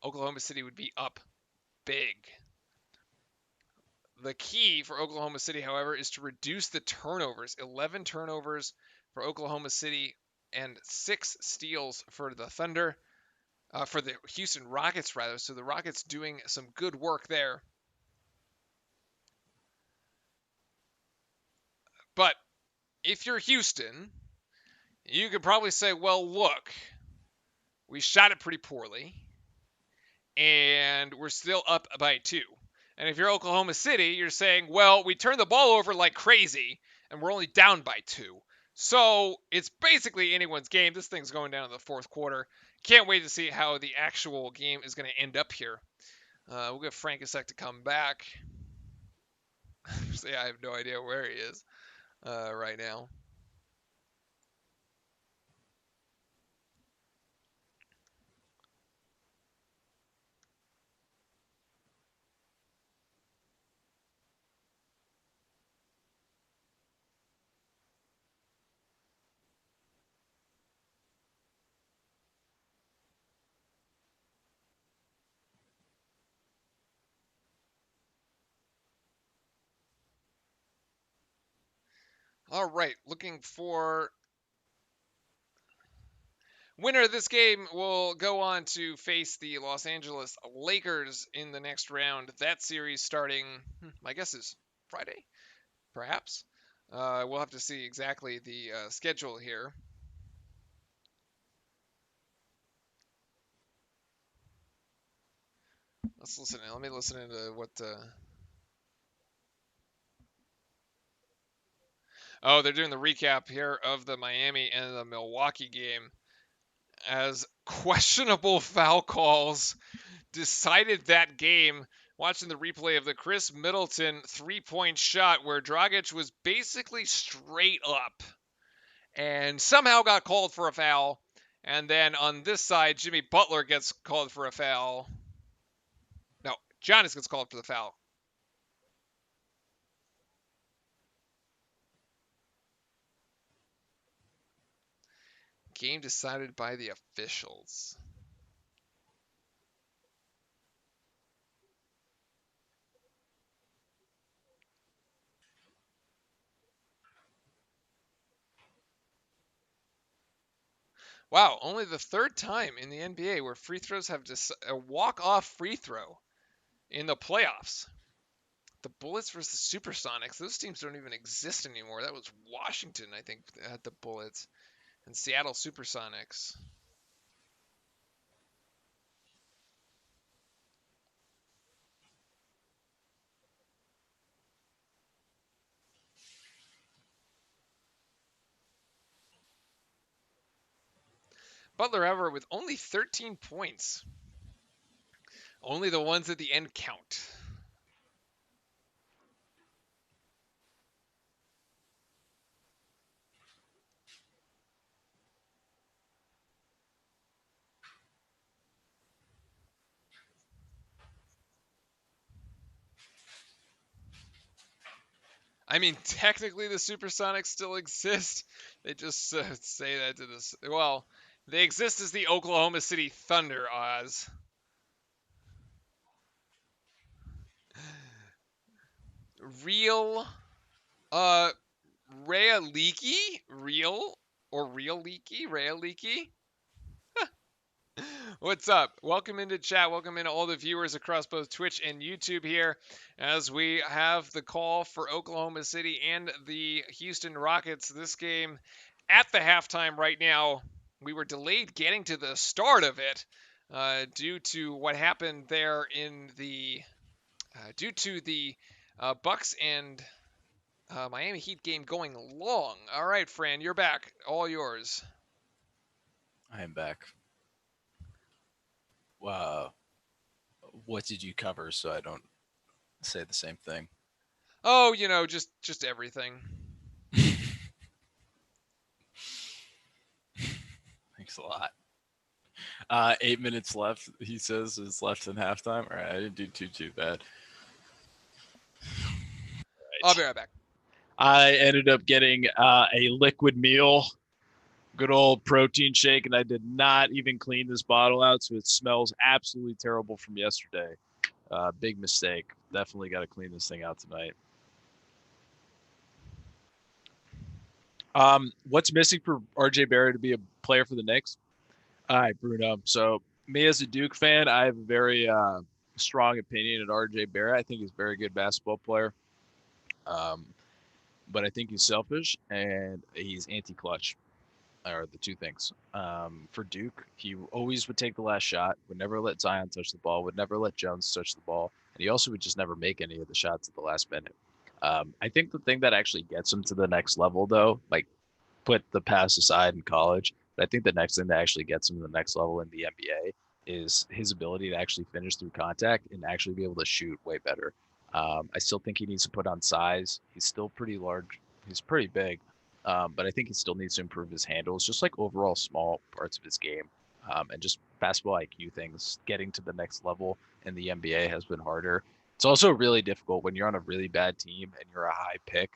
Oklahoma City would be up big. The key for Oklahoma City, however, is to reduce the turnovers. 11 turnovers for Oklahoma City and 6 steals for the Thunder, for the Houston Rockets, rather. So the Rockets doing some good work there. But if you're Houston, you could probably say, well, look, we shot it pretty poorly, and we're still up by 2. And if you're Oklahoma City, you're saying, well, we turned the ball over like crazy, and we're only down by 2. So it's basically anyone's game. This thing's going down in the fourth quarter. Can't wait to see how the actual game is going to end up here. We'll get Frank a sec to come back. I have no idea where he is right now. All right, looking for winner of this game will go on to face the Los Angeles Lakers in the next round. That series starting, my guess is Friday, perhaps. We'll have to see exactly the schedule here. Let's listen. Let me listen into what. Oh, they're doing the recap here of the Miami and the Milwaukee game, as questionable foul calls decided that game. Watching the replay of the Chris Middleton three-point shot where Dragic was basically straight up and somehow got called for a foul. And then on this side, Jimmy Butler gets called for a foul. No, Giannis gets called for the foul. Game decided by the officials. Wow, only the third time in the NBA where free throws have a walk-off free throw in the playoffs. The Bullets versus Supersonics, those teams don't even exist anymore. That was Washington, I think, had the Bullets, and Seattle Supersonics. Butler, however, with only 13 points. Only the ones at the end count. I mean, technically the Supersonics still exist. They just say that to this. Well, they exist as the Oklahoma City Thunder, Oz. Real, Rhea Leakey? Real? or real leaky, real leaky. What's up? Welcome into chat. Welcome into all the viewers across both Twitch and YouTube here as we have the call for Oklahoma City and the Houston Rockets. This game at the halftime right now. We were delayed getting to the start of it due to what happened there in the Bucks and Miami Heat game going long. All right, Fran, you're back. All yours. I am back. Wow. What did you cover so I don't say the same thing? Oh, just everything. Thanks a lot. 8 minutes left, he says, is left in halftime. All right, I didn't do too bad. I'll be right back. I ended up getting a liquid meal, good old protein shake, and I did not even clean this bottle out, so it smells absolutely terrible from yesterday. Big mistake. Definitely got to clean this thing out tonight. What's missing for RJ Barrett to be a player for the Knicks? All right, Bruno. So me as a Duke fan, I have a very strong opinion of RJ Barrett. I think he's a very good basketball player. But I think he's selfish and he's anti-clutch, are the two things. For Duke, he always would take the last shot, would never let Zion touch the ball, would never let Jones touch the ball, and he also would just never make any of the shots at the last minute. I think the thing that actually gets him to the next level, though, like put the past aside in college, but I think the next thing that actually gets him to the next level in the NBA is his ability to actually finish through contact and actually be able to shoot way better. I still think he needs to put on size. He's still pretty large. He's pretty big, but I think he still needs to improve his handles, just like overall small parts of his game, and just basketball IQ things. Getting to the next level in the NBA has been harder. It's also really difficult when you're on a really bad team and you're a high pick.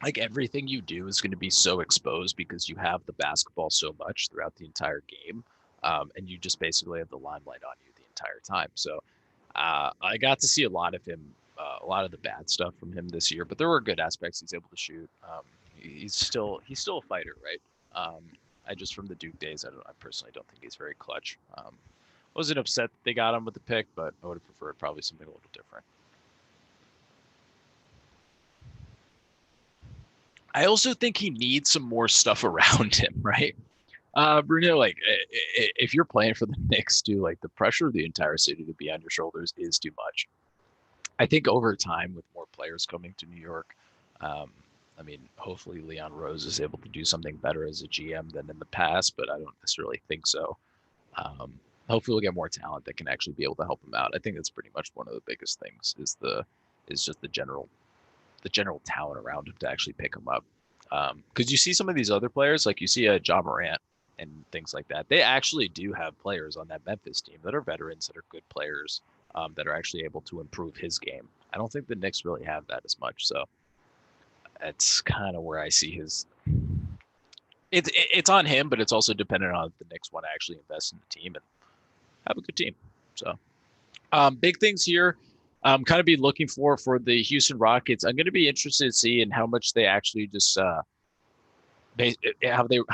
Like everything you do is going to be so exposed because you have the basketball so much throughout the entire game, and you just basically have the limelight on you the entire time. So I got to see a lot of him, a lot of the bad stuff from him this year, but there were good aspects. He's able to shoot. He's still a fighter, right? I just from the Duke days, I personally don't think he's very clutch. Wasn't upset that they got him with the pick, but I would have preferred probably something a little different. I also think he needs some more stuff around him, right? Bruno, like if you're playing for the Knicks, dude, like the pressure of the entire city to be on your shoulders is too much. I think over time, with more players coming to New York, I mean, hopefully Leon Rose is able to do something better as a GM than in the past, but I don't necessarily think so. Hopefully we'll get more talent that can actually be able to help him out. I think that's pretty much one of the biggest things is just the general talent around him to actually pick him up. Because you see some of these other players, like you see a Ja Morant and things like that. They actually do have players on that Memphis team that are veterans, that are good players, that are actually able to improve his game. I don't think the Knicks really have that as much. So that's kind of where I see his. It's on him, but it's also dependent on if the Knicks want to actually invest in the team and have a good team. So big things here. I'm kind of be looking for the Houston Rockets. I'm going to be interested to see in how much they actually just how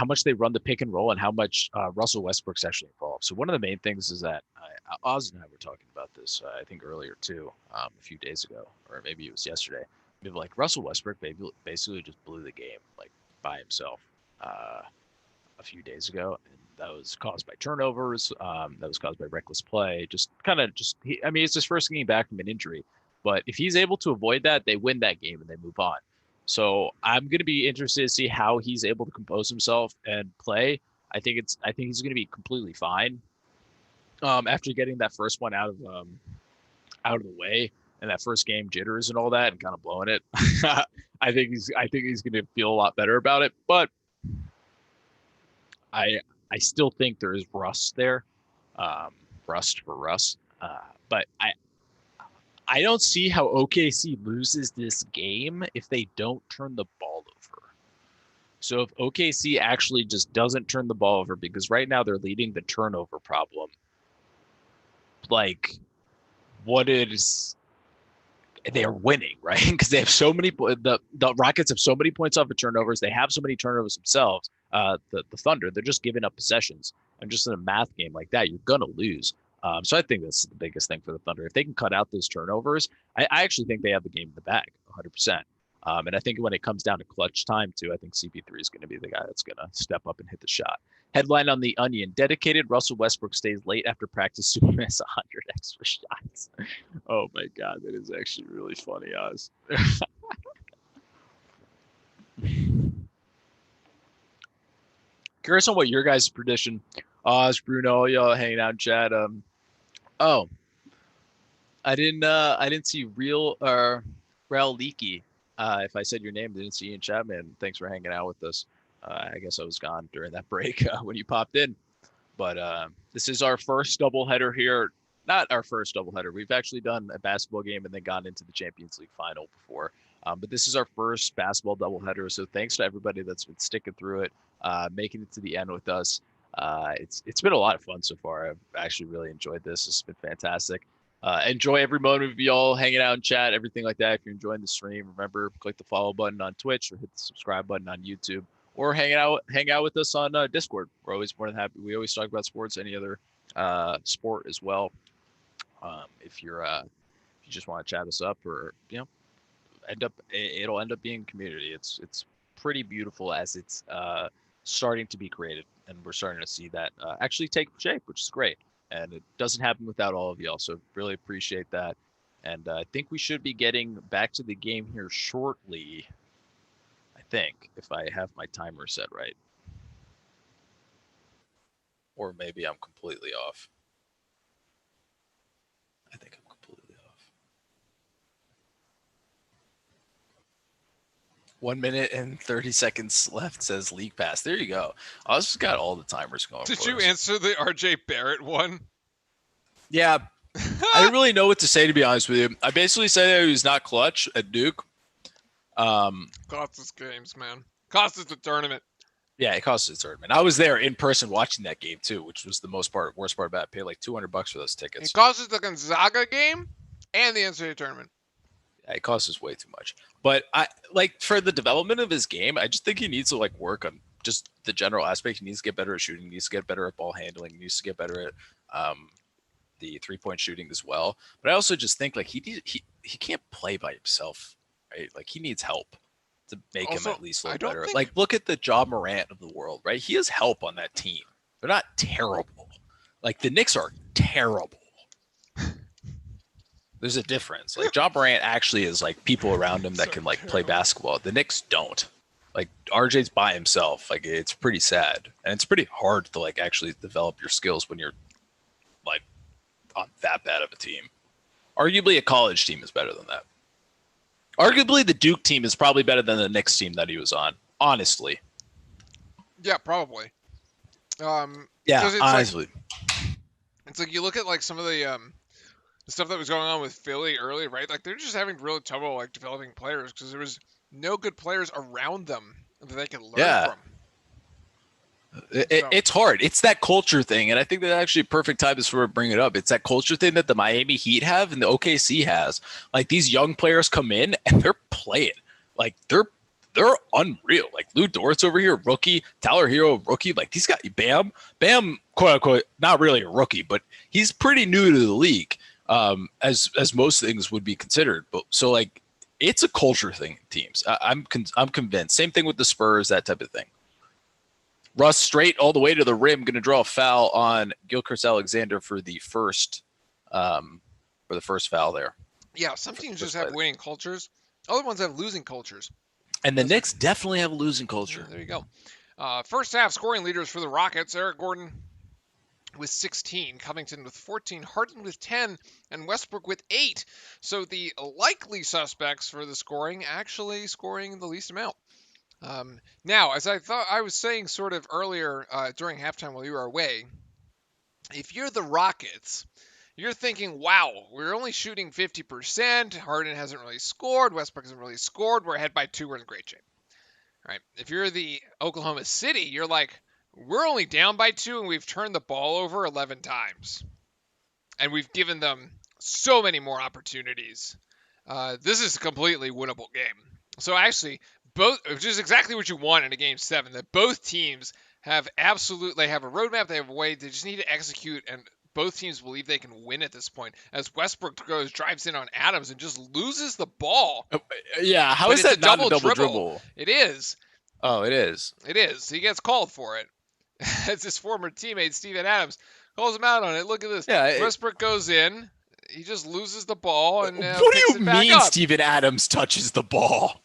much they run the pick and roll and how much Russell Westbrook's actually involved. So one of the main things is that Oz and I were talking about this I think earlier too, a few days ago, or maybe it was yesterday. Maybe like Russell Westbrook basically just blew the game like by himself a few days ago, and that was caused by turnovers. That was caused by reckless play. I mean, it's his first game back from an injury, but if he's able to avoid that, they win that game and they move on. So I'm going to be interested to see how he's able to compose himself and play. I think he's going to be completely fine after getting that first one out of the way and that first game jitters and all that and kind of blowing it. I think he's going to feel a lot better about it, but I still think there is rust there, rust for Russ. But I don't see how OKC loses this game if they don't turn the ball over. So if OKC actually just doesn't turn the ball over, because right now they're leading the turnover problem, like what is they're winning, right? Because they have so many. The Rockets have so many points off of turnovers. They have so many turnovers themselves. the Thunder. They're just giving up possessions, and just in a math game like that, you're gonna lose. So I think that's the biggest thing for the Thunder. If they can cut out those turnovers, I actually think they have the game in the bag, 100%. And I think when it comes down to clutch time too, I think CP3 is going to be the guy that's going to step up and hit the shot. Headline on the Onion: dedicated Russell Westbrook stays late after practice to miss 100 extra shots. Oh my God, that is actually really funny, Oz. Curious on what your guys' prediction. Oz, Bruno, y'all hanging out in chat. Oh, I didn't see Real Leaky. If I said your name, didn't see you in chat, man. Thanks for hanging out with us. I guess I was gone during that break when you popped in. But this is our first doubleheader here. Not our first doubleheader. We've actually done a basketball game and then gone into the Champions League final before. But this is our first basketball doubleheader. So thanks to everybody that's been sticking through it, making it to the end with us. It's been a lot of fun so far. I've actually really enjoyed this. It's been fantastic. Enjoy every moment of y'all hanging out in chat, everything like that. If you're enjoying the stream, remember, click the follow button on Twitch or hit the subscribe button on YouTube, or hang out with us on Discord. We're always more than happy. We always talk about sports, any other sport as well. If you just want to chat us up, or it'll end up being community. It's pretty beautiful as it's starting to be created, and we're starting to see that actually take shape, which is great. And it doesn't happen without all of y'all. So really appreciate that. And I think we should be getting back to the game here shortly. I think, if I have my timer set right. Or maybe I'm completely off. I think I'm completely off. 1 minute and 30 seconds left, says League Pass. There you go. I just got all the timers going. Did you answer the RJ Barrett one? Yeah. I didn't really know what to say, to be honest with you. I basically said that he was not clutch at Duke. Cost us games, man. Cost us the tournament. Yeah, it cost us the tournament. I was there in person watching that game too, which was the worst part about it. I paid like $200 for those tickets. It cost us the Gonzaga game and the NCAA tournament. Yeah, it costs us way too much. But I like, for the development of his game, I just think he needs to like work on just the general aspect. He needs to get better at shooting. He needs to get better at ball handling. He needs to get better at the 3-point shooting as well. But I also just think like he can't play by himself, right? Like he needs help to make him at least a little better. Like look at the Ja Morant of the world, right? He has help on that team. They're not terrible. Like the Knicks are terrible. There's a difference. Like Ja Morant actually is like people around him that can like play basketball. The Knicks don't. Like RJ's by himself. Like it's pretty sad, and it's pretty hard to like actually develop your skills when you're like on that bad of a team. Arguably, a college team is better than that. Arguably, the Duke team is probably better than the Knicks team that he was on. Honestly. Yeah, probably. Yeah, honestly. It's like you look at like some of the stuff that was going on with Philly early, right? Like they're just having real trouble like developing players because there was no good players around them that they could learn from. It's hard. It's that culture thing, and I think that actually a perfect time is for bring it up. It's that culture thing that the Miami Heat have and the OKC has. Like these young players come in and they're playing. Like they're unreal. Like Lou Dort's over here, rookie. Tyler Hero, rookie. Like these guys, Bam, quote unquote, not really a rookie, but he's pretty new to the league. As most things would be considered, but so like it's a culture thing. Teams, I'm convinced. Same thing with the Spurs, that type of thing. Russ straight all the way to the rim, going to draw a foul on Gilchrist Alexander for the first foul there. Yeah, some teams just have winning cultures. Other ones have losing cultures. And the Knicks definitely have a losing culture. Yeah, there you go. First half scoring leaders for the Rockets: Eric Gordon with 16, Covington with 14, Harden with 10, and Westbrook with 8. So the likely suspects for the scoring actually scoring the least amount. Now, as I was saying sort of earlier during halftime while you were away, if you're the Rockets, you're thinking, wow, we're only shooting 50%. Harden hasn't really scored. Westbrook hasn't really scored. We're ahead by 2. We're in great shape. Right? If you're the Oklahoma City, you're like, we're only down by 2 and we've turned the ball over 11 times. And we've given them so many more opportunities. This is a completely winnable game. So actually, which is exactly what you want in a Game 7, that both teams have a roadmap, they have a way, they just need to execute, and both teams believe they can win at this point. As Westbrook drives in on Adams and just loses the ball. Yeah, how But is it's that a not a double double dribble. dribble? It is. Oh, it is. It is. He gets called for it. It's his former teammate, Steven Adams, calls him out on it. Look at this. Yeah. Westbrook goes in. He just loses the ball and What do picks you it back mean up. Steven Adams touches the ball?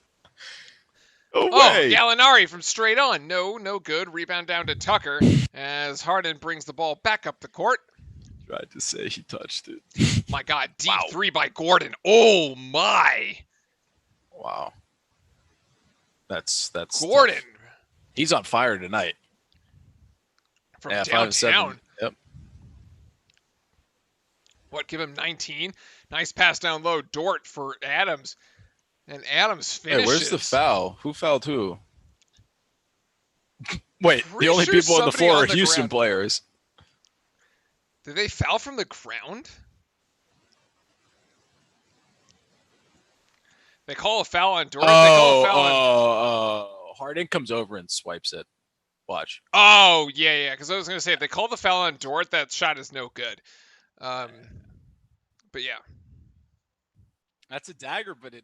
No Oh, way. Gallinari from straight on. No good. Rebound down to Tucker as Harden brings the ball back up the court. Tried to say he touched it. My God, deep Wow. three by Gordon. Oh, my. Wow. That's Gordon tough. He's on fire tonight. from Yeah, downtown. 5-7. Yep. What, give him 19? Nice pass down low. Dort for Adams. And Adams finishes. Wait, where's the foul? Who fouled who? Wait, Pretty the only sure people on the somebody floor on are the Houston ground. players. Did they foul from the ground? They call a foul on Dort. They call a foul on... Harden comes over and swipes it. Watch. Oh, yeah. Because I was going to say, if they call the foul on Dort, that shot is no good. But yeah. That's a dagger, but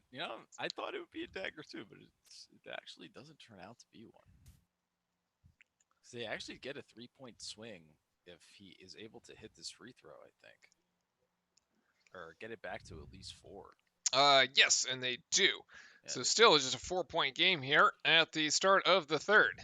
I thought it would be a dagger too, but it actually doesn't turn out to be one. So they actually get a 3-point swing if he is able to hit this free throw, I think. Or get it back to at least 4. Yes, and they do. Yeah. So still, it's just a 4-point game here at the start of the third.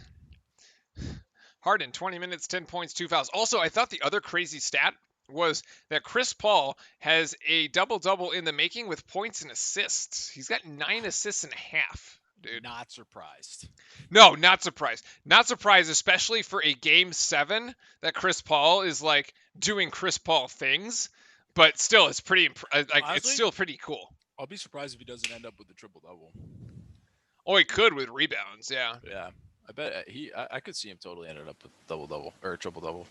Harden, 20 minutes, 10 points, 2 fouls. Also, I thought the other crazy stat was that Chris Paul has a double-double in the making with points and assists. He's got 9 assists and a half, dude. Not surprised. No, not surprised. Not surprised, especially for a Game 7 that Chris Paul is, like, doing Chris Paul things. But still, it's pretty. It's Honestly, still pretty cool. I'll be surprised if he doesn't end up with a triple-double. Oh, he could with rebounds, yeah. Yeah. I bet I could see him totally ended up with double-double or triple-double.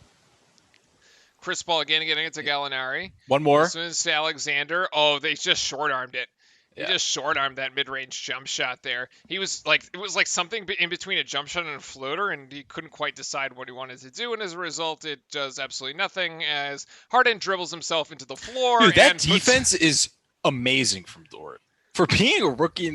Chris Paul again getting it to Gallinari. One more. As soon as to Alexander. Oh, they just short-armed it. He Yeah. just short-armed that mid-range jump shot there. It was like something in between a jump shot and a floater, and he couldn't quite decide what he wanted to do. And as a result, it does absolutely nothing as Harden dribbles himself into the floor. Dude, that and defense is amazing from Dort. For being a rookie in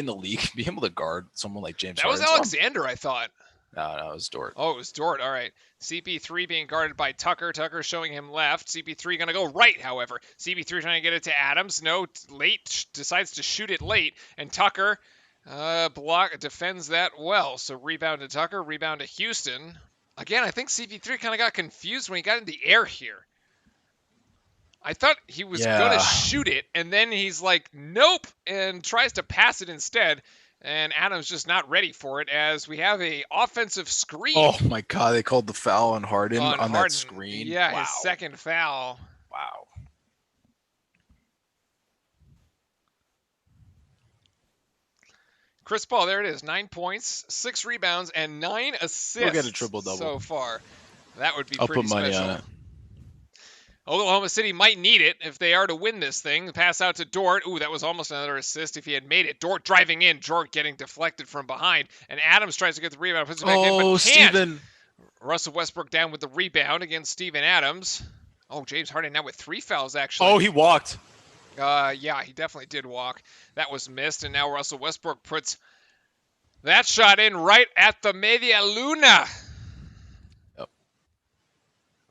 the league, being able to guard someone like James That was Harden. Alexander, I thought. No, it was Dort. Oh, it was Dort. All right. CP3 being guarded by Tucker. Tucker showing him left. CP3 going to go right, however. CP3 trying to get it to Adams. No, late. Decides to shoot it late. And Tucker defends that well. So rebound to Tucker. Rebound to Houston. Again, I think CP3 kind of got confused when he got in the air here. I thought he was going to shoot it. And then he's like, nope. And tries to pass it instead. And Adams just not ready for it as we have a offensive screen. Oh my God! They called the foul on Harden on Harden. that screen. Yeah, Wow. his second foul. Wow. Chris Paul, there it is. 9 points, 6 rebounds, and 9 assists. He'll get a triple-double. So far. That would be I'll pretty put money special. on it. Oklahoma City might need it if they are to win this thing. Pass out to Dort. Ooh, that was almost another assist if he had made it. Dort driving in. Dort getting deflected from behind. And Adams tries to get the rebound. Puts it back in, but can't. Steven. Russell Westbrook down with the rebound against Steven Adams. Oh, James Harden now with 3 fouls, actually. Oh, he walked. Yeah, he definitely did walk. That was missed, and now Russell Westbrook puts that shot in right at the Media Luna. Yep.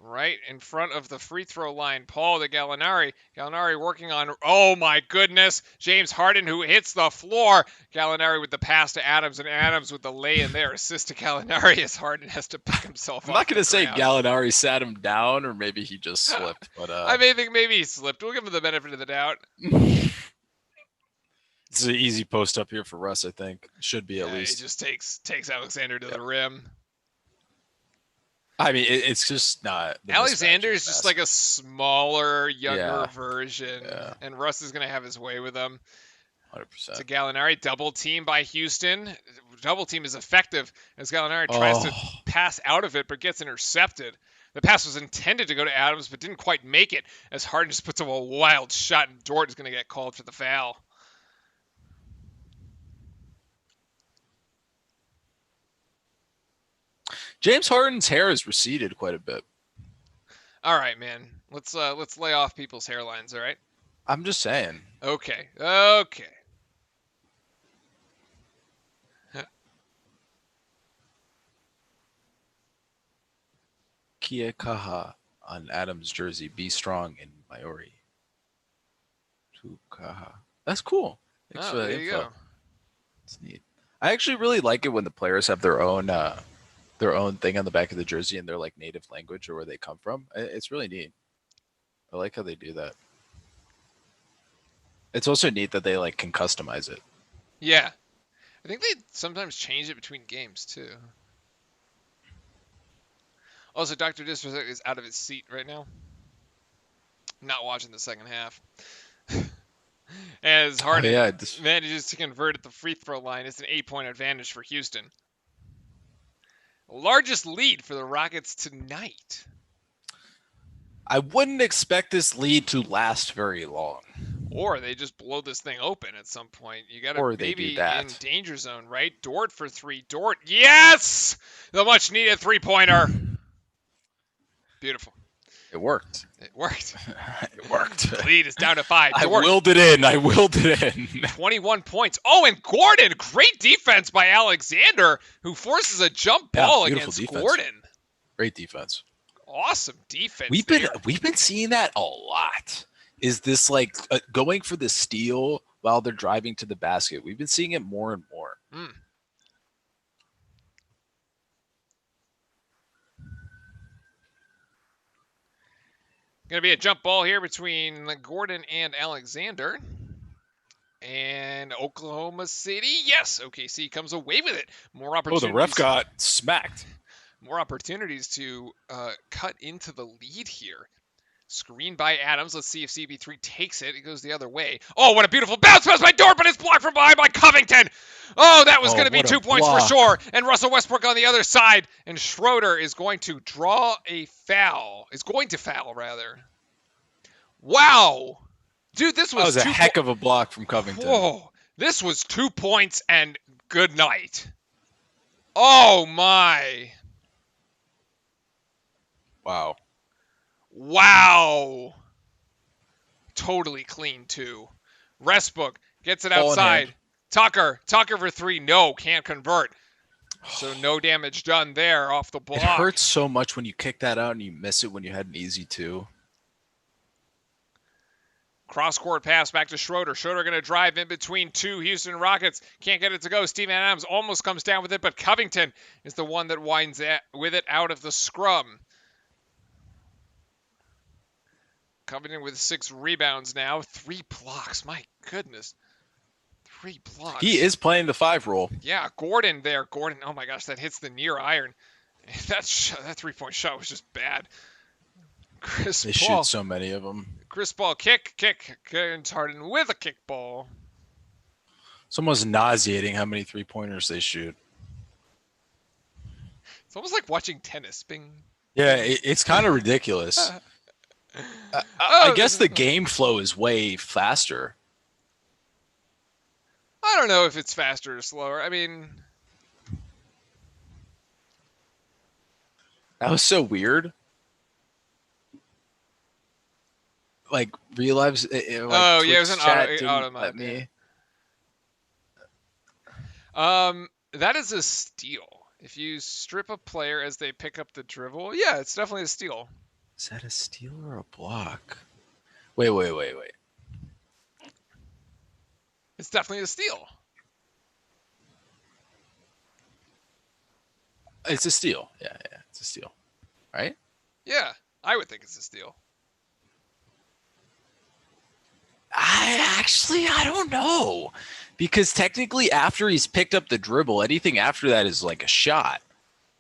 Right in front of the free throw line. Paul to Gallinari. Gallinari working on, oh my goodness, James Harden who hits the floor. Gallinari with the pass to Adams, and Adams with the lay in there. Assist to Gallinari as Harden has to pick himself up. I'm not going to say Gallinari sat him down, or maybe he just slipped. But I may think maybe he slipped. We'll give him the benefit of the doubt. It's an easy post up here for Russ, I think. Should be at least. He just takes Alexander to the rim. I mean, it's just not. Alexander is just like a smaller, younger Yeah. version, Yeah. and Russ is going to have his way with him. 100%. To Gallinari, double team by Houston. Double team is effective as Gallinari tries to pass out of it, but gets intercepted. The pass was intended to go to Adams, but didn't quite make it as Harden just puts up a wild shot, and Dort is going to get called for the foul. James Harden's hair has receded quite a bit. All right, man. Let's lay off people's hairlines. All right. I'm just saying. Okay. Okay. Kia Kaha on Adam's jersey. Be strong in Maori. To Kaha. That's cool. Thanks Oh, for that there you info. go. It's neat. I actually really like it when the players have their own thing on the back of the jersey in their like native language or where they come from. It's really neat. I like how they do that. It's also neat that they like can customize it. Yeah. I think they sometimes change it between games too. Also, Dr. Disrespect is out of his seat right now. Not watching the second half. As Harden yeah, manages to convert at the free throw line, it's an 8-point advantage for Houston. Largest lead for the Rockets tonight. I wouldn't expect this lead to last very long. Or they just blow this thing open at some point. You got to Or they do maybe that. in danger zone, right? Dort for three. Dort, yes! The much needed three-pointer. Beautiful. It worked. It worked. It worked. The lead is down to 5. I Dort, willed it in. I willed it in. 21 points. Oh, and Gordon, great defense by Alexander, who forces a jump Yeah, ball beautiful against defense. Gordon. Great defense. Awesome defense. We've been seeing that a lot. Is this like going for the steal while they're driving to the basket? We've been seeing it more and more. Going to be a jump ball here between Gordon and Alexander. And Oklahoma City, yes, OKC comes away with it. More Oh, opportunities. the ref got smacked. More opportunities to cut into the lead here. Screen by Adams. Let's see if CB3 takes it. It goes the other way. Oh, what a beautiful bounce pass by Dort, but it's blocked from behind by Covington. Oh, that was going to be what a 2 points for block. sure. And Russell Westbrook on the other side. And Schroeder is going to draw a foul. Is going to foul, rather. Wow. Dude, this was, That was a heck of a block from Covington. Whoa. This was 2 points and good night. Oh, my. Wow. Wow. Totally clean, too. Westbrook gets it Ball in outside. hand. Tucker for 3. No, can't convert. So no damage done there off the block. It hurts so much when you kick that out and you miss it when you had an easy 2. Cross-court pass back to Schroeder. Schroeder going to drive in between 2 Houston Rockets. Can't get it to go. Steven Adams almost comes down with it, but Covington is the one that winds with it out of the scrum. Covington with 6 rebounds now. 3 blocks. My goodness. 3 blocks. He is playing the 5 role. Yeah, Gordon there. Gordon, oh my gosh, that hits the near iron. That 3-point shot was just bad. Chris They Paul. shoot so many of them. Chris Paul, kick. And Harden with a kick ball. It's almost nauseating how many 3-pointers they shoot. It's almost like watching tennis. Bing. Yeah, it's kind of ridiculous. I Oh, guess the game flow is way faster. I don't know if it's faster or slower. I mean, That was so weird. Like real lives. Like Oh, yeah, it was Twitch an chat auto- didn't automatic, let me. that is a steal. If you strip a player as they pick up the dribble, yeah, it's definitely a steal. Is that a steal or a block? Wait. It's definitely a steal. It's a steal. Yeah, it's a steal. Right? Yeah, I would think it's a steal. I don't know. Because technically after he's picked up the dribble, anything after that is like a shot.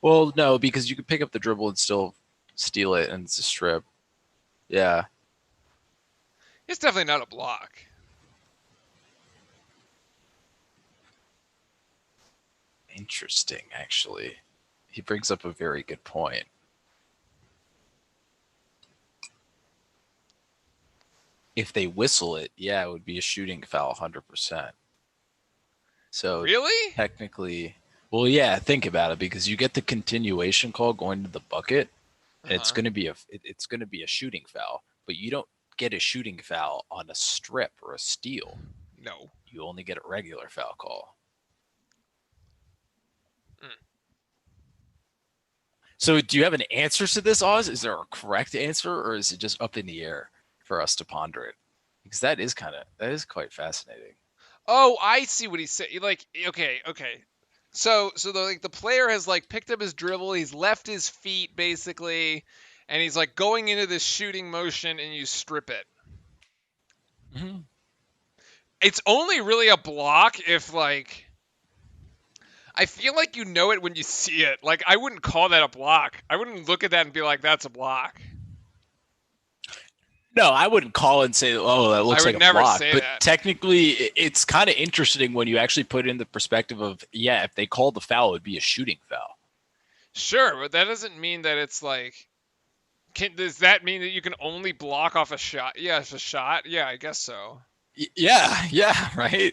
Well, no, because you can pick up the dribble and still steal it and it's a strip. Yeah. It's definitely not a block. Interesting, actually. He brings up a very good point. If they whistle it, yeah, it would be a shooting foul 100%. So Really? technically, Well, yeah, think about it because you get the continuation call going to the bucket, and it's Uh-huh. going to be it's going to be a shooting foul, but you don't get a shooting foul on a strip or a steal. No. You only get a regular foul call. Mm. So, do you have an answer to this, Oz? Is there a correct answer, or is it just up in the air for us to ponder it? Because that is quite fascinating. Oh, I see what he's saying. Like, okay. So the player has like picked up his dribble, he's left his feet basically, and he's like going into this shooting motion, and you strip it. Mm-hmm. It's only really a block if like. I feel like you know it when you see it. Like, I wouldn't call that a block. I wouldn't look at that and be like, that's a block. No, I wouldn't call and say, "Oh, that looks I would like a never block." say But that. technically, it's kind of interesting when you actually put it in the perspective of, yeah, if they called the foul, it would be a shooting foul. Sure, but that doesn't mean that it's like. Does that mean that you can only block off a shot? Yeah, it's a shot. Yeah, I guess so. Yeah, right.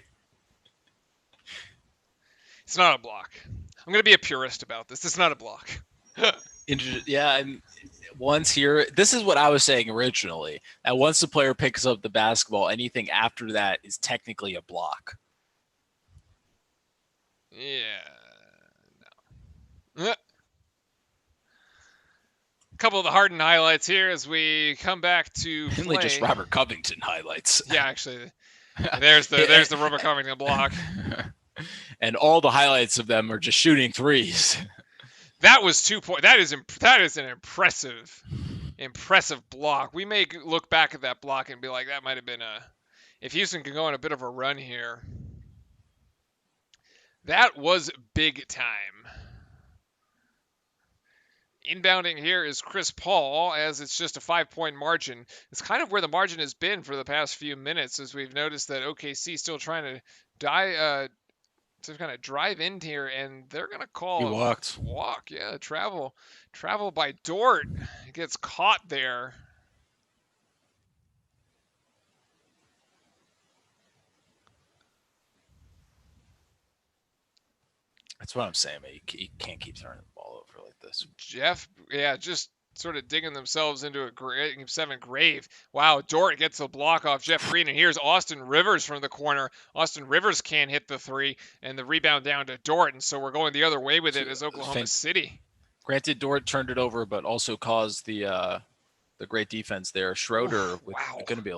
It's not a block. I'm gonna be a purist about this. It's not a block. Yeah, and once here, this is what I was saying originally. And once the player picks up the basketball, anything after that is technically a block. Yeah. No. A couple of the Harden highlights here as we come back to play. Mainly just Robert Covington highlights. Yeah, actually, there's the Robert Covington block. And all the highlights of them are just shooting threes. That was 2 points. That is an impressive block. We may look back at that block and be like, that might have been if Houston can go on a bit of a run here. That was big time. Inbounding here is Chris Paul, as it's just a 5-point margin. It's kind of where the margin has been for the past few minutes, as we've noticed that OKC still trying to kind of drive in here, and they're gonna call He a walked. walk. Yeah, travel by Dort. He gets caught there. That's what I'm saying, man. You can't keep turning the ball over like this. Jeff, yeah, just sort of digging themselves into a Game 7 grave. Wow, Dort gets a block off Jeff Green, and here's Austin Rivers from the corner. Austin Rivers can't hit the three, and the rebound down to Dort, and so we're going the other way with it as Oklahoma City. Granted, Dort turned it over, but also caused the great defense there. Schroeder with going to be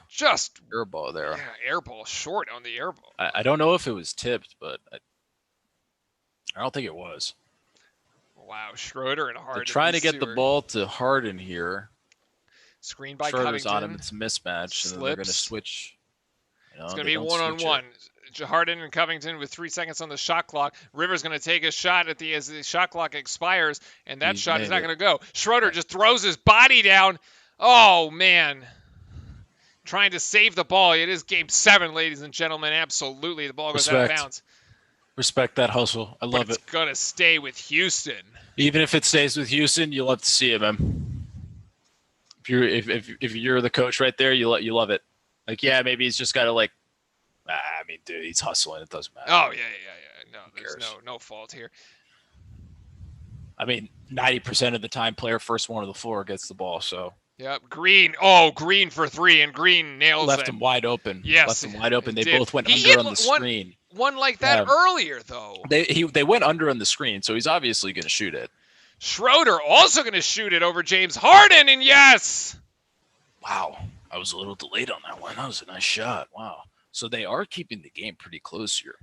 just air ball there. Yeah, air ball short on the air ball. I don't know if it was tipped, but I don't think it was. Wow, Schroeder and Harden. They're trying to get the ball to Harden here. Screen by Schroeder's Covington. on him. It's a mismatch. And then they're going to switch. It's going to be one-on-one. Harden and Covington with 3 seconds on the shot clock. Rivers going to take a shot as the shot clock expires, and that shot is not going to go. Schroeder just throws his body down. Oh, man. Trying to save the ball. It is Game 7, ladies and gentlemen. Absolutely. The ball goes out of bounds. Respect that hustle. I love it. It's going to stay with Houston. Even if it stays with Houston, you love to see it, man. If you're the coach right there, you love it. Like, yeah, maybe he's just got to like, I mean, dude, he's hustling. It doesn't matter. Oh, yeah. No, there's no fault here. I mean, 90% of the time, player first one to the floor gets the ball, so. Yep, Green. Oh, Green for 3, and Green nails it. Left him wide open. Yes. Left him wide open. They did. both went under on the screen. One like that earlier, though. They went under on the screen, so he's obviously going to shoot it. Schroeder also going to shoot it over James Harden, and yes! Wow. I was a little delayed on that one. That was a nice shot. Wow. So they are keeping the game pretty close here.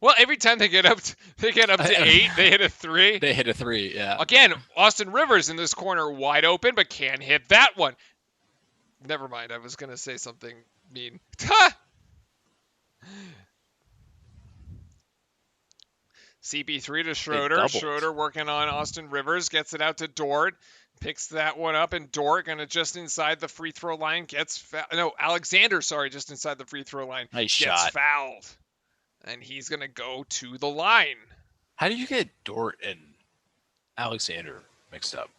Well, every time they get up to 8, they hit a 3. They hit a 3, yeah. Again, Austin Rivers in this corner wide open, but can't hit that one. Never mind, I was going to say something mean. CP3 to Schroeder. Schroeder working on Austin Rivers. Gets it out to Dort. Picks that one up, and Dort going to just inside the free throw line. Alexander, just inside the free throw line. Nice gets shot. Fouled. And he's going to go to the line. How do you get Dort and Alexander mixed up?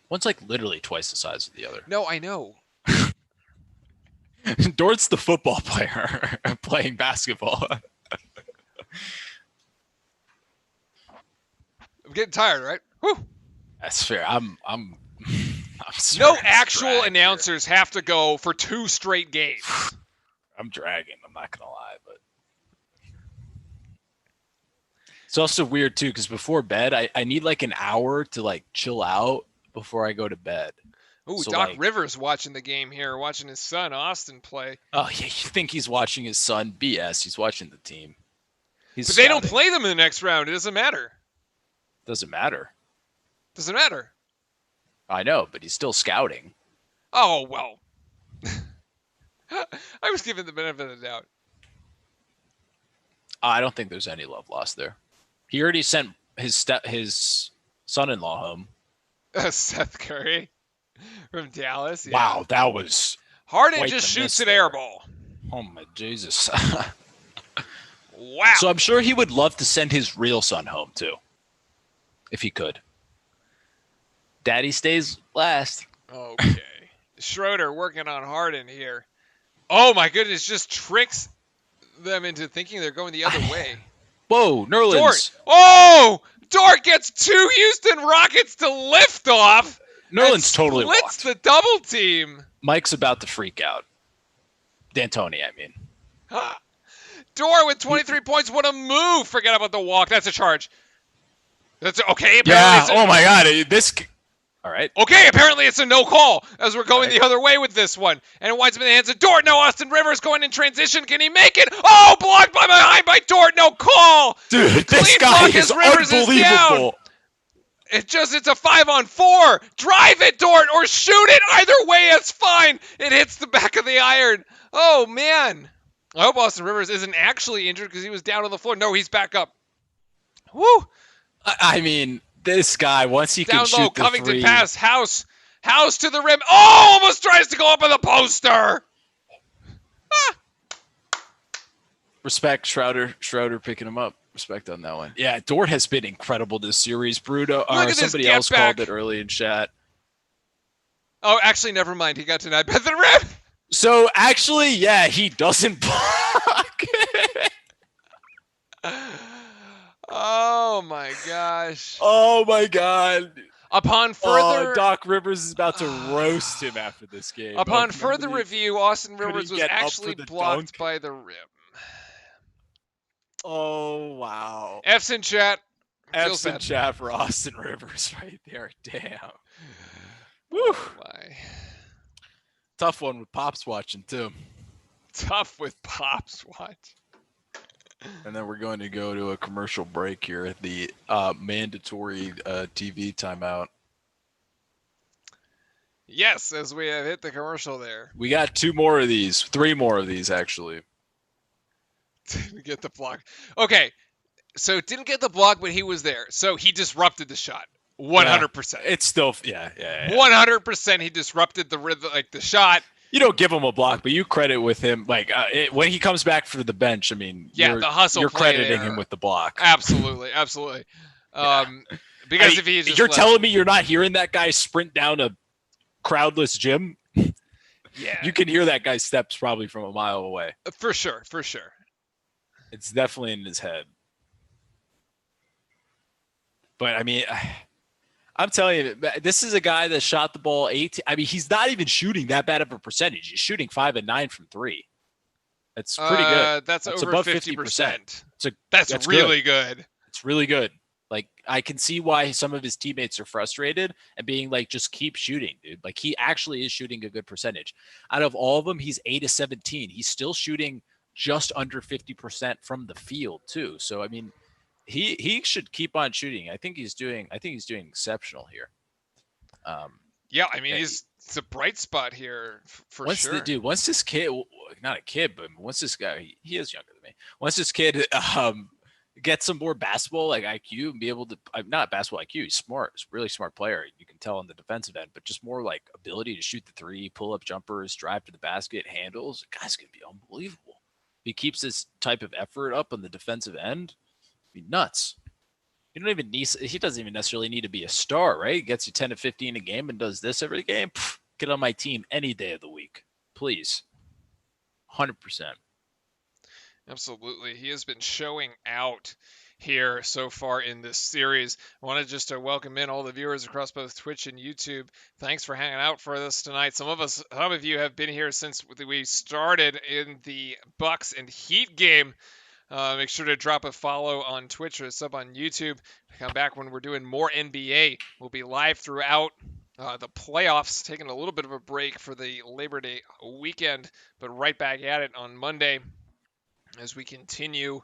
One's like literally twice the size of the other. No, I know. Dort's the football player playing basketball. getting tired, right? Whew. That's fair. I'm No starting to actual drag here. announcers have to go for 2 straight games. I'm dragging. I'm not gonna lie, but it's also weird too because before bed, I need like an hour to like chill out before I go to bed. Ooh, So, Doc like- Rivers watching the game here, watching his son Austin play. Oh yeah, you think he's watching his son? BS. He's watching the team. He's But they don't scouting. play them in the next round. It doesn't matter. Doesn't matter. Doesn't matter. I know, but he's still scouting. Oh, well. I was given the benefit of the doubt. I don't think there's any love lost there. He already sent his son-in-law home. Seth Curry from Dallas. Yeah. Wow, that was Harden quite just the shoots miss an there. air ball. oh my Jesus. Wow. So I'm sure he would love to send his real son home too, if he could. Daddy stays last. Okay. Schroeder working on Harden here. Oh my goodness, just tricks them into thinking they're going the other way. Whoa, Nerlens. Dort. Oh! Dort gets 2 Houston Rockets to lift off. Nerlens totally splits walked. the double team. Mike's about to freak out. D'Antoni, I mean. Dort with 23 points. What a move. Forget about the walk. That's a charge. That's okay. Apparently Yeah. it's a- Oh my God. All right. Okay, apparently it's a no call as we're going the other way with this one. And it winds up in the hands of Dort. Now Austin Rivers going in transition. Can he make it? Oh, blocked by behind by Dort. No call. Dude, this Clean guy block is as Rivers is unbelievable. It's a 5-on-4. Drive it, Dort, or shoot it. Either way, it's fine. It hits the back of the iron. Oh, man. I hope Austin Rivers isn't actually injured because he was down on the floor. No, he's back up. Woo. I mean, this guy, once he Down can low, shoot the Covington three. pass. House to the rim. Oh, almost tries to go up on the poster. Respect, Schroeder picking him up. Respect on that one. Yeah, Dort has been incredible this series. Bruno, Look or at this somebody get else back. called it early in chat. Oh, actually, never mind. He got denied by the rim. So actually, yeah, he doesn't block. Oh, my gosh. Oh my God. Upon further... Doc Rivers is about to roast him after this game. Upon Oh, further could he- review, Austin could he Rivers was get up for actually the blocked dunk? by the rim. Oh wow. F's in chat. Feels F's in bad. chat for Austin Rivers right there. Damn. Woo. Oh my. Tough one with Pops watching too. Tough with Pops watch. And then we're going to go to a commercial break here at the mandatory TV timeout. Yes, as we have hit the commercial there. We got 3 more of these actually. Didn't get the block. Okay, so didn't get the block, but he was there. So he disrupted the shot. 100%. It's still yeah. 100% he disrupted the rhythm, like the shot. You don't give him a block, but you credit with him. Like when he comes back for the bench, I mean, Yeah, the hustle you're play crediting there. him with the block. Absolutely. Because Hey, if he just you're left- telling me you're not hearing that guy sprint down a crowdless gym? yeah, You can hear that guy's steps probably from a mile away. for sure. It's definitely in his head. But I mean, I'm telling you, this is a guy that shot the ball 18. I mean, he's not even shooting that bad of a percentage. He's shooting 5 and 9 from 3. That's pretty good. That's over above 50%. It's That's really good. It's really good. Like, I can see why some of his teammates are frustrated and being like, just keep shooting, dude. Like, he actually is shooting a good percentage. Out of all of them, he's 8 of 17. He's still shooting just under 50% from the field too. So, I mean, he should keep on shooting. I think he's doing exceptional here. Yeah, I mean, Yeah, it's a bright spot here for Once sure. once this kid, not a kid, but once this guy, he is younger than me. Once this kid get some more basketball like IQ and be able to not basketball IQ, he's smart, he's a really smart player. You can tell on the defensive end, but just more like ability to shoot the three, pull up jumpers, drive to the basket, handles. The guy's gonna be unbelievable. If he keeps this type of effort up on the defensive end, it'd be nuts. He doesn't even necessarily need to be a star, right? He gets you 10 to 15 a game and does this every game. Pff, get on my team any day of the week, please. 100%. Absolutely. He has been showing out here so far in this series. I wanted just to welcome in all the viewers across both Twitch and YouTube. Thanks for hanging out for us tonight. Some of you have been here since we started in the Bucks and Heat game. Make sure to drop a follow on Twitch or a sub on YouTube. Come back when we're doing more NBA. We'll be live throughout the playoffs, taking a little bit of a break for the Labor Day weekend, but right back at it on Monday as we continue.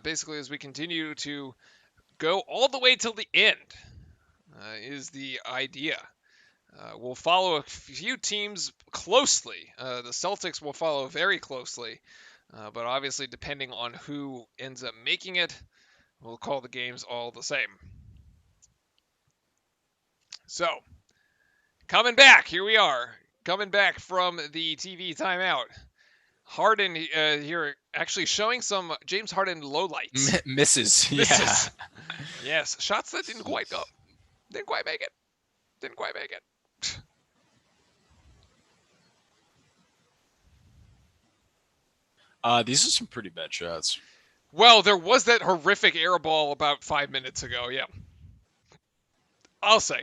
Basically as we continue to go all the way till the end is the idea. We'll follow a few teams closely. The Celtics will follow very closely, but obviously depending on who ends up making it, we'll call the games all the same. So, coming back, here we are, coming back from the TV timeout. Harden here actually showing some James Harden lowlights. Misses. Misses. Yes, shots that didn't quite go. Didn't quite make it. These are some pretty bad shots. Well, there was that horrific air ball about 5 minutes ago, yeah. I'll say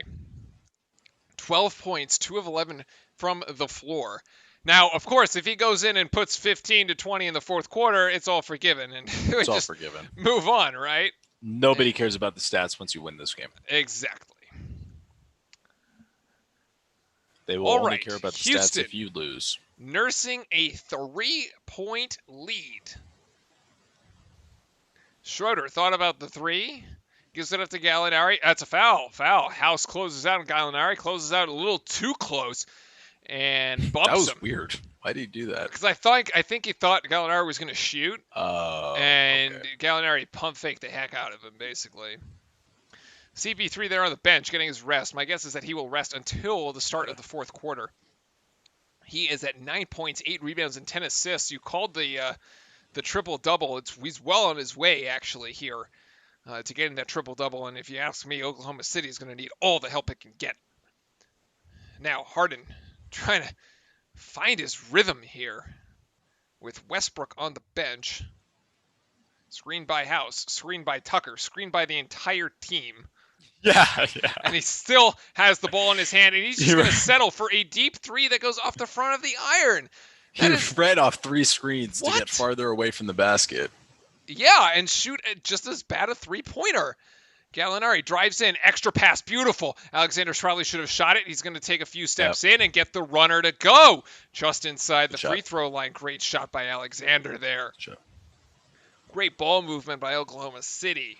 12 points, 2 of 11 from the floor. Now, of course, if he goes in and puts 15 to 20 in the fourth quarter, it's all forgiven. And It's all just forgiven. move on, right? Nobody cares about the stats once you win this game. Exactly. They will All only right, care about the Houston. stats if you lose. Nursing a 3-point lead. Schroeder thought about the three. Gives it up to Gallinari. That's a foul. House closes out, and Gallinari closes out a little too close and bumps That was him. weird. Why did he do that? Because I think he thought Gallinari was going to shoot, and Okay. Gallinari pump faked the heck out of him, basically. CP3 there on the bench getting his rest. My guess is that he will rest until the start of the fourth quarter. He is at 9 points, 8 rebounds, and 10 assists. You called the triple-double. He's well on his way, actually, here to getting that triple-double. And if you ask me, Oklahoma City is going to need all the help it can get. Now, Harden trying to find his rhythm here with Westbrook on the bench. Screened by House, screened by Tucker, screened by the entire team. Yeah. And he still has the ball in his hand, and he's just going to settle for a deep three that goes off the front of the iron. He read off 3 screens to What? get farther away from the basket. Yeah, and shoot just as bad a three-pointer. Gallinari drives in, extra pass, beautiful. Alexander probably should have shot it. He's going to take a few steps in and get the runner to go. Just inside the free throw line. Great shot by Alexander there. Sure. Great ball movement by Oklahoma City.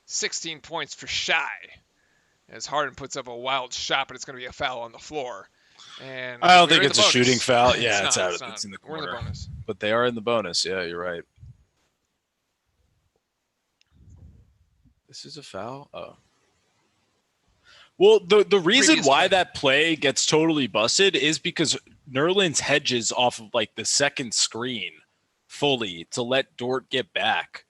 16 points for Shy. As Harden puts up a wild shot, but it's going to be a foul on the floor. And I don't we're think in it's the a bonus. shooting foul. Yeah, it's not, out. not. It's in the We're in corner. the bonus. But they are in the bonus. Yeah, you're right. This is a foul? Oh. Well, the reason Previous why play. that play gets totally busted is because Nerlens hedges off of like the second screen fully to let Dort get back.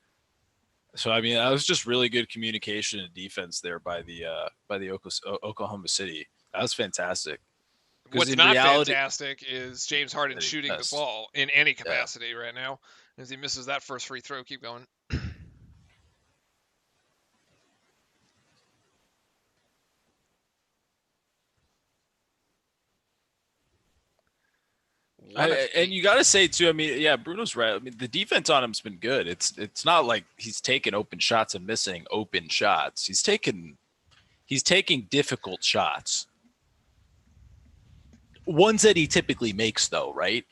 So I mean, that was just really good communication and defense there by the Oklahoma City. That was fantastic. 'Cause What's in not reality- fantastic is James Harden That he shooting the missed. ball in any capacity right now. As he misses that first free throw, keep going. And you got to say too. I mean, yeah, Bruno's right. I mean, the defense on him's been good. It's not like he's taking open shots and missing open shots. He's taking difficult shots. Ones that he typically makes, though, right?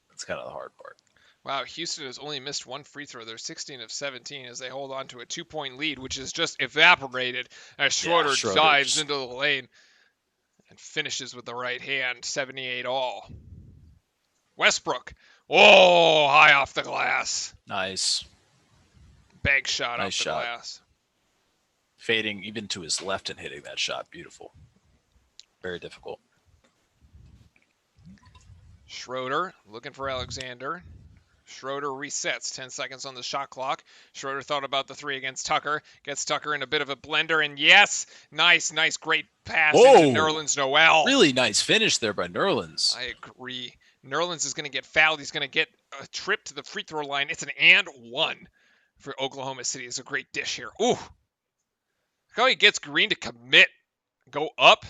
That's kind of the hard part. Wow, Houston has only missed one free throw. They're 16 of 17 as they hold on to a 2-point lead, which is just evaporated as Schroeder Schroeder dives just- into the lane and finishes with the right hand, 78 all. Westbrook. Oh, high off the glass. Nice. Bank shot Nice off the shot. glass. Fading even to his left and hitting that shot. Beautiful. Very difficult. Schroeder looking for Alexander. Schroeder resets. 10 seconds on the shot clock. Schroeder thought about the three against Tucker. Gets Tucker in a bit of a blender. And yes, nice, great pass Whoa. into Nerlens Noel. Really nice finish there by Nerlens. I agree. Nerlens is going to get fouled. He's going to get a trip to the free throw line. It's an and one for Oklahoma City. It's a great dish here. Ooh. Look how he gets Green to commit. Go up.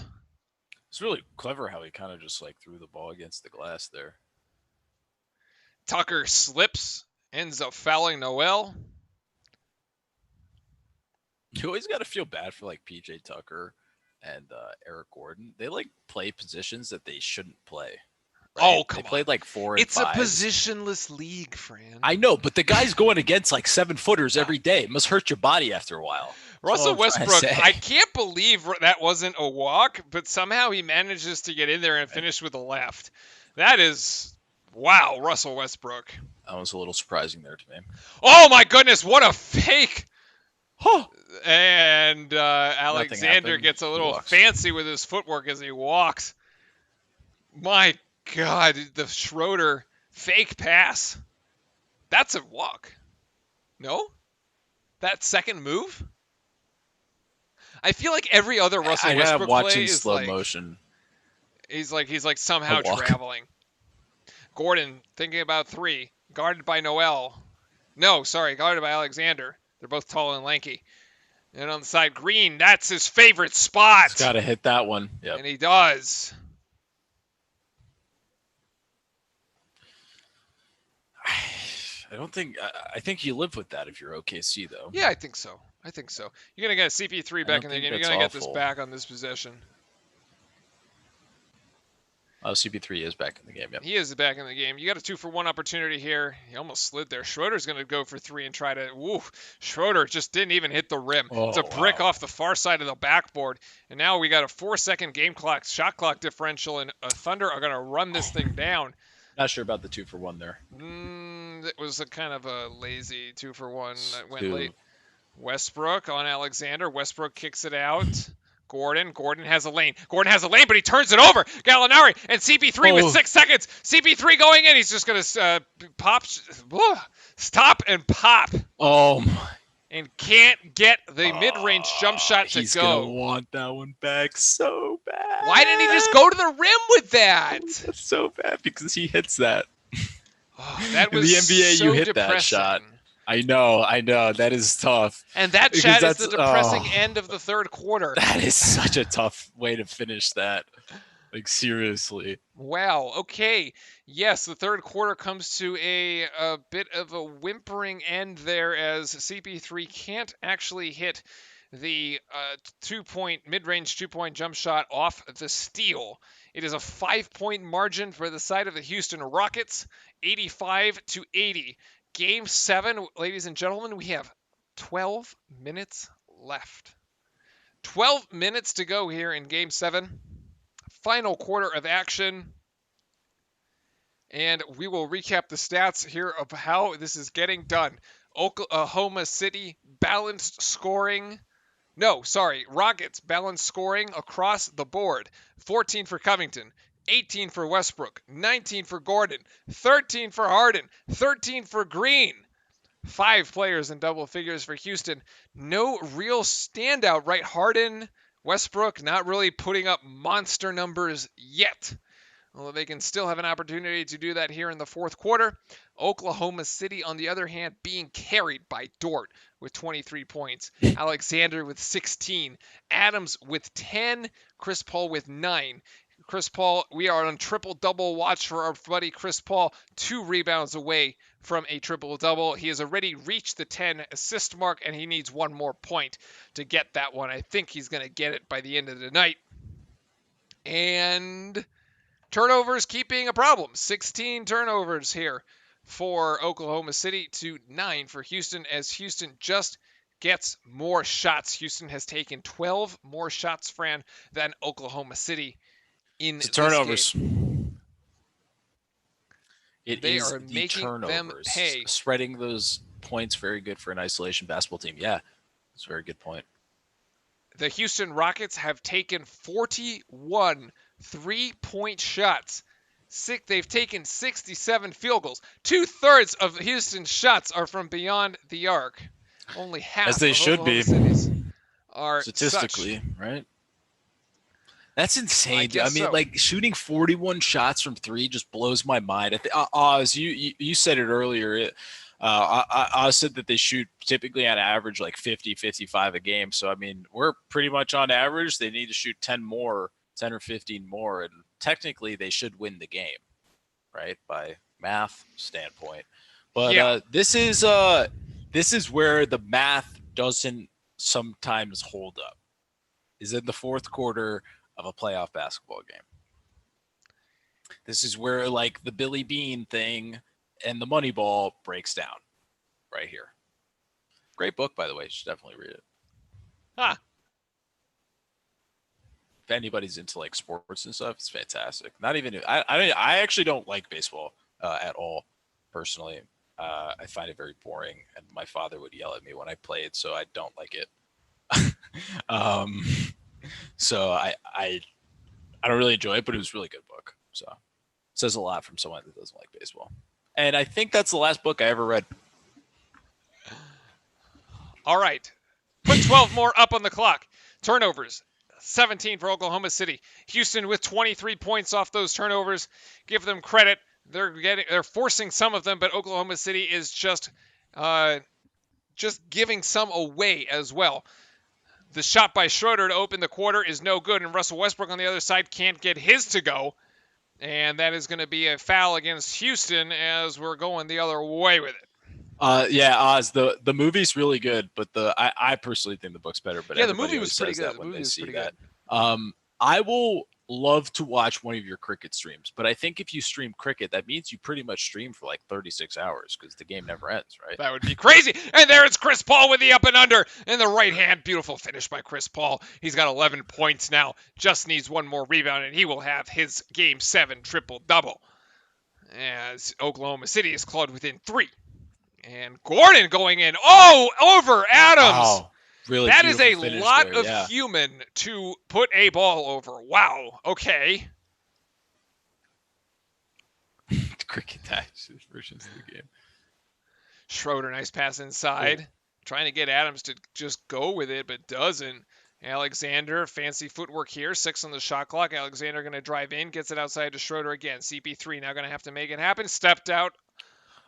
It's really clever how he kind of just like threw the ball against the glass there. Tucker slips, ends up fouling Noel. You always got to feel bad for like PJ Tucker and Eric Gordon. They like play positions that they shouldn't play. Right? Oh, come They played like 4 and It's 5s. a positionless league, Fran. I know, but the guy's going against like 7-footers every day. It must hurt your body after a while. Russell That's what I'm Westbrook, trying to say. I can't believe that wasn't a walk, but somehow he manages to get in there and finish with a left. That is, wow, Russell Westbrook. That was a little surprising there to me. Oh my goodness, what a fake! Huh. And Alexander happened. gets a He little walks. fancy with his footwork as he walks. My God, the Schroeder fake pass. That's a walk. No? That second move? I feel like every other Russell I gotta Westbrook watch play in is slow like motion. he's like somehow A walk. traveling. Gordon thinking about 3, guarded by Noel. No, sorry, guarded by Alexander. They're both tall and lanky. And on the side, Green, that's his favorite spot. Got to hit that one. Yep. And he does. I don't think. I think you live with that if you're OKC though. Yeah, I think so. You're going to get CP3 back in the think game. You're that's going to get this awful. back on this possession. Oh, CP3 is back in the game. Yep. He is back in the game. You got a 2-for-1 opportunity here. He almost slid there. Schroeder's going to go for 3 and try to. Woo! Schroeder just didn't even hit the rim. Oh, it's a brick wow. off the far side of the backboard. And now we got a 4-second game clock, shot clock differential, and Thunder are going to run this thing down. Not sure about the 2-for-1 there. It was a kind of a lazy 2-for-1 that went Two. late. Westbrook on Alexander. Westbrook kicks it out. Gordon has a lane, but he turns it over. Gallinari and CP3 with 6 seconds. CP3 going in. He's just going to stop and pop. Oh my! And can't get the mid-range jump shot to He's go. gonna want that one back so bad. Why didn't he just go to the rim with that? That's so bad because he hits that. Oh, that In was the NBA, so you hit that depressing. shot. I know. That is tough. And that Because shot is the that's- depressing oh. end of the third quarter. That is such a tough way to finish that. Like seriously. Wow. Okay. Yes, the third quarter comes to a bit of a whimpering end there as CP3 can't actually hit the mid-range 2-point jump shot off the steal. It is a 5-point margin for the side of the Houston Rockets, 85-80. Game 7, ladies and gentlemen, we have 12 minutes left. 12 minutes to go here in Game 7. Final quarter of action. And we will recap the stats here of how this is getting done. Oklahoma City balanced scoring. Rockets balanced scoring across the board. 14 for Covington. 18 for Westbrook, 19 for Gordon, 13 for Harden, 13 for Green. 5 players in double figures for Houston. No real standout, right? Harden, Westbrook, not really putting up monster numbers yet. Although they can still have an opportunity to do that here in the fourth quarter. Oklahoma City, on the other hand, being carried by Dort with 23 points. Alexander with 16. Adams with 10. Chris Paul with 9. Chris Paul, we are on triple-double watch for our buddy Chris Paul. 2 rebounds away from a triple-double. He has already reached the 10 assist mark, and he needs 1 more point to get that one. I think he's going to get it by the end of the night. And turnovers keep being a problem. 16 turnovers here for Oklahoma City to 9 for Houston, as Houston just gets more shots. Houston has taken 12 more shots, Fran, than Oklahoma City in It's this turnovers. game. They is are the making them turnovers. pay. Spreading those points, very good for an isolation basketball team. Yeah, it's a very good point. The Houston Rockets have taken 41 3-point shots. They've taken 67 field goals. 2/3 of Houston's shots are from beyond the arc. Only half As they of should be. Oklahoma City's are Statistically, right? That's insane. Dude. I guess mean, so. like shooting 41 shots from three just blows my mind. Oz, you said it earlier. I said that they shoot typically on average like 50, 55 a game. So, I mean, we're pretty much on average. They need to shoot 10 or 15 more. And technically, they should win the game, right? By math standpoint. But Yeah. this is where the math doesn't sometimes hold up, is in the fourth quarter of a playoff basketball game. This is where like the Billy Bean thing and the Moneyball breaks down right here. Great book, by the way. You should definitely read it. Huh. If anybody's into like sports and stuff, it's fantastic. Not even I actually don't like baseball at all personally. I find it very boring, and my father would yell at me when I played, so I don't like it. So I don't really enjoy it, but it was a really good book. So it says a lot from someone that doesn't like baseball. And I think that's the last book I ever read. All right. Put 12 more up on the clock. Turnovers. 17 for Oklahoma City. Houston with 23 points off those turnovers. Give them credit. They're forcing some of them, but Oklahoma City is just giving some away as well. The shot by Schroeder to open the quarter is no good, and Russell Westbrook on the other side can't get his to go. And that is going to be a foul against Houston as we're going the other way with it. Yeah, Oz, the movie's really good, but I personally think the book's better. But Yeah, the everybody movie always was pretty says good. that The when movie they was see pretty that. good. I will love to watch one of your cricket streams, but I think if you stream cricket, that means you pretty much stream for like 36 hours because the game never ends, right? That would be crazy. And there it's Chris Paul with the up and under in the right hand. Beautiful finish by Chris Paul. He's got 11 points now. Just needs one more rebound, and he will have his Game 7 triple-double. As Oklahoma City is clawed within 3. And Gordon going in. Oh, over Adams. Wow. Really that is a beautiful lot finish there, of human to put a ball over. Wow. Okay. Cricket dice versions of the game. Schroeder, nice pass inside. Trying to get Adams to just go with it, but doesn't. Alexander, fancy footwork here. 6 on the shot clock. Alexander going to drive in, gets it outside to Schroeder again. CP3 now going to have to make it happen. Stepped out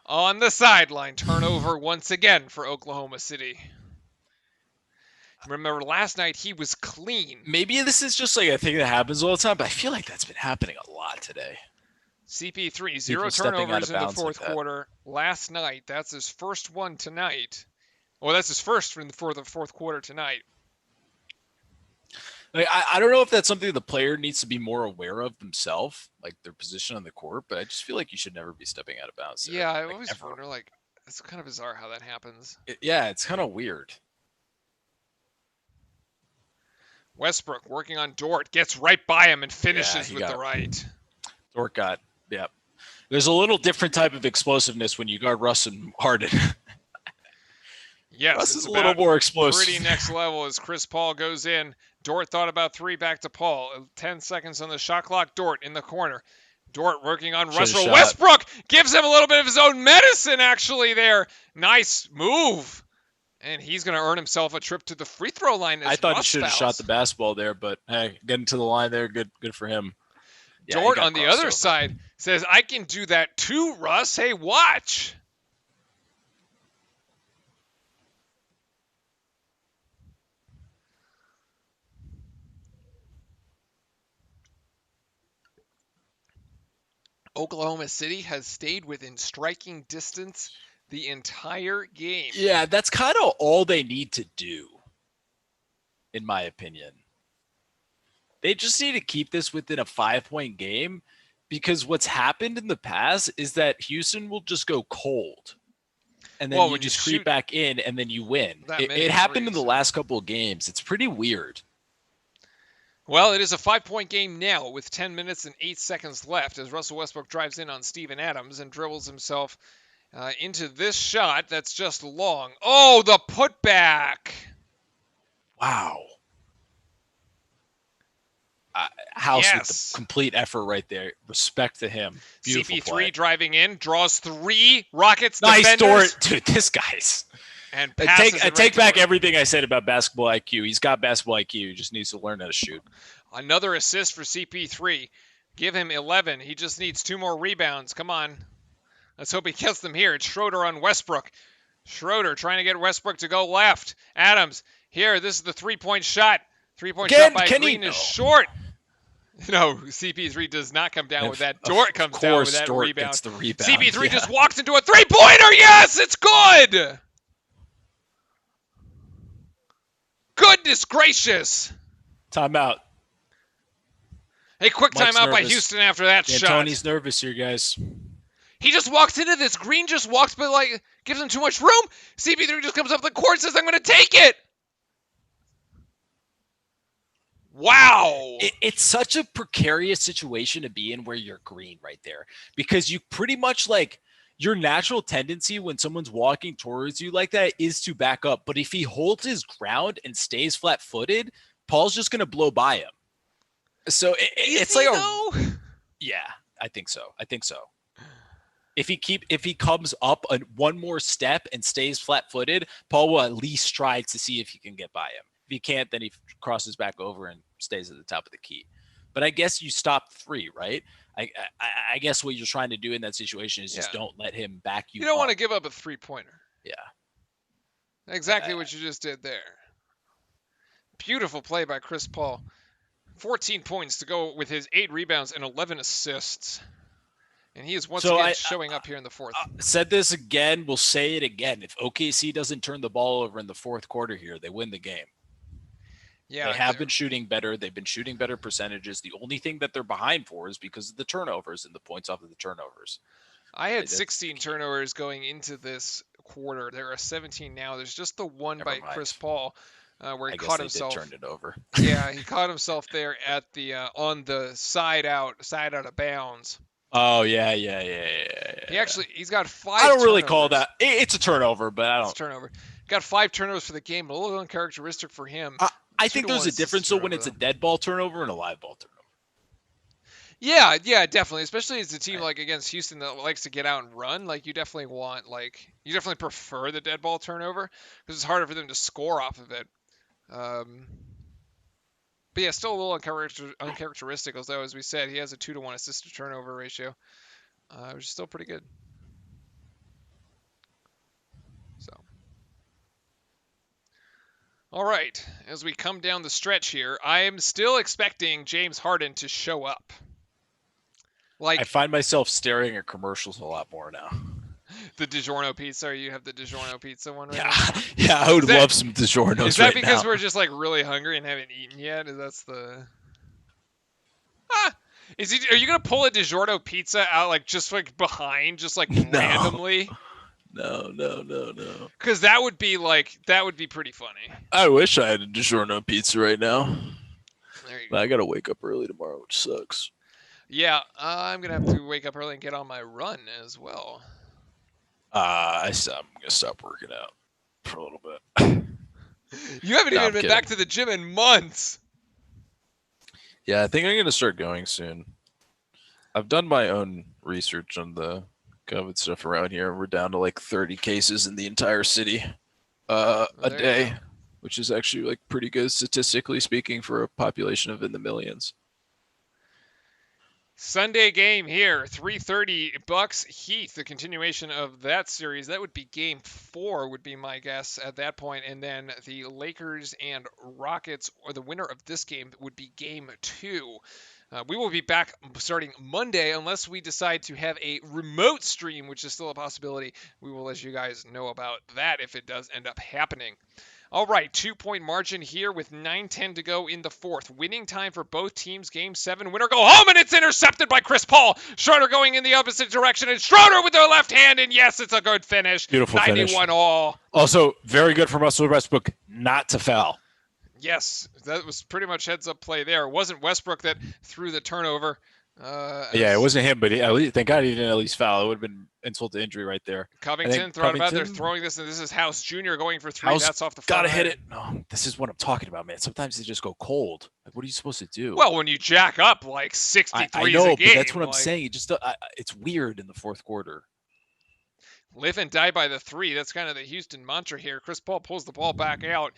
on the sideline. Turnover once again for Oklahoma City. Remember, last night he was clean. Maybe this is just like a thing that happens all the time, but I feel like that's been happening a lot today. CP3, 0 People stepping out turnovers of in the bounds like fourth that. quarter last night. That's his first one tonight. Well, that's his first for the fourth quarter tonight. Like, I don't know if that's something the player needs to be more aware of themselves, like their position on the court, but I just feel like you should never be stepping out of bounds there, Yeah, I like, always ever. wonder, like, it's kind of bizarre how that happens. Yeah, it's kind of weird. Westbrook working on Dort, gets right by him and finishes he with got the right. Dort got, yeah. There's a little different type of explosiveness when you guard Russ and Harden. Yes, Russ it's is a little about more explosive. pretty next level as Chris Paul goes in. Dort thought about 3, back to Paul. 10 seconds on the shot clock. Dort in the corner. Dort working on Should've Russell shot. Westbrook. Gives him a little bit of his own medicine, actually, there. Nice move. And he's going to earn himself a trip to the free throw line. I thought he Russ should have fouls. shot the basketball there, but hey, getting to the line there, good for him. Yeah, he Dort got on the crossed other over. side says, I can do that too, Russ. Hey, watch. Oklahoma City has stayed within striking distance the entire game. Yeah, that's kind of all they need to do, in my opinion. They just need to keep this within a 5-point game, because what's happened in the past is that Houston will just go cold. And then Well, you when you just creep shoot back in and then you win. that It many happened in the threes. last couple of games. It's pretty weird. Well, it is a 5-point game now with 10 minutes and 8 seconds left as Russell Westbrook drives in on Steven Adams and dribbles himself into this shot that's just long. Oh, the putback. Wow. House with Yes. the complete effort right there. Respect to him. Beautiful CP3 play. driving in, draws 3 Rockets Nice defenders. Dort. Dude, this guy's And I passes take it right take to back him. everything I said about basketball IQ. He's got basketball IQ. He just needs to learn how to shoot. Another assist for CP3. Give him 11. He just needs 2 more rebounds. Come on. Let's hope he gets them here. It's Schroeder on Westbrook. Schroeder trying to get Westbrook to go left. Adams, here, this is the 3-point shot. 3-point Again, shot by can he- Green is short. No, CP3 does not come down with that. Dort comes down with that Dort rebound. gets the rebound. CP3 Yeah. just walks into a 3-pointer. Yes, it's good. Goodness gracious. Timeout. A quick Mike's timeout by nervous. Houston after that shot. Tony's nervous here, guys. He just walks into this. Green just walks, but like gives him too much room. CP3 just comes up the court, says, "I'm going to take it." Wow. It's such a precarious situation to be in where you're Green right there, because you pretty much like your natural tendency when someone's walking towards you like that is to back up. But if he holds his ground and stays flat-footed, Paul's just going to blow by him. So it's like yeah, I think so. If he comes up one more step and stays flat-footed, Paul will at least try to see if he can get by him. If he can't, then he crosses back over and stays at the top of the key. But I guess you stop 3, right? I guess what you're trying to do in that situation is just don't let him back you. You don't want to up. give up a 3-pointer. Yeah. Exactly what you just did there. Beautiful play by Chris Paul. 14 points to go with his 8 rebounds and 11 assists. And he is once again showing up here in the fourth. Said this again. We'll say it again. If OKC doesn't turn the ball over in the fourth quarter here, they win the game. Yeah, they have been shooting better. They've been shooting better percentages. The only thing that they're behind for is because of the turnovers and the points off of the turnovers. I had 16 turnovers going into this quarter. There are 17 now. There's just the one by Chris Paul where he caught himself. Turned it over. Yeah, he caught himself there at the on the side out of bounds. Oh yeah. He's got 5. I don't really call that. It's a turnover, but I don't. It's a turnover. Got 5 turnovers for the game. A little uncharacteristic for him. I think there's a difference though when it's a dead ball turnover and a live ball turnover. Yeah, definitely. Especially as a team like against Houston that likes to get out and run. Like you definitely prefer the dead ball turnover because it's harder for them to score off of it. But yeah, still a little uncharacteristic. Although, as we said, he has a 2-to-1 assist to turnover ratio, which is still pretty good. So, all right, as we come down the stretch here, I am still expecting James Harden to show up. Like I find myself staring at commercials a lot more now. The DiGiorno pizza, or you have the DiGiorno pizza one right Yeah, now? yeah, I would love some DiGiorno's. Is that right because now. we're just like really hungry and haven't eaten yet? That's the. Are you gonna pull a DiGiorno pizza out like just like behind, just like randomly? No. Because that would be pretty funny. I wish I had a DiGiorno pizza right now. There you But I gotta wake up early tomorrow, which sucks. Yeah, I'm gonna have to wake up early and get on my run as well. I'm gonna stop working out for a little bit. You haven't No, even I'm been kidding. back to the gym in months. Yeah, I think I'm gonna start going soon. I've done my own research on the COVID stuff around here. We're down to like 30 cases in the entire city a There you day, go. which is actually like pretty good statistically speaking for a population of in the millions. Sunday game here, 3:30 Bucks Heat, the continuation of that series. That would be game 4 would be my guess at that point. And then the Lakers and Rockets, or the winner of this game would be game 2. We will be back starting Monday unless we decide to have a remote stream, which is still a possibility. We will let you guys know about that if it does end up happening. All right, 2-point margin here with 9:10 to go in the fourth. Winning time for both teams. Game 7. Winner go home, and it's intercepted by Chris Paul. Schroeder going in the opposite direction, and Schroeder with the left hand, and yes, it's a good finish. Beautiful finish. 91 all. Also, very good from Russell Westbrook not to foul. Yes, that was pretty much heads-up play there. It wasn't Westbrook that threw the turnover. Yeah, it wasn't him, but at least, thank God he didn't at least foul. It would have been insult to injury right there. Covington throwing about. They're throwing this, and this is House Jr. going for 3. House That's off the gotta front hit line. it. No, this is what I'm talking about, man. Sometimes they just go cold. Like, what are you supposed to do? Well, when you jack up like 63 I know, a game, but that's what I'm like, saying. It just it's weird in the fourth quarter. Live and die by the 3. That's kind of the Houston mantra here. Chris Paul pulls the ball back out.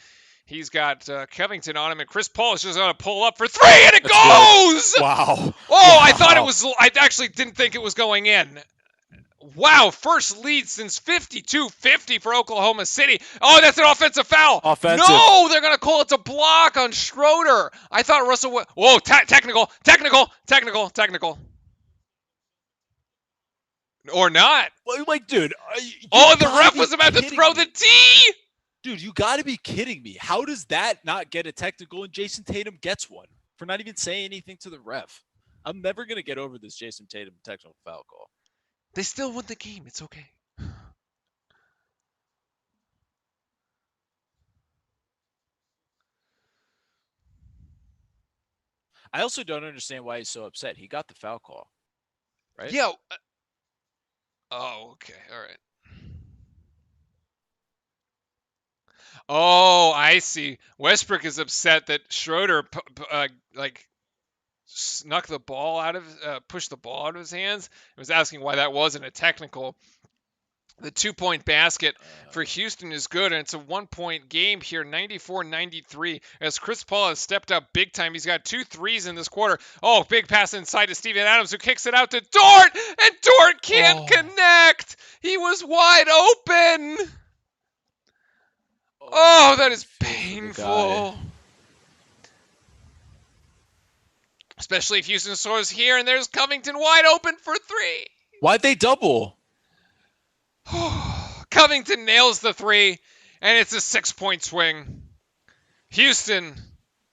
He's got Covington on him, and Chris Paul is just going to pull up for 3, and it goes! Wow. Oh, I thought it was. I actually didn't think it was going in. Wow, first lead since 52-50 for Oklahoma City. Oh, that's an offensive foul. Offensive. No, they're going to call it a block on Schroeder. I thought Russell would. Whoa, technical. Or not. Like, dude. Oh, the ref was about to throw the tee. Dude, you got to be kidding me. How does that not get a technical and Jason Tatum gets one for not even saying anything to the ref? I'm never going to get over this Jason Tatum technical foul call. They still won the game. It's okay. I also don't understand why he's so upset. He got the foul call, right? Yeah. Oh, okay. All right. Oh, I see. Westbrook is upset that Schroeder snuck the ball out of, pushed the ball out of his hands. He was asking why that wasn't a technical. The 2-point basket for Houston is good, and it's a 1-point game here, 94-93, as Chris Paul has stepped up big time. He's got 2 threes in this quarter. Oh, big pass inside to Steven Adams, who kicks it out to Dort, and Dort can't connect. He was wide open. Oh, that is painful. Especially if Houston scores here, and there's Covington wide open for 3. Why'd they double? Covington nails the 3, and it's a 6-point swing. Houston,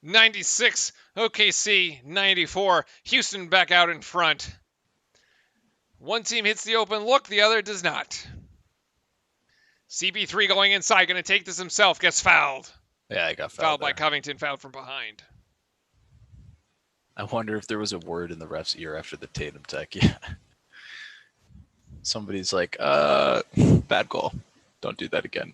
96. OKC, 94. Houston back out in front. One team hits the open look, the other does not. CP3 going inside, going to take this himself, gets fouled. Yeah, I got fouled by Covington, fouled from behind. I wonder if there was a word in the ref's ear after the Tatum tech. Yeah. Somebody's like, bad call. Don't do that again.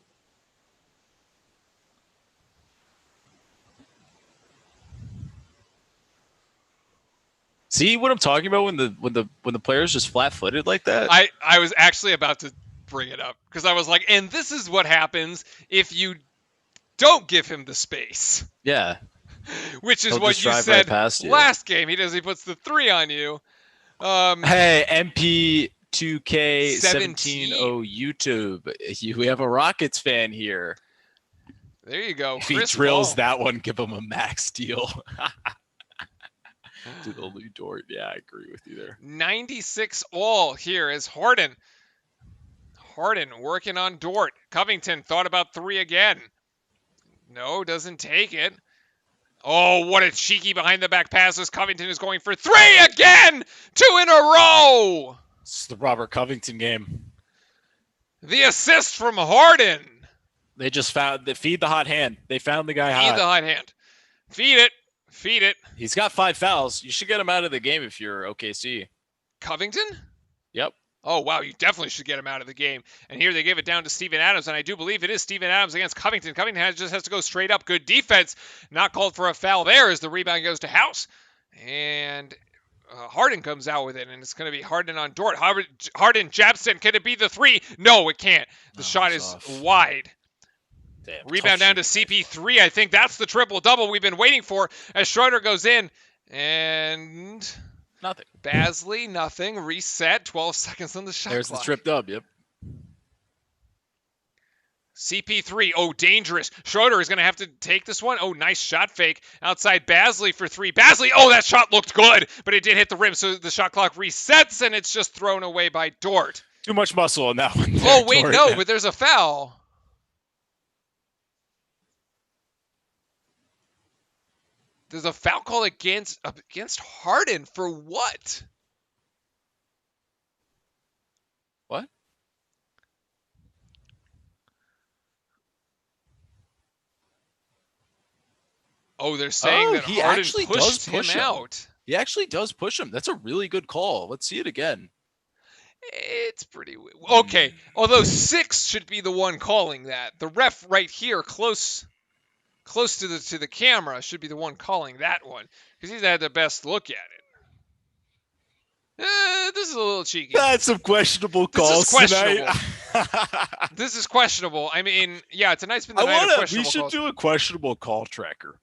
See what I'm talking about when the player's just flat-footed like that? I was actually about to bring it up because I was like, and this is what happens if you don't give him the space. Yeah. Which is He'll what just you drive said right past you. last game. He puts the 3 on you. Hey, MP2K17 YouTube. We have a Rockets fan here. There you go. If Chris he drills Paul. that one, give him a max deal. To the Lou Dort. Yeah, I agree with you there. 96 all here as Harden working on Dort. Covington thought about 3 again. No, doesn't take it. Oh, what a cheeky behind the back pass as Covington is going for 3 again! 2 in a row! It's the Robert Covington game. The assist from Harden. They just feed the hot hand. They found the guy hot. Feed the hot hand. Feed it. Feed it. He's got 5 fouls. You should get him out of the game if you're OKC. Covington? Yep. Oh, wow, you definitely should get him out of the game. And here they gave it down to Steven Adams, and I do believe it is Steven Adams against Covington. Covington just has to go straight up. Good defense. Not called for a foul there as the rebound goes to House. And Harden comes out with it, and it's going to be Harden on Dort. Harden, Jabson, can it be the 3? No, it can't. The shot is off. Wide. Damn, Rebound down to CP3. I think that's the triple-double we've been waiting for as Schroeder goes in. And nothing. Basley, nothing. Reset. 12 seconds on the shot There's clock. the trip dub. Yep. CP3. Oh, dangerous. Schroeder is going to have to take this one. Oh, nice shot fake. Outside Basley for 3. Basley. Oh, that shot looked good, but it did hit the rim, so the shot clock resets, and it's just thrown away by Dort. Too much muscle on that one. Oh, wait, no, but there's a foul. There's a foul call against Harden for what? What? Oh, they're saying that he Harden actually pushed does push him him. out. He actually does push him. That's a really good call. Let's see it again. It's pretty okay. Although 6 should be the one calling that. The ref right here, close to the camera, should be the one calling that one because he's had the best look at it. This is a little cheeky. That's some questionable This is calls tonight. This is questionable. I mean, yeah, tonight's been the night of We questionable should calls. do a questionable call tracker.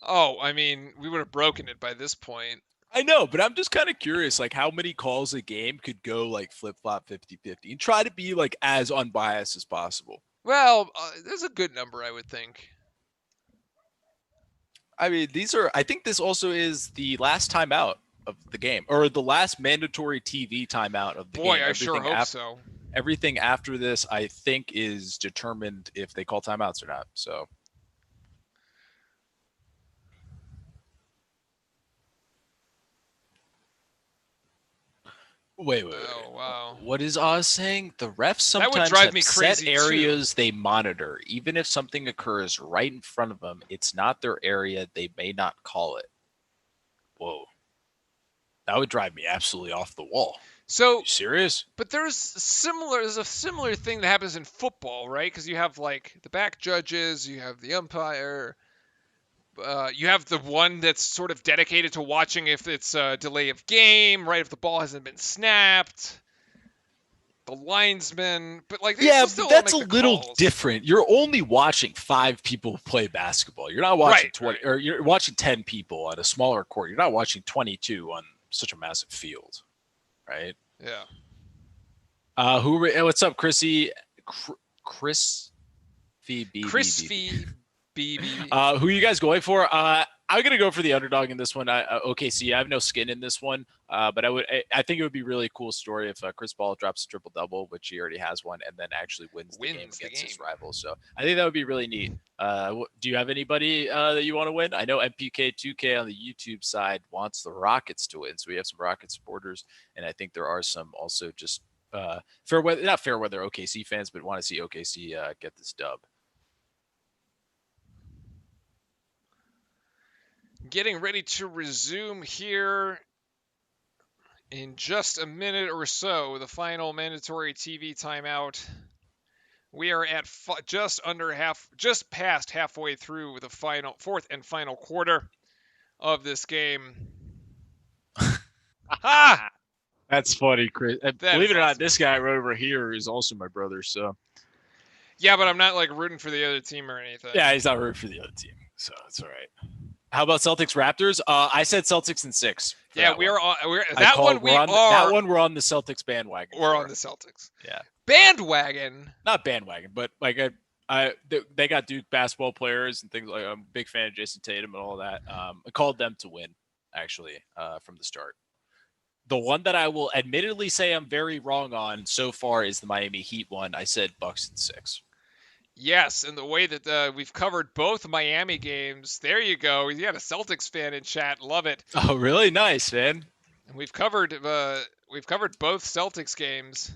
Oh, I mean, we would have broken it by this point. I know, but I'm just kind of curious, like how many calls a game could go like flip-flop 50-50 and try to be like as unbiased as possible. Well, there's a good number, I would think. I mean, I think this also is the last timeout of the game, or the last mandatory TV timeout of the game. Boy, I sure hope so. Everything after this, I think, is determined if they call timeouts or not. So. Wait. Oh, wow. What is Oz saying? The refs That would sometimes drive have me set crazy, too. areas they monitor. Even if something occurs right in front of them, it's not their area. They may not call it. Whoa. That would drive me absolutely off the wall. So, You serious? but there's a similar thing that happens in football, right? Because you have like the back judges, you have the umpire, you have the one that's sort of dedicated to watching if it's a delay of game, right? If the ball hasn't been snapped, the linesman, but like they Yeah, still but that's a make the little calls. different. You're only watching 5 people play basketball. You're not watching Right, 20, or you're watching 10 people on a smaller court. You're not watching 22 on such a massive field, right? Yeah. What's up, Chrissy? Chris VB. Chris V. BB. Who are you guys going for? I'm gonna go for the underdog in this one. OKC. I have no skin in this one, but I think it would be a really cool story if Chris Paul drops a triple double, which he already has one, and then actually wins the game against his rival. So I think that would be really neat. Do you have anybody that you want to win? I know MPK2K on the YouTube side wants the Rockets to win, so we have some Rockets supporters, and I think there are some also just not fair weather OKC fans, but want to see OKC get this dub. Getting ready to resume here in just a minute or so, the final mandatory TV timeout. We are at just past halfway through the fourth and final quarter of this game. Ha! That's funny, Chris. Believe it or awesome. not, this guy right over here is also my brother. So Yeah, but I'm not like rooting for the other team or anything. Yeah, he's not rooting for the other team, so it's all right. How about Celtics Raptors? I said Celtics in 6. Yeah, we're on that one. We're on the Celtics bandwagon. We're on the Celtics. Yeah. Bandwagon. Not bandwagon, but like they got Duke basketball players and things like. I'm a big fan of Jason Tatum and all that. I called them to win actually from the start. The one that I will admittedly say I'm very wrong on so far is the Miami Heat one. I said Bucks in 6. Yes, and the way that we've covered both Miami games, there you go. You got a Celtics fan in chat, love it. Oh, really? Nice, man. And we've covered both Celtics games.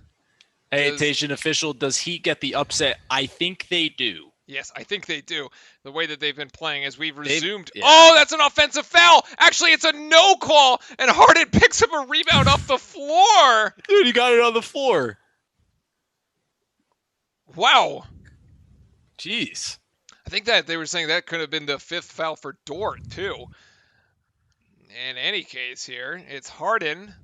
Hey, Tajan official, does Heat get the upset? I think they do. Yes, I think they do. The way that they've been playing as we've resumed. Yeah. Oh, that's an offensive foul. Actually, it's a no call, and Harden picks up a rebound off the floor. Dude, he got it on the floor. Wow. Jeez. I think that they were saying that could have been the 5th foul for Dort, too. In any case here, it's Harden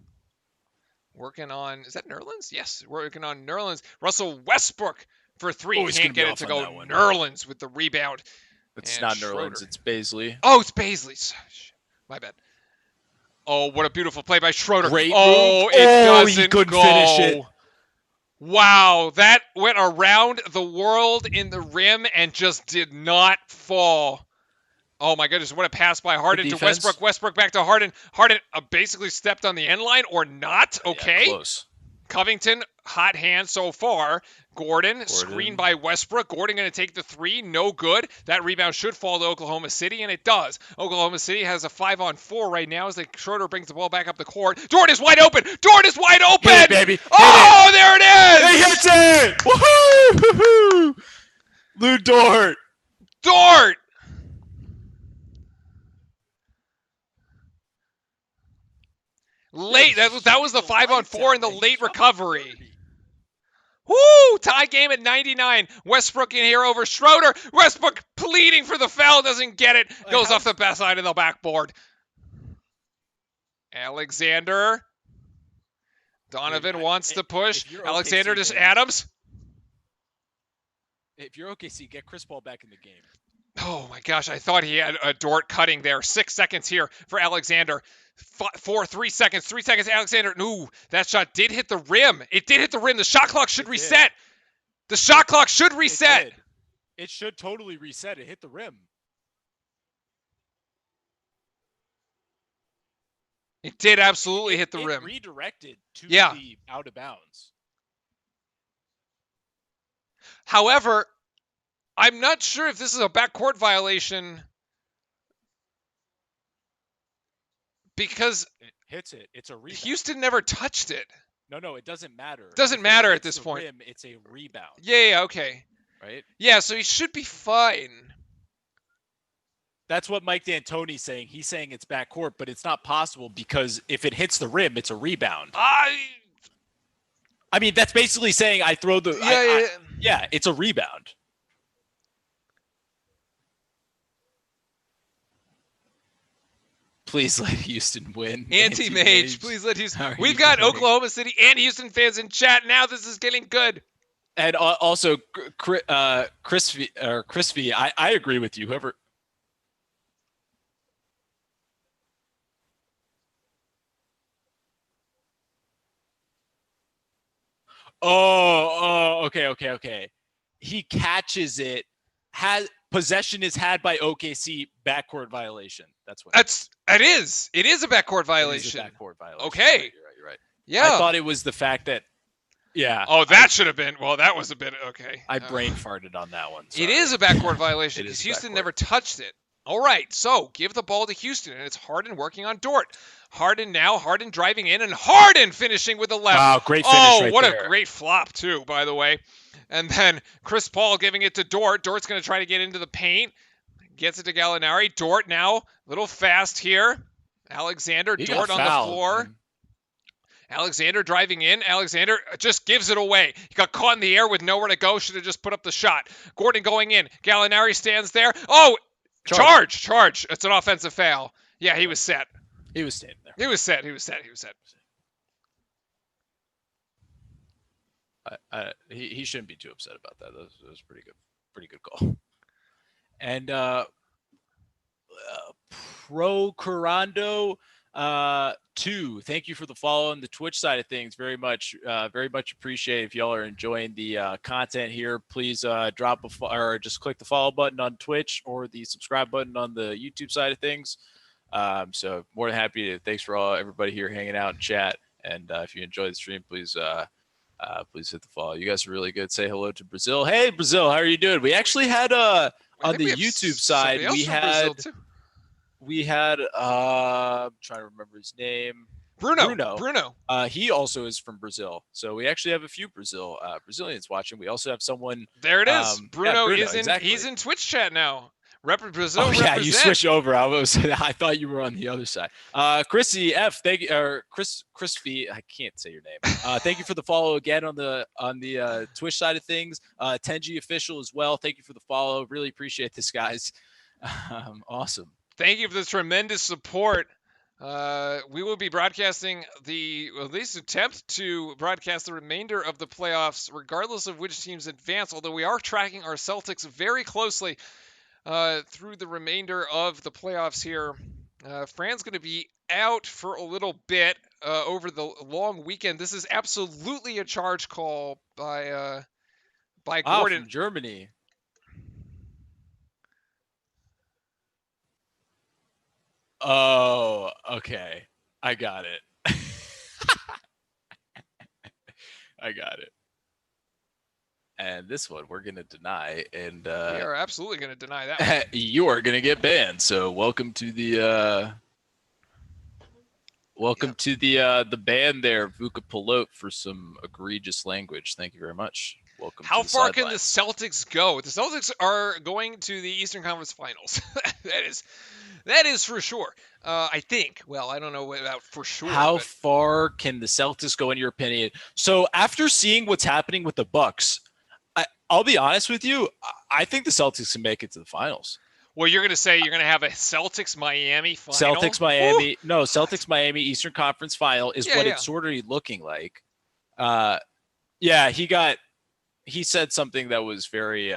working on, is that Nerlens? Yes, working on Nerlens. Russell Westbrook for 3. Can't get it to go. Nerlens with the rebound. It's And not Schroeder. Nerlens, it's Baisley. Oh, it's Baisley. My bad. Oh, what a beautiful play by Schroeder. Great move. It doesn't he couldn't go. finish it. Wow, that went around the world in the rim and just did not fall. Oh my goodness, what a pass by Harden to Westbrook. Westbrook back to Harden. Harden basically stepped on the end line or not. Okay. Yeah, close. Covington, hot hand so far. Gordon, screened by Westbrook. Gordon going to take the 3. No good. That rebound should fall to Oklahoma City, and it does. Oklahoma City has a 5-on-4 right now as Schroeder brings the ball back up the court. Dort is wide open. Dort is wide open. Hit it, baby. Oh, there it is. He hits it. Woohoo! Lou Dort. Dort. Late. That was the 5-on-4 in the late recovery. Woo! Tie game at 99. Westbrook in here over Schroeder. Westbrook pleading for the foul, doesn't get it. Goes off the back side of the backboard. Alexander Donovan wants to push. if you're Alexander OKC, just man, Adams. If you're OKC, get Chris Paul back in the game. Oh my gosh, I thought he had a Dort cutting there. 6 seconds here for Alexander. 3 seconds. 3 seconds, Alexander. No, that shot did hit the rim. It did hit the rim. The shot clock should reset. The shot clock should reset. It should totally reset. It hit the rim. It did absolutely hit the it rim. Redirected to Yeah. the out of bounds. However, I'm not sure if this is a backcourt violation because It hits it. It's a rebound. Houston never touched it. No, it doesn't matter. Doesn't If it matter at hits this the point. rim, it's a rebound, Yeah, okay. right? Yeah, so he should be fine. That's what Mike D'Antoni's saying. He's saying it's backcourt, but it's not possible because if it hits the rim, it's a rebound. I mean, that's basically saying I throw the. Yeah, it's a rebound. Please let Houston win. Anti-Mage, please let Houston. How are We've you got doing? Oklahoma City and Houston fans in chat now. This is getting good. And also, Chris V, I agree with you. Whoever. Okay. He catches it. Possession is had by OKC. Backcourt violation. That's what. It is a backcourt violation. It is a backcourt violation. Okay. You're right. Yeah. I thought it was the fact that. Yeah. Oh, that should have been. Well, that was a bit okay. I brain farted on that one. It Sorry. is a backcourt violation It is because a Houston backcourt. never touched it. All right, so give the ball to Houston, and it's Harden working on Dort. Harden driving in, and Harden finishing with the left. Wow, great finish right what there. a great flop, too, by the way. And then Chris Paul giving it to Dort. Dort's going to try to get into the paint. Gets it to Gallinari. Dort now, a little fast here. Alexander, He Dort got on fouled, the floor. man. Alexander driving in. Alexander just gives it away. He got caught in the air with nowhere to go. Should have just put up the shot. Gordon going in. Gallinari stands there. Oh, charge. It's an offensive foul. Yeah, he was set. He was standing there. He was set. He shouldn't be too upset about that. That was pretty good call. And Pro Corando 2, thank you for the follow on the Twitch side of things. Very much appreciate if y'all are enjoying the content here. Please drop or just click the follow button on Twitch or the subscribe button on the YouTube side of things. So more than happy to. Thanks for everybody here hanging out and chat. And if you enjoy the stream, please hit the follow. You guys are really good. Say hello to Brazil. Hey Brazil, how are you doing? We actually had on the YouTube side we had I'm trying to remember his name. Bruno. He also is from Brazil. So we actually have a few Brazilians watching. We also have someone. There it is. Bruno is in. Exactly. He's in Twitch chat now. Brazil. Oh yeah, represent. you switch over. I thought you were on the other side. Chrissy F, thank you. Or Chris V. I can't say your name. Thank you for the follow again on the Twitch side of things. Tenji official as well. Thank you for the follow. Really appreciate this, guys. Awesome. Thank you for the tremendous support. We will be broadcasting at least attempt to broadcast the remainder of the playoffs, regardless of which teams advance. Although we are tracking our Celtics very closely through the remainder of the playoffs here. Fran's going to be out for a little bit over the long weekend. This is absolutely a charge call by Gordon. From Germany. Oh, okay. I got it. I got it. And this one we're going to deny. And we are absolutely going to deny that one. You are going to get banned. So welcome to the ban there, Vuka Pilot, for some egregious language. Thank you very much. Welcome. How to the far can the sidelines. Celtics go? The Celtics are going to the Eastern Conference Finals. That is for sure. I think. Well, I don't know about for sure. How far can the Celtics go in your opinion? So after seeing what's happening with the Bucks, I'll be honest with you. I think the Celtics can make it to the finals. Well, you're gonna say you're gonna have a Celtics Miami final. Celtics Miami. No, Celtics Miami Eastern Conference Final is Yeah, what yeah. it's sort of looking like. Yeah, he said something that was very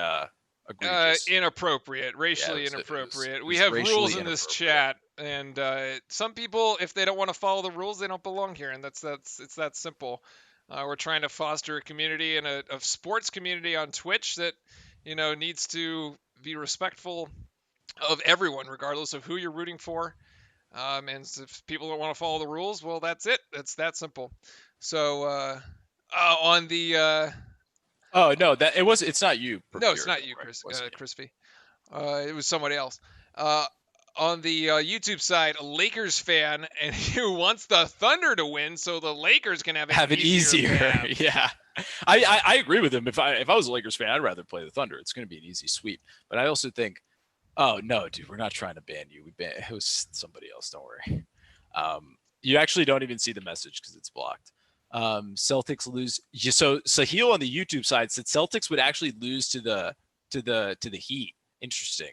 egregious. Inappropriate, racially it was inappropriate. it we was have racially rules in this inappropriate. chat, and some people, if they don't want to follow the rules, they don't belong here, and it's that simple. We're trying to foster a community and a sports community on Twitch that needs to be respectful of everyone, regardless of who you're rooting for. And if people don't want to follow the rules, well, that's it. It's that simple. So on the Oh no, it's not you. no, it's not Procure, you, right? Chris, Wasn't you. Crispy. It was somebody else. On the YouTube side, a Lakers fan, and who wants the Thunder to win, so the Lakers can have Have it easier. path. Yeah. I agree with him. If I was a Lakers fan, I'd rather play the Thunder. It's going to be an easy sweep. But I also think, oh no, dude, we're not trying to ban you. It was somebody else. Don't worry. You actually don't even see the message because it's blocked. Celtics lose. So Sahil on the YouTube side said Celtics would actually lose to the Heat. Interesting.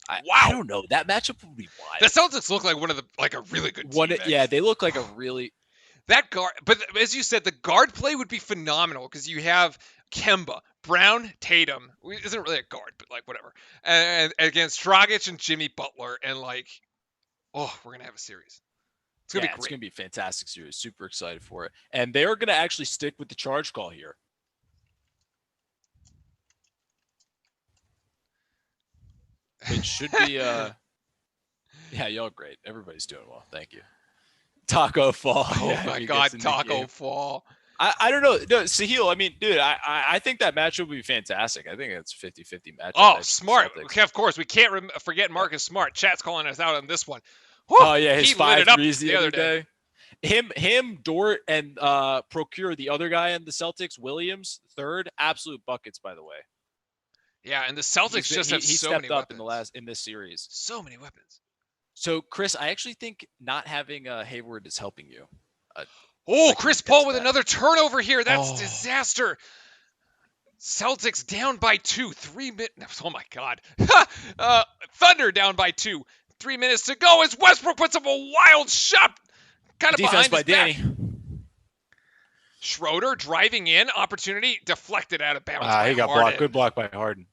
I don't know. That matchup would be wild. The Celtics look like a really good team. Yeah, they look like a really that guard. But as you said, the guard play would be phenomenal because you have Kemba, Brown, Tatum. Isn't really a guard, but like whatever. And against Dragic and Jimmy Butler, and we're gonna have a series. It's gonna be great. It's gonna be a fantastic series. Super excited for it. And they're gonna actually stick with the charge call here. It should be yeah, y'all great. Everybody's doing well. Thank you. Taco Fall. Oh my god, Taco Fall. I don't know. No, Sahil, I mean, dude, I think that matchup would be fantastic. I think it's 50-50 matchup. Oh, Smart. Okay, of course. We can't forget Marcus Smart. Chat's calling us out on this one. Woo! Oh yeah, his he lit it up 5 threes the other day. Him, Dort, and Procure, the other guy in the Celtics, Williams, third, absolute buckets, by the way. Yeah, and the Celtics he so stepped many up weapons. in this series. So many weapons. So, Chris, I actually think not having Hayward is helping you. Chris Paul with another turnover here. That's disaster. Celtics down by 2. 3 minutes. Oh my God. Thunder down by 2. 3 minutes to go as Westbrook puts up a wild shot. Kind of defense behind by his Danny. back. Schroeder driving in, opportunity deflected out of bounds. By He got Harden. blocked. Good block by Harden.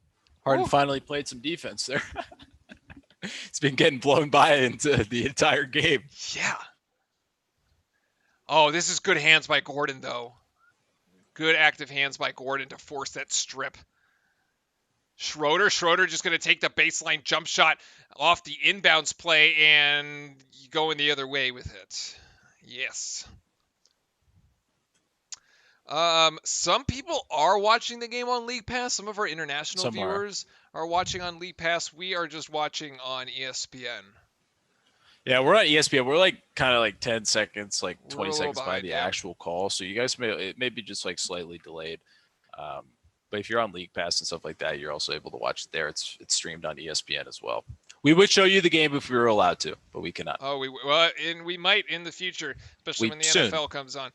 Harden finally played some defense there. It's been getting blown by into the entire game. Yeah. Oh, this is good hands by Gordon, though. Good active hands by Gordon to force that strip. Schroeder just going to take the baseline jump shot off the inbounds play and going the other way with it. Yes. Some people are watching the game on League Pass. Some of our international viewers are watching on League Pass. We are just watching on ESPN. Yeah, we're on ESPN. We're kind of 10 seconds, 20 seconds by the actual call. So you guys it may be just slightly delayed. But if you're on League Pass and stuff like that, you're also able to watch it there. It's streamed on ESPN as well. We would show you the game if we were allowed to, but we cannot. Oh, we might in the future, especially when the NFL comes on.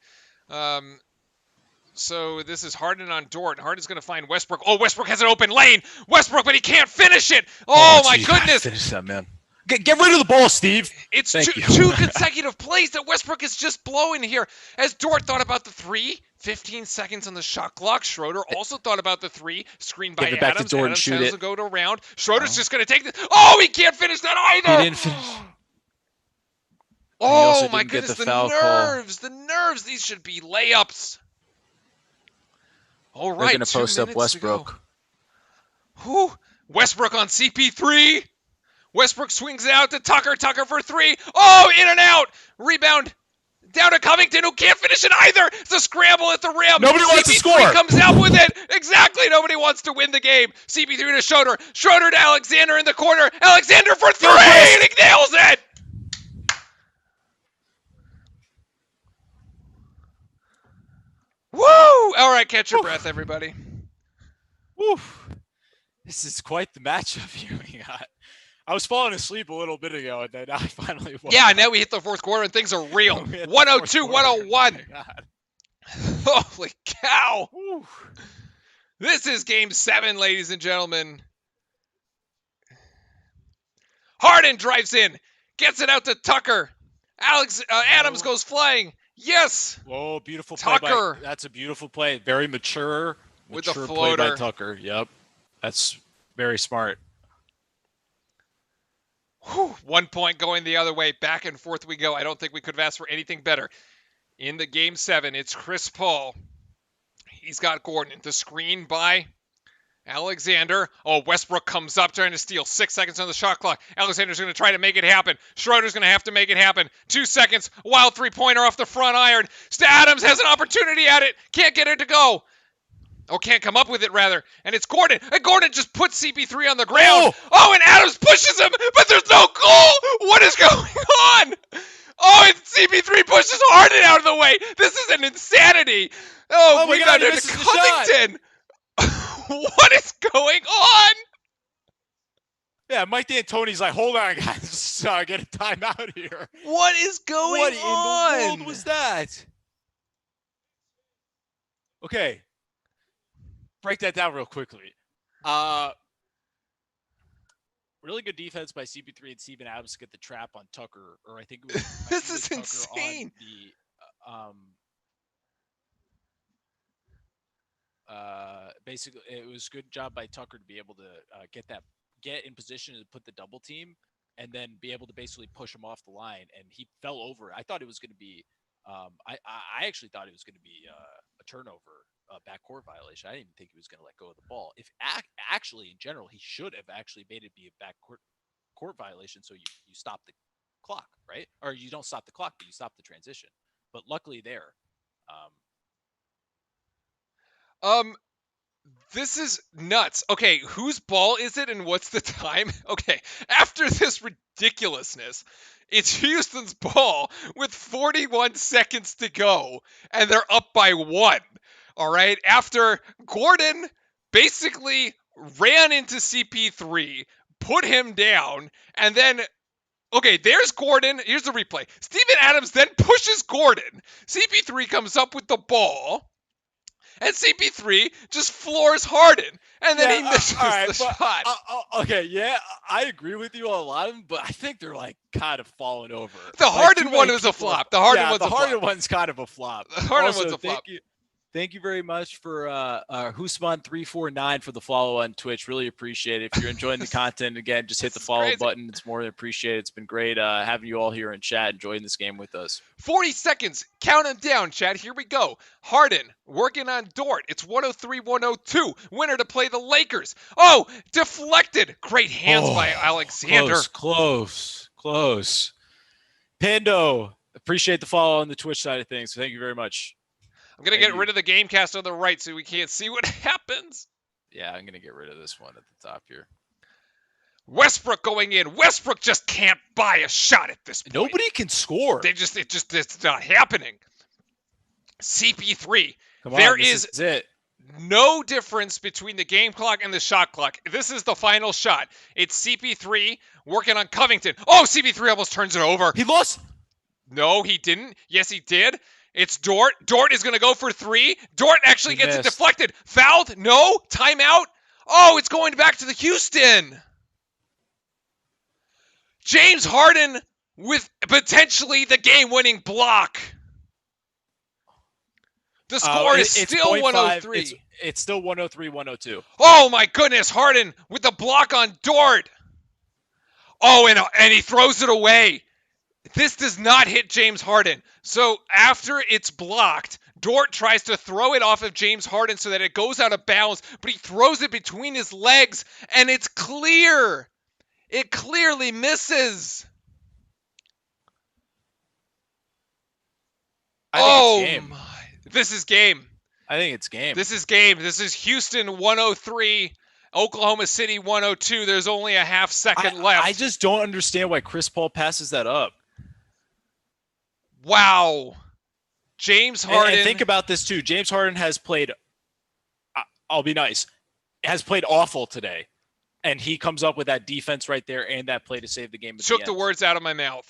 So this is Harden on Dort. Harden's going to find Westbrook. Oh, Westbrook has an open lane. Westbrook, but he can't finish it. Oh my goodness. Finish that, man. Get rid of the ball, Steve. It's two consecutive plays that Westbrook is just blowing here. As Dort thought about the 3, 15 seconds on the shot clock. Schroeder also thought about the 3, screened by Give it back Adams. to Dort Adams and shoot has it. to go to round. Schroeder's just going to take this. Oh, he can't finish that either. He didn't finish. Oh my goodness, the nerves. The nerves. These should be layups. All right, they're going to post up Westbrook. Whew. Westbrook on CP3. Westbrook swings it out to Tucker. Tucker for 3. Oh, in and out. Rebound. Down to Covington, who can't finish it either. It's a scramble at the rim. Nobody wants to score. comes out with it. Exactly. Nobody wants to win the game. CP3 to Schroeder. Schroeder to Alexander in the corner. Alexander for 3, and he nails it. Woo! All right, catch your breath, everybody. Woo! This is quite the matchup here we got. I was falling asleep a little bit ago, and then I finally woke up. Now we hit the fourth quarter, and things are real. 102, 101. Holy cow! Woo. This is Game 7, ladies and gentlemen. Harden drives in, gets it out to Tucker. Adams goes flying. Yes, Whoa, beautiful play Tucker. That's a beautiful play. Very mature With the play by floater. Tucker. Yep. That's very smart. Whew, 1 point going the other way. Back and forth we go. I don't think we could have asked for anything better. In the game 7, it's Chris Paul. He's got Gordon. The screen by Alexander. Oh, Westbrook comes up trying to steal. 6 seconds on the shot clock. Alexander's going to try to make it happen. Schroeder's going to have to make it happen. 2 seconds. Wild three-pointer off the front iron. Adams has an opportunity at it. Can't get it to go. Oh, can't come up with it, rather. And it's Gordon. And Gordon just puts CP3 on the ground. Oh, and Adams pushes him, but there's no goal. What is going on? Oh, and CP3 pushes Harden out of the way. This is an insanity. Oh my God, he misses the shot. Covington. What is going on? Yeah, Mike D'Antoni's like, hold on, guys. Get a timeout here. What is going What on? in the world was that? Okay. Break that down real quickly. Really good defense by CP3 and Steven Adams to get the trap on Tucker, or I think it was. This is insane. Basically, it was a good job by Tucker to be able to get in position to put the double team, and then be able to basically push him off the line. And he fell over. I thought it was going to be. I actually thought it was going to be a turnover. Backcourt violation. I didn't even think he was going to let go of the ball. If actually, in general, he should have actually made it be a backcourt violation, so you stop the clock, right? Or you don't stop the clock, but you stop the transition. But luckily, there. This is nuts. Okay, whose ball is it and what's the time? Okay, after this ridiculousness, it's Houston's ball with 41 seconds to go, and they're up by 1. All right, after Gordon basically ran into CP3, put him down, and then, okay, there's Gordon. Here's the replay. Steven Adams then pushes Gordon. CP3 comes up with the ball, and CP3 just floors Harden, and then he misses the shot. Okay, yeah, I agree with you on a lot of them, but I think they're like kind of falling over. The Harden one was a flop. The Harden one's kind of a flop. The Harden one's a flop. Thank you very much for Husman349 for the follow on Twitch. Really appreciate it. If you're enjoying the content, again, just hit the follow button. It's more than appreciated. It's been great having you all here in chat, enjoying this game with us. 40 seconds. Count them down, Chad. Here we go. Harden working on Dort. It's 103-102. Winner to play the Lakers. Oh, deflected. Great hands by Alexander. Close. Pando, appreciate the follow on the Twitch side of things. So thank you very much. I'm going to get rid of the Gamecast on the right so we can't see what happens. Yeah, I'm going to get rid of this one at the top here. Westbrook going in. Westbrook just can't buy a shot at this point. Nobody can score. It's not happening. CP3. Come on, this is it. No difference between the game clock and the shot clock. This is the final shot. It's CP3 working on Covington. Oh, CP3 almost turns it over. He lost. No, he didn't. Yes, he did. It's Dort. Dort is going to go for 3. Dort actually gets it deflected. Fouled? No. Timeout? Oh, it's going back to the Houston. James Harden with potentially the game-winning block. The score is still 103. It's still 103-102. Oh, my goodness. Harden with the block on Dort. Oh, and he throws it away. This does not hit James Harden. So after it's blocked, Dort tries to throw it off of James Harden so that it goes out of bounds, but he throws it between his legs, and it's clear. It clearly misses. This is game. I think it's game. This is game. This is Houston 103, Oklahoma City 102. There's only a half second left. I just don't understand why Chris Paul passes that up. Wow. James Harden. And think about this too. James Harden has played, I'll be nice, has played awful today. And he comes up with that defense right there and that play to save the game. Took the words out of my mouth.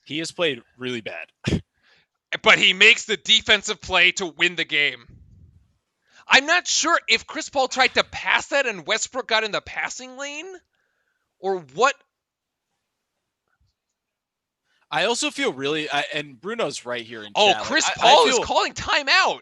He has played really bad. But he makes the defensive play to win the game. I'm not sure if Chris Paul tried to pass that and Westbrook got in the passing lane or what. I also feel really, and Bruno's right here in Oh, chat. Chris like, Paul I is feel, calling timeout.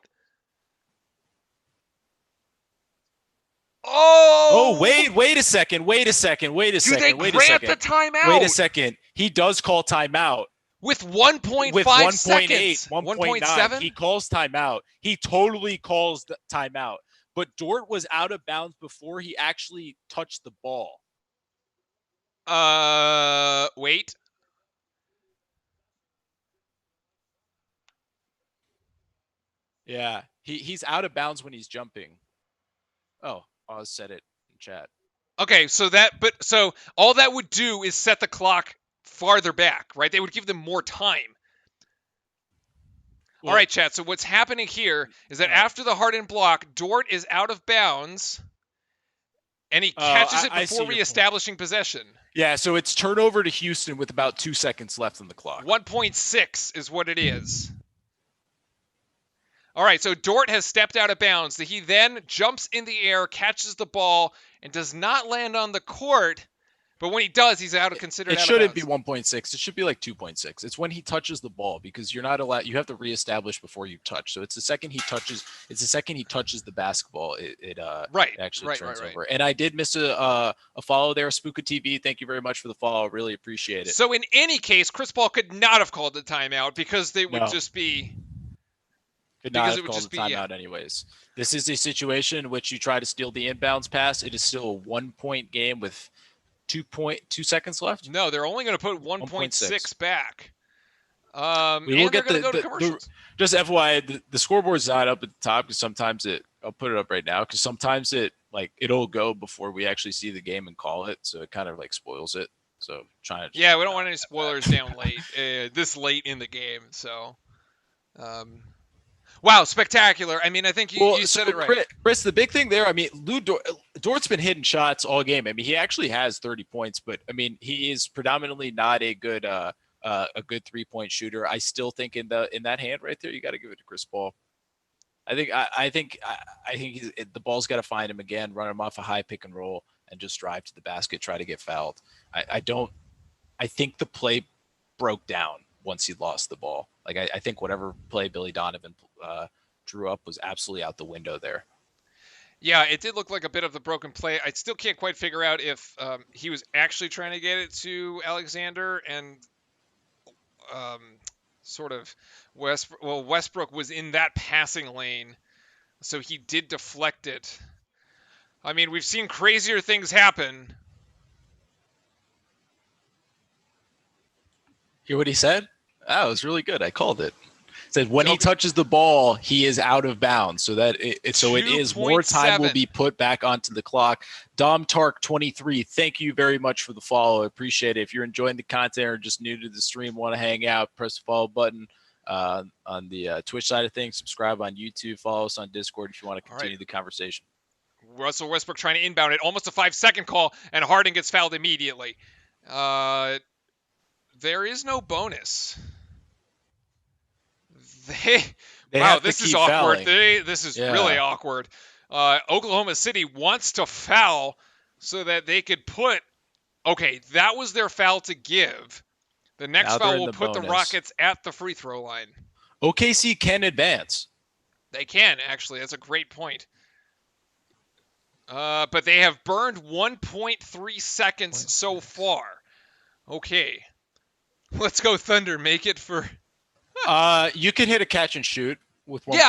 Oh! Oh, wait a second. Wait a second. Wait a Do they second. Wait a grant the second. timeout? Wait a second. He does call timeout. With 1.5 With 1.8, seconds. 1.9, 1.7? he calls timeout. He totally calls the timeout. But Dort was out of bounds before he actually touched the ball. Wait. Yeah, he's out of bounds when he's jumping. Oh, Oz said it in chat. Okay, so all that would do is set the clock farther back, right? They would give them more time. Well, All right, chat. So what's happening here is that after the Harden block, Dort is out of bounds, and he catches it I see before your point. reestablishing possession. Yeah, so it's turnover to Houston with about 2 seconds left on the clock. 1.6 is what it is. All right, so Dort has stepped out of bounds. He then jumps in the air, catches the ball, and does not land on the court. But when he does, he's out of considered. It shouldn't be 1.6. It should be like 2.6. It's when he touches the ball because you're not allowed. You have to reestablish before you touch. So it's the second he touches. It's the second he touches the basketball. It actually turns over. And I did miss a follow there, Spooka TV. Thank you very much for the follow. Really appreciate it. So in any case, Chris Paul could not have called the timeout because they would just be. Could not have called the timeout anyways. This is a situation in which you try to steal the inbounds pass. It is still a 1-point game with 2 seconds left. No, they're only going to put 1.6 back. We will get the commercials. Just FYI, the scoreboard's not up at the top because sometimes I'll put it up right now because sometimes it'll go before we actually see the game and call it, so it kind of like spoils it. So trying to. Yeah, we don't want any spoilers down late, this late in the game. So. Wow, spectacular. I mean, I think you said it right. Chris, the big thing there, I mean, Dort's been hitting shots all game. I mean, he actually has 30 points, but I mean, he is predominantly not a good 3-point shooter. I still think in that hand right there, you got to give it to Chris Paul. I think the ball's got to find him again, run him off a high pick and roll, and just drive to the basket, try to get fouled. I think the play broke down once he lost the ball. Like I think whatever play Billy Donovan drew up was absolutely out the window there. Yeah, it did look like a bit of the broken play. I still can't quite figure out if he was actually trying to get it to Alexander and sort of Westbrook was in that passing lane, so he did deflect it. I mean, we've seen crazier things happen. Hear what he said? Oh, it was really good. I called it. Said when he touches the ball, he is out of bounds. So that it is more time will be put back onto the clock. Dom Tark 23, thank you very much for the follow. I appreciate it. If you're enjoying the content or just new to the stream, want to hang out, press the follow button on the Twitch side of things. Subscribe on YouTube. Follow us on Discord if you want to continue the conversation. Russell Westbrook trying to inbound it, almost a 5-second call, and Harden gets fouled immediately. There is no bonus. Wow, this is awkward. This is really awkward. Oklahoma City wants to foul so that they could put. Okay, that was their foul to give. The next foul will put the Rockets at the free throw line. OKC can advance. They can, actually. That's a great point. But they have burned 1.3 seconds so far. Okay. Let's go Thunder. Make it for... You can hit a catch and shoot with 1.3. Yeah,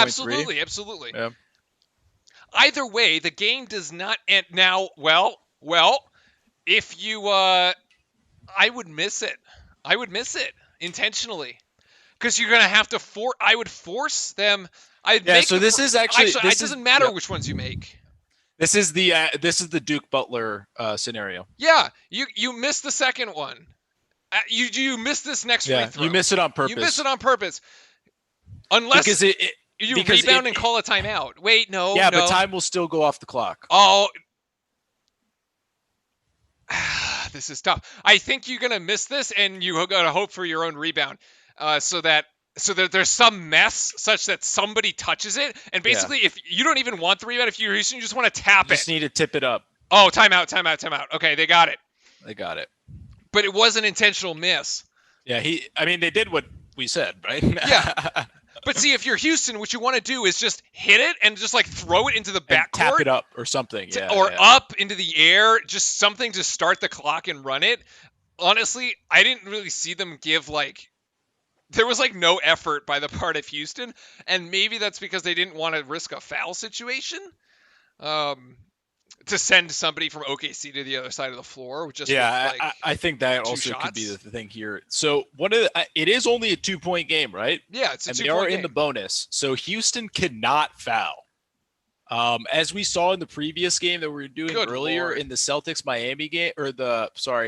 absolutely. Yeah. Either way, the game does not end now. Well, if you, I would miss it. I would miss it intentionally because you're gonna have to I would force them. This is actually it doesn't matter which ones you make. This is the Duke Butler scenario. Yeah, you missed the second one. You miss this next free throw. You miss it on purpose. You miss it on purpose. Unless you rebound and call a timeout. Wait, no. Yeah, but time will still go off the clock. Oh. This is tough. I think you're going to miss this, and you got to hope for your own rebound so that there's some mess such that somebody touches it. And basically, if you don't even want the rebound, if you just want to tap it. You just need to tip it up. Oh, timeout. Okay, they got it. They got it. But it was an intentional miss. Yeah, I mean, they did what we said, right? Yeah. But see, if you're Houston, what you want to do is just hit it and just like throw it into the And tap backcourt it up or something. Yeah. or yeah. up into the air, just something to start the clock and run it. Honestly, I didn't really see them give like there was like no effort by the part of Houston, and maybe that's because they didn't want to risk a foul situation. To send somebody from OKC to the other side of the floor just Yeah, with like I think that two also could be shots. the thing here. So it is only a 2-point game, right? Yeah, it's a And they 2-point are in game. the bonus. So Houston cannot foul. As we saw in the previous game that we were doing Good earlier Lord. in the Celtics Miami game, or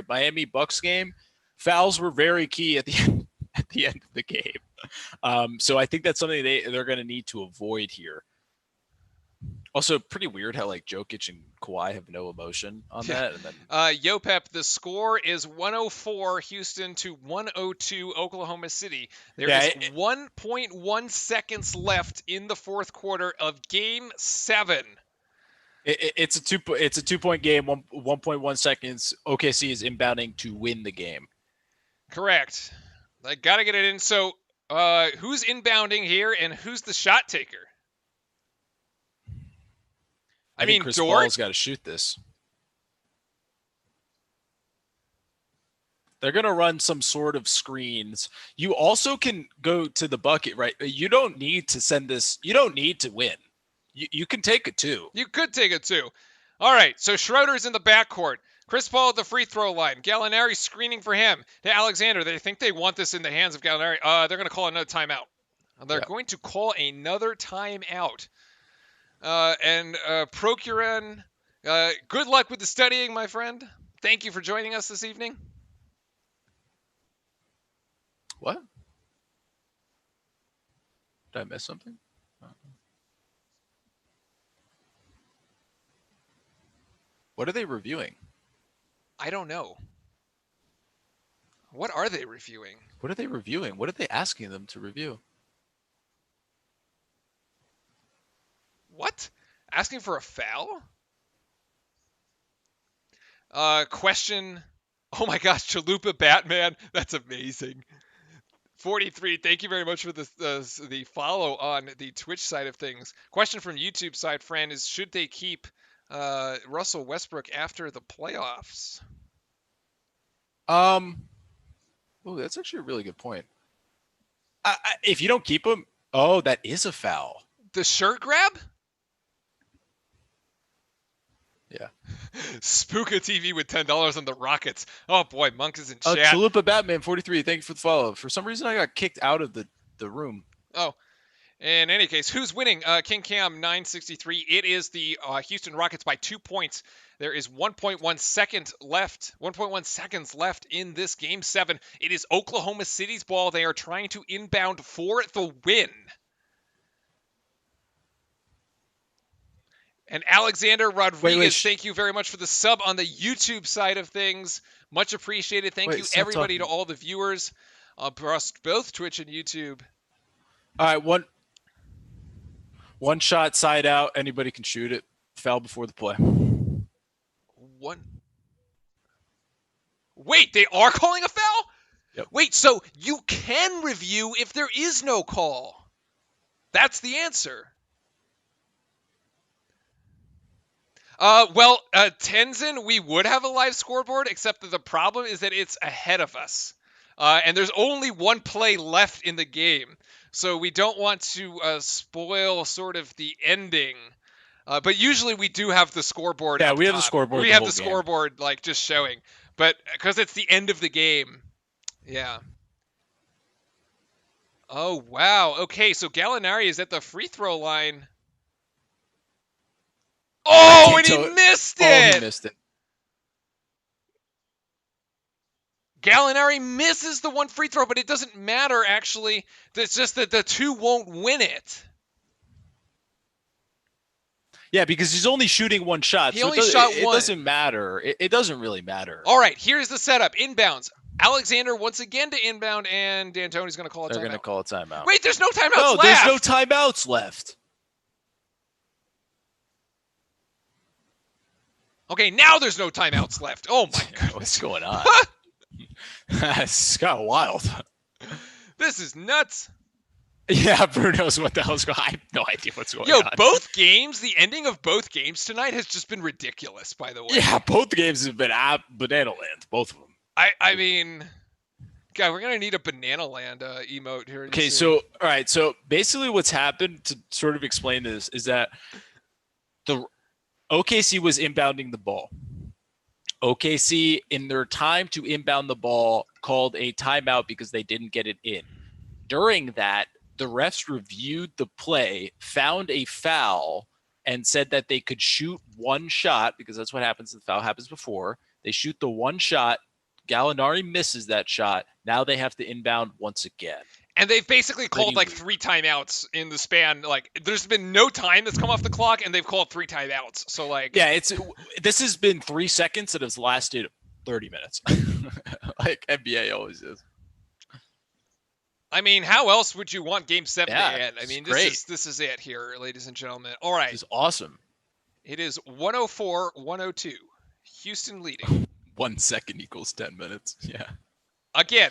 Miami Bucks game, fouls were very key at the end, at the end of the game. So I think that's something they're going to need to avoid here. Also, pretty weird how like Jokic and Kawhi have no emotion on Yeah. that. And then Yopep, the score is 104 Houston to 102 Oklahoma City. There is 1.1 seconds left in the fourth quarter of Game 7. it's a 2-point game. 1.1 seconds. OKC is inbounding to win the game. Correct. I gotta get it in. So, who's inbounding here, and who's the shot taker? I mean, Chris Dort. Paul's got to shoot this. They're going to run some sort of screens. You also can go to the bucket, right? You don't need to send this. You don't need to win. You can take it too. You could take it too. All right, so Schroeder's in the backcourt. Chris Paul at the free throw line. Gallinari screening for him. To Alexander, they think they want this in the hands of Gallinari. They're going to call another timeout. They're going to call another timeout. And Procuren, good luck with the studying, my friend. Thank you for joining us this evening. What? Did I miss something? What are they reviewing? I don't know. What are they reviewing? What are they reviewing? What are they asking them to review? What? Asking for a foul? Question. Oh my gosh, Chalupa Batman. That's amazing. 43. Thank you very much for the follow on the Twitch side of things. Question from YouTube side, Fran, is should they keep Russell Westbrook after the playoffs? Oh, that's actually a really good point. If you don't keep him, that is a foul. The shirt grab? Yeah. Spooka TV with $10 on the Rockets. Oh boy, Monk is in chat. Chalupa Batman 43. Thank you for the follow. For some reason, I got kicked out of the room. Oh, in any case, who's winning? King Cam 963. It is the Houston Rockets by 2 points. There is 1.1 seconds left in this Game 7. It is Oklahoma City's ball. They are trying to inbound for the win. And Alexander Rodriguez, thank you very much for the sub on the YouTube side of things. Much appreciated. Thank you, everybody, to all the viewers across both Twitch and YouTube. All right, one shot side out. Anybody can shoot it. Foul before the play. Wait, they are calling a foul? Yep. Wait, so you can review if there is no call. That's the answer. Tenzin, we would have a live scoreboard, except that the problem is that it's ahead of us. And there's only one play left in the game. So we don't want to spoil sort of the ending. But usually we do have the scoreboard. Yeah, we have the scoreboard. We have the scoreboard like just showing. But because it's the end of the game. Yeah. Oh, wow. Okay, so Gallinari is at the free throw line. Oh, and he missed it! Oh, he missed it. Gallinari misses the one free throw, but it doesn't matter, actually. It's just that the two won't win it. Yeah, because he's only shooting one shot. He only shot one. It doesn't matter. It doesn't really matter. All right, here's the setup. Inbounds. Alexander once again to inbound, and D'Antoni's going to call a timeout. They're going to call a timeout. Wait, there's no timeouts left. No, there's no timeouts left. Okay, now there's no timeouts left. Oh my God, What's going on? It's kind of wild. This is nuts. Yeah, Bruno's what the hell's going on. I have no idea what's going Yo, on. both games, the ending of both games tonight has just been ridiculous, by the way. Yeah, both games have been at Banana Land. Both of them. I mean, God, we're going to need a Banana Land emote here. Okay, so, all right. So basically what's happened, to sort of explain this, is that the OKC was inbounding the ball. OKC, in their time to inbound the ball, called a timeout because they didn't get it in. During that, the refs reviewed the play, found a foul, and said that they could shoot one shot, because that's what happens. The foul happens before. They shoot the one shot. Gallinari misses that shot. Now they have to inbound once again. And they've basically called Pretty like 3 timeouts in the span. Like, there's been no time that's come off the clock, and they've called 3 timeouts. So, like, Yeah, this has been 3 seconds that has lasted 30 minutes. Like NBA always is. I mean, how else would you want Game 7 Yeah, to end? I it's mean, great. this is it here, ladies and gentlemen. All right, This is awesome. it is 104-102. Houston leading. 1 second equals 10 minutes. Yeah. Again,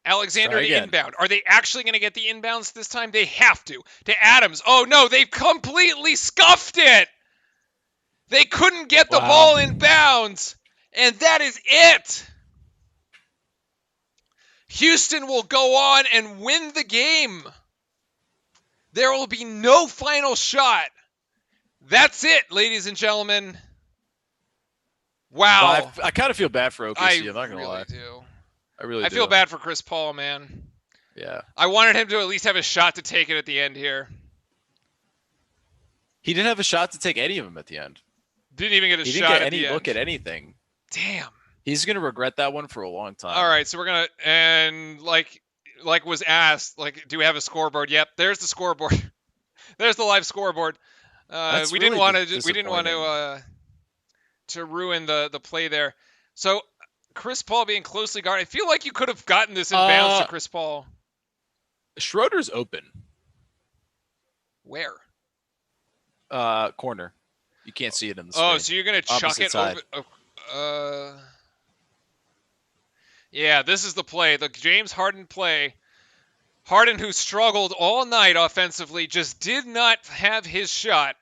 Alexander Try to again. inbound. Are they actually going to get the inbounds this time? They have to. To Adams. Oh, no, they've completely scuffed it. They couldn't get the Wow. ball in bounds, and that is it. Houston will go on and win the game. There will be no final shot. That's it, ladies and gentlemen. Wow. Well, I kind of feel bad for OKC. I I'm not going to really lie. do. I really I do. feel bad for Chris Paul, man. Yeah. I wanted him to at least have a shot to take it at the end here. He didn't have a shot to take any of them at the end. Didn't even get a He shot didn't get at any the look end. at anything. Damn. He's going to regret that one for a long time. All right, so we're gonna and like was asked, like, do we have a scoreboard? Yep, there's the scoreboard. There's the live scoreboard. That's We didn't really want to. We didn't want disappointing. to ruin the play there. So Chris Paul being closely guarded. I feel like you could have gotten this in bounds to Chris Paul. Schroeder's open. Where? Corner. You can't see it in the screen. Oh, so you're gonna chuck Opposite it side. over? Yeah, this is the play. The James Harden play. Harden, who struggled all night offensively, just did not have his shot,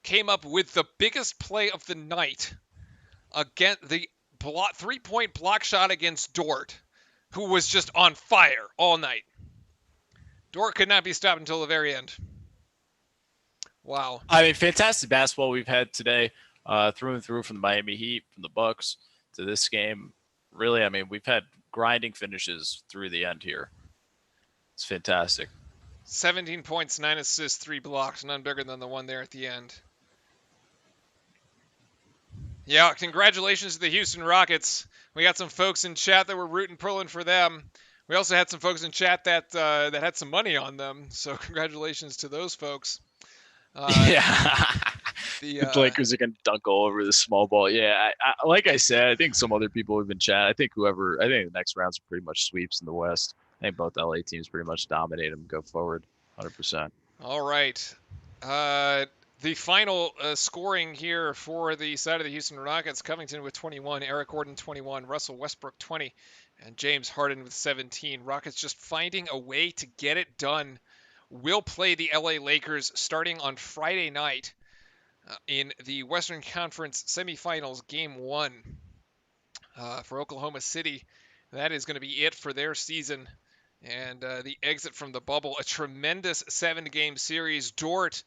came up with the biggest play of the night. Again, the 3-point block shot against Dort, who was just on fire all night. Dort could not be stopped until the very end. Wow. I mean, fantastic basketball we've had today, through and through, from the Miami Heat, from the Bucks to this game. Really, I mean, we've had grinding finishes through the end here. It's fantastic. 17 points, 9 assists, 3 blocks, none bigger than the one there at the end. Yeah, congratulations to the Houston Rockets. We got some folks in chat that were rooting, pulling for them. We also had some folks in chat that had some money on them. So congratulations to those folks. Yeah. The Lakers are going to dunk all over the small ball. Yeah, I like I said, I think some other people have been chatting. I think the next rounds are pretty much sweeps in the West. I think both LA teams pretty much dominate them, go forward 100%. All right. The final scoring here for the side of the Houston Rockets, Covington with 21, Eric Gordon 21, Russell Westbrook 20, and James Harden with 17. Rockets just finding a way to get it done. Will play the LA Lakers starting on Friday night in the Western Conference semifinals, game 1 for Oklahoma City. That is going to be it for their season. And the exit from the bubble, a tremendous 7-game series. Dort,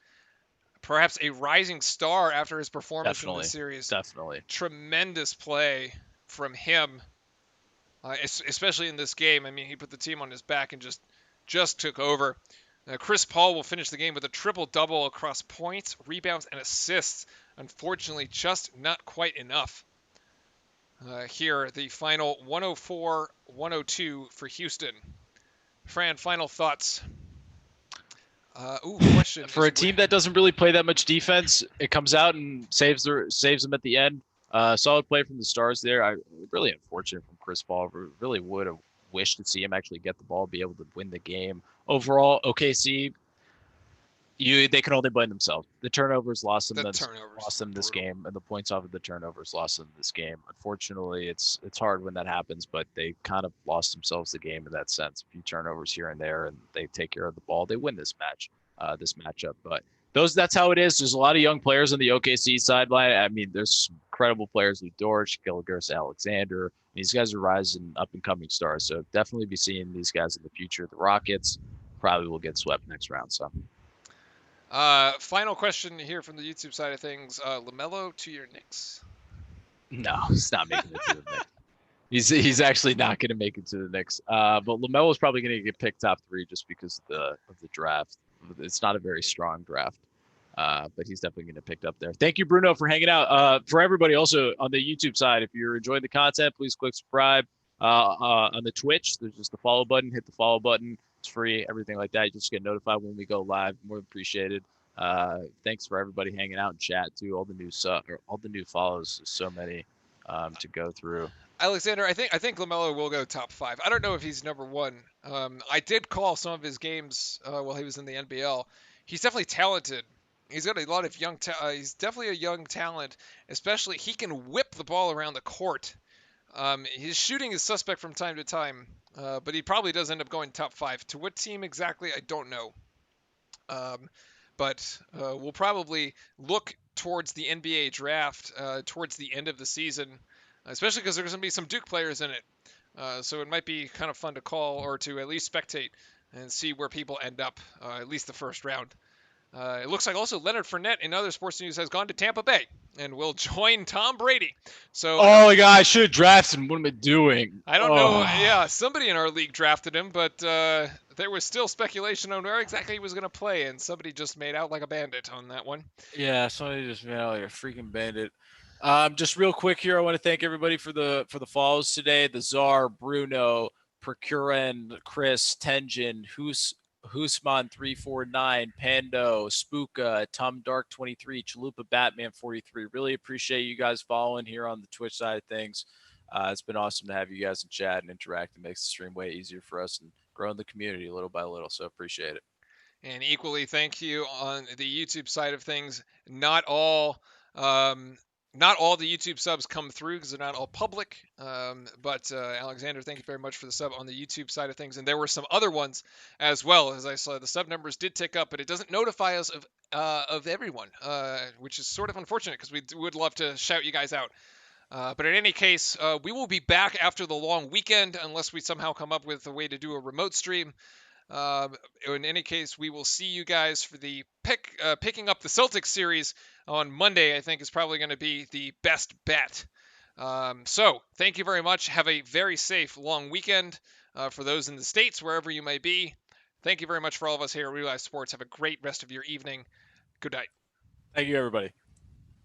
perhaps a rising star after his performance in the series. Definitely. Tremendous play from him, especially in this game. I mean, he put the team on his back and just took over. Chris Paul will finish the game with a triple-double across points, rebounds, and assists. Unfortunately, just not quite enough. Here, the final 104-102 for Houston. Fran, final thoughts. Question. For a team that doesn't really play that much defense, it comes out and saves them at the end. Solid play from the Stars there. Really unfortunate from Chris Paul. Really would have wished to see him actually get the ball, be able to win the game. Overall, OKC They can only blame themselves. The turnovers lost them. The Lost turnovers. them this Brutal. game, and the points off of the turnovers lost them this game. Unfortunately, it's hard when that happens, but they kind of lost themselves the game in that sense. A few turnovers here and there, and they take care of the ball. They win this matchup. But that's how it is. There's a lot of young players on the OKC sideline. I mean, there's some incredible players with Dort, Gilgeous Alexander. These guys are rising up and coming stars. So definitely be seeing these guys in the future. The Rockets probably will get swept next round. So. Final question here from the YouTube side of things. LaMelo to your Knicks. No, he's not making it to the Knicks. He's actually not going to make it to the Knicks. But LaMelo is probably going to get picked top 3 just because of the draft. It's not a very strong draft, but he's definitely going to pick up there. Thank you, Bruno, for hanging out. For everybody also on the YouTube side, if you're enjoying the content, please click subscribe. On the Twitch, there's just the follow button. Hit the follow button. It's free, everything like that. You just get notified when we go live. More appreciated. Thanks for everybody hanging out and chat too. All the new follows. So many to go through. Alexander, I think LaMelo will go top 5. I don't know if he's number 1. I did call some of his games while he was in the NBL. He's definitely talented. He's got a lot of he's definitely a young talent. Especially, he can whip the ball around the court. His shooting is suspect from time to time, but he probably does end up going top 5. To what team exactly, I don't know. But we'll probably look towards the NBA draft towards the end of the season, especially because there's going to be some Duke players in it. So it might be kind of fun to call or to at least spectate and see where people end up, at least the first round. It looks like also Leonard Fournette in other sports news has gone to Tampa Bay and will join Tom Brady. So oh my God, I should have drafted him. What am I doing? I don't know. Yeah, somebody in our league drafted him, but there was still speculation on where exactly he was going to play, and somebody just made out like a bandit on that one. Yeah, somebody just made out like a freaking bandit. Just real quick here, I want to thank everybody for the follows today. The Czar, Bruno, Procuren, Chris, Tenjin, Husman349, Pando, Spooka, Tom Dark 23, Chalupa Batman 43. Really appreciate you guys following here on the Twitch side of things. It's been awesome to have you guys in chat and interact. It makes the stream way easier for us and growing the community little by little. So appreciate it. And equally, thank you on the YouTube side of things. Not all the YouTube subs come through because they're not all public. But Alexander, thank you very much for the sub on the YouTube side of things. And there were some other ones as well. As I saw, the sub numbers did tick up, but it doesn't notify us of everyone, which is sort of unfortunate because we would love to shout you guys out. But in any case, we will be back after the long weekend unless we somehow come up with a way to do a remote stream. In any case, we will see you guys for the picking up the Celtics series on Monday. I think is probably going to be the best bet. So thank you very much. Have a very safe long weekend for those in the States, wherever you may be. Thank you very much for all of us here at Real Life Sports. Have a great rest of your evening. Good night. Thank you, everybody.